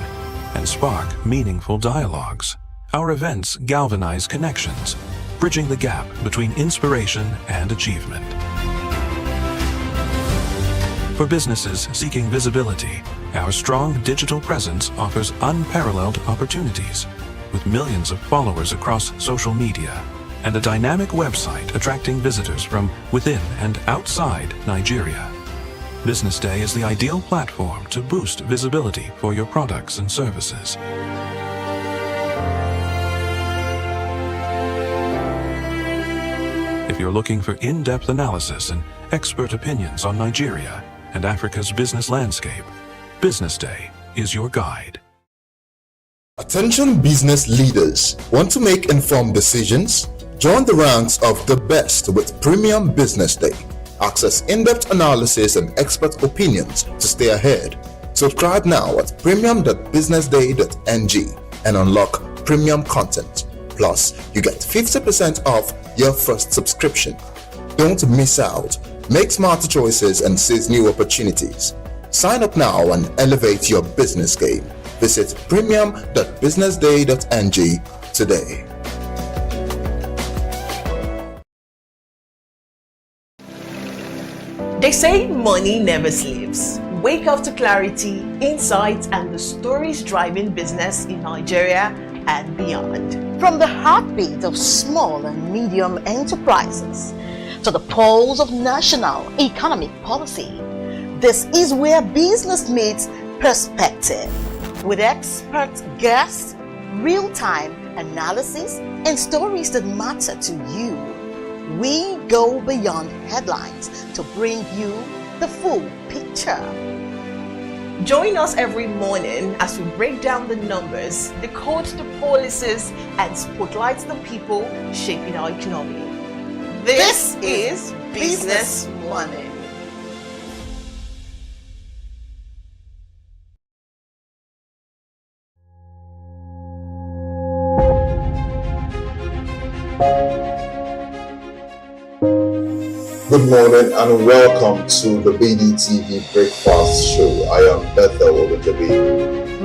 and spark meaningful dialogues. Our events galvanize connections, bridging the gap between inspiration and achievement. For businesses seeking visibility, our strong digital presence offers unparalleled opportunities, with millions of followers across social media and a dynamic website attracting visitors from within and outside Nigeria. BusinessDay is the ideal platform to boost visibility for your products and services. If you're looking for in-depth analysis and expert opinions on Nigeria and Africa's business landscape, BusinessDay is your guide. Attention business leaders. Want to make informed decisions? Join the ranks of the best with Premium BusinessDay. Access in-depth analysis and expert opinions to stay ahead. Subscribe now at premium.businessday.ng and unlock premium content. Plus, you get 50% off your first subscription. Don't miss out. Make smarter choices and seize new opportunities. Sign up now and elevate your business game. Visit premium.businessday.ng today. They say money never sleeps. Wake up to clarity, insights, and the stories driving business in Nigeria and beyond. From the heartbeat of small and medium enterprises to the pulse of national economic policy, this is where business meets perspective. With expert guests, real-time analysis, and stories that matter to you, we go beyond headlines to bring you the full picture. Join us every morning as we break down the numbers, decode the policies, and spotlight the people shaping our economy. This is Business Money. Good morning and welcome to the BDTV Breakfast Show. I am Bethel Ogunjobi.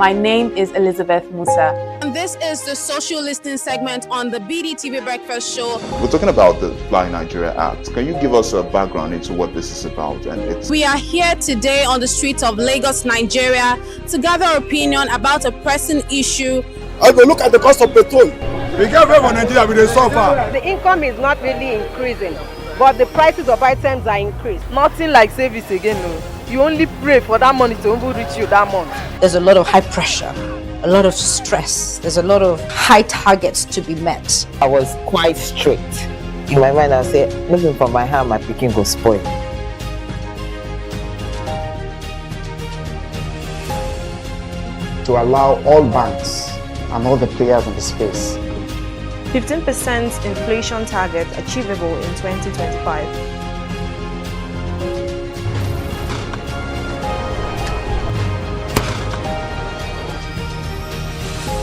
My name is Elizabeth Musa. And this is the social listening segment on the BDTV Breakfast Show. We're talking about the Fly Nigeria Act. Can you give us a background into what this is about? We are here today on the streets of Lagos, Nigeria, to gather opinion about a pressing issue. I go look at the cost of petrol. We get very for Nigeria with the suffer. The income is not really increasing, but the prices of items are increased. Nothing like service again, no. You only pray for that money to reach you that month. There's a lot of high pressure, a lot of stress. There's a lot of high targets to be met. I was quite strict. In my mind, I said, looking for my hand, my picking go spoil. To allow all banks and all the players in the space 15% inflation target achievable in 2025.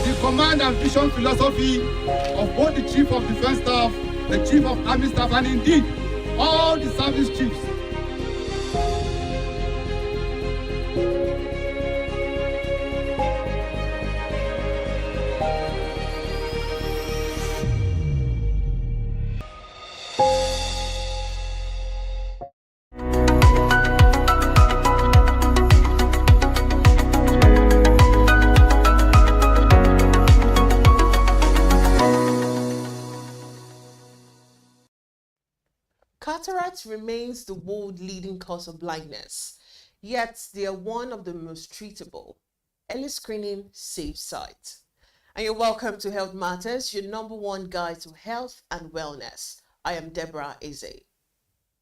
The command and vision philosophy of both the Chief of Defense Staff, the Chief of Army Staff, and indeed all the service chiefs. Cataract remains the world-leading cause of blindness, yet they are one of the most treatable. Early screening saves sight. And you're welcome to Health Matters, your #1 guide to health and wellness. I am Deborah Eze.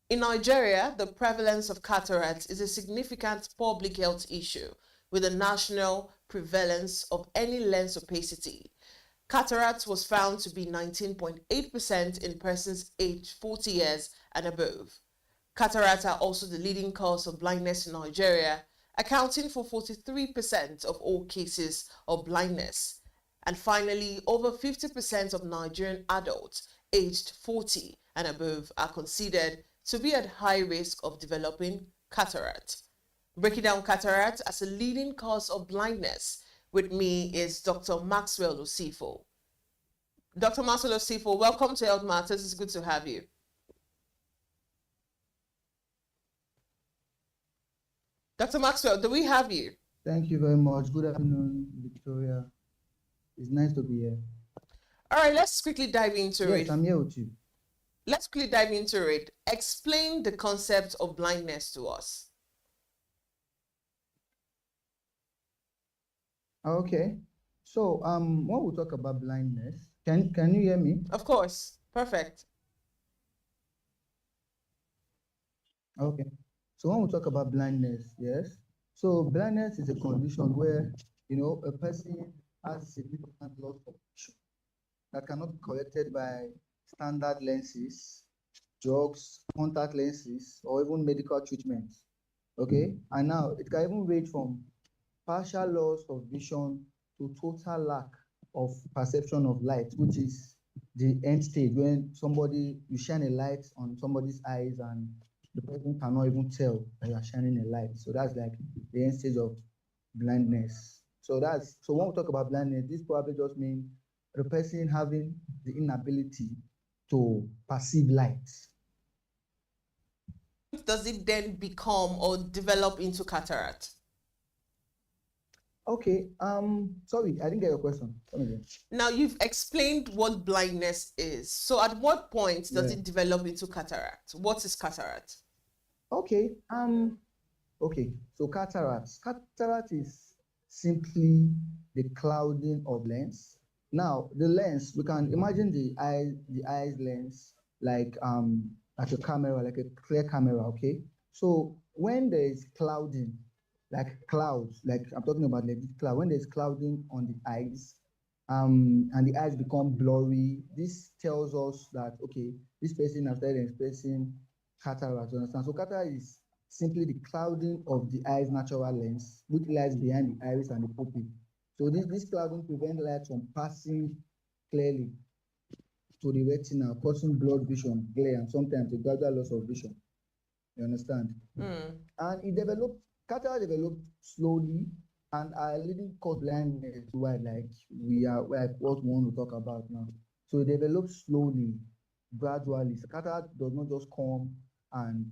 In Nigeria, the prevalence of cataract is a significant public health issue with a national prevalence of any lens opacity. Cataract was found to be 19.8% in persons aged 40 years and above. Cataracts are also the leading cause of blindness in Nigeria, accounting for 43% of all cases of blindness. And finally, over 50% of Nigerian adults aged 40 and above are considered to be at high risk of developing cataract. Breaking down cataract as a leading cause of blindness, with me is Dr. Maxwell Osifo. Dr. Maxwell Osifo, welcome to Health Matters. It's good to have you. Dr. Maxwell, do we have you? Thank you very much. Good afternoon, Victoria. It's nice to be here. All right, let's quickly dive into it. Yes, I'm here with you. Let's quickly dive into it. Explain the concept of blindness to us. Okay. So, when we talk about blindness, can you hear me? Of course. Perfect. Okay. So when we talk about blindness, yes. So blindness is a condition where, a person has significant loss of vision that cannot be corrected by standard lenses, drugs, contact lenses, or even medical treatments. Okay. And now it can even range from partial loss of vision to total lack of perception of light, which is the end stage when you shine a light on somebody's eyes and the person cannot even tell that you are shining a light. So that's like the end stage of blindness. So when we talk about blindness, this probably just means the person having the inability to perceive light. Does it then become or develop into cataract? Okay, sorry, I didn't get your question. Come again. Now you've explained what blindness is. So at what point does it develop into cataract? What is cataract? Okay, so cataract is simply the clouding of lens. Now the lens, we can imagine the eyes lens like a camera, like a clear camera, okay? So when there is clouding, like clouds, like I'm talking about like this cloud, when there's clouding on the eyes, and the eyes become blurry, this tells us that, okay, this person has started expressing cataract, you understand? So cataract is simply the clouding of the eye's natural lens, which lies behind the iris and the pupil. So this clouding prevents light from passing clearly to the retina, causing blurred vision, glare, and sometimes a gradual loss of vision. You understand? And cataract developed slowly and are leading cause blindness wide, like we are like what we want to talk about now. So it develops slowly, gradually. Cataract does not just come and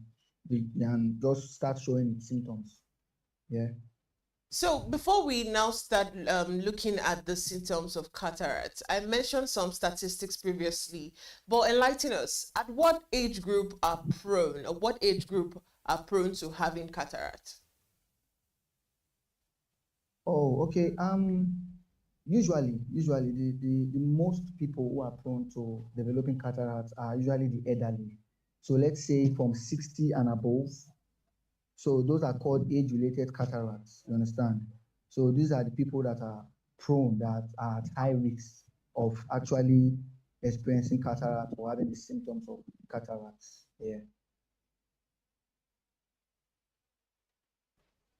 just start showing its symptoms. Yeah. So before we now start looking at the symptoms of cataract, I mentioned some statistics previously, but enlighten us. At what age group are prone, or what age group are prone to having cataract? Oh, okay. Usually the most people who are prone to developing cataracts are usually the elderly. So let's say from 60 and above. So those are called age-related cataracts. You understand? So these are the people that are prone, that are at high risk of actually experiencing cataract or having the symptoms of cataracts. Yeah.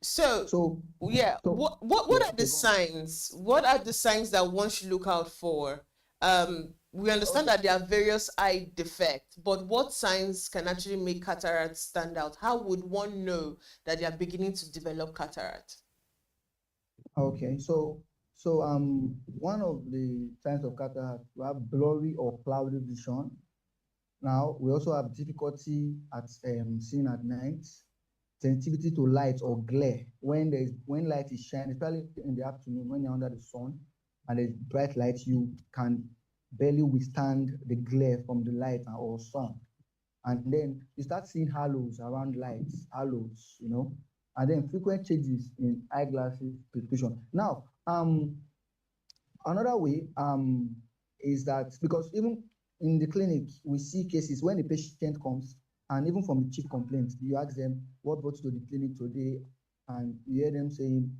So yeah, what are the signs? What are the signs that one should look out for? We understand that there are various eye defects, but what signs can actually make cataract stand out? How would one know that they are beginning to develop cataract? Okay, so one of the signs of cataract, we have blurry or cloudy vision. Now we also have difficulty at seeing at night, sensitivity to light or glare when light is shining, especially in the afternoon when you're under the sun and there's bright light, you can barely withstand the glare from the light or sun. And then you start seeing halos around lights, halos, and then frequent changes in eyeglasses prescription. Now, another way is that because even in the clinic, we see cases when the patient comes, and even from the chief complaint, you ask them what brought you to the clinic today, and you hear them saying,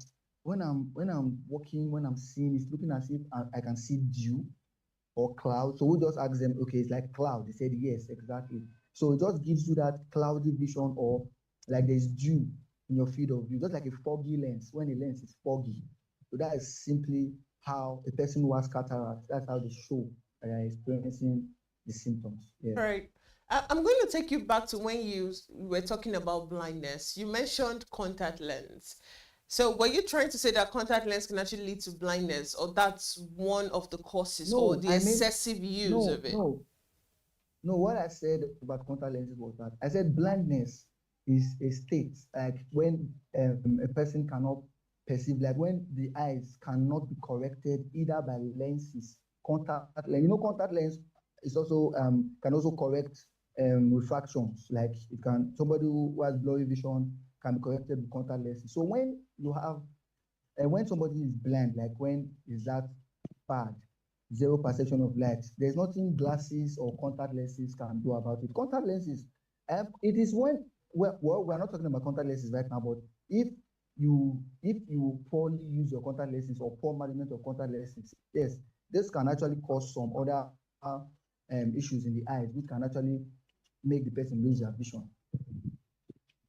when I'm walking, when I'm seeing, it's looking as if I can see dew or cloud. So we just ask them, okay, it's like cloud. They said yes, exactly. So it just gives you that cloudy vision, or like there's dew in your field of view, just like a foggy lens. When a lens is foggy, so that is simply how a person who has cataract, that's how they show they are experiencing the symptoms. Yeah. All right. I'm going to take you back to when you were talking about blindness. You mentioned contact lens. So were you trying to say that contact lens can actually lead to blindness, or that's one of the causes, or the excessive use of it? No, what I said about contact lenses was that I said blindness is a state, like when a person cannot perceive, like when the eyes cannot be corrected either by lenses, contact lens. Contact lens is also can also correct refractions. Like somebody who has blurry vision can be corrected with contact lenses. So when you have, when somebody is blind, like when is that bad, zero perception of light, there's nothing glasses or contact lenses can do about it. Contact lenses, it is when, well, we're not talking about contact lenses right now, but if you poorly use your contact lenses or poor management of contact lenses, yes, this can actually cause some other issues in the eyes, which can actually make the person lose their vision.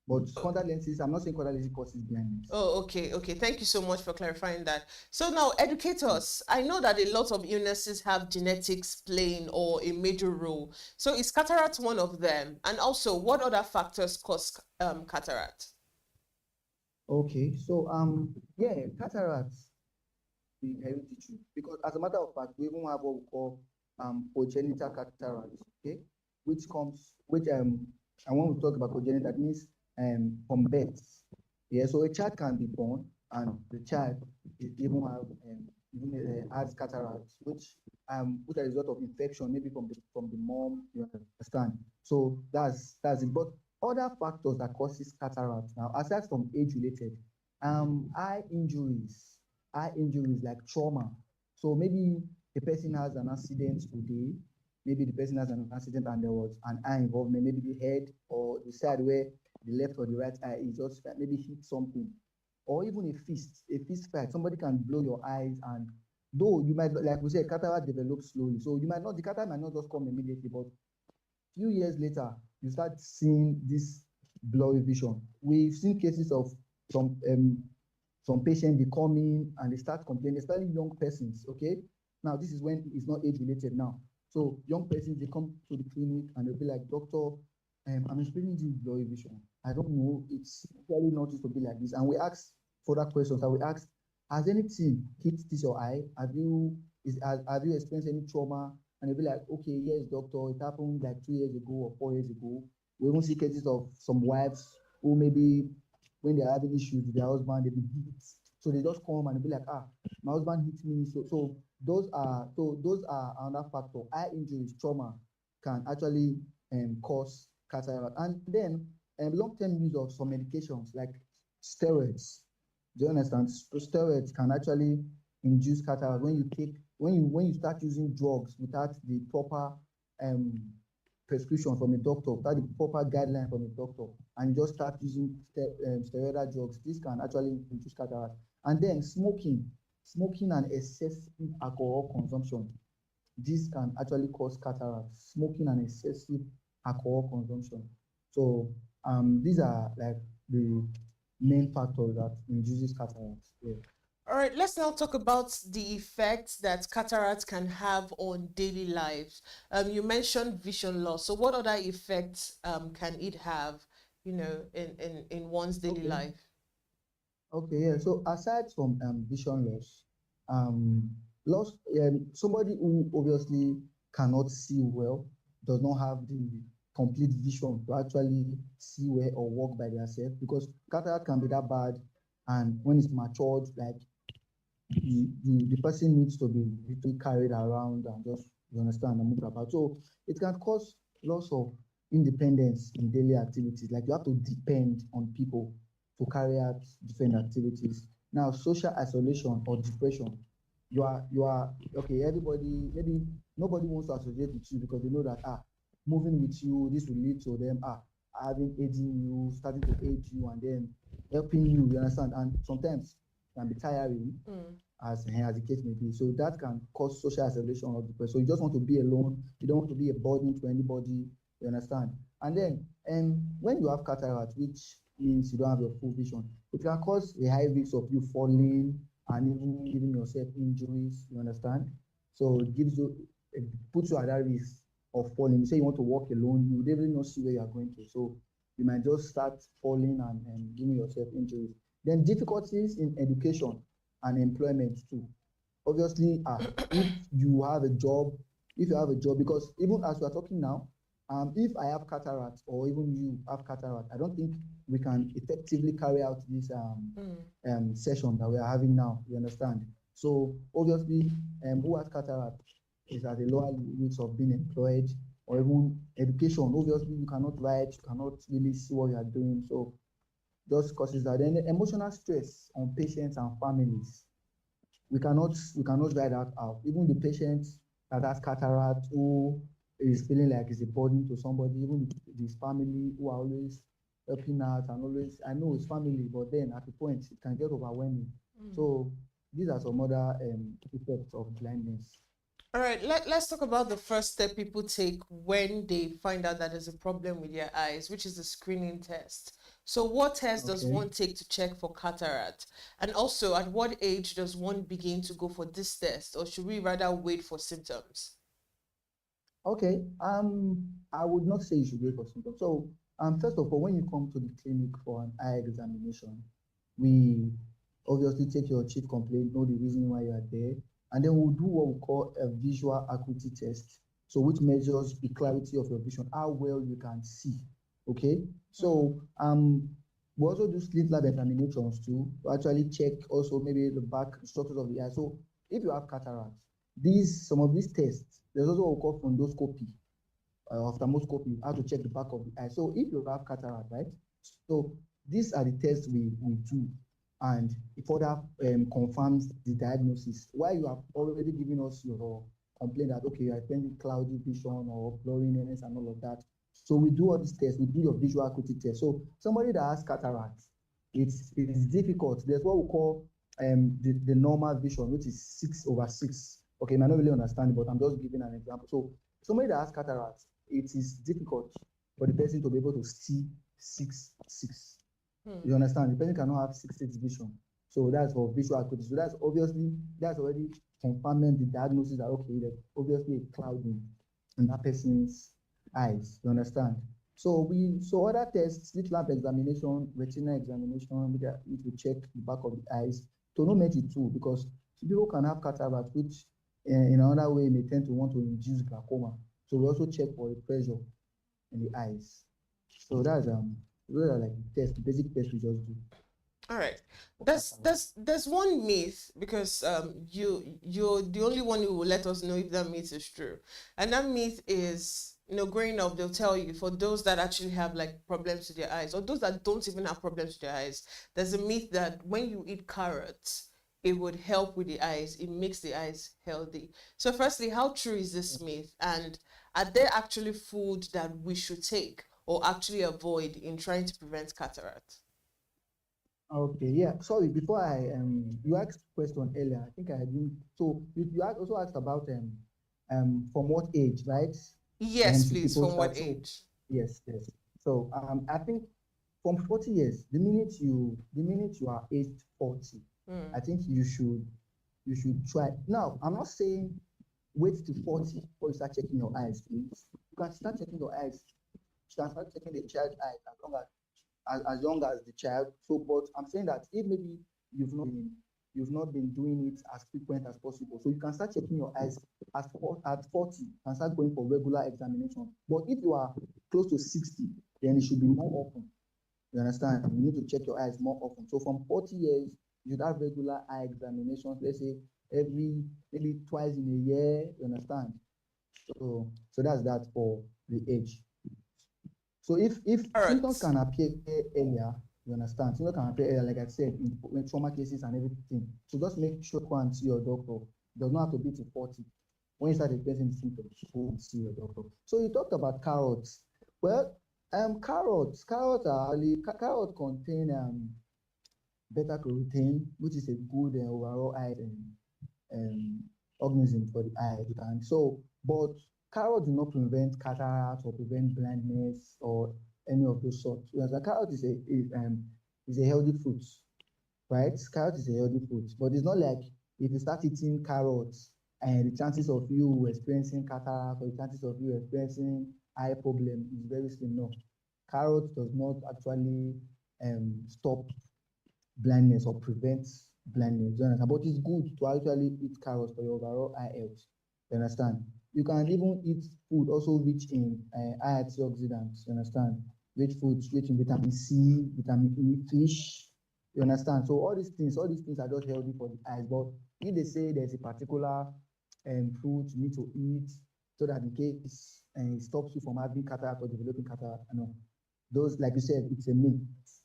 But contact lenses, I'm not saying contact lenses causes blindness. Oh, okay. Thank you so much for clarifying that. So now, educate us. I know that a lot of illnesses have genetics playing or a major role. So is cataract one of them? And also, what other factors cause cataract? Okay, so cataracts be hereditary, because as a matter of fact, we even have what we call congenital cataracts, okay, which and when we talk about congenital, that means from birth. Yeah, so a child can be born and the child even has cataracts, which are a result of infection, maybe from the mom. You understand? So that's it. But other factors that causes cataracts now, aside from age-related, eye injuries like trauma. So maybe a person has an accident today. Maybe the person has an accident and there was an eye involvement, maybe the head or the side where the left or the right eye is just maybe hit something, or even a fist fight. Somebody can blow your eyes, and though you might, like we said, cataract develops slowly, so the cataract might not just come immediately, but few years later you start seeing this blurry vision. We've seen cases of some patients, they come in and they start complaining, especially young persons. Okay, now this is when it's not age related now. So young persons, they come to the clinic and they'll be like, doctor, I'm experiencing blurry vision. I don't know, it's really not supposed to be like this. And we ask further questions, and we ask, has anything hit this your eye? Have you experienced any trauma? And they'll be like, okay, yes, doctor, it happened like 2 years ago or 4 years ago. We even see cases of some wives who maybe when they're having issues with their husband, they be beat. So they just come and be like, my husband hit me. So those are another factor. Eye injuries, trauma can actually cause cataract. And then long-term use of some medications like steroids. Do you understand? So steroids can actually induce cataract when you start using drugs without the proper prescription from a doctor, without the proper guideline from a doctor, and you just start using steroidal drugs. This can actually induce cataract. And then smoking and excessive alcohol consumption. This can actually cause cataract. Smoking and excessive alcohol consumption. So these are like the main factors that induces cataract. Yeah. All right, let's now talk about the effects that cataract can have on daily lives. You mentioned vision loss. So what other effects can it have, in one's daily life? Okay, yeah. So aside from vision loss, somebody who obviously cannot see well, does not have the complete vision to actually see well or walk by themselves, because cataract can be that bad, and when it's matured, like the person needs to be literally carried around and just, you understand, and move about. So it can cause loss of independence in daily activities. Like you have to depend on people to carry out different activities. Now, social isolation or depression. You are okay. Everybody, maybe nobody wants to associate with you because they know that moving with you, this will lead to them having aiding you, starting to aid you, and then helping you. You understand? And sometimes it can be tiring, as the case may be. So that can cause social isolation or depression. So you just want to be alone. You don't want to be a burden to anybody. You understand? And then, when you have cataract, which means you don't have your full vision, it can cause a high risk of you falling and even giving yourself injuries. You understand? So it puts you at that risk of falling. You say you want to walk alone, you definitely not see where you are going to. So you might just start falling and giving yourself injuries. Then difficulties in education and employment too. Obviously, if you have a job, because even as we are talking now, if I have cataract or even you have cataract, I don't think we can effectively carry out this session that we are having now. You understand? So obviously, who has cataract is at a lower risk of being employed, or even education. Obviously, you cannot write, you cannot really see what you are doing. So just causes that. Then the emotional stress on patients and families. We cannot write that out. Even the patient that has cataract, who is feeling like it's a burden to somebody, even his family who are always helping out and always, I know it's family, but then at the point it can get overwhelming. So these are some other effects of blindness. All right, let's talk about the first step people take when they find out that there's a problem with their eyes, which is the screening test. So what test does one take to check for cataract? And also, at what age does one begin to go for this test, or should we rather wait for symptoms? Okay, I would not say you should wait for symptoms. So, first of all, when you come to the clinic for an eye examination, we obviously take your chief complaint, know the reason why you are there, and then we'll do what we call a visual acuity test. So, which measures the clarity of your vision, how well you can see. Okay, so we also do slit lab examinations too, to actually check also maybe the back structures of the eye. So, if you have cataract, some of these tests, there's also what we call fundoscopy, ophthalmoscopy, how to check the back of the eye. So if you have cataract, right? So these are the tests we do, and it further confirms the diagnosis. While you have already given us your complaint that, okay, you are experiencing cloudy vision or blurriness and all of that. So we do all these tests, we do your visual acuity test. So somebody that has cataract, it's difficult. There's what we call the normal vision, which is 6/6. Okay, you might not really understand it, but I'm just giving an example. So somebody that has cataract, it is difficult for the person to be able to see 6/6. You understand? The person cannot have 6/6 vision. So that's for visual acuity. So that's already confirming the diagnosis that, okay, there's obviously a clouding in that person's eyes. You understand? So other tests, slit lamp examination, retina examination, which will check the back of the eyes, tonometry too, because people can have cataract, which in another way may tend to want to induce glaucoma. So we also check for the pressure in the eyes. So that's those are like tests, basic tests we just do. All right. There's one myth, because you're the only one who will let us know if that myth is true. And that myth is, growing up, they'll tell you, for those that actually have like problems with their eyes, or those that don't even have problems with their eyes, there's a myth that when you eat carrots, it would help with the eyes. It makes the eyes healthy. So firstly, how true is this myth? And are there actually food that we should take or actually avoid in trying to prevent cataract? Okay, yeah. Sorry, before you asked a question earlier. I think I didn't. So you also asked about from what age, right? Yes, Should please. people From what start? So, age? yes, yes. So I think from 40 years, the minute you are aged 40, I think you should try. Now, I'm not saying wait to 40 before you start checking your eyes, please. You can start checking your eyes. You can start checking the child's eyes as young as the child. So, but I'm saying that if maybe you've not been doing it as frequent as possible, so you can start checking your eyes at 40 and start going for regular examination. But if you are close to 60, then it should be more often. You understand? You need to check your eyes more often. So from 40 years, you should have regular eye examinations. Let's say maybe twice in a year. You understand? So that's that for the age. So if symptoms can appear earlier, you understand? Symptoms can appear earlier, like I said, in trauma cases and everything. So just make sure to go and see your doctor. It does not have to be to 40. When you start experiencing symptoms, go and see your doctor. So you talked about carrots. Well, carrots contain beta carotene, which is a good overall eye organism for the eye. And so, but carrots do not prevent cataract or prevent blindness or any of those sorts. Whereas a carrot is a healthy fruit, right? Carrot is a healthy fruit, but it's not like if you start eating carrots and the chances of you experiencing cataract or the chances of you experiencing eye problem is very slim. No, carrot does not actually stop blindness or prevent blindness. You understand? But it's good to actually eat carrots for your overall eye health. You understand? You can even eat food also rich in eye antioxidants. You understand? Rich foods rich in vitamin C, vitamin E, fish. You understand? So all these things are just healthy for the eyes. But if they say there's a particular fruit you need to eat so that in case it stops you from having cataract or developing cataract, those, like you said, it's a myth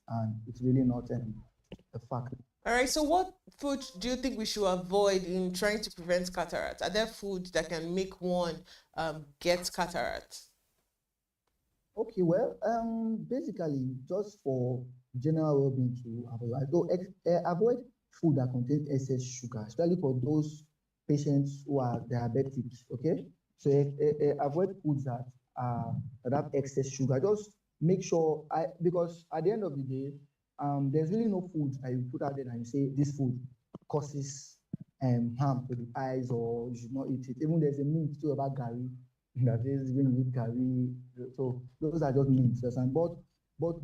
and it's really not a fact. All right, so what food do you think we should avoid in trying to prevent cataract? Are there foods that can make one get cataract? Okay, well, basically, just for general well-being to avoid food that contains excess sugar, especially for those patients who are diabetic. Okay, so avoid foods that have excess sugar. Just make sure because at the end of the day, there's really no food that you put out there and you say this food causes harm to the eyes or you should not eat it. Even there's a myth too about Gary that says when you eat Gary, so those are just myths. But what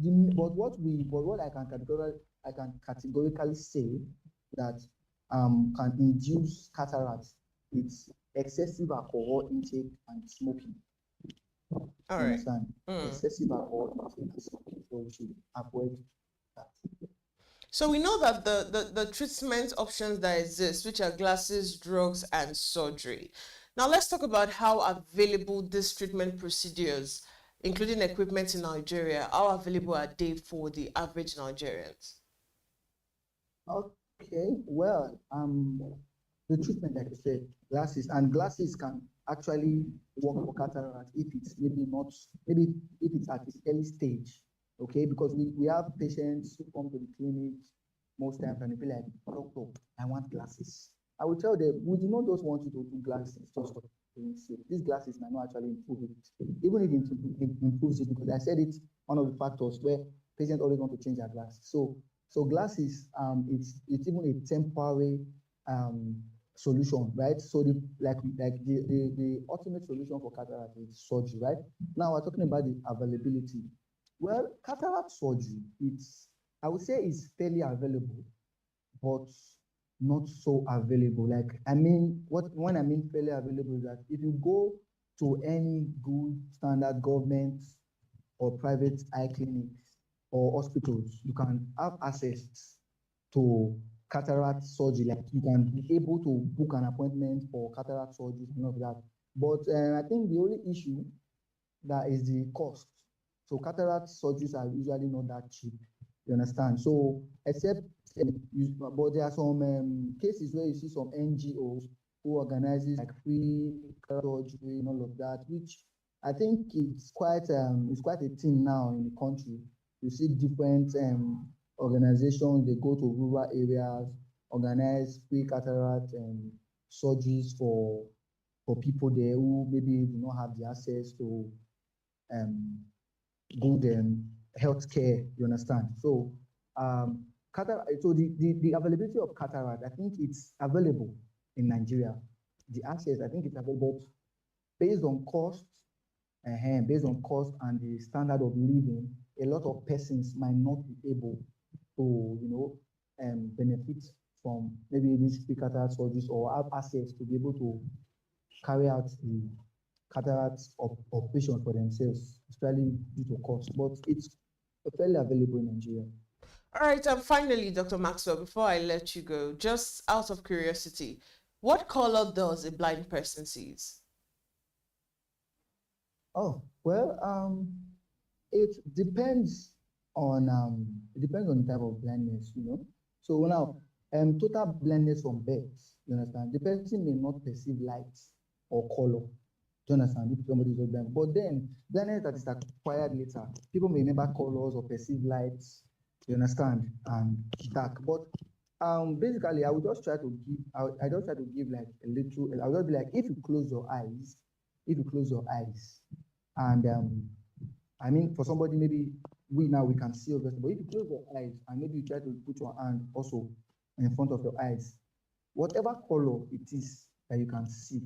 I can categorically say that can induce cataracts, it's excessive alcohol intake and smoking. All right. Understand? Excessive alcohol intake and smoking, so we should avoid that. So we know that the treatment options that exist, which are glasses, drugs, and surgery. Now let's talk about how available these treatment procedures, including equipment in Nigeria, how available are they for the average Nigerians? Okay, well, the treatment, like I said, glasses can actually work for cataract if it's maybe if it's at its early stage. Okay, because we have patients who come to the clinic most times and they be like, doctor, I want glasses. I will tell them, we do not just want you to do glasses just for these glasses might not actually improve it. Even if it improves it, because I said it's one of the factors where patients always want to change their glasses. So glasses, it's even a temporary solution, right? So the ultimate solution for cataract is surgery, right? Now we're talking about the availability. Well, cataract surgery, I would say it's fairly available, but not so available. Like, I mean, when I mean fairly available is that if you go to any good standard government or private eye clinics or hospitals, you can have access to cataract surgery. Like, you can be able to book an appointment for cataract surgery and all of that. But I think the only issue that is the cost. So cataract surgeries are usually not that cheap. You understand? So except, but there are some cases where you see some NGOs who organizes like free surgery and all of that, which I think it's quite a thing now in the country. You see different organizations, they go to rural areas, organize free cataract surgeries for people there who maybe do not have the access to good healthcare. You understand? So so the availability of cataract, I think it's available in Nigeria. The access, I think it's available based on cost, and the standard of living. A lot of persons might not be able to, benefit from maybe these free cataract surgeries or have access to be able to carry out the cataract operation for themselves, especially due to cost. But it's fairly available in Nigeria. All right, and finally, Dr. Maxwell, before I let you go, just out of curiosity, what color does a blind person see? Oh, well, it depends on the type of blindness, So now, total blindness from birth, you understand? The person may not perceive light or color. Do you understand? If somebody is blind, but then blindness that is acquired later, people may remember colors or perceive lights. You understand? And dark. But basically, I would just try to give. I just try to give like a little. I would just be like, if you close your eyes, and I mean, for somebody maybe we can see obviously, but if you close your eyes and maybe you try to put your hand also in front of your eyes, whatever color it is that you can see,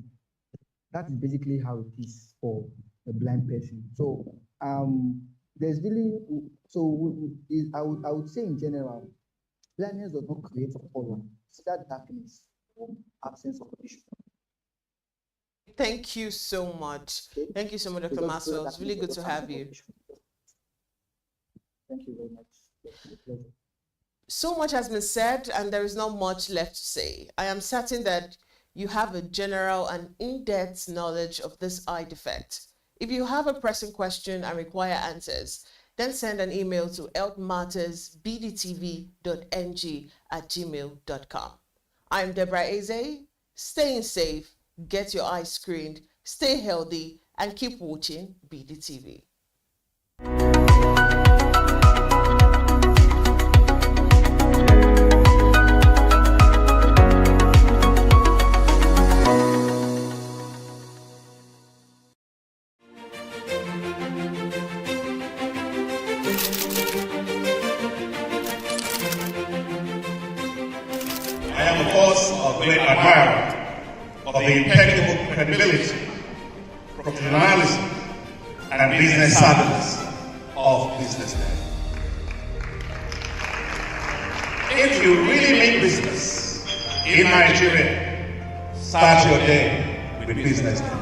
that is basically how it is for a blind person. So there's really I would say in general, blindness does not create a color. It's that darkness or absence of vision. Thank you so much. Thank you so much, Dr. Maxwell. It's really good to have you. Thank you very much. So much has been said, and there is not much left to say. I am certain that you have a general and in-depth knowledge of this eye defect. If you have a pressing question and require answers, then send an email to healthmattersbdtv.ng@gmail.com. I'm Deborah Eze. Staying safe, get your eyes screened, stay healthy, and keep watching BDTV. I am, of course, a great admirer of the impeccable credibility, professionalism, and business savviness of BusinessDay. If you really mean business in Nigeria, start your day with BusinessDay.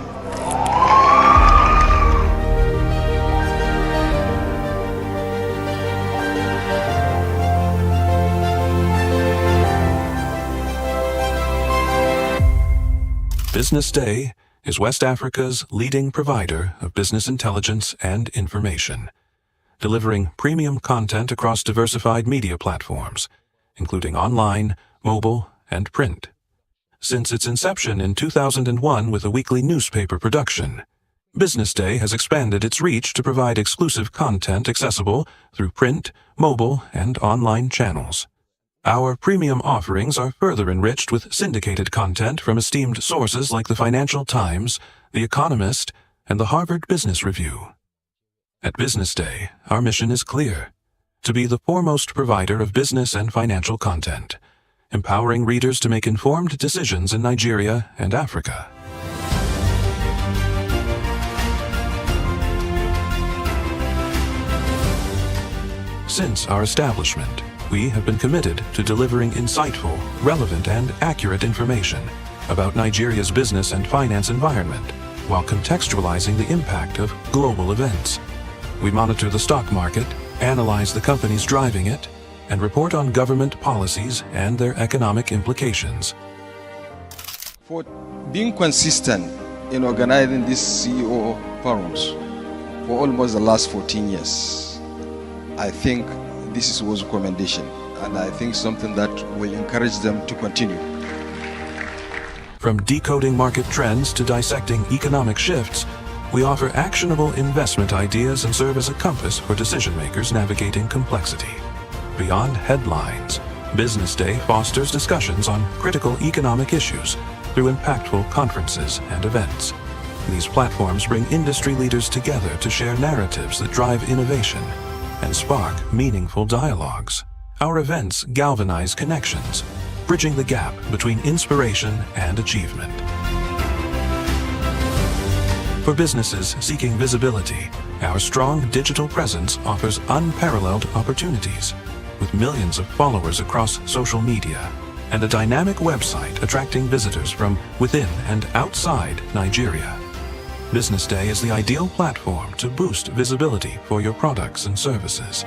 BusinessDay is West Africa's leading provider of business intelligence and information, delivering premium content across diversified media platforms, including online, mobile, and print. Since its inception in 2001 with a weekly newspaper production, BusinessDay has expanded its reach to provide exclusive content accessible through print, mobile, and online channels. Our premium offerings are further enriched with syndicated content from esteemed sources like the Financial Times, The Economist, and the Harvard Business Review. At BusinessDay, our mission is clear: to be the foremost provider of business and financial content, empowering readers to make informed decisions in Nigeria and Africa. Since our establishment, we have been committed to delivering insightful, relevant, and accurate information about Nigeria's business and finance environment while contextualizing the impact of global events. We monitor the stock market, analyze the companies driving it, and report on government policies and their economic implications. For being consistent in organizing these CEO forums for almost the last 14 years, I think this was a commendation, and I think something that will encourage them to continue. From decoding market trends to dissecting economic shifts, we offer actionable investment ideas and serve as a compass for decision makers navigating complexity. Beyond headlines, Business Day fosters discussions on critical economic issues through impactful conferences and events. These platforms bring industry leaders together to share narratives that drive innovation and spark meaningful dialogues. Our events galvanize connections, bridging the gap between inspiration and achievement. For businesses seeking visibility, our strong digital presence offers unparalleled opportunities, with millions of followers across social media and a dynamic website attracting visitors from within and outside Nigeria. Business Day is the ideal platform to boost visibility for your products and services.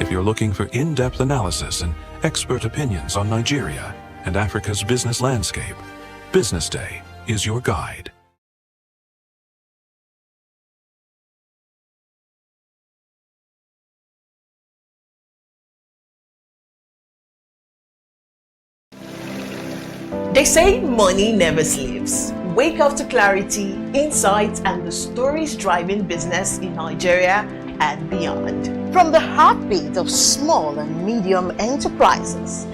If you're looking for in-depth analysis and expert opinions on Nigeria and Africa's business landscape, Business Day is your guide. They say money never sleeps. Wake up to clarity, insights, and the stories driving business in Nigeria and beyond. From the heartbeat of small and medium enterprises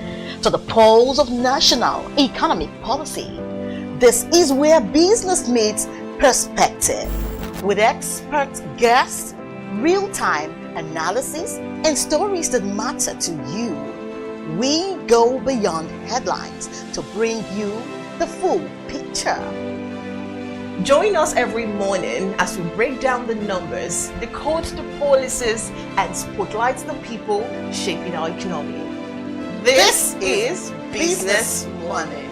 to the pulse of national economic policy, this is where business meets perspective. With expert guests, real-time analysis, and stories that matter to you, we go beyond headlines to bring you the full picture. Join us every morning as we break down the numbers, decode the policies, and spotlight the people shaping our economy. This is Business Money.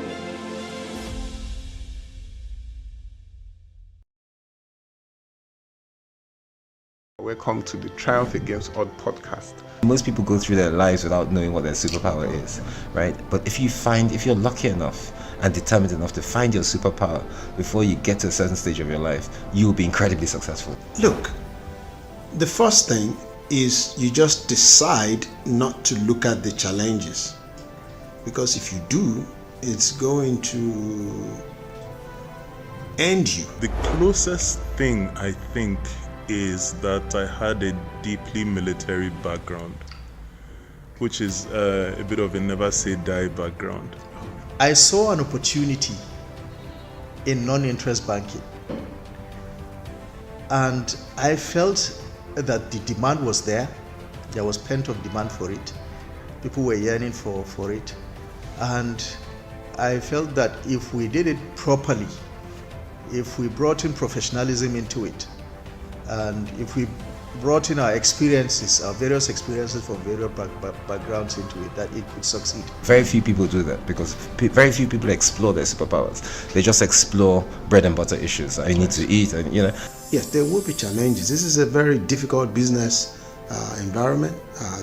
Welcome to the Triumph Against Odd podcast. Most people go through their lives without knowing what their superpower is, right? But if you're lucky enough and determined enough to find your superpower before you get to a certain stage of your life, you'll be incredibly successful. Look, the first thing is you just decide not to look at the challenges, because if you do, it's going to end you. The closest thing I think is that I had a deeply military background, which is a bit of a never say die background. I saw an opportunity in non-interest banking, and I felt that the demand was there. There was pent-up demand for it. People were yearning for it, and I felt that if we did it properly, if we brought in professionalism into it, and if we brought in our experiences, our various experiences from various backgrounds into it, that it could succeed. Very few people do that because very few people explore their superpowers. They just explore bread and butter issues. I need to eat, and Yes, there will be challenges. This is a very difficult business environment.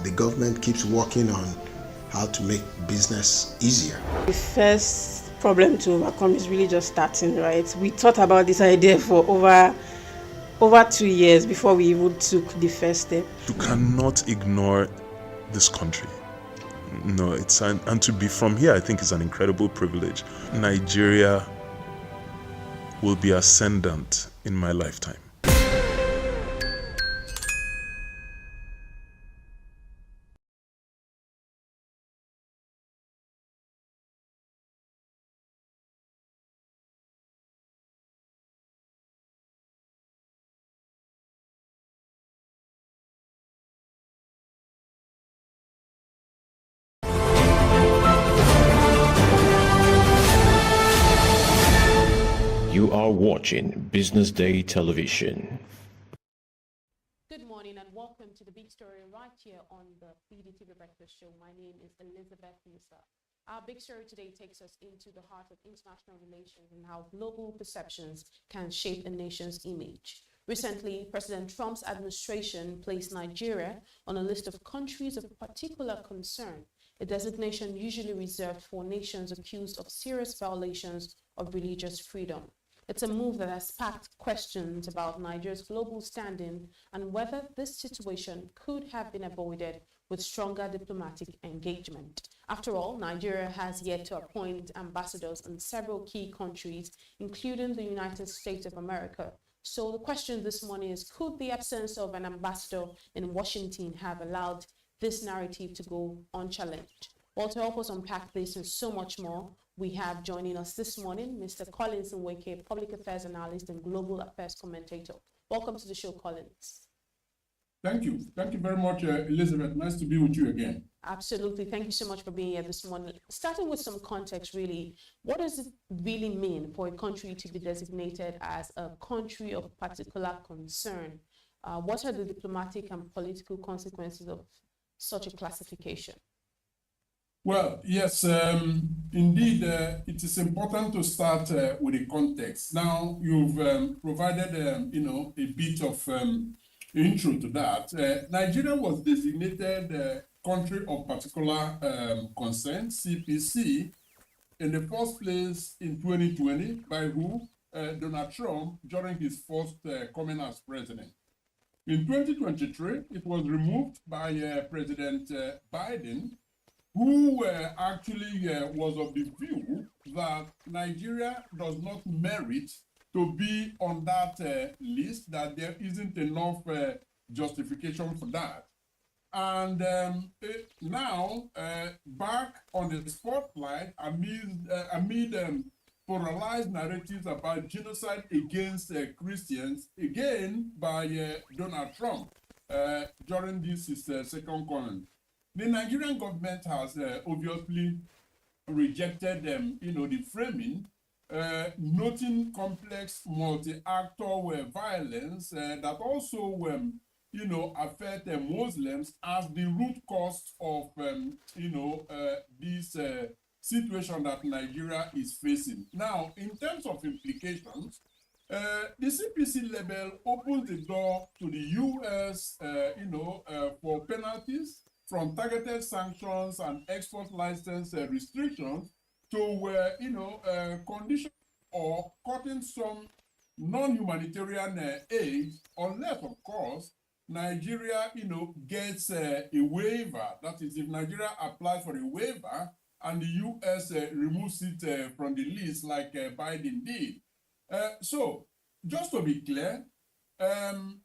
The government keeps working on how to make business easier. The first problem to overcome is really just starting, right? We thought about this idea for over 2 years before we even took the first step. You cannot ignore this country. No, and to be from here, I think is an incredible privilege. Nigeria will be ascendant in my lifetime. You are watching Business Day Television. Good morning and welcome to the big story right here on the BDTV Breakfast Show. My name is Elizabeth Musa. Our big story today takes us into the heart of international relations and how global perceptions can shape a nation's image. Recently, President Trump's administration placed Nigeria on a list of countries of particular concern, a designation usually reserved for nations accused of serious violations of religious freedom. It's a move that has sparked questions about Nigeria's global standing and whether this situation could have been avoided with stronger diplomatic engagement. After all, Nigeria has yet to appoint ambassadors in several key countries, including the United States of America. So the question this morning is, could the absence of an ambassador in Washington have allowed this narrative to go unchallenged? Well, to help us unpack this and so much more, we have joining us this morning Mr. Collins Nweke, Public Affairs Analyst and Global Affairs Commentator. Welcome to the show, Collins. Thank you. Thank you very much, Elizabeth. Nice to be with you again. Absolutely. Thank you so much for being here this morning. Starting with some context, really, what does it really mean for a country to be designated as a country of particular concern? What are the diplomatic and political consequences of such a classification? Well, yes, indeed, it is important to start with the context. Now, you've provided, a bit of intro to that. Nigeria was designated country of particular concern, CPC, in the first place in 2020 by who? Donald Trump during his first coming as president. In 2023, it was removed by President Biden, who actually was of the view that Nigeria does not merit to be on that list, that there isn't enough justification for that. And now, back on the spotlight amid polarized narratives about genocide against Christians, again by Donald Trump during this his second coming. The Nigerian government has obviously rejected the framing, noting complex multi-actor violence that also affect Muslims as the root cause of this situation that Nigeria is facing. Now, in terms of implications, the CPC label opens the door to the U.S. For penalties, from targeted sanctions and export license restrictions to conditions or cutting some non-humanitarian aid, unless, of course, Nigeria, gets a waiver. That is, if Nigeria applies for a waiver and the U.S. removes it from the list like Biden did. So, just to be clear,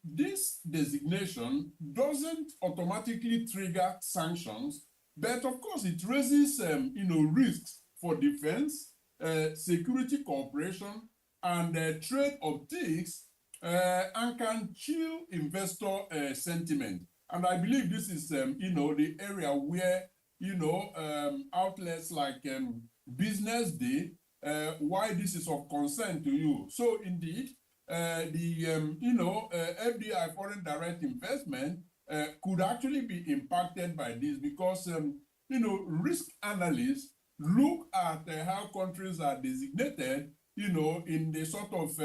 this designation doesn't automatically trigger sanctions, but of course it raises, risks for defense, security cooperation, and trade optics, and can chill investor sentiment. And I believe this is, the area where, outlets like BusinessDay, why this is of concern to you. So indeed, FDI, foreign direct investment, could actually be impacted by this because, risk analysts look at how countries are designated, in the sort of,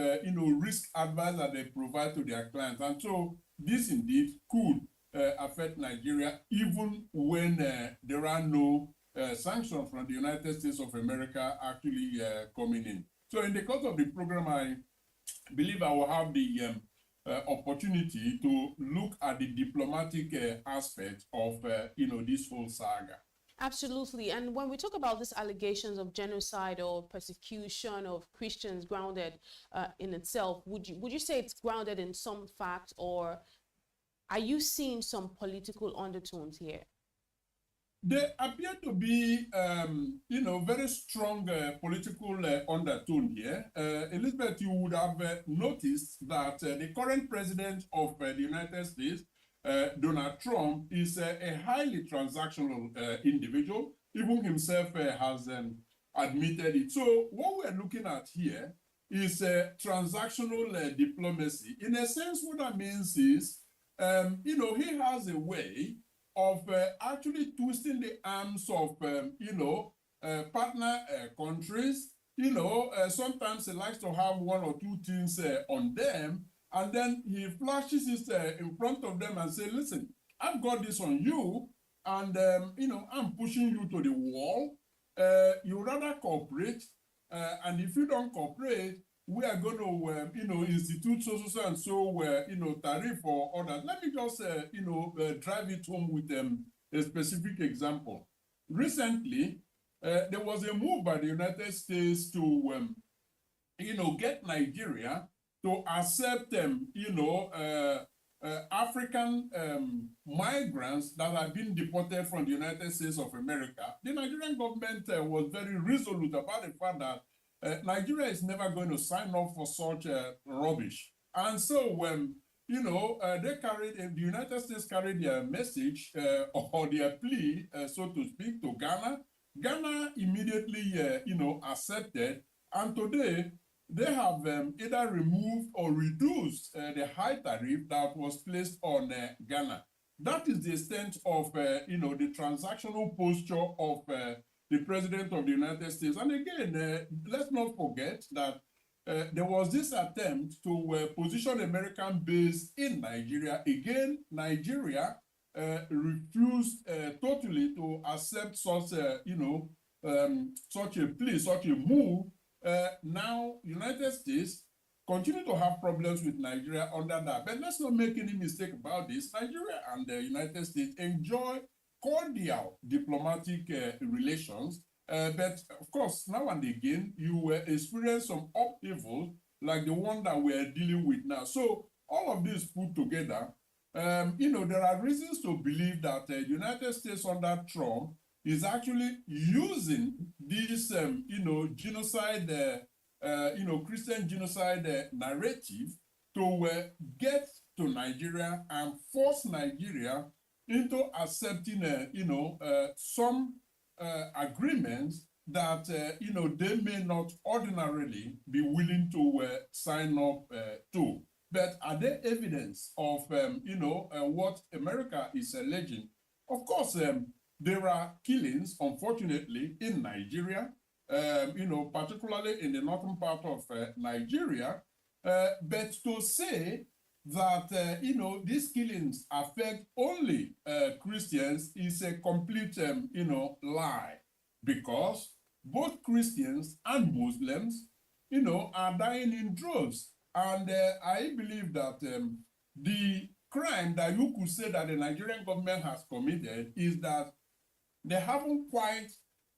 risk advice that they provide to their clients. And so this indeed could affect Nigeria even when there are no sanctions from the United States of America actually coming in. So in the course of the program, I believe I will have the opportunity to look at the diplomatic aspect of this whole saga. Absolutely. And when we talk about these allegations of genocide or persecution of Christians grounded in itself, would you say it's grounded in some fact, or are you seeing some political undertones here? There appear to be, very strong political undertone here. Elizabeth, you would have noticed that the current president of the United States, Donald Trump, is a highly transactional individual. Even himself has admitted it. So what we're looking at here is transactional diplomacy. In a sense, what that means is you know, he has a way of actually twisting the arms of, you know, partner countries. You know, sometimes he likes to have one or two things on them, and then he flashes it in front of them and say, listen, I've got this on you, and, you know, I'm pushing you to the wall. You rather cooperate, and if you don't cooperate, we are going to, you know, institute so and so, you know, tariff or others. Let me just, you know, drive it home with a specific example. Recently, there was a move by the United States to, you know, get Nigeria to accept, you know, African migrants that have been deported from the United States of America. The Nigerian government was very resolute about the fact that Nigeria is never going to sign up for such rubbish. And so when, you know, the United States carried their message or their plea, so to speak, to Ghana. Ghana immediately, you know, accepted. And today, they have either removed or reduced the high tariff that was placed on Ghana. That is the extent of, you know, the transactional posture of the President of the United States. And again, let's not forget that there was this attempt to position American base in Nigeria. Again, Nigeria refused totally to accept such, you know, such a plea, such a move. Now, United States continue to have problems with Nigeria under that. But let's not make any mistake about this. Nigeria and the United States enjoy cordial diplomatic relations. But of course, now and again, you experience some upheaval like the one that we're dealing with now. So all of this put together, you know, there are reasons to believe that the United States under Trump is actually using this, you know, genocide, you know, Christian genocide narrative to get to Nigeria and force Nigeria into accepting, you know, some agreements that, you know, they may not ordinarily be willing to sign up to. But are there evidence of, you know, what America is alleging? Of course, there are killings, unfortunately, in Nigeria, you know, particularly in the northern part of Nigeria. But to say that, you know, these killings affect only Christians is a complete, you know, lie. Because both Christians and Muslims, you know, are dying in droves. And I believe that the crime that you could say that the Nigerian government has committed is that they haven't quite,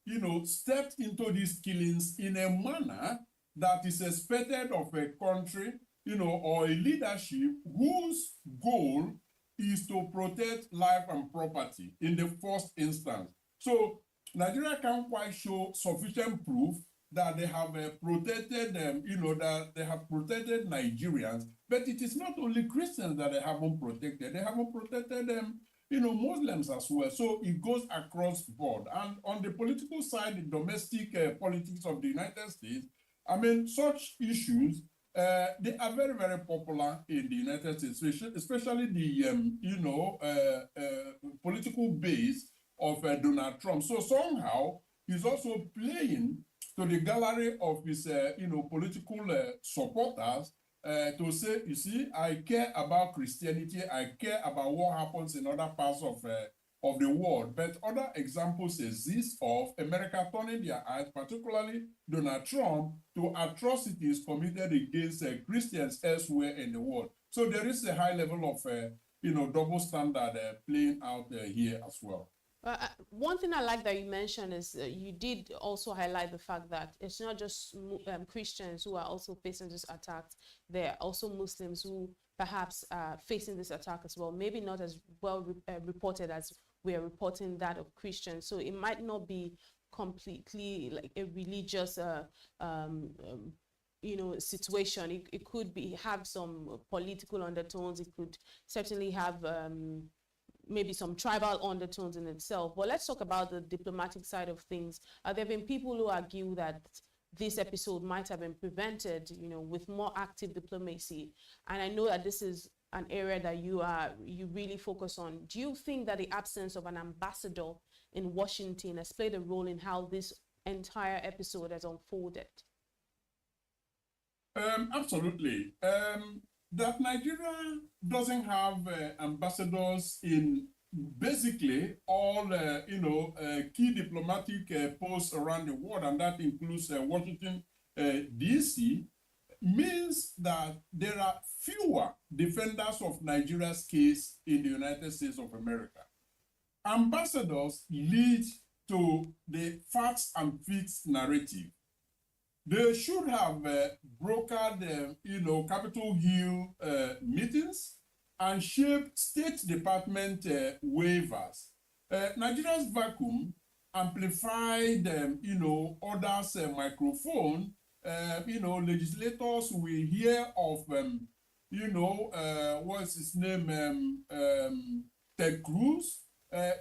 you know, stepped into these killings in a manner that is expected of a country, you know, or a leadership whose goal is to protect life and property in the first instance. So Nigeria can't quite show sufficient proof that they have protected them, you know, that they have protected Nigerians. But it is not only Christians that they haven't protected them, you know, Muslims as well. So it goes across board. And on the political side, the domestic politics of the United States, I mean, such issues, they are very, very popular in the United States, especially the, you know, political base of Donald Trump. So somehow he's also playing to the gallery of his, you know, political supporters to say, you see, I care about Christianity, I care about what happens in other parts of the world. But other examples exist of America turning their eyes, particularly Donald Trump, to atrocities committed against Christians elsewhere in the world. So there is a high level of, you know, double standard playing out here as well. One thing I like that you mentioned is you did also highlight the fact that it's not just Christians who are also facing this attack. There are also Muslims who perhaps are facing this attack as well. Maybe not as well reported as we are reporting that of Christians. So it might not be completely like a religious you know, situation. It could be have some political undertones. It could certainly have maybe some tribal undertones in itself. But let's talk about the diplomatic side of things. There have been people who argue that this episode might have been prevented, you know, with more active diplomacy. And I know that this is an area that you really focus on. Do you think that the absence of an ambassador in Washington has played a role in how this entire episode has unfolded? Absolutely. That Nigeria doesn't have ambassadors in basically all key diplomatic posts around the world, and that includes Washington DC, means that there are fewer defenders of Nigeria's case in the United States of America. Ambassadors lead to the facts and fix narrative. They should have brokered, Capitol Hill meetings and shaped State Department waivers. Nigeria's vacuum amplified, others' microphone. Legislators will hear of, what's his name, Ted Cruz.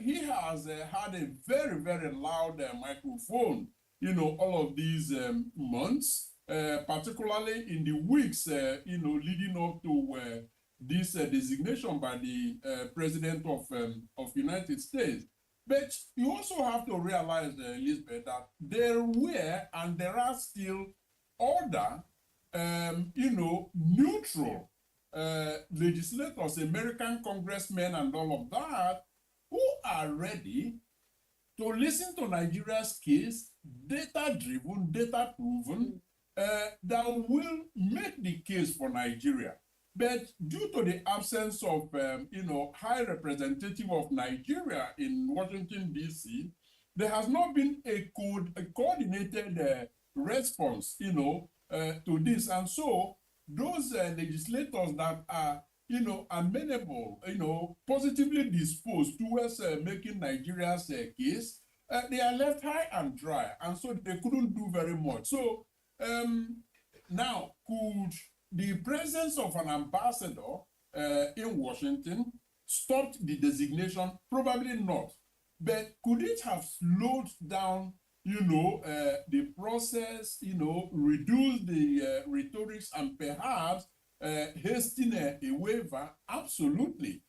He has had a very, very loud microphone, all of these months, particularly in the weeks, leading up to this designation by the President of United States. But you also have to realize, Elizabeth, that there were and there are still other, neutral legislators, American congressmen and all of that, who are ready to listen to Nigeria's case, data-driven, data-proven, that will make the case for Nigeria. But due to the absence of, high representative of Nigeria in Washington, D.C., there has not been a coordinated response, to this. And so those legislators that are, amenable, positively disposed towards making Nigeria's case, they are left high and dry. And so they couldn't do very much. So now, could the presence of an ambassador in Washington stop the designation? Probably not. But could it have slowed down, the process, reduce the rhetorics and perhaps hasten a waiver? Absolutely.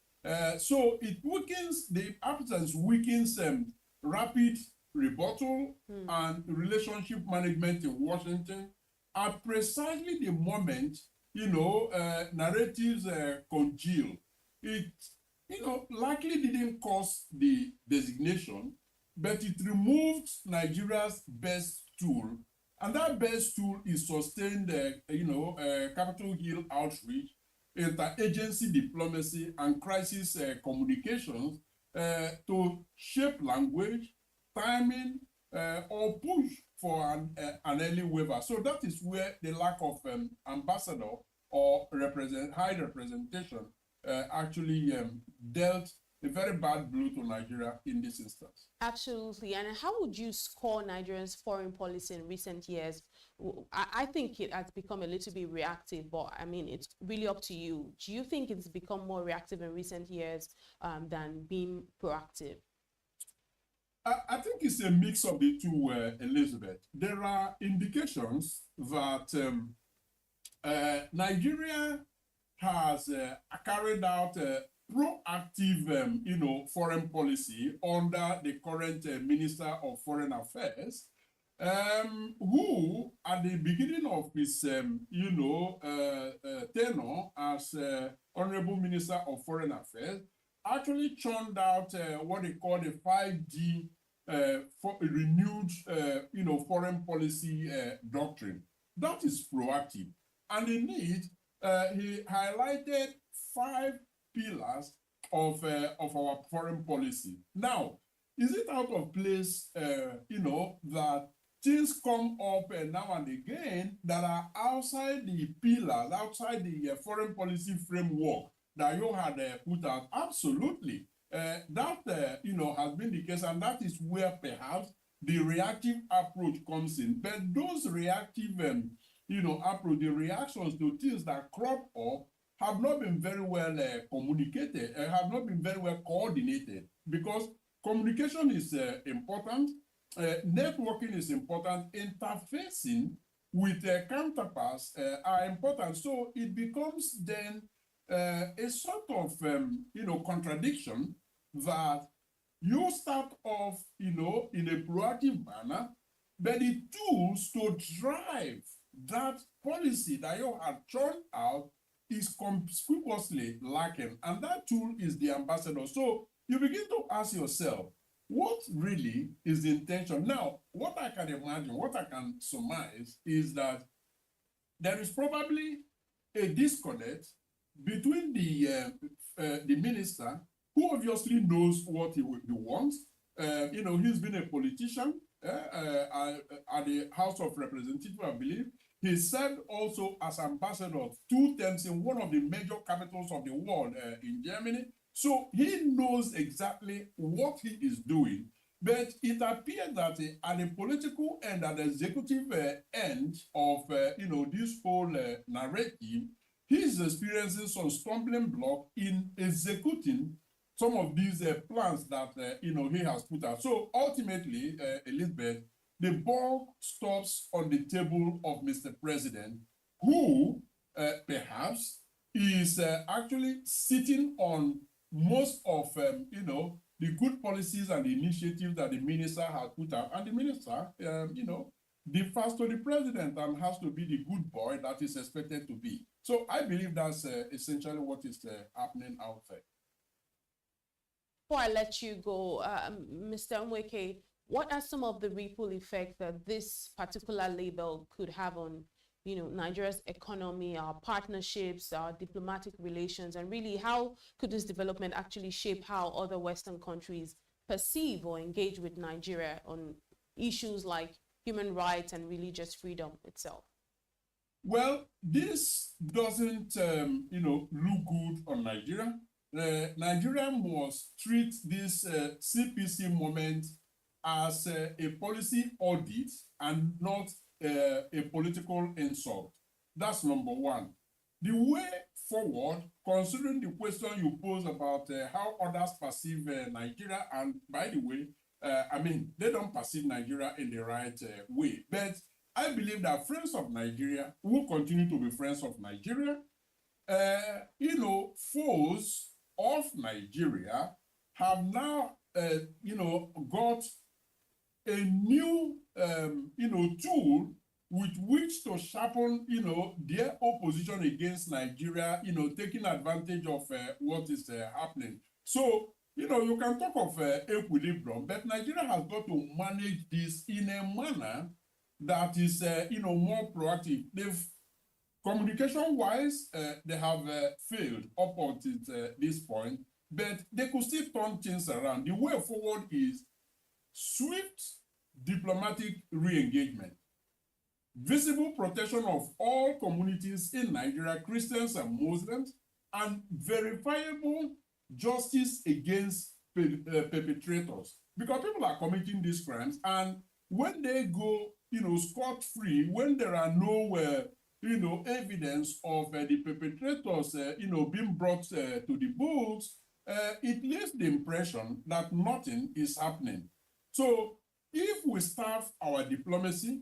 So it weakens, the absence weakens rapid rebuttal and relationship management in Washington at precisely the moment, narratives congeal. It, likely didn't cause the designation, but it removed Nigeria's best tool. And that best tool is sustained, Capitol Hill outreach, interagency diplomacy, and crisis communications to shape language, timing, or push for an early waiver. So that is where the lack of ambassador or high representation actually dealt a very bad blow to Nigeria in this instance. Absolutely. And how would you score Nigeria's foreign policy in recent years? I think it has become a little bit reactive, but I mean, it's really up to you. Do you think it's become more reactive in recent years than being proactive? I think it's a mix of the two, Elizabeth. There are indications that Nigeria has carried out proactive, foreign policy under the current Minister of Foreign Affairs, who, at the beginning of his, tenure as Honorable Minister of Foreign Affairs, actually churned out what they call the 5G renewed, foreign policy doctrine. That is proactive. And indeed, he highlighted 5 pillars of our foreign policy. Now, is it out of place, that things come up now and again that are outside the pillars, outside the foreign policy framework that you had put out? Absolutely. That, has been the case, and that is where perhaps the reactive approach comes in. But those reactive, approach, the reactions to things that crop up have not been very well communicated, have not been very well coordinated, because communication is important, networking is important. Interfacing with counterparts are important. So it becomes then a sort of, contradiction that you start off, in a proactive manner, but the tools to drive that policy that you have churned out is conspicuously lacking. And that tool is the ambassador. So you begin to ask yourself, what really is the intention? Now, what I can imagine, what I can surmise is that there is probably a disconnect between the minister, who obviously knows what he wants. He's been a politician at the House of Representatives, I believe. He served also as ambassador 2 terms in one of the major capitals of the world in Germany. So he knows exactly what he is doing. But it appears that at the political and at the executive end of this whole narrative, he is experiencing some stumbling block in executing some of these plans that he has put out. So ultimately, Elizabeth, the ball stops on the table of Mr. President, who perhaps is actually sitting on most of the good policies and the initiatives that the minister has put out. And the minister, defers to the president and has to be the good boy that is expected to be. So I believe that's essentially what is happening out there. Before I let you go, Mr. Nweke, what are some of the ripple effects that this particular label could have on Nigeria's economy, our partnerships, our diplomatic relations, and really how could this development actually shape how other Western countries perceive or engage with Nigeria on issues like human rights and religious freedom itself? Well, this doesn't, look good on Nigeria. Nigeria must treat this CPC moment as a policy audit and not a political insult. That's number one. The way forward, considering the question you pose about how others perceive Nigeria, and by the way, they don't perceive Nigeria in the right way. But I believe that friends of Nigeria will continue to be friends of Nigeria. Foes of Nigeria have now, got a new, tool with which to sharpen, their opposition against Nigeria, taking advantage of what is happening. So, you can talk of equilibrium, but Nigeria has got to manage this in a manner that is, more proactive. Communication-wise, they have failed up until this point, but they could still turn things around. The way forward is swift diplomatic re-engagement, visible protection of all communities in Nigeria, Christians and Muslims, and verifiable justice against perpetrators. Because people are committing these crimes, and when they go, scot-free, when there are no, evidence of the perpetrators, being brought to the books, it leaves the impression that nothing is happening. So if we staff our diplomacy,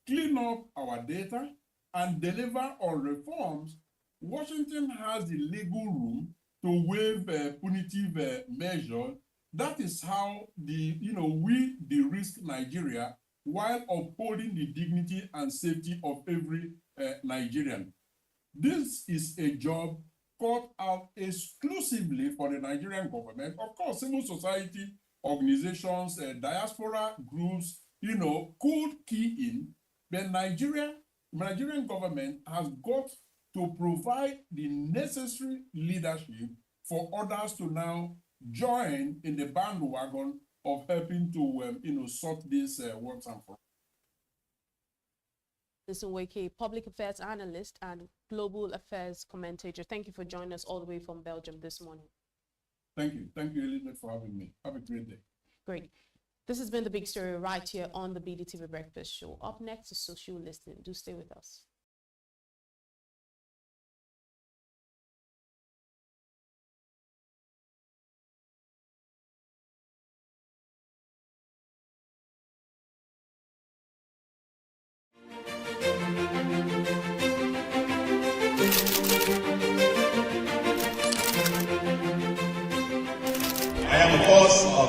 clean up our data, and deliver on reforms, Washington has the legal room to waive punitive measures. That is how we de-risk Nigeria while upholding the dignity and safety of every Nigerian. This is a job cut out exclusively for the Nigerian government. Of course, civil society organizations, diaspora groups, could key in. The Nigerian government has got to provide the necessary leadership for others to now join in the bandwagon of helping to sort this once and for all. Mr. Nweke, public affairs analyst and global affairs commentator. Thank you for joining us all the way from Belgium this morning. Thank you. Thank you, Elizabeth, for having me. Have a great day. Great. This has been The Big Story right here on the BDTV Breakfast Show. Up next is Social Listening. Do stay with us.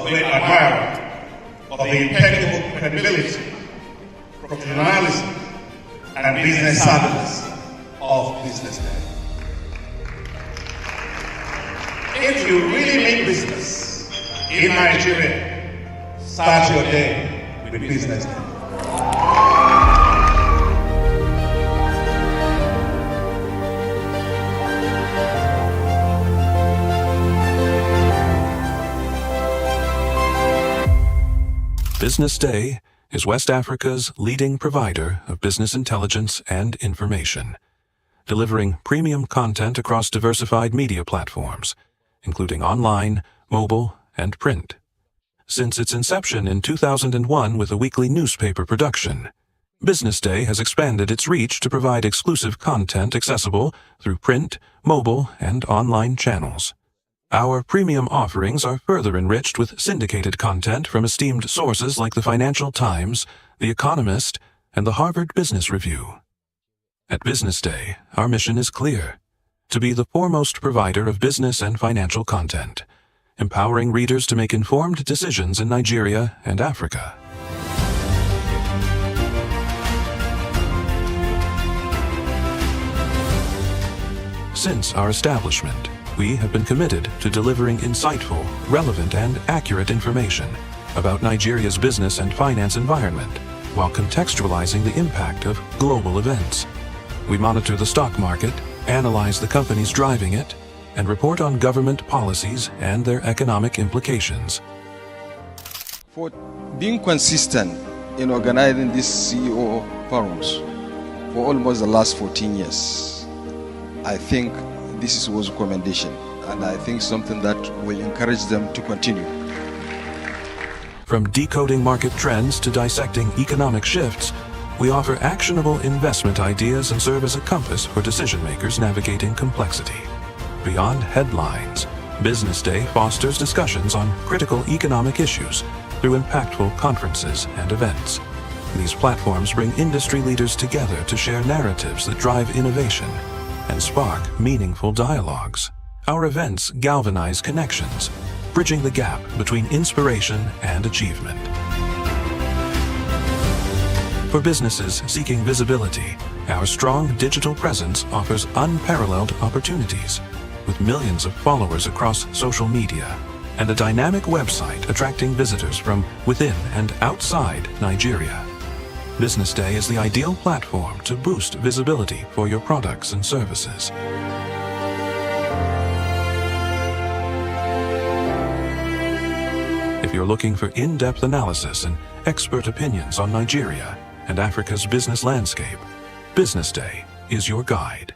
great admirer of the impeccable credibility, professionalism, and business savviness of BusinessDay. If you really mean business in Nigeria, start your day with BusinessDay. BusinessDay is West Africa's leading provider of business intelligence and information, delivering premium content across diversified media platforms, including online, mobile, and print. Since its inception in 2001 with a weekly newspaper production, BusinessDay has expanded its reach to provide exclusive content accessible through print, mobile, and online channels. Our premium offerings are further enriched with syndicated content from esteemed sources like the Financial Times, The Economist, and the Harvard Business Review. At BusinessDay, our mission is clear: to be the foremost provider of business and financial content, empowering readers to make informed decisions in Nigeria and Africa. Since our establishment, we have been committed to delivering insightful, relevant, and accurate information about Nigeria's business and finance environment while contextualizing the impact of global events. We monitor the stock market, analyze the companies driving it, and report on government policies and their economic implications. For being consistent in organizing these CEO forums for almost the last 14 years, I think this was a commendation, and I think something that will encourage them to continue. From decoding market trends to dissecting economic shifts, we offer actionable investment ideas and serve as a compass for decision makers navigating complexity. Beyond headlines, BusinessDay fosters discussions on critical economic issues through impactful conferences and events. These platforms bring industry leaders together to share narratives that drive innovation and spark meaningful dialogues. Our events galvanize connections, bridging the gap between inspiration and achievement. For businesses seeking visibility, our strong digital presence offers unparalleled opportunities, with millions of followers across social media and a dynamic website attracting visitors from within and outside Nigeria. BusinessDay is the ideal platform to boost visibility for your products and services. If you're looking for in-depth analysis and expert opinions on Nigeria and Africa's business landscape, BusinessDay is your guide.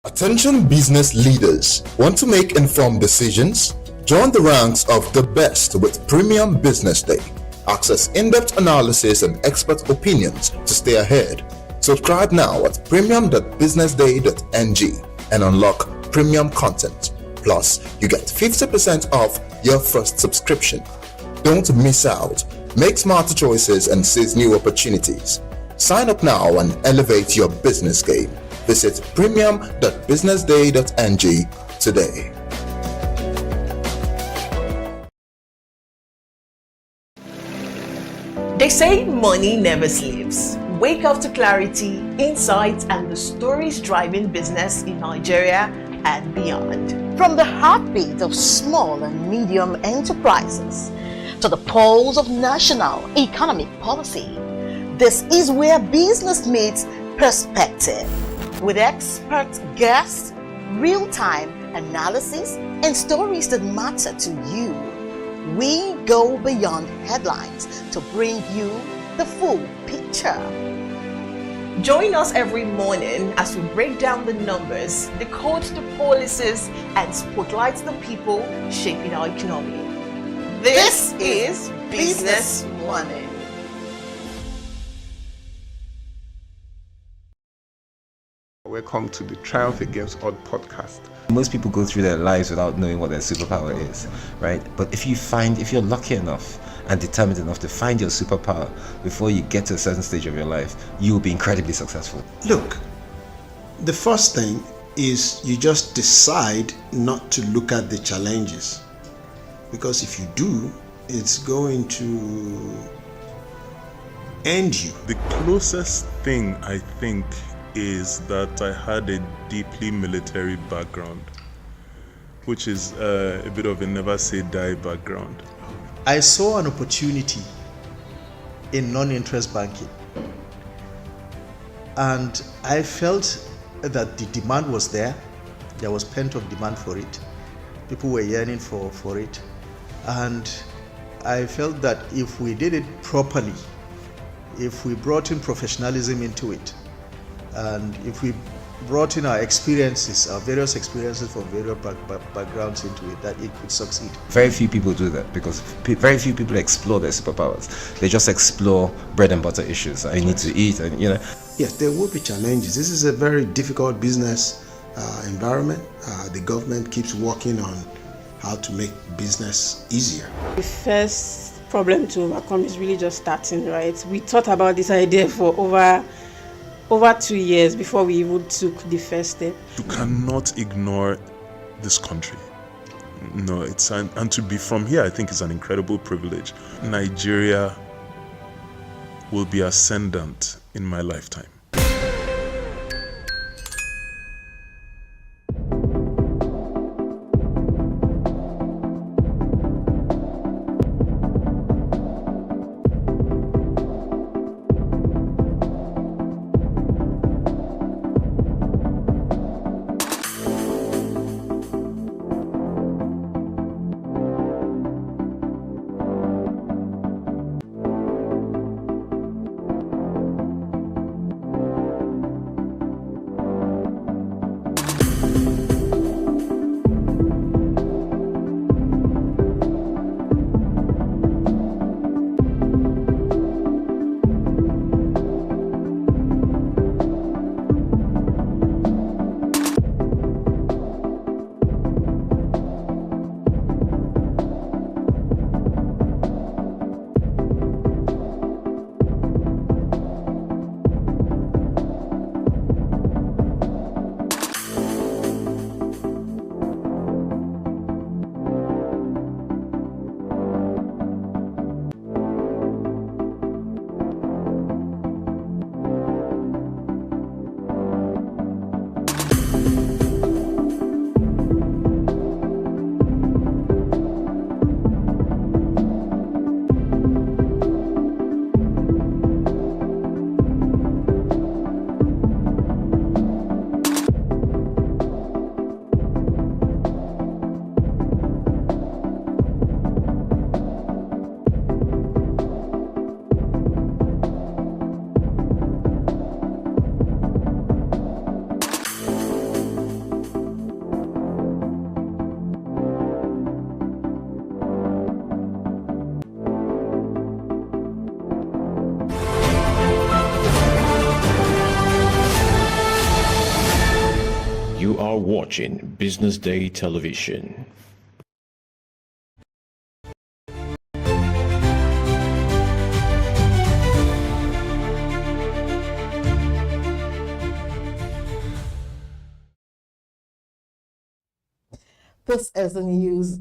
Attention business leaders. Want to make informed decisions? Join the ranks of the best with Premium BusinessDay. Access in-depth analysis and expert opinions to stay ahead. Subscribe now at premium.businessday.ng and unlock premium content. Plus, you get 50% off your first subscription. Don't miss out. Make smarter choices and seize new opportunities. Sign up now and elevate your business game. Visit premium.businessday.ng today. They say money never sleeps. Wake up to clarity, insights, and the stories driving business in Nigeria and beyond. From the heartbeat of small and medium enterprises to the pulse of national economic policy, this is where business meets perspective. With expert guests, real-time analysis, and stories that matter to you, we go beyond headlines to bring you the full picture. Join us every morning as we break down the numbers, decode the policies, and spotlight the people shaping our economy. This is Business Money. Welcome to the Triumph Against Odd podcast. Most people go through their lives without knowing what their superpower is, right? But if you're lucky enough and determined enough to find your superpower before you get to a certain stage of your life, you will be incredibly successful. Look, the first thing is you just decide not to look at the challenges, because if you do, it's going to end you. The closest thing I think is that I had a deeply military background, which is a bit of a never say die background. I saw an opportunity in non-interest banking, and I felt that the demand was there. There was pent-up demand for it. People were yearning for it, and I felt that if we did it properly, if we brought in professionalism into it, and if we brought in our experiences, our various experiences from various backgrounds into it, that it could succeed. Very few people do that because very few people explore their superpowers. They just explore bread and butter issues. I need to eat, and you know. Yes, there will be challenges. This is a very difficult business environment. The government keeps working on how to make business easier. The first problem to overcome is really just starting, right? We thought about this idea for over 2 years before we even took the first step. You cannot ignore this country. No, and to be from here, I think is an incredible privilege. Nigeria will be ascendant in my lifetime. You are watching Business Day Television. This is the news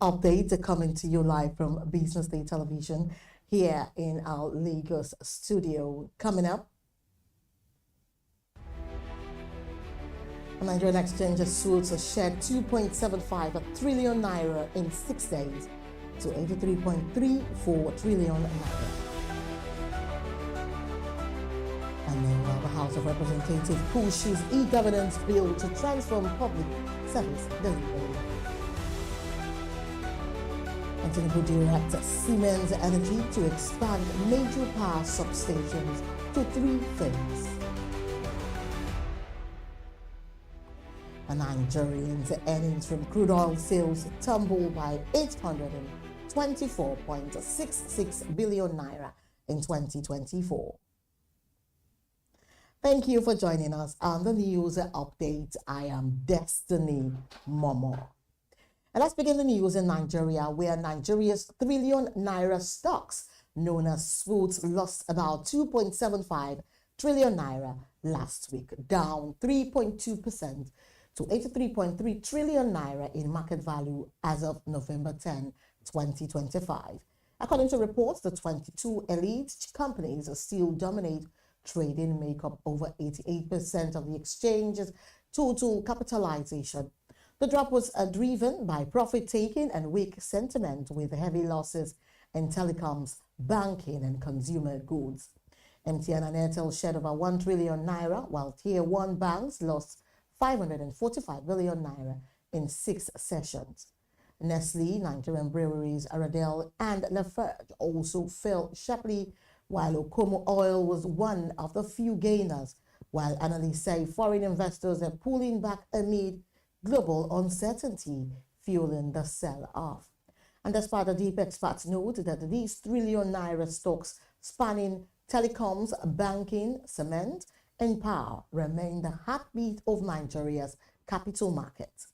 update coming to you live from Business Day Television here in our Lagos studio. Coming up, the Nigerian Exchange sold a share 2.75 trillion naira in 6 days to 83.34 trillion naira. And meanwhile, the House of Representatives pushes e-governance bill to transform public service delivery. And Tinubu directs Siemens Energy to expand major power substations to 3 phases. And Nigerians' earnings from crude oil sales tumbled by 824.66 billion naira in 2024. Thank you for joining us on the news update. I am Destiny Momo. And let's begin the news in Nigeria, where Nigeria's trillion naira stocks, known as SWOOT, lost about 2.75 trillion naira last week, down 3.2% to 83.3 trillion naira in market value as of November 10, 2025. According to reports, the 22 elite companies still dominate trading, make up over 88% of the exchange's total capitalization. The drop was driven by profit-taking and weak sentiment, with heavy losses in telecoms, banking, and consumer goods. MTN and Airtel shed over 1 trillion naira, while Tier 1 banks lost 545 billion naira in 6 sessions. Nestle, Nigerian breweries, Aradel, and Lafarge also fell sharply, while Okomo Oil was one of the few gainers, while analysts say foreign investors are pulling back amid global uncertainty, fueling the sell-off. And despite the deep experts note that these trillion naira stocks spanning telecoms, banking, cement, and power remain the heartbeat of Nigeria's capital market.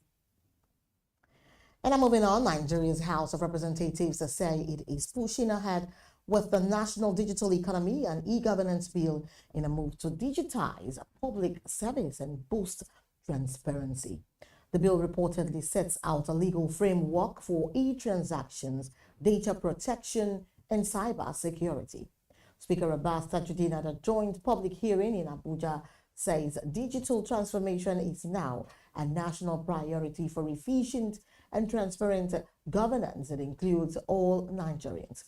And I'm moving on. Nigeria's House of Representatives say it is pushing ahead with the National Digital Economy and E-Governance Bill in a move to digitize public service and boost transparency. The bill reportedly sets out a legal framework for e-transactions, data protection, and cyber security. Speaker Abbas Tajuddin at a joint public hearing in Abuja says digital transformation is now a national priority for efficient and transparent governance that includes all Nigerians.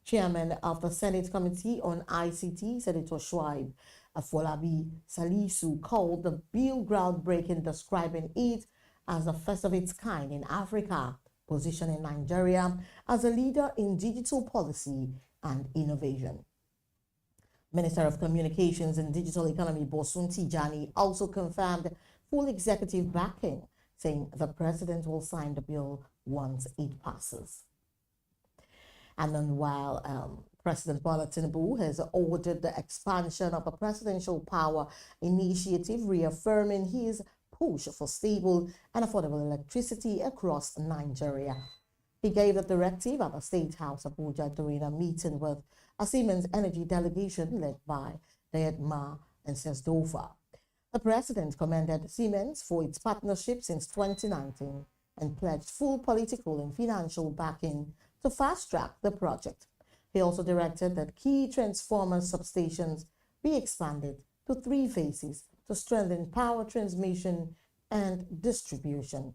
Chairman of the Senate Committee on ICT, Senator Shuaib Afolabi Salisu, called the bill groundbreaking, describing it as the first of its kind in Africa, positioning Nigeria as a leader in digital policy and innovation. Minister of Communications and Digital Economy Bosun Tijani also confirmed full executive backing, saying the president will sign the bill once it passes. And then while President Bola Tinubu has ordered the expansion of the Presidential Power Initiative, reaffirming his push for stable and affordable electricity across Nigeria. He gave the directive at the State House Abuja during a meeting with a Siemens Energy delegation led by Dayed Ma and Sesdofa. The president commended Siemens for its partnership since 2019 and pledged full political and financial backing to fast-track the project. He also directed that key transformer substations be expanded to 3 phases to strengthen power transmission and distribution.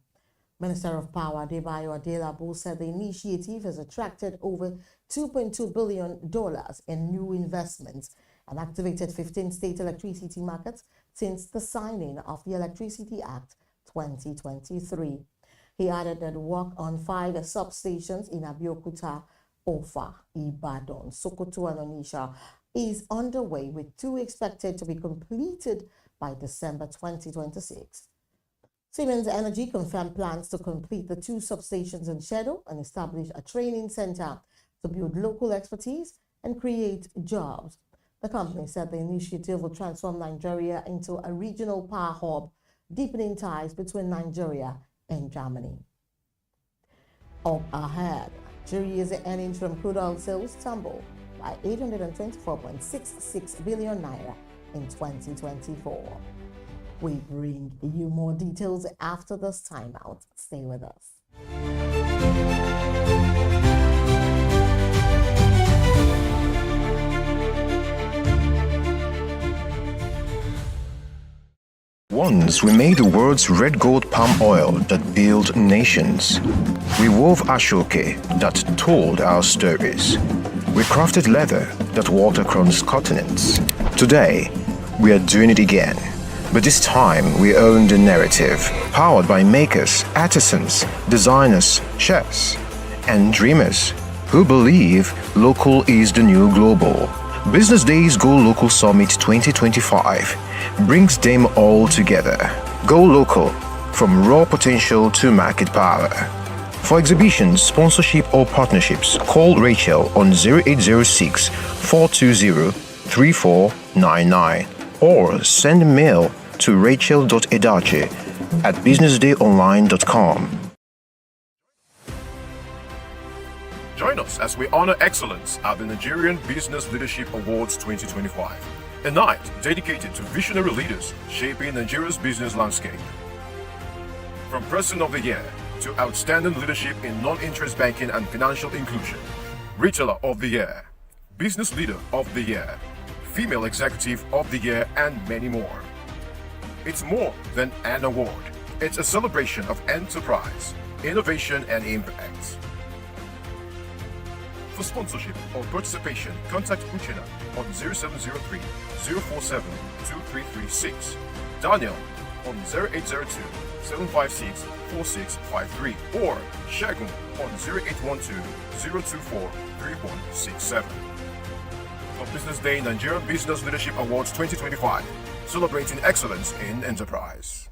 Minister of Power Adebayo Adelabu said the initiative has attracted over $2.2 billion in new investments and activated 15 state electricity markets since the signing of the Electricity Act 2023. He added that work on 5 substations in Abeokuta, Ofa, Ibadan, Sokoto, and Onitsha is underway, with 2 expected to be completed by December 2026. Siemens Energy confirmed plans to complete the 2 substations in schedule and establish a training center to build local expertise and create jobs. The company said the initiative will transform Nigeria into a regional power hub, deepening ties between Nigeria and Germany. Up ahead, Nigeria's earnings from crude oil sales tumbled by 824.66 billion naira in 2024. We bring you more details after this timeout. Stay with us. Once we made the world's red gold palm oil that built nations. We wove ashoke that told our stories. We crafted leather that walked across continents. Today, we are doing it again. But this time, we own the narrative, powered by makers, artisans, designers, chefs, and dreamers who believe local is the new global. Business Day's Go Local Summit 2025 brings them all together. Go Local, from raw potential to market power. For exhibitions, sponsorship, or partnerships, call Rachel on 0806 420 3499 or send a mail to rachel.edache@businessdayonline.com. Join us as we honor excellence at the Nigerian Business Leadership Awards 2025. A night dedicated to visionary leaders shaping Nigeria's business landscape. From Person of the Year to Outstanding Leadership in Non-Interest Banking and Financial Inclusion, Retailer of the Year, Business Leader of the Year, Female Executive of the Year, and many more. It's more than an award. It's a celebration of enterprise, innovation, and impact. For sponsorship or participation, contact Uchena on 0703 047 2336, Daniel on 0802 756 4653, or Shagun on 0812 024 3167. For Business Day Nigeria Business Leadership Awards 2025, celebrating excellence in enterprise.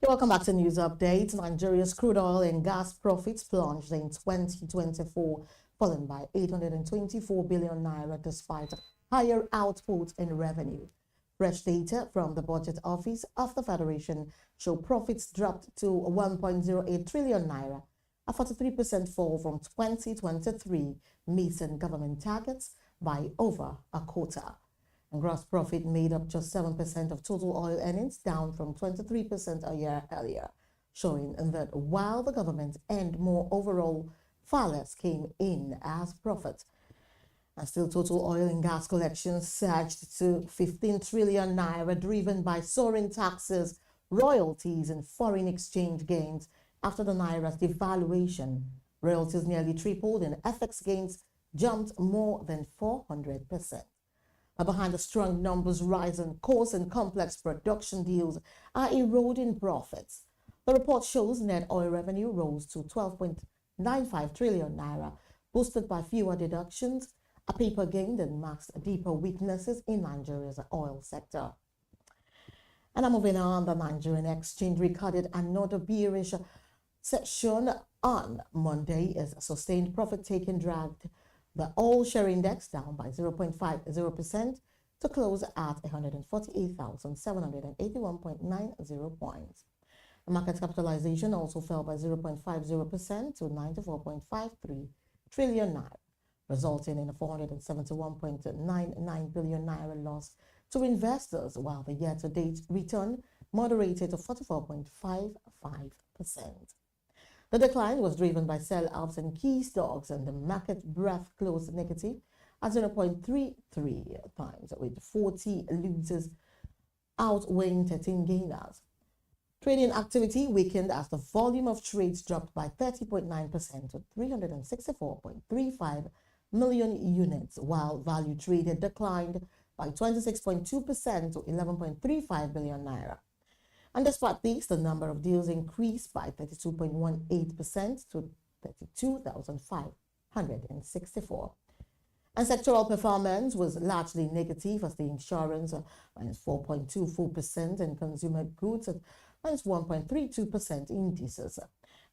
Welcome back to News Update. Nigeria's crude oil and gas profits plunged in 2024, falling by 824 billion naira despite higher output and revenue. Fresh data from the Budget Office of the Federation show profits dropped to 1.08 trillion naira, a 43% fall from 2023, missing government targets by over a quarter. And gross profit made up just 7% of total oil earnings, down from 23% a year earlier, showing that while the government earned more overall, far less came in as profit. And still, total oil and gas collections surged to 15 trillion naira, driven by soaring taxes, royalties, and foreign exchange gains after the naira's devaluation. Royalties nearly tripled and FX gains jumped more than 400%. Behind the strong numbers, rising costs and complex production deals are eroding profits. The report shows net oil revenue rose to 12.95 trillion naira, boosted by fewer deductions, a paper gain that marks deeper weaknesses in Nigeria's oil sector. And I'm moving on. The Nigerian exchange recorded another bearish session on Monday as sustained profit-taking dragged the all-share index down by 0.50% to close at 148,781.90 points. The market capitalization also fell by 0.50% to 94.53 trillion naira, resulting in a 471.99 billion naira loss to investors, while the year-to-date return moderated to 44.55%. The decline was driven by sell-offs in key stocks, and the market breadth closed negative at 0.33 times, with 40 losers outweighing 13 gainers. Trading activity weakened as the volume of trades dropped by 30.9% to 364.35 million units, while value traded declined by 26.2% to 11.35 billion naira. And despite this, the number of deals increased by 32.18% to 32,564. And sectoral performance was largely negative, as the insurance minus 4.24% and consumer goods at minus 1.32% indices,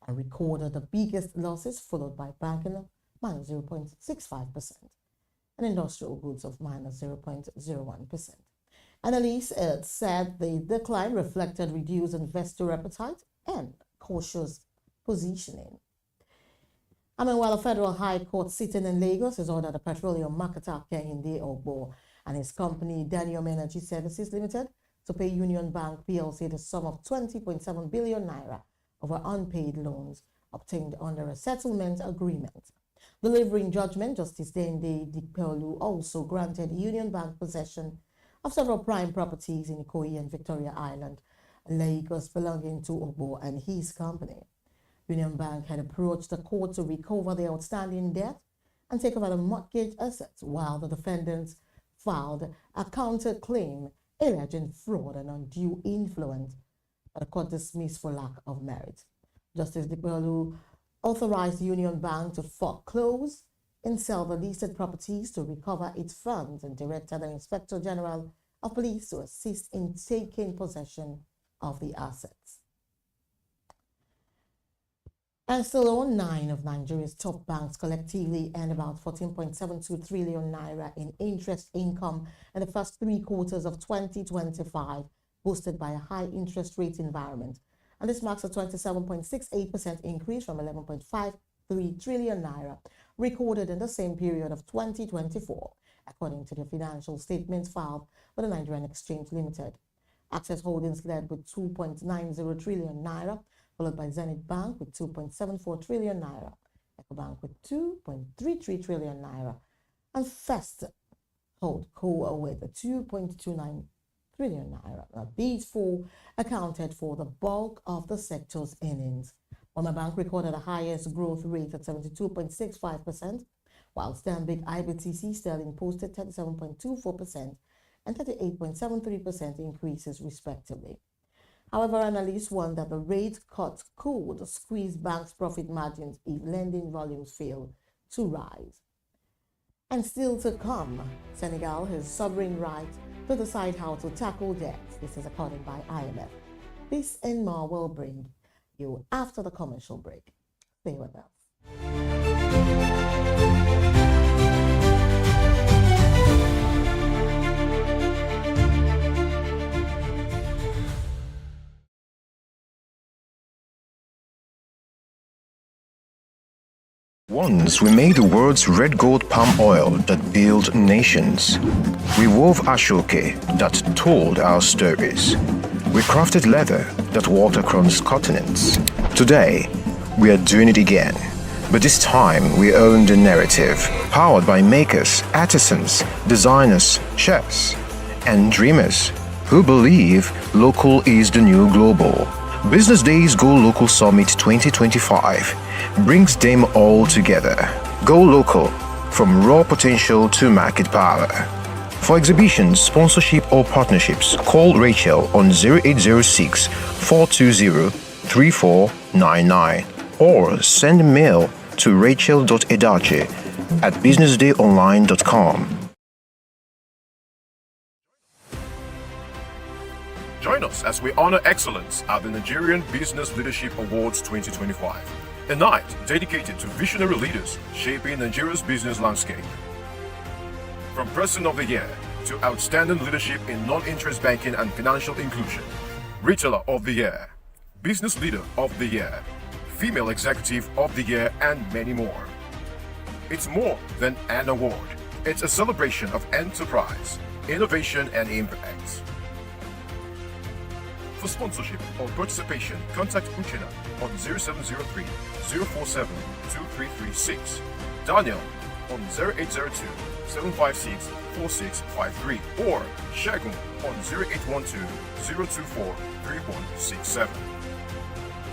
and recorded the biggest losses, followed by banking minus 0.65% and industrial goods of minus 0.01%. Analysts said the decline reflected reduced investor appetite and cautious positioning. While a federal high court sitting in Lagos has ordered the petroleum marketer Kehinde Ogbo and his company Danium Energy Services Limited to pay Union Bank PLC the sum of 20.7 billion naira over unpaid loans obtained under a settlement agreement. Delivering judgment, Justice Dende Dikpelu also granted Union Bank possession of several prime properties in Ikoyi and Victoria Island, Lagos, belonging to Ogbo and his company. Union Bank had approached the court to recover the outstanding debt and take over the mortgage assets, while the defendants filed a counterclaim alleging fraud and undue influence, but the court dismissed for lack of merit. Justice Dikpelu authorized Union Bank to foreclose and sell the listed properties to recover its funds, and directed the Inspector General of Police to assist in taking possession of the assets. And still on, 9 of Nigeria's top banks collectively earned about 14.72 trillion naira in interest income in the first 3 quarters of 2025, boosted by a high interest rate environment. And this marks a 27.68% increase from 11.53 trillion naira recorded in the same period of 2024, according to the financial statements filed with the Nigerian Exchange Limited. Access Holdings led with 2.90 trillion naira, followed by Zenith Bank with 2.74 trillion naira, EcoBank with 2.33 trillion naira, and First Holdco with 2.29 trillion naira. Now, these four accounted for the bulk of the sector's earnings. Wema Bank recorded the highest growth rate at 72.65%, while Stanbic IBTC Sterling posted 37.24% and 38.73% increases respectively. However, analysts warn that the rate cut could squeeze banks' profit margins if lending volumes fail to rise. And still to come, Senegal has sovereign right to decide how to tackle debt. This is according by IMF. This and more will bring you after the commercial break. Stay with us. Once we made the world's red gold palm oil that built nations. We wove ashoke that told our stories. We crafted leather that walked across continents. Today, we are doing it again. But this time, we own the narrative, powered by makers, artisans, designers, chefs, and dreamers who believe local is the new global. Business Day's Go Local Summit 2025 brings them all together. Go Local, from raw potential to market power. For exhibitions, sponsorship or partnerships, call Rachel on 0806 420 3499 or send a mail to rachel.edache@businessdayonline.com. Join us as we honor excellence at the Nigerian Business Leadership Awards 2025, a night dedicated to visionary leaders shaping Nigeria's business landscape. From Person of the Year to Outstanding Leadership in Non-Interest Banking and Financial Inclusion, Retailer of the Year, Business Leader of the Year, Female Executive of the Year, and many more. It's more than an award. It's a celebration of enterprise, innovation, and impact. For sponsorship or participation, contact Uchena on 0703 047 2336, Daniel on 0802 756 4653, or Shagun on 0812 024 3167.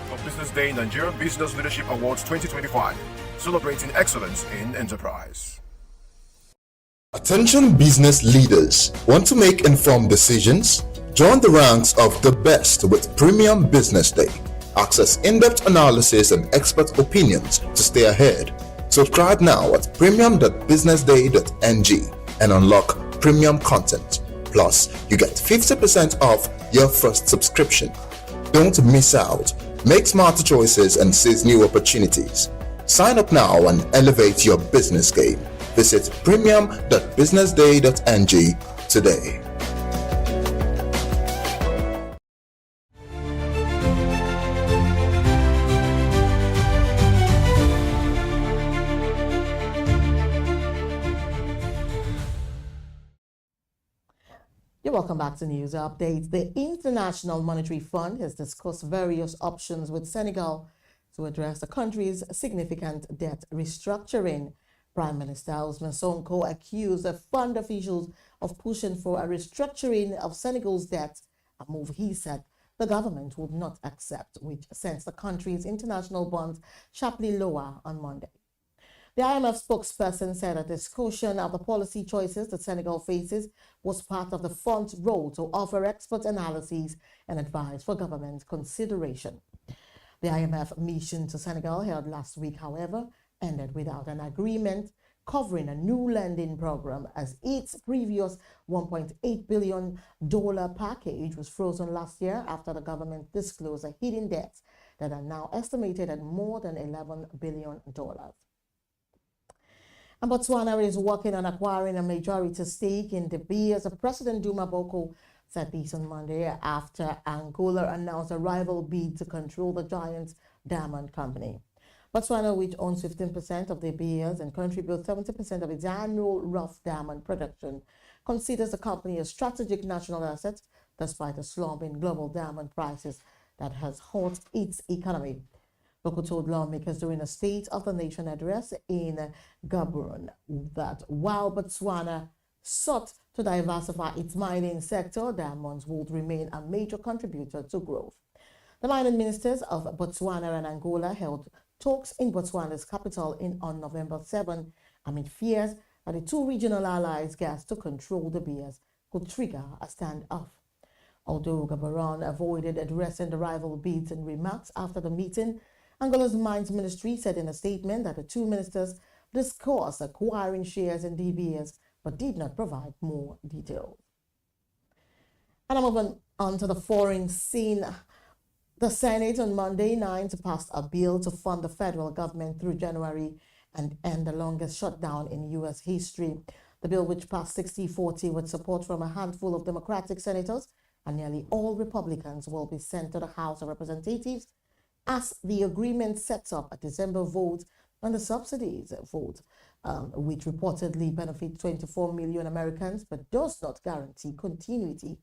For Business Day Nigerian Business Leadership Awards 2025, celebrating excellence in enterprise. Attention business leaders. Want to make informed decisions? Join the ranks of the best with Premium Business Day. Access in-depth analysis and expert opinions to stay ahead. Subscribe now at premium.businessday.ng and unlock premium content. Plus, you get 50% off your first subscription. Don't miss out. Make smarter choices and seize new opportunities. Sign up now and elevate your business game. Visit premium.businessday.ng today. Welcome back to News Updates. The International Monetary Fund has discussed various options with Senegal to address the country's significant debt restructuring. Prime Minister Ousmane Sonko accused the fund officials of pushing for a restructuring of Senegal's debt, a move he said the government would not accept, which sends the country's international bonds sharply lower on Monday. The IMF spokesperson said a discussion of the policy choices that Senegal faces was part of the fund's role to offer expert analyses and advice for government consideration. The IMF mission to Senegal held last week, however, ended without an agreement covering a new lending program, as its previous $1.8 billion package was frozen last year after the government disclosed a hidden debts that are now estimated at more than $11 billion. And Botswana is working on acquiring a majority stake in De Beers of President Duma Boko said this on Monday after Angola announced a rival bid to control the giant diamond company. Botswana, which owns 15% of the beers and contributes 70% of its annual rough diamond production, considers the company a strategic national asset despite a slump in global diamond prices that has hurt its economy. Boko told lawmakers during a State of the Nation address in Gaborone that while Botswana sought to diversify its mining sector, diamonds would remain a major contributor to growth. The mining ministers of Botswana and Angola held talks in Botswana's capital on November 7 amid fears that the two regional allies' gas to control the beers could trigger a standoff. Although Gaborone avoided addressing the rival bids and remarks after the meeting, Angola's Mines Ministry said in a statement that the two ministers discussed acquiring shares in De Beers but did not provide more details. And I'm moving on to the foreign scene. The Senate on Monday night passed a bill to fund the federal government through January and end the longest shutdown in U.S. history. The bill, which passed 60-40 with support from a handful of Democratic senators and nearly all Republicans, will be sent to the House of Representatives as the agreement sets up a December vote on the subsidies vote, which reportedly benefits 24 million Americans but does not guarantee continuity.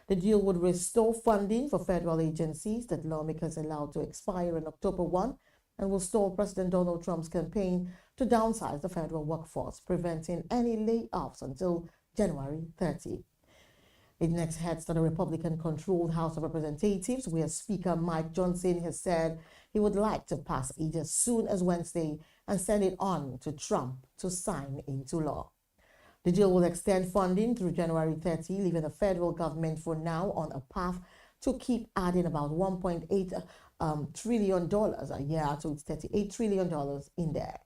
The deal would restore funding for federal agencies that lawmakers allowed to expire on October 1 and will stall President Donald Trump's campaign to downsize the federal workforce, preventing any layoffs until January 30. It next heads to the Republican-controlled House of Representatives, where Speaker Mike Johnson has said he would like to pass it as soon as Wednesday and send it on to Trump to sign into law. The deal will extend funding through January 30, leaving the federal government for now on a path to keep adding about $1.8 trillion a year to its $38 trillion in debt.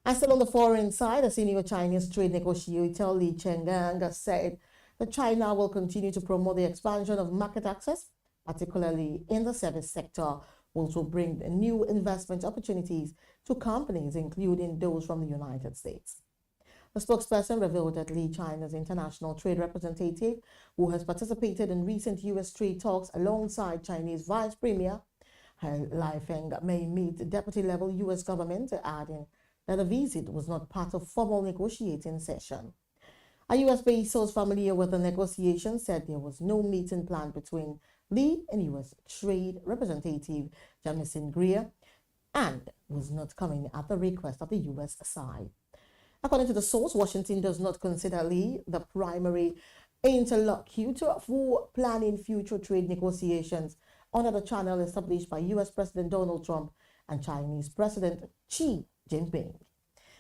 And still on the foreign side, a senior Chinese trade negotiator Li Chenggang said that China will continue to promote the expansion of market access, particularly in the service sector, which will bring new investment opportunities to companies, including those from the United States. The spokesperson revealed that Li, China's international trade representative, who has participated in recent U.S. trade talks alongside Chinese Vice Premier Lai Feng, may meet the deputy-level U.S. government, adding that the visit was not part of formal negotiating session. A U.S.-based source familiar with the negotiations said there was no meeting planned between Li and U.S. Trade Representative Jamison Greer and was not coming at the request of the U.S. side. According to the source, Washington does not consider Li the primary interlocutor for planning future trade negotiations under the channel established by U.S. President Donald Trump and Chinese President Xi Jinping.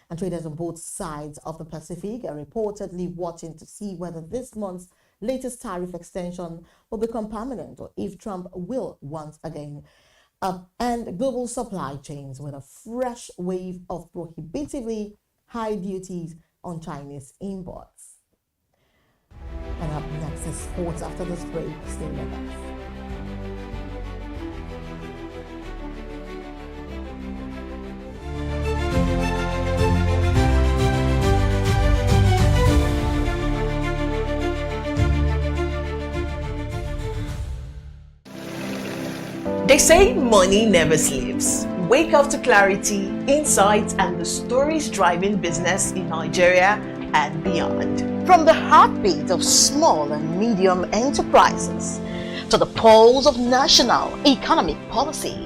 And traders on both sides of the Pacific are reportedly watching to see whether this month's latest tariff extension will become permanent or if Trump will once again upend global supply chains with a fresh wave of prohibitively high duties on Chinese imports. And up next is sports after this break. Stay with us. They say money never sleeps. Wake up to clarity, insights, and the stories driving business in Nigeria and beyond. From the heartbeat of small and medium enterprises to the pulse of national economic policy,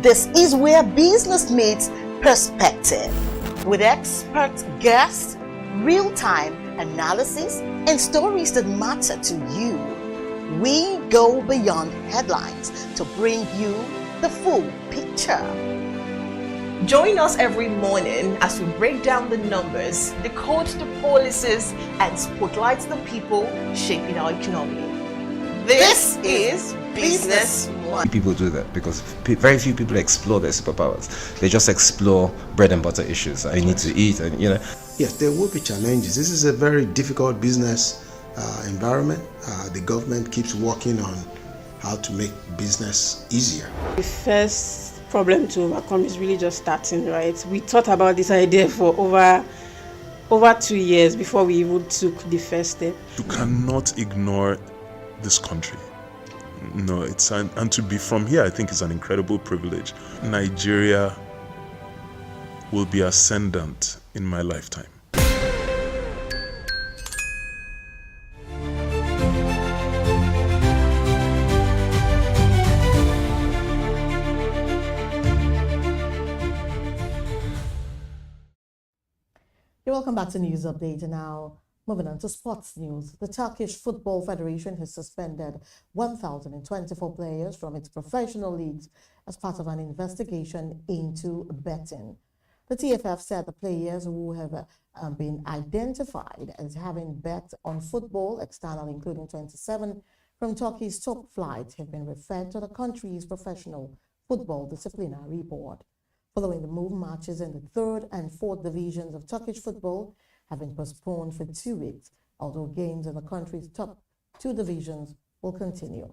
this is where business meets perspective. With expert guests, real-time analysis, and stories that matter to you. We go beyond headlines to bring you the full picture. Join us every morning as we break down the numbers, decode the policies, and spotlight the people shaping our economy. This is Business One. People do that because very few people explore their superpowers. They just explore bread and butter issues. I need to eat, and Yes, there will be challenges. This is a very difficult business environment. The government keeps working on how to make business easier. The first problem to overcome is really just starting, right? We thought about this idea for over 2 years before we even took the first step. You cannot ignore this country. No, and to be from here, I think is an incredible privilege. Nigeria will be ascendant in my lifetime. You're welcome back to News Update. And now, moving on to sports news. The Turkish Football Federation has suspended 1,024 players from its professional leagues as part of an investigation into betting. The TFF said the players who have been identified as having bet on football externally, including 27 from Turkey's top flight, have been referred to the country's professional football disciplinary board. Following the move, matches in the 3rd and 4th divisions of Turkish football have been postponed for 2 weeks, although games in the country's top 2 divisions will continue.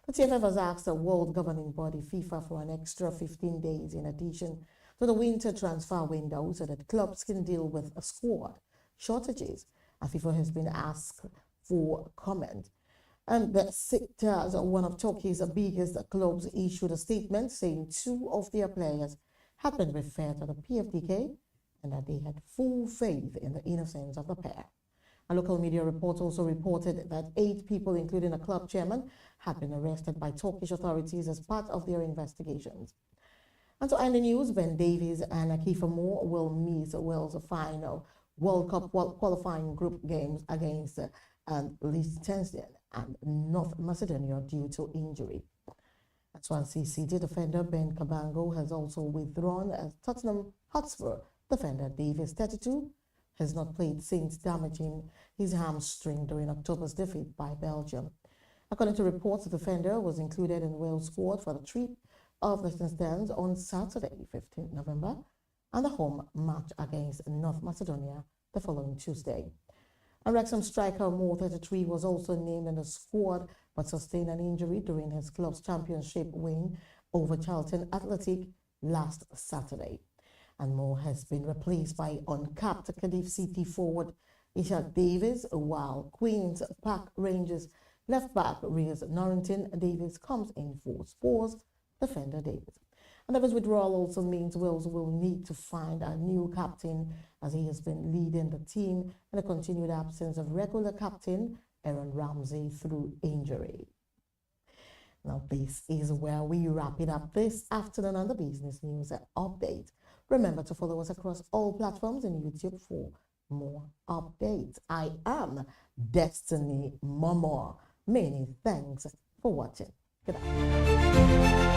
The TFF has asked the world governing body FIFA for an extra 15 days in addition to the winter transfer window so that clubs can deal with squad shortages. And FIFA has been asked for comment. And Besiktas, one of Turkey's biggest clubs, issued a statement saying 2 of their players had been referred to the PFDK and that they had full faith in the innocence of the pair. A local media report also reported that 8 people, including a club chairman, had been arrested by Turkish authorities as part of their investigations. And to end the news, Ben Davies and Kiefer Moore will meet Wales' final World Cup qualifying group games against Liechtenstein and North Macedonia due to injury. Swansea City defender Ben Cabango has also withdrawn as Tottenham Hotspur defender Davies, 32, has not played since damaging his hamstring during October's defeat by Belgium. According to reports, the defender was included in Wales' squad for the trip of Liechtenstein on Saturday, 15th November, and the home match against North Macedonia the following Tuesday. And Wrexham striker Moore, 33, was also named in the squad but sustained an injury during his club's championship win over Charlton Athletic last Saturday. And Moore has been replaced by uncapped Cardiff City forward Ishak Davies, while Queen's Park Rangers left-back Rhys Norrington Davies comes in for Spurs defender Davies. And Davies' withdrawal also means Wales will need to find a new captain, as he has been leading the team in the continued absence of regular captain Aaron Ramsey through injury. Now, this is where we wrap it up this afternoon on the Business News Update. Remember to follow us across all platforms and YouTube for more updates. I am Destiny Momo. Many thanks for watching. Good night.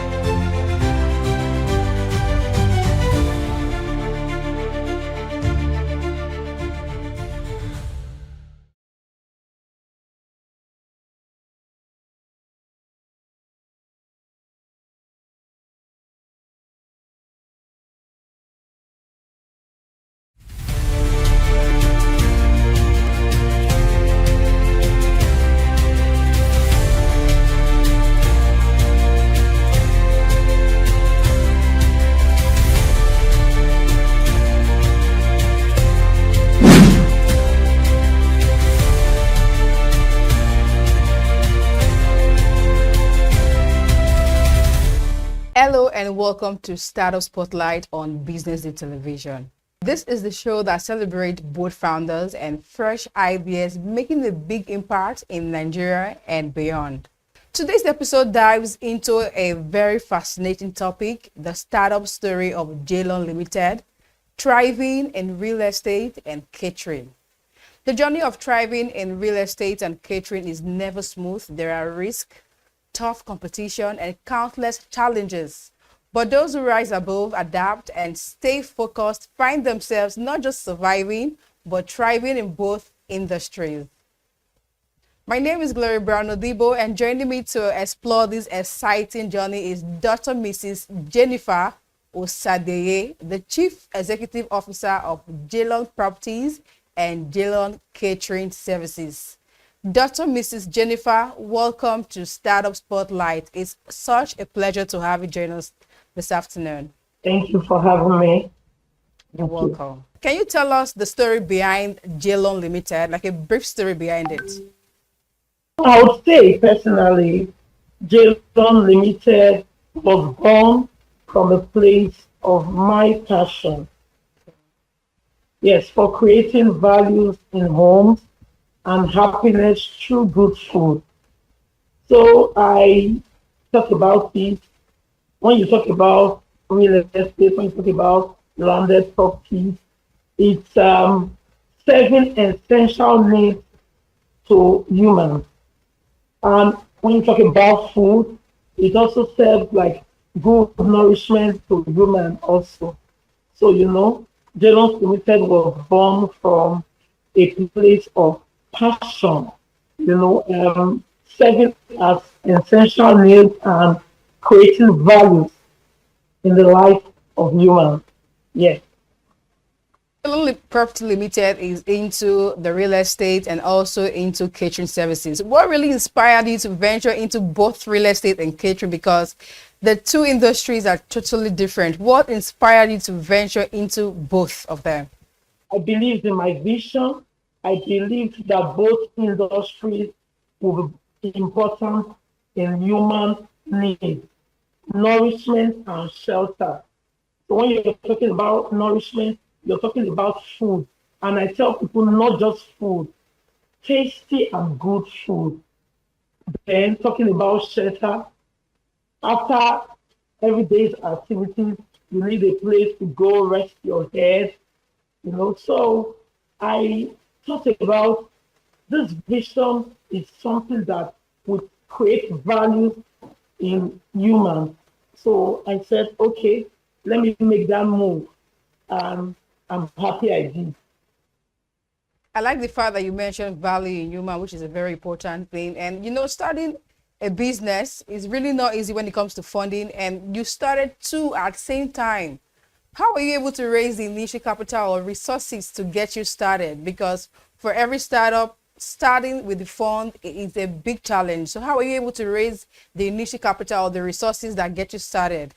Hello and welcome to Startup Spotlight on BusinessDay Television. This is the show that celebrates both founders and fresh ideas making a big impact in Nigeria and beyond. Today's episode dives into a very fascinating topic, the startup story of Jalon Limited, thriving in real estate and catering. The journey of thriving in real estate and catering is never smooth. There are risks, tough competition, and countless challenges. But those who rise above, adapt, and stay focused find themselves not just surviving, but thriving in both industries. My name is Glory Brown Odibo, and joining me to explore this exciting journey is Dr. Mrs. Jennifer Osadeye, the Chief Executive Officer of Jalon Properties and Jalon Catering Services. Dr. Mrs. Jennifer, welcome to Startup Spotlight. It's such a pleasure to have you join us this afternoon. Thank you for having me. You're welcome. Can you tell us the story behind Jalon Limited, like a brief story behind it? I would say personally, Jalon Limited was born from a place of my passion. Yes, for creating values in homes and happiness through good food. So I talk about it when you talk about real estate, when you talk about landed properties, it's serving essential needs to humans. And when you talk about food, it also serves like good nourishment to human also. So Jalon Limited was born from a place of passion, serving as essential needs and creating values in the life of humans. Yes. Property Limited is into the real estate and also into catering services. What really inspired you to venture into both real estate and catering? Because the two industries are totally different. What inspired you to venture into both of them? I believed in my vision. I believed that both industries will be important in human needs, nourishment and shelter. So when you're talking about nourishment, you're talking about food. And I tell people not just food, tasty and good food. Then talking about shelter, after every day's activities, you need a place to go rest your head. So I thought about this vision is something that would create value in humans. So I said, okay, let me make that move. And I'm happy I did. I like the fact that you mentioned value in human, which is a very important thing. And starting a business is really not easy when it comes to funding. And you started two at the same time. How were you able to raise the initial capital or resources to get you started? Because for every startup, starting with the fund is a big challenge. So how are you able to raise the initial capital or the resources that get you started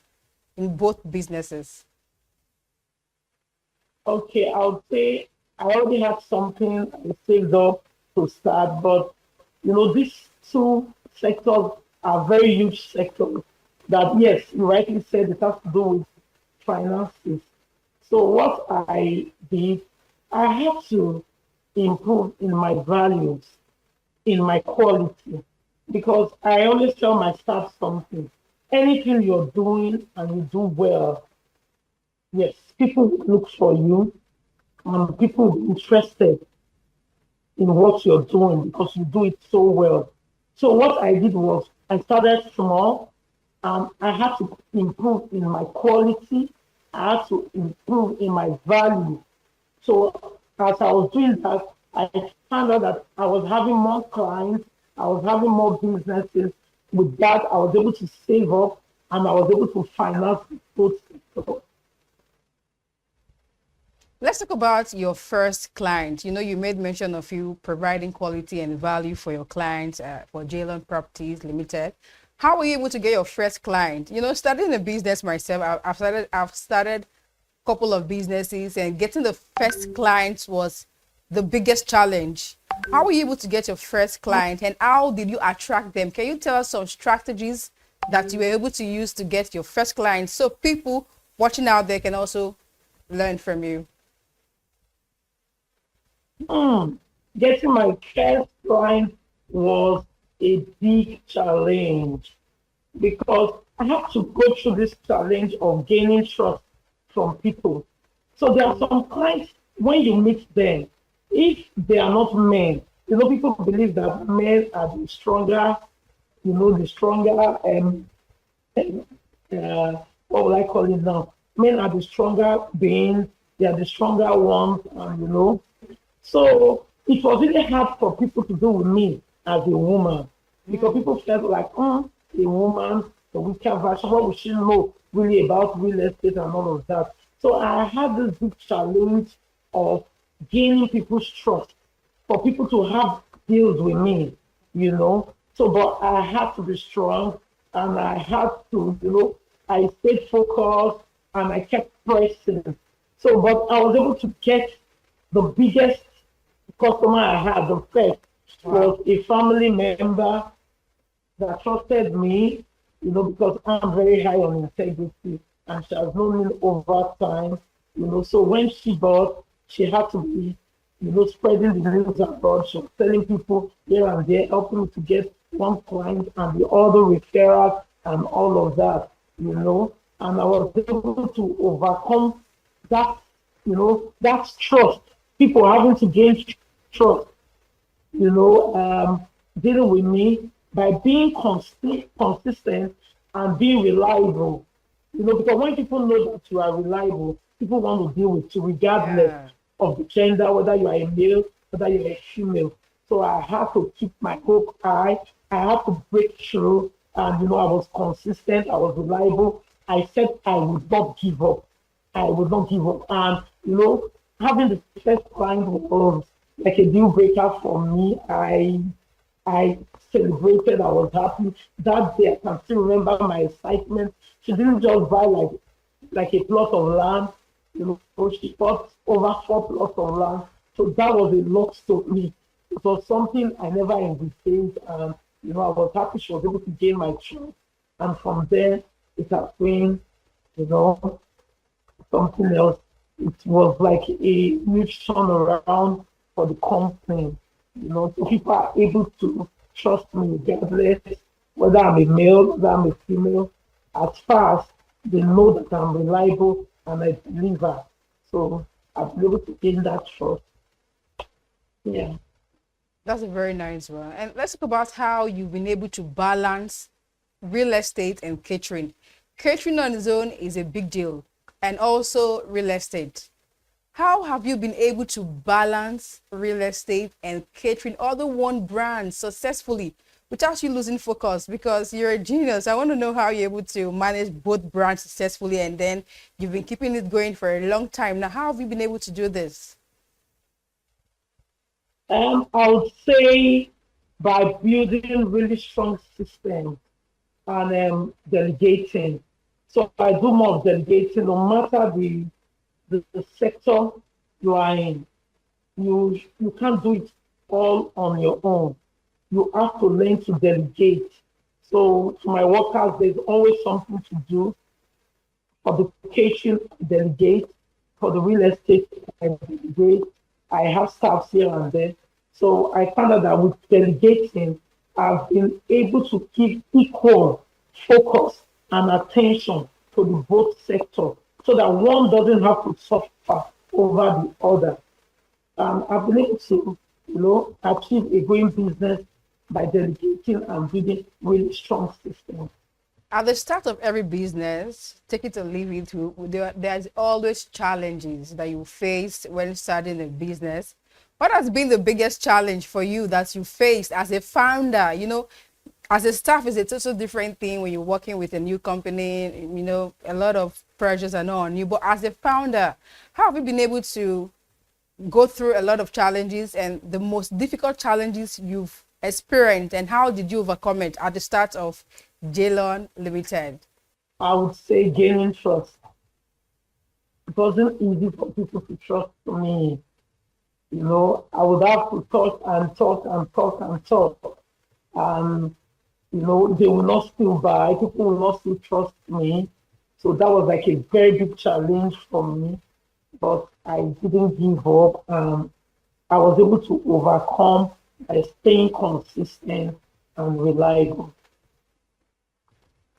in both businesses? Okay, I would say I already had something saved up to start, but these two sectors are very huge sectors that, yes, you rightly said it has to do with finances. So what I did, I have to improve in my values, in my quality, because I always tell my staff something. Anything you're doing and you do well, yes, people look for you and people will be interested in what you're doing because you do it so well. So what I did was I started small and I had to improve in my quality. I had to improve in my value. So as I was doing that, I found out that I was having more clients, I was having more businesses. With that, I was able to save up and I was able to finance both sectors. Let's talk about your first client. You made mention of you providing quality and value for your clients for Jalon Properties Limited. How were you able to get your first client? Starting a business myself, I've started a couple of businesses, and getting the first client was the biggest challenge. How were you able to get your first client, and how did you attract them? Can you tell us some strategies that you were able to use to get your first client so people watching out there can also learn from you? Getting my first client was a big challenge because I have to go through this challenge of gaining trust from people. So there are some clients, when you meet them, if they are not men, people believe that men are the stronger, what will I call it now? Men are the stronger beings, they are the stronger ones, So it was really hard for people to do with me as a woman because people felt like, a woman, the weaker version, what would she know really about real estate and all of that? So I had this big challenge of gaining people's trust, for people to have deals with me, So, but I had to be strong and I had to, I stayed focused and I kept pressing. So, but I was able to get the biggest customer I had, the first, was a family member that trusted me, because I'm very high on integrity, and she has known me over time, So when she bought, she had to be, spreading the news abroad. She was telling people here and there, helping me to get one client and the other referrals and all of that, And I was able to overcome that, that trust. People having to gain trust, dealing with me by being consistent and being reliable. Because when people know that you are reliable, people want to deal with you regardless of the gender, whether you are a male, whether you're a female. So I have to keep my hope high. I have to break through. And, I was consistent. I was reliable. I said I would not give up. I would not give up. And, having the first client was like a deal breaker for me. I celebrated. I was happy. That day, I can still remember my excitement. She didn't just buy like a plot of land. She bought over 4 plots of land. So that was a lot to me. It was something I never envisaged. And, I was happy she was able to gain my trust. And from there, it has been, something else. It was like a huge turnaround for the company. So people are able to trust me regardless whether I'm a male, whether I'm a female. As far as they know that I'm reliable and I deliver. So I've been able to gain that trust. Yeah. That's a very nice one. And let's talk about how you've been able to balance real estate and catering. Catering on its own is a big deal, and also real estate. How have you been able to balance real estate and catering, other one brand successfully without you losing focus? Because you're a genius. I want to know how you're able to manage both brands successfully, and then you've been keeping it going for a long time. Now, how have you been able to do this? I would say by building really strong systems and delegating. So I do more of delegating, no matter the sector you are in. You can't do it all on your own. You have to learn to delegate. So to my workers, there's always something to do. For the education, delegate. For the real estate, I delegate. I have staffs here and there. So I found out that with delegating, I've been able to give equal focus and attention to the both sectors so that one doesn't have to suffer over the other. I've been able to, achieve a growing business by delegating and building really strong systems. At the start of every business, take it or leave it, there's always challenges that you face when starting a business. What has been the biggest challenge for you that you faced as a founder? As a staff, is a total different thing when you're working with a new company. A lot of pressures are not on you. But as a founder, how have you been able to go through a lot of challenges, and the most difficult challenges you've experienced, and how did you overcome it at the start of Jalon Limited? I would say gaining trust. It wasn't easy for people to trust me. I would have to talk and talk and talk and talk. They will not still buy. People will not still trust me. So that was like a very big challenge for me. But I didn't give up. I was able to overcome by staying consistent and reliable.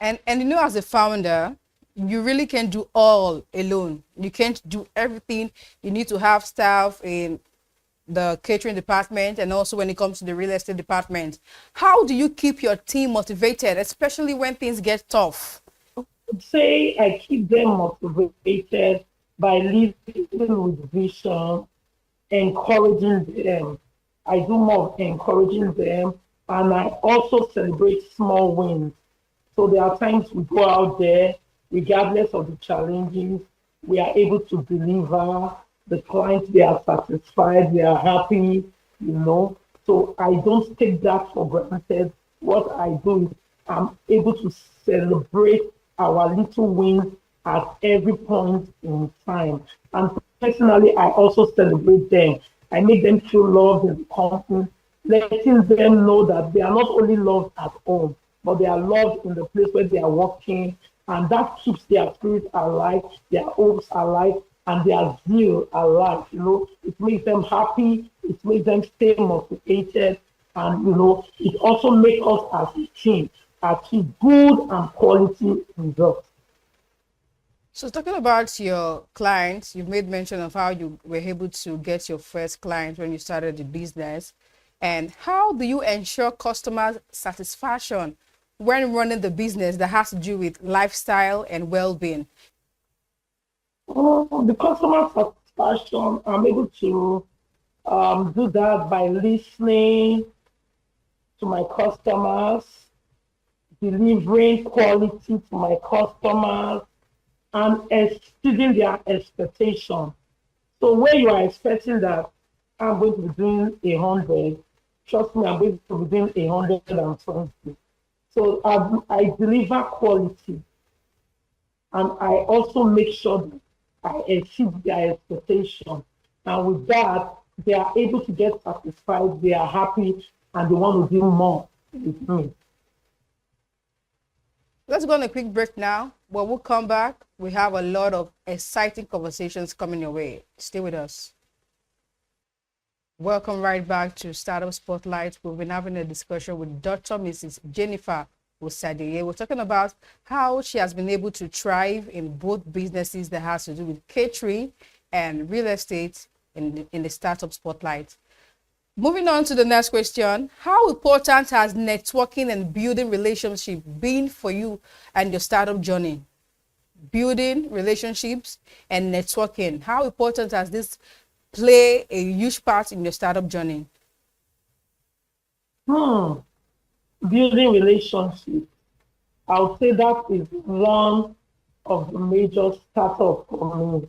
And as a founder, you really can't do all alone. You can't do everything. You need to have staff in the catering department, and also when it comes to the real estate department. How do you keep your team motivated, especially when things get tough? I would say I keep them motivated by leading with vision, encouraging them. I do more of encouraging them, and I also celebrate small wins. So there are times we go out there, regardless of the challenges, we are able to deliver. The clients, they are satisfied, they are happy, So I don't take that for granted. What I do is I'm able to celebrate our little wins at every point in time. And personally, I also celebrate them. I make them feel loved in the company, letting them know that they are not only loved at home, but they are loved in the place where they are working. And that keeps their spirit alive, their hopes alive, and their zeal alive. It makes them happy, it makes them stay motivated, and it also makes us as a team achieve good and quality results. So talking about your clients, you've made mention of how you were able to get your first client when you started the business. And how do you ensure customer satisfaction when running the business that has to do with lifestyle and well-being? The customer satisfaction, I'm able to do that by listening to my customers, delivering quality to my customers, and exceeding their expectation. So when you are expecting that I'm going to be doing 100, trust me, I'm going to be doing 120. So I deliver quality, and I also make sure that I exceed their expectation. And with that, they are able to get satisfied, they are happy, and they want to do more with me. Let's go on a quick break now. When we come back, we have a lot of exciting conversations coming your way. Stay with us. Welcome right back to Startup Spotlight. We've been having a discussion with Dr. Mrs. Jennifer Osadeye. We're talking about how she has been able to thrive in both businesses that has to do with catering and real estate in the Startup Spotlight. Moving on to the next question, how important has networking and building relationship been for you and your startup journey? Building relationships and networking, how important has this play a huge part in your startup journey? Building relationships, I would say that is one of the major startups for me.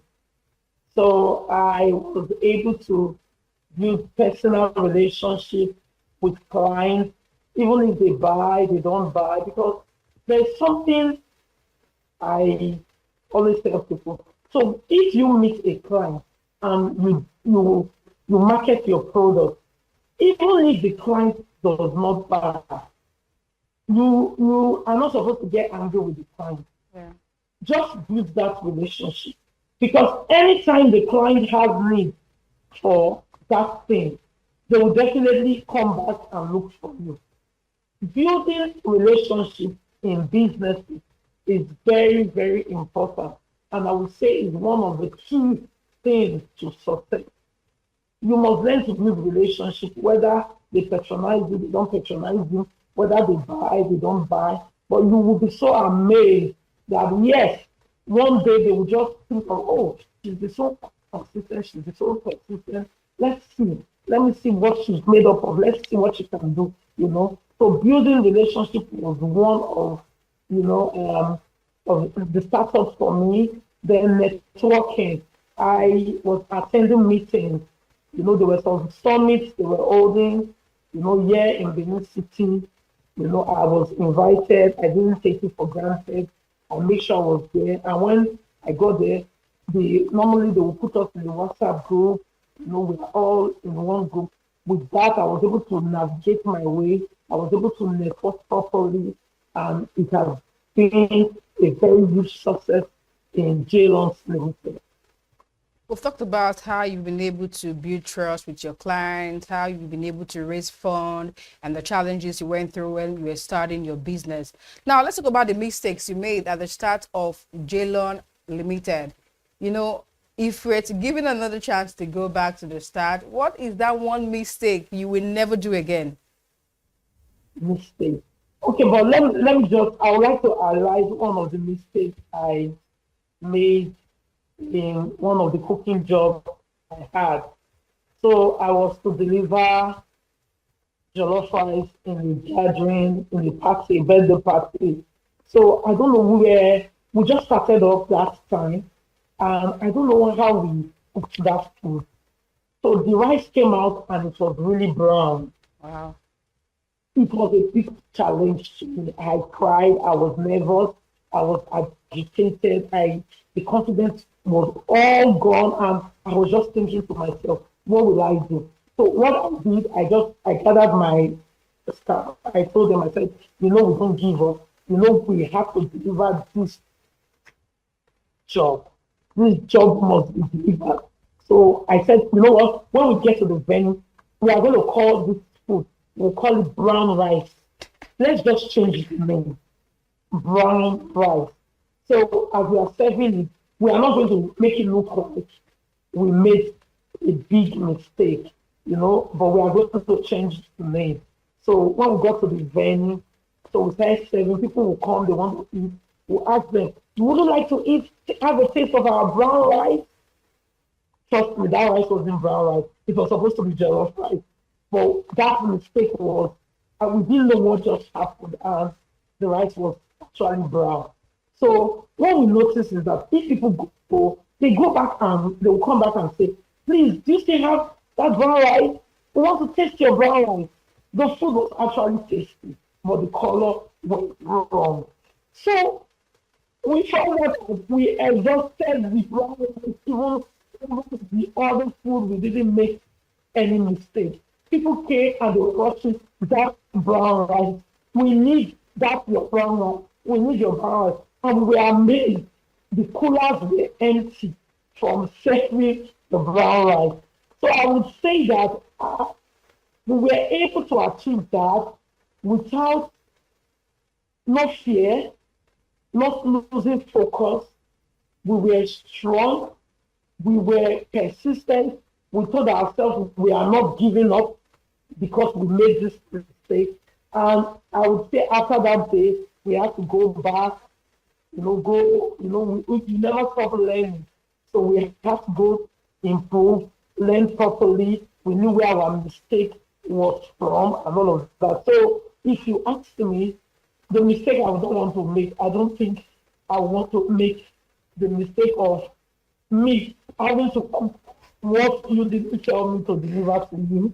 So I was able to build personal relationship with clients, even if they buy, they don't buy, because there's something I always tell people. So if you meet a client and you market your product, even if the client does not buy, you are not supposed to get angry with the client. Yeah. Just build that relationship, because anytime the client has need for that thing, they will definitely come back and look for you. Building relationships in business is very, very important, and I would say is one of the key things to success. You must learn to build relationships, whether they patronize you, they don't patronize you, whether they buy, they don't buy. But you will be so amazed that yes, one day they will just think of, oh, she's so consistent, she's so consistent. Let's see. Let me see what she's made up of. Let's see what she can do. So building relationship was one of of the startups for me. Then networking. I was attending meetings. There were some summits they were holding, here in Benin City. I was invited. I didn't take it for granted. I made sure I was there. And when I got there, normally they will put us in the WhatsApp group. We are all in one group. With that, I was able to navigate my way. I was able to network properly, and it has been a very huge success in J-Lon's Limited. We've talked about how you've been able to build trust with your clients, how you've been able to raise funds, and the challenges you went through when you were starting your business. Now, let's talk about the mistakes you made at the start of J-Lon Limited. If we're to give it another chance to go back to the start, what is that one mistake you will never do again? Mistake. Okay, but let me just, I would like to highlight one of the mistakes I made in one of the cooking jobs I had. So I was to deliver jollof rice in the gathering, in the party, birthday party. So I don't know where, we just started off that time, and I don't know how we cooked that food. So the rice came out and it was really brown. Wow. It was a big challenge to me. I cried, I was nervous, I was agitated. The confidence was all gone, and I was just thinking to myself, what will I do? So what I did, I gathered my staff. I told them, I said, we don't give up. We have to deliver this job. This job must be delivered. So I said, you know what? When we get to the venue, we are going to call this food. We'll call it brown rice. Let's just change the name. Brown rice. So as we are serving it, we are not going to make it look like we made a big mistake, but we are going to change the name. So when we got to the venue, so we started serving, people will come, they want to eat. We'll ask them, would you like to have a taste of our brown rice? Trust me, that rice wasn't brown rice. It was supposed to be jollof rice. But that mistake was, we didn't know what just happened, and the rice was actually brown. So what we notice is that if people go, they go back and they will come back and say, please, do you still have that brown rice? We want to taste your brown rice. The food was actually tasty, but the color went wrong. So we found out that we exhausted the brown rice, even the other food, we didn't make any mistake. People came and they were watching that brown rice. We need that your brown rice. We need your brown rice. And we are amazed. The coolers were empty from serving the brown rice. So I would say that we were able to achieve that without no fear, not losing focus. We were strong. We were persistent. We told ourselves we are not giving up because we made this mistake. And I would say after that day, we had to go back, we never stop learning. So we had to go improve, learn properly. We knew where our mistake was from and all of that. So if you ask me, the mistake I don't want to make, I don't think I want to make the mistake of me having to cook what you didn't tell me to deliver to you.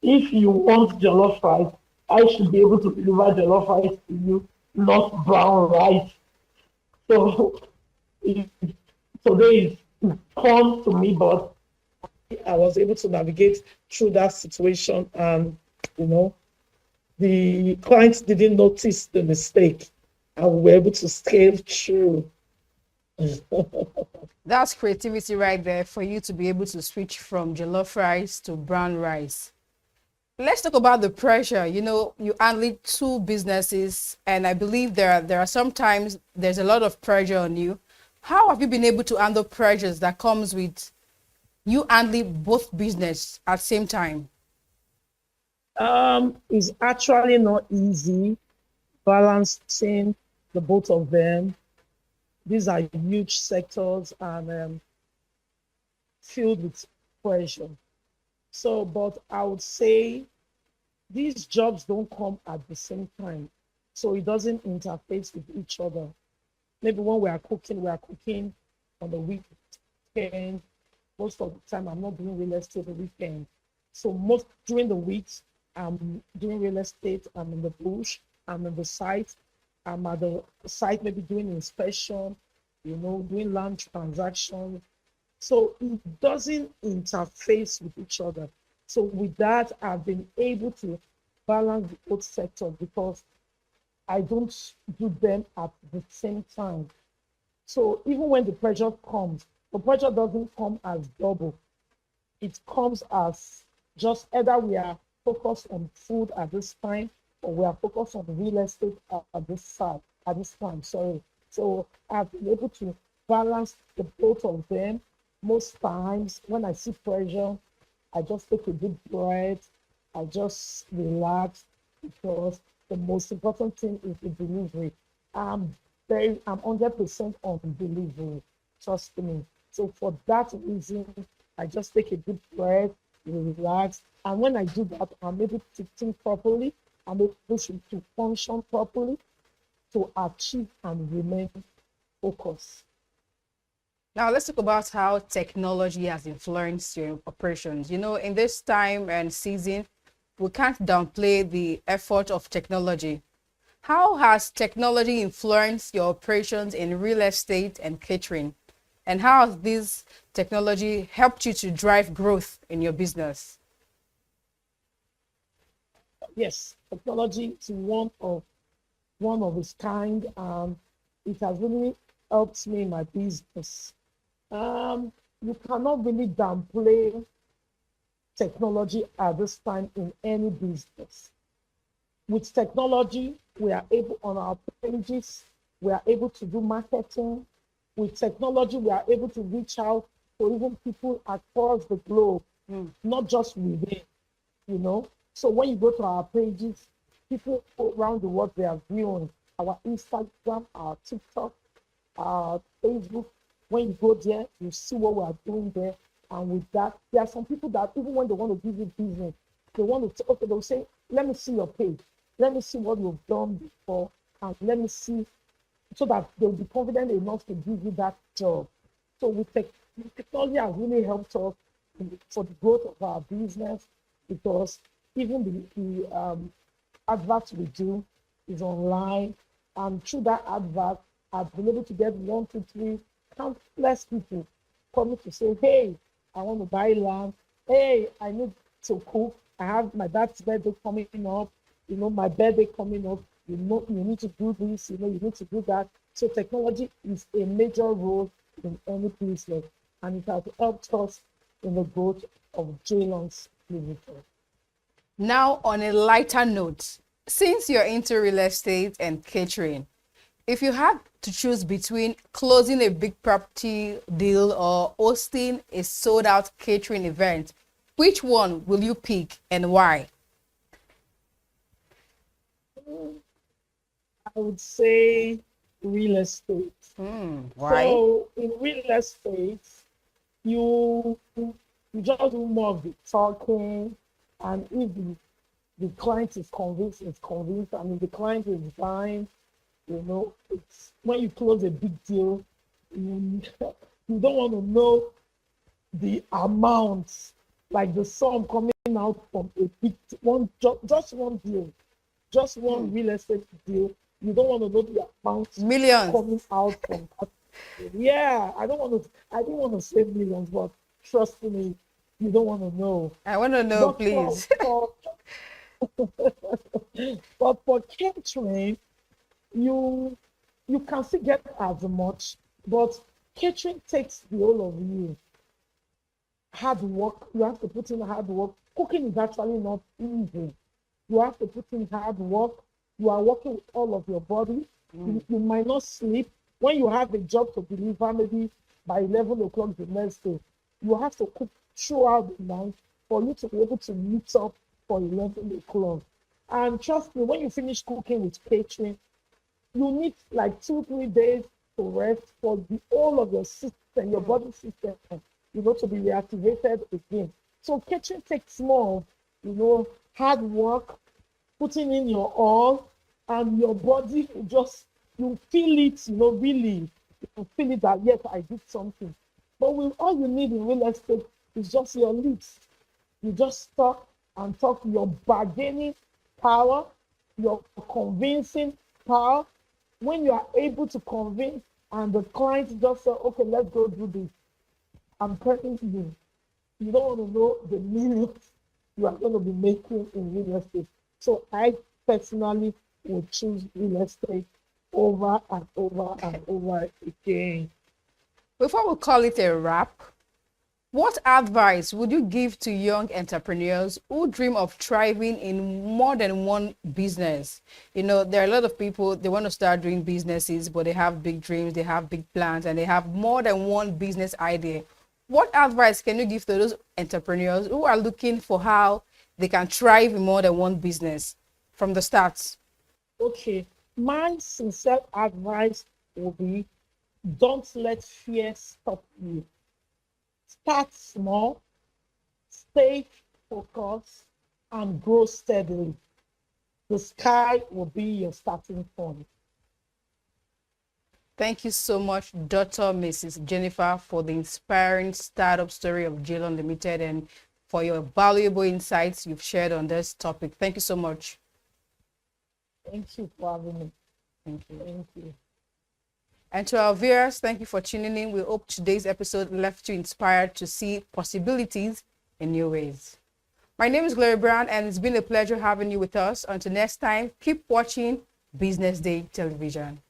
If you want jollof rice, I should be able to deliver jollof rice to you, not brown rice. So today is fun to me, but I was able to navigate through that situation, and the clients didn't notice the mistake, and we were able to scale through. That's creativity right there for you to be able to switch from jollof rice to brown rice. Let's talk about the pressure. You handle 2 businesses, and I believe there are sometimes there's a lot of pressure on you. How have you been able to handle pressures that comes with you handling both business at the same time? It's actually not easy balancing the both of them. These are huge sectors and filled with pressure. So, but I would say these jobs don't come at the same time. So it doesn't interface with each other. Maybe when we are cooking on the weekend. Most of the time, I'm not doing real estate the weekend. So during the weeks, I'm doing real estate. I'm in the bush. I'm in the site. I'm at the site, maybe doing inspection, doing land transactions. So it doesn't interface with each other. So with that, I've been able to balance both sectors because I don't do them at the same time. So even when the pressure comes, the pressure doesn't come as double. It comes as just either we are focused on food at this time or we are focused on real estate at this time. So I've been able to balance the both of them. Most times when I see pressure, I just take a deep breath. I just relax because the most important thing is the delivery. I'm 100% on delivery. Trust me. So for that reason, I just take a deep breath, relax. And when I do that, I'm able to think properly. I'm able to function properly to achieve and remain focused. Now let's talk about how technology has influenced your operations. In this time and season, we can't downplay the effort of technology. How has technology influenced your operations in real estate and catering? And how has this technology helped you to drive growth in your business? Yes, technology is one of its kind, and it has really helped me in my business. You cannot really downplay technology at this time in any business. With technology, we are able on our pages, we are able to do marketing. With technology, we are able to reach out to even people across the globe, not just within, you know. So when you go to our pages, people around the world, they are viewing our Instagram, our TikTok, our Facebook. When you go there, you see what we are doing there. And with that, there are some people that even when they want to give you business, they want to, okay, they'll say, let me see your page. Let me see what you've done before. And let me see, so that they'll be confident enough to give you that job. So with technology has really helped us for the growth of our business, because even the adverts we do is online, and through that advert, I've been able to get 1, 2, 3 countless people coming to say, hey, I want to buy land. Hey, I need to cook. I have my dad's birthday coming up. You know, my birthday coming up. You know, you need to do this. You know, you need to do that. So technology is a major role in any business, and it has helped us in the growth of J-Longs Limited. Now, on a lighter note, since you're into real estate and catering, if you had to choose between closing a big property deal or hosting a sold-out catering event, which one will you pick and why? I would say real estate. Why? So in real estate, you just do more of the talking, and if the client is convinced, it's convinced. I mean, the client is buying. You know, it's when you close a big deal, you don't want to know the amounts, like the sum coming out from a big one, just one deal, just one real estate deal. You don't want to know the amount millions coming out from that. Yeah, I didn't want to say millions, but trust me, you don't want to know. I want to know, But please. But for catering, you can still get as much, but catering takes the whole of you. Hard work, you have to put in hard work. Cooking is actually not easy. You have to put in hard work. You are working with all of your body. You might not sleep. When you have a job to deliver, maybe by 11 o'clock the next day, you have to cook throughout the night for you to be able to meet up for 11 o'clock. And trust me, when you finish cooking with catering, you need like 2-3 days to rest for the whole of your system, your body system, you know, to be reactivated again. So catering takes more, you know, hard work, putting in your all, and your body will just, you feel it, you know, really, you feel it that, yes, I did something. But with all you need in real estate is just your lips. You just talk and talk, your bargaining power, your convincing power. When you are able to convince and the client just say, okay, let's go do this, I'm telling you, you don't want to know the millions you are going to be making in real estate. So I personally would choose real estate over and over and over again. Before we call it a wrap, what advice would you give to young entrepreneurs who dream of thriving in more than one business? You know, there are a lot of people, they want to start doing businesses, but they have big dreams, they have big plans, and they have more than one business idea. What advice can you give to those entrepreneurs who are looking for how they can thrive in more than one business from the start? Okay, my sincere advice will be, don't let fear stop you. Start small, stay focused, and grow steadily. The sky will be your starting point. Thank you so much, Dr. Mrs. Jennifer, for the inspiring startup story of J-Long Limited and for your valuable insights you've shared on this topic. Thank you so much. Thank you for having me. Thank you. Thank you. And to our viewers, thank you for tuning in. We hope today's episode left you inspired to see possibilities in new ways. My name is Gloria Brown, and it's been a pleasure having you with us. Until next time, keep watching Business Day Television.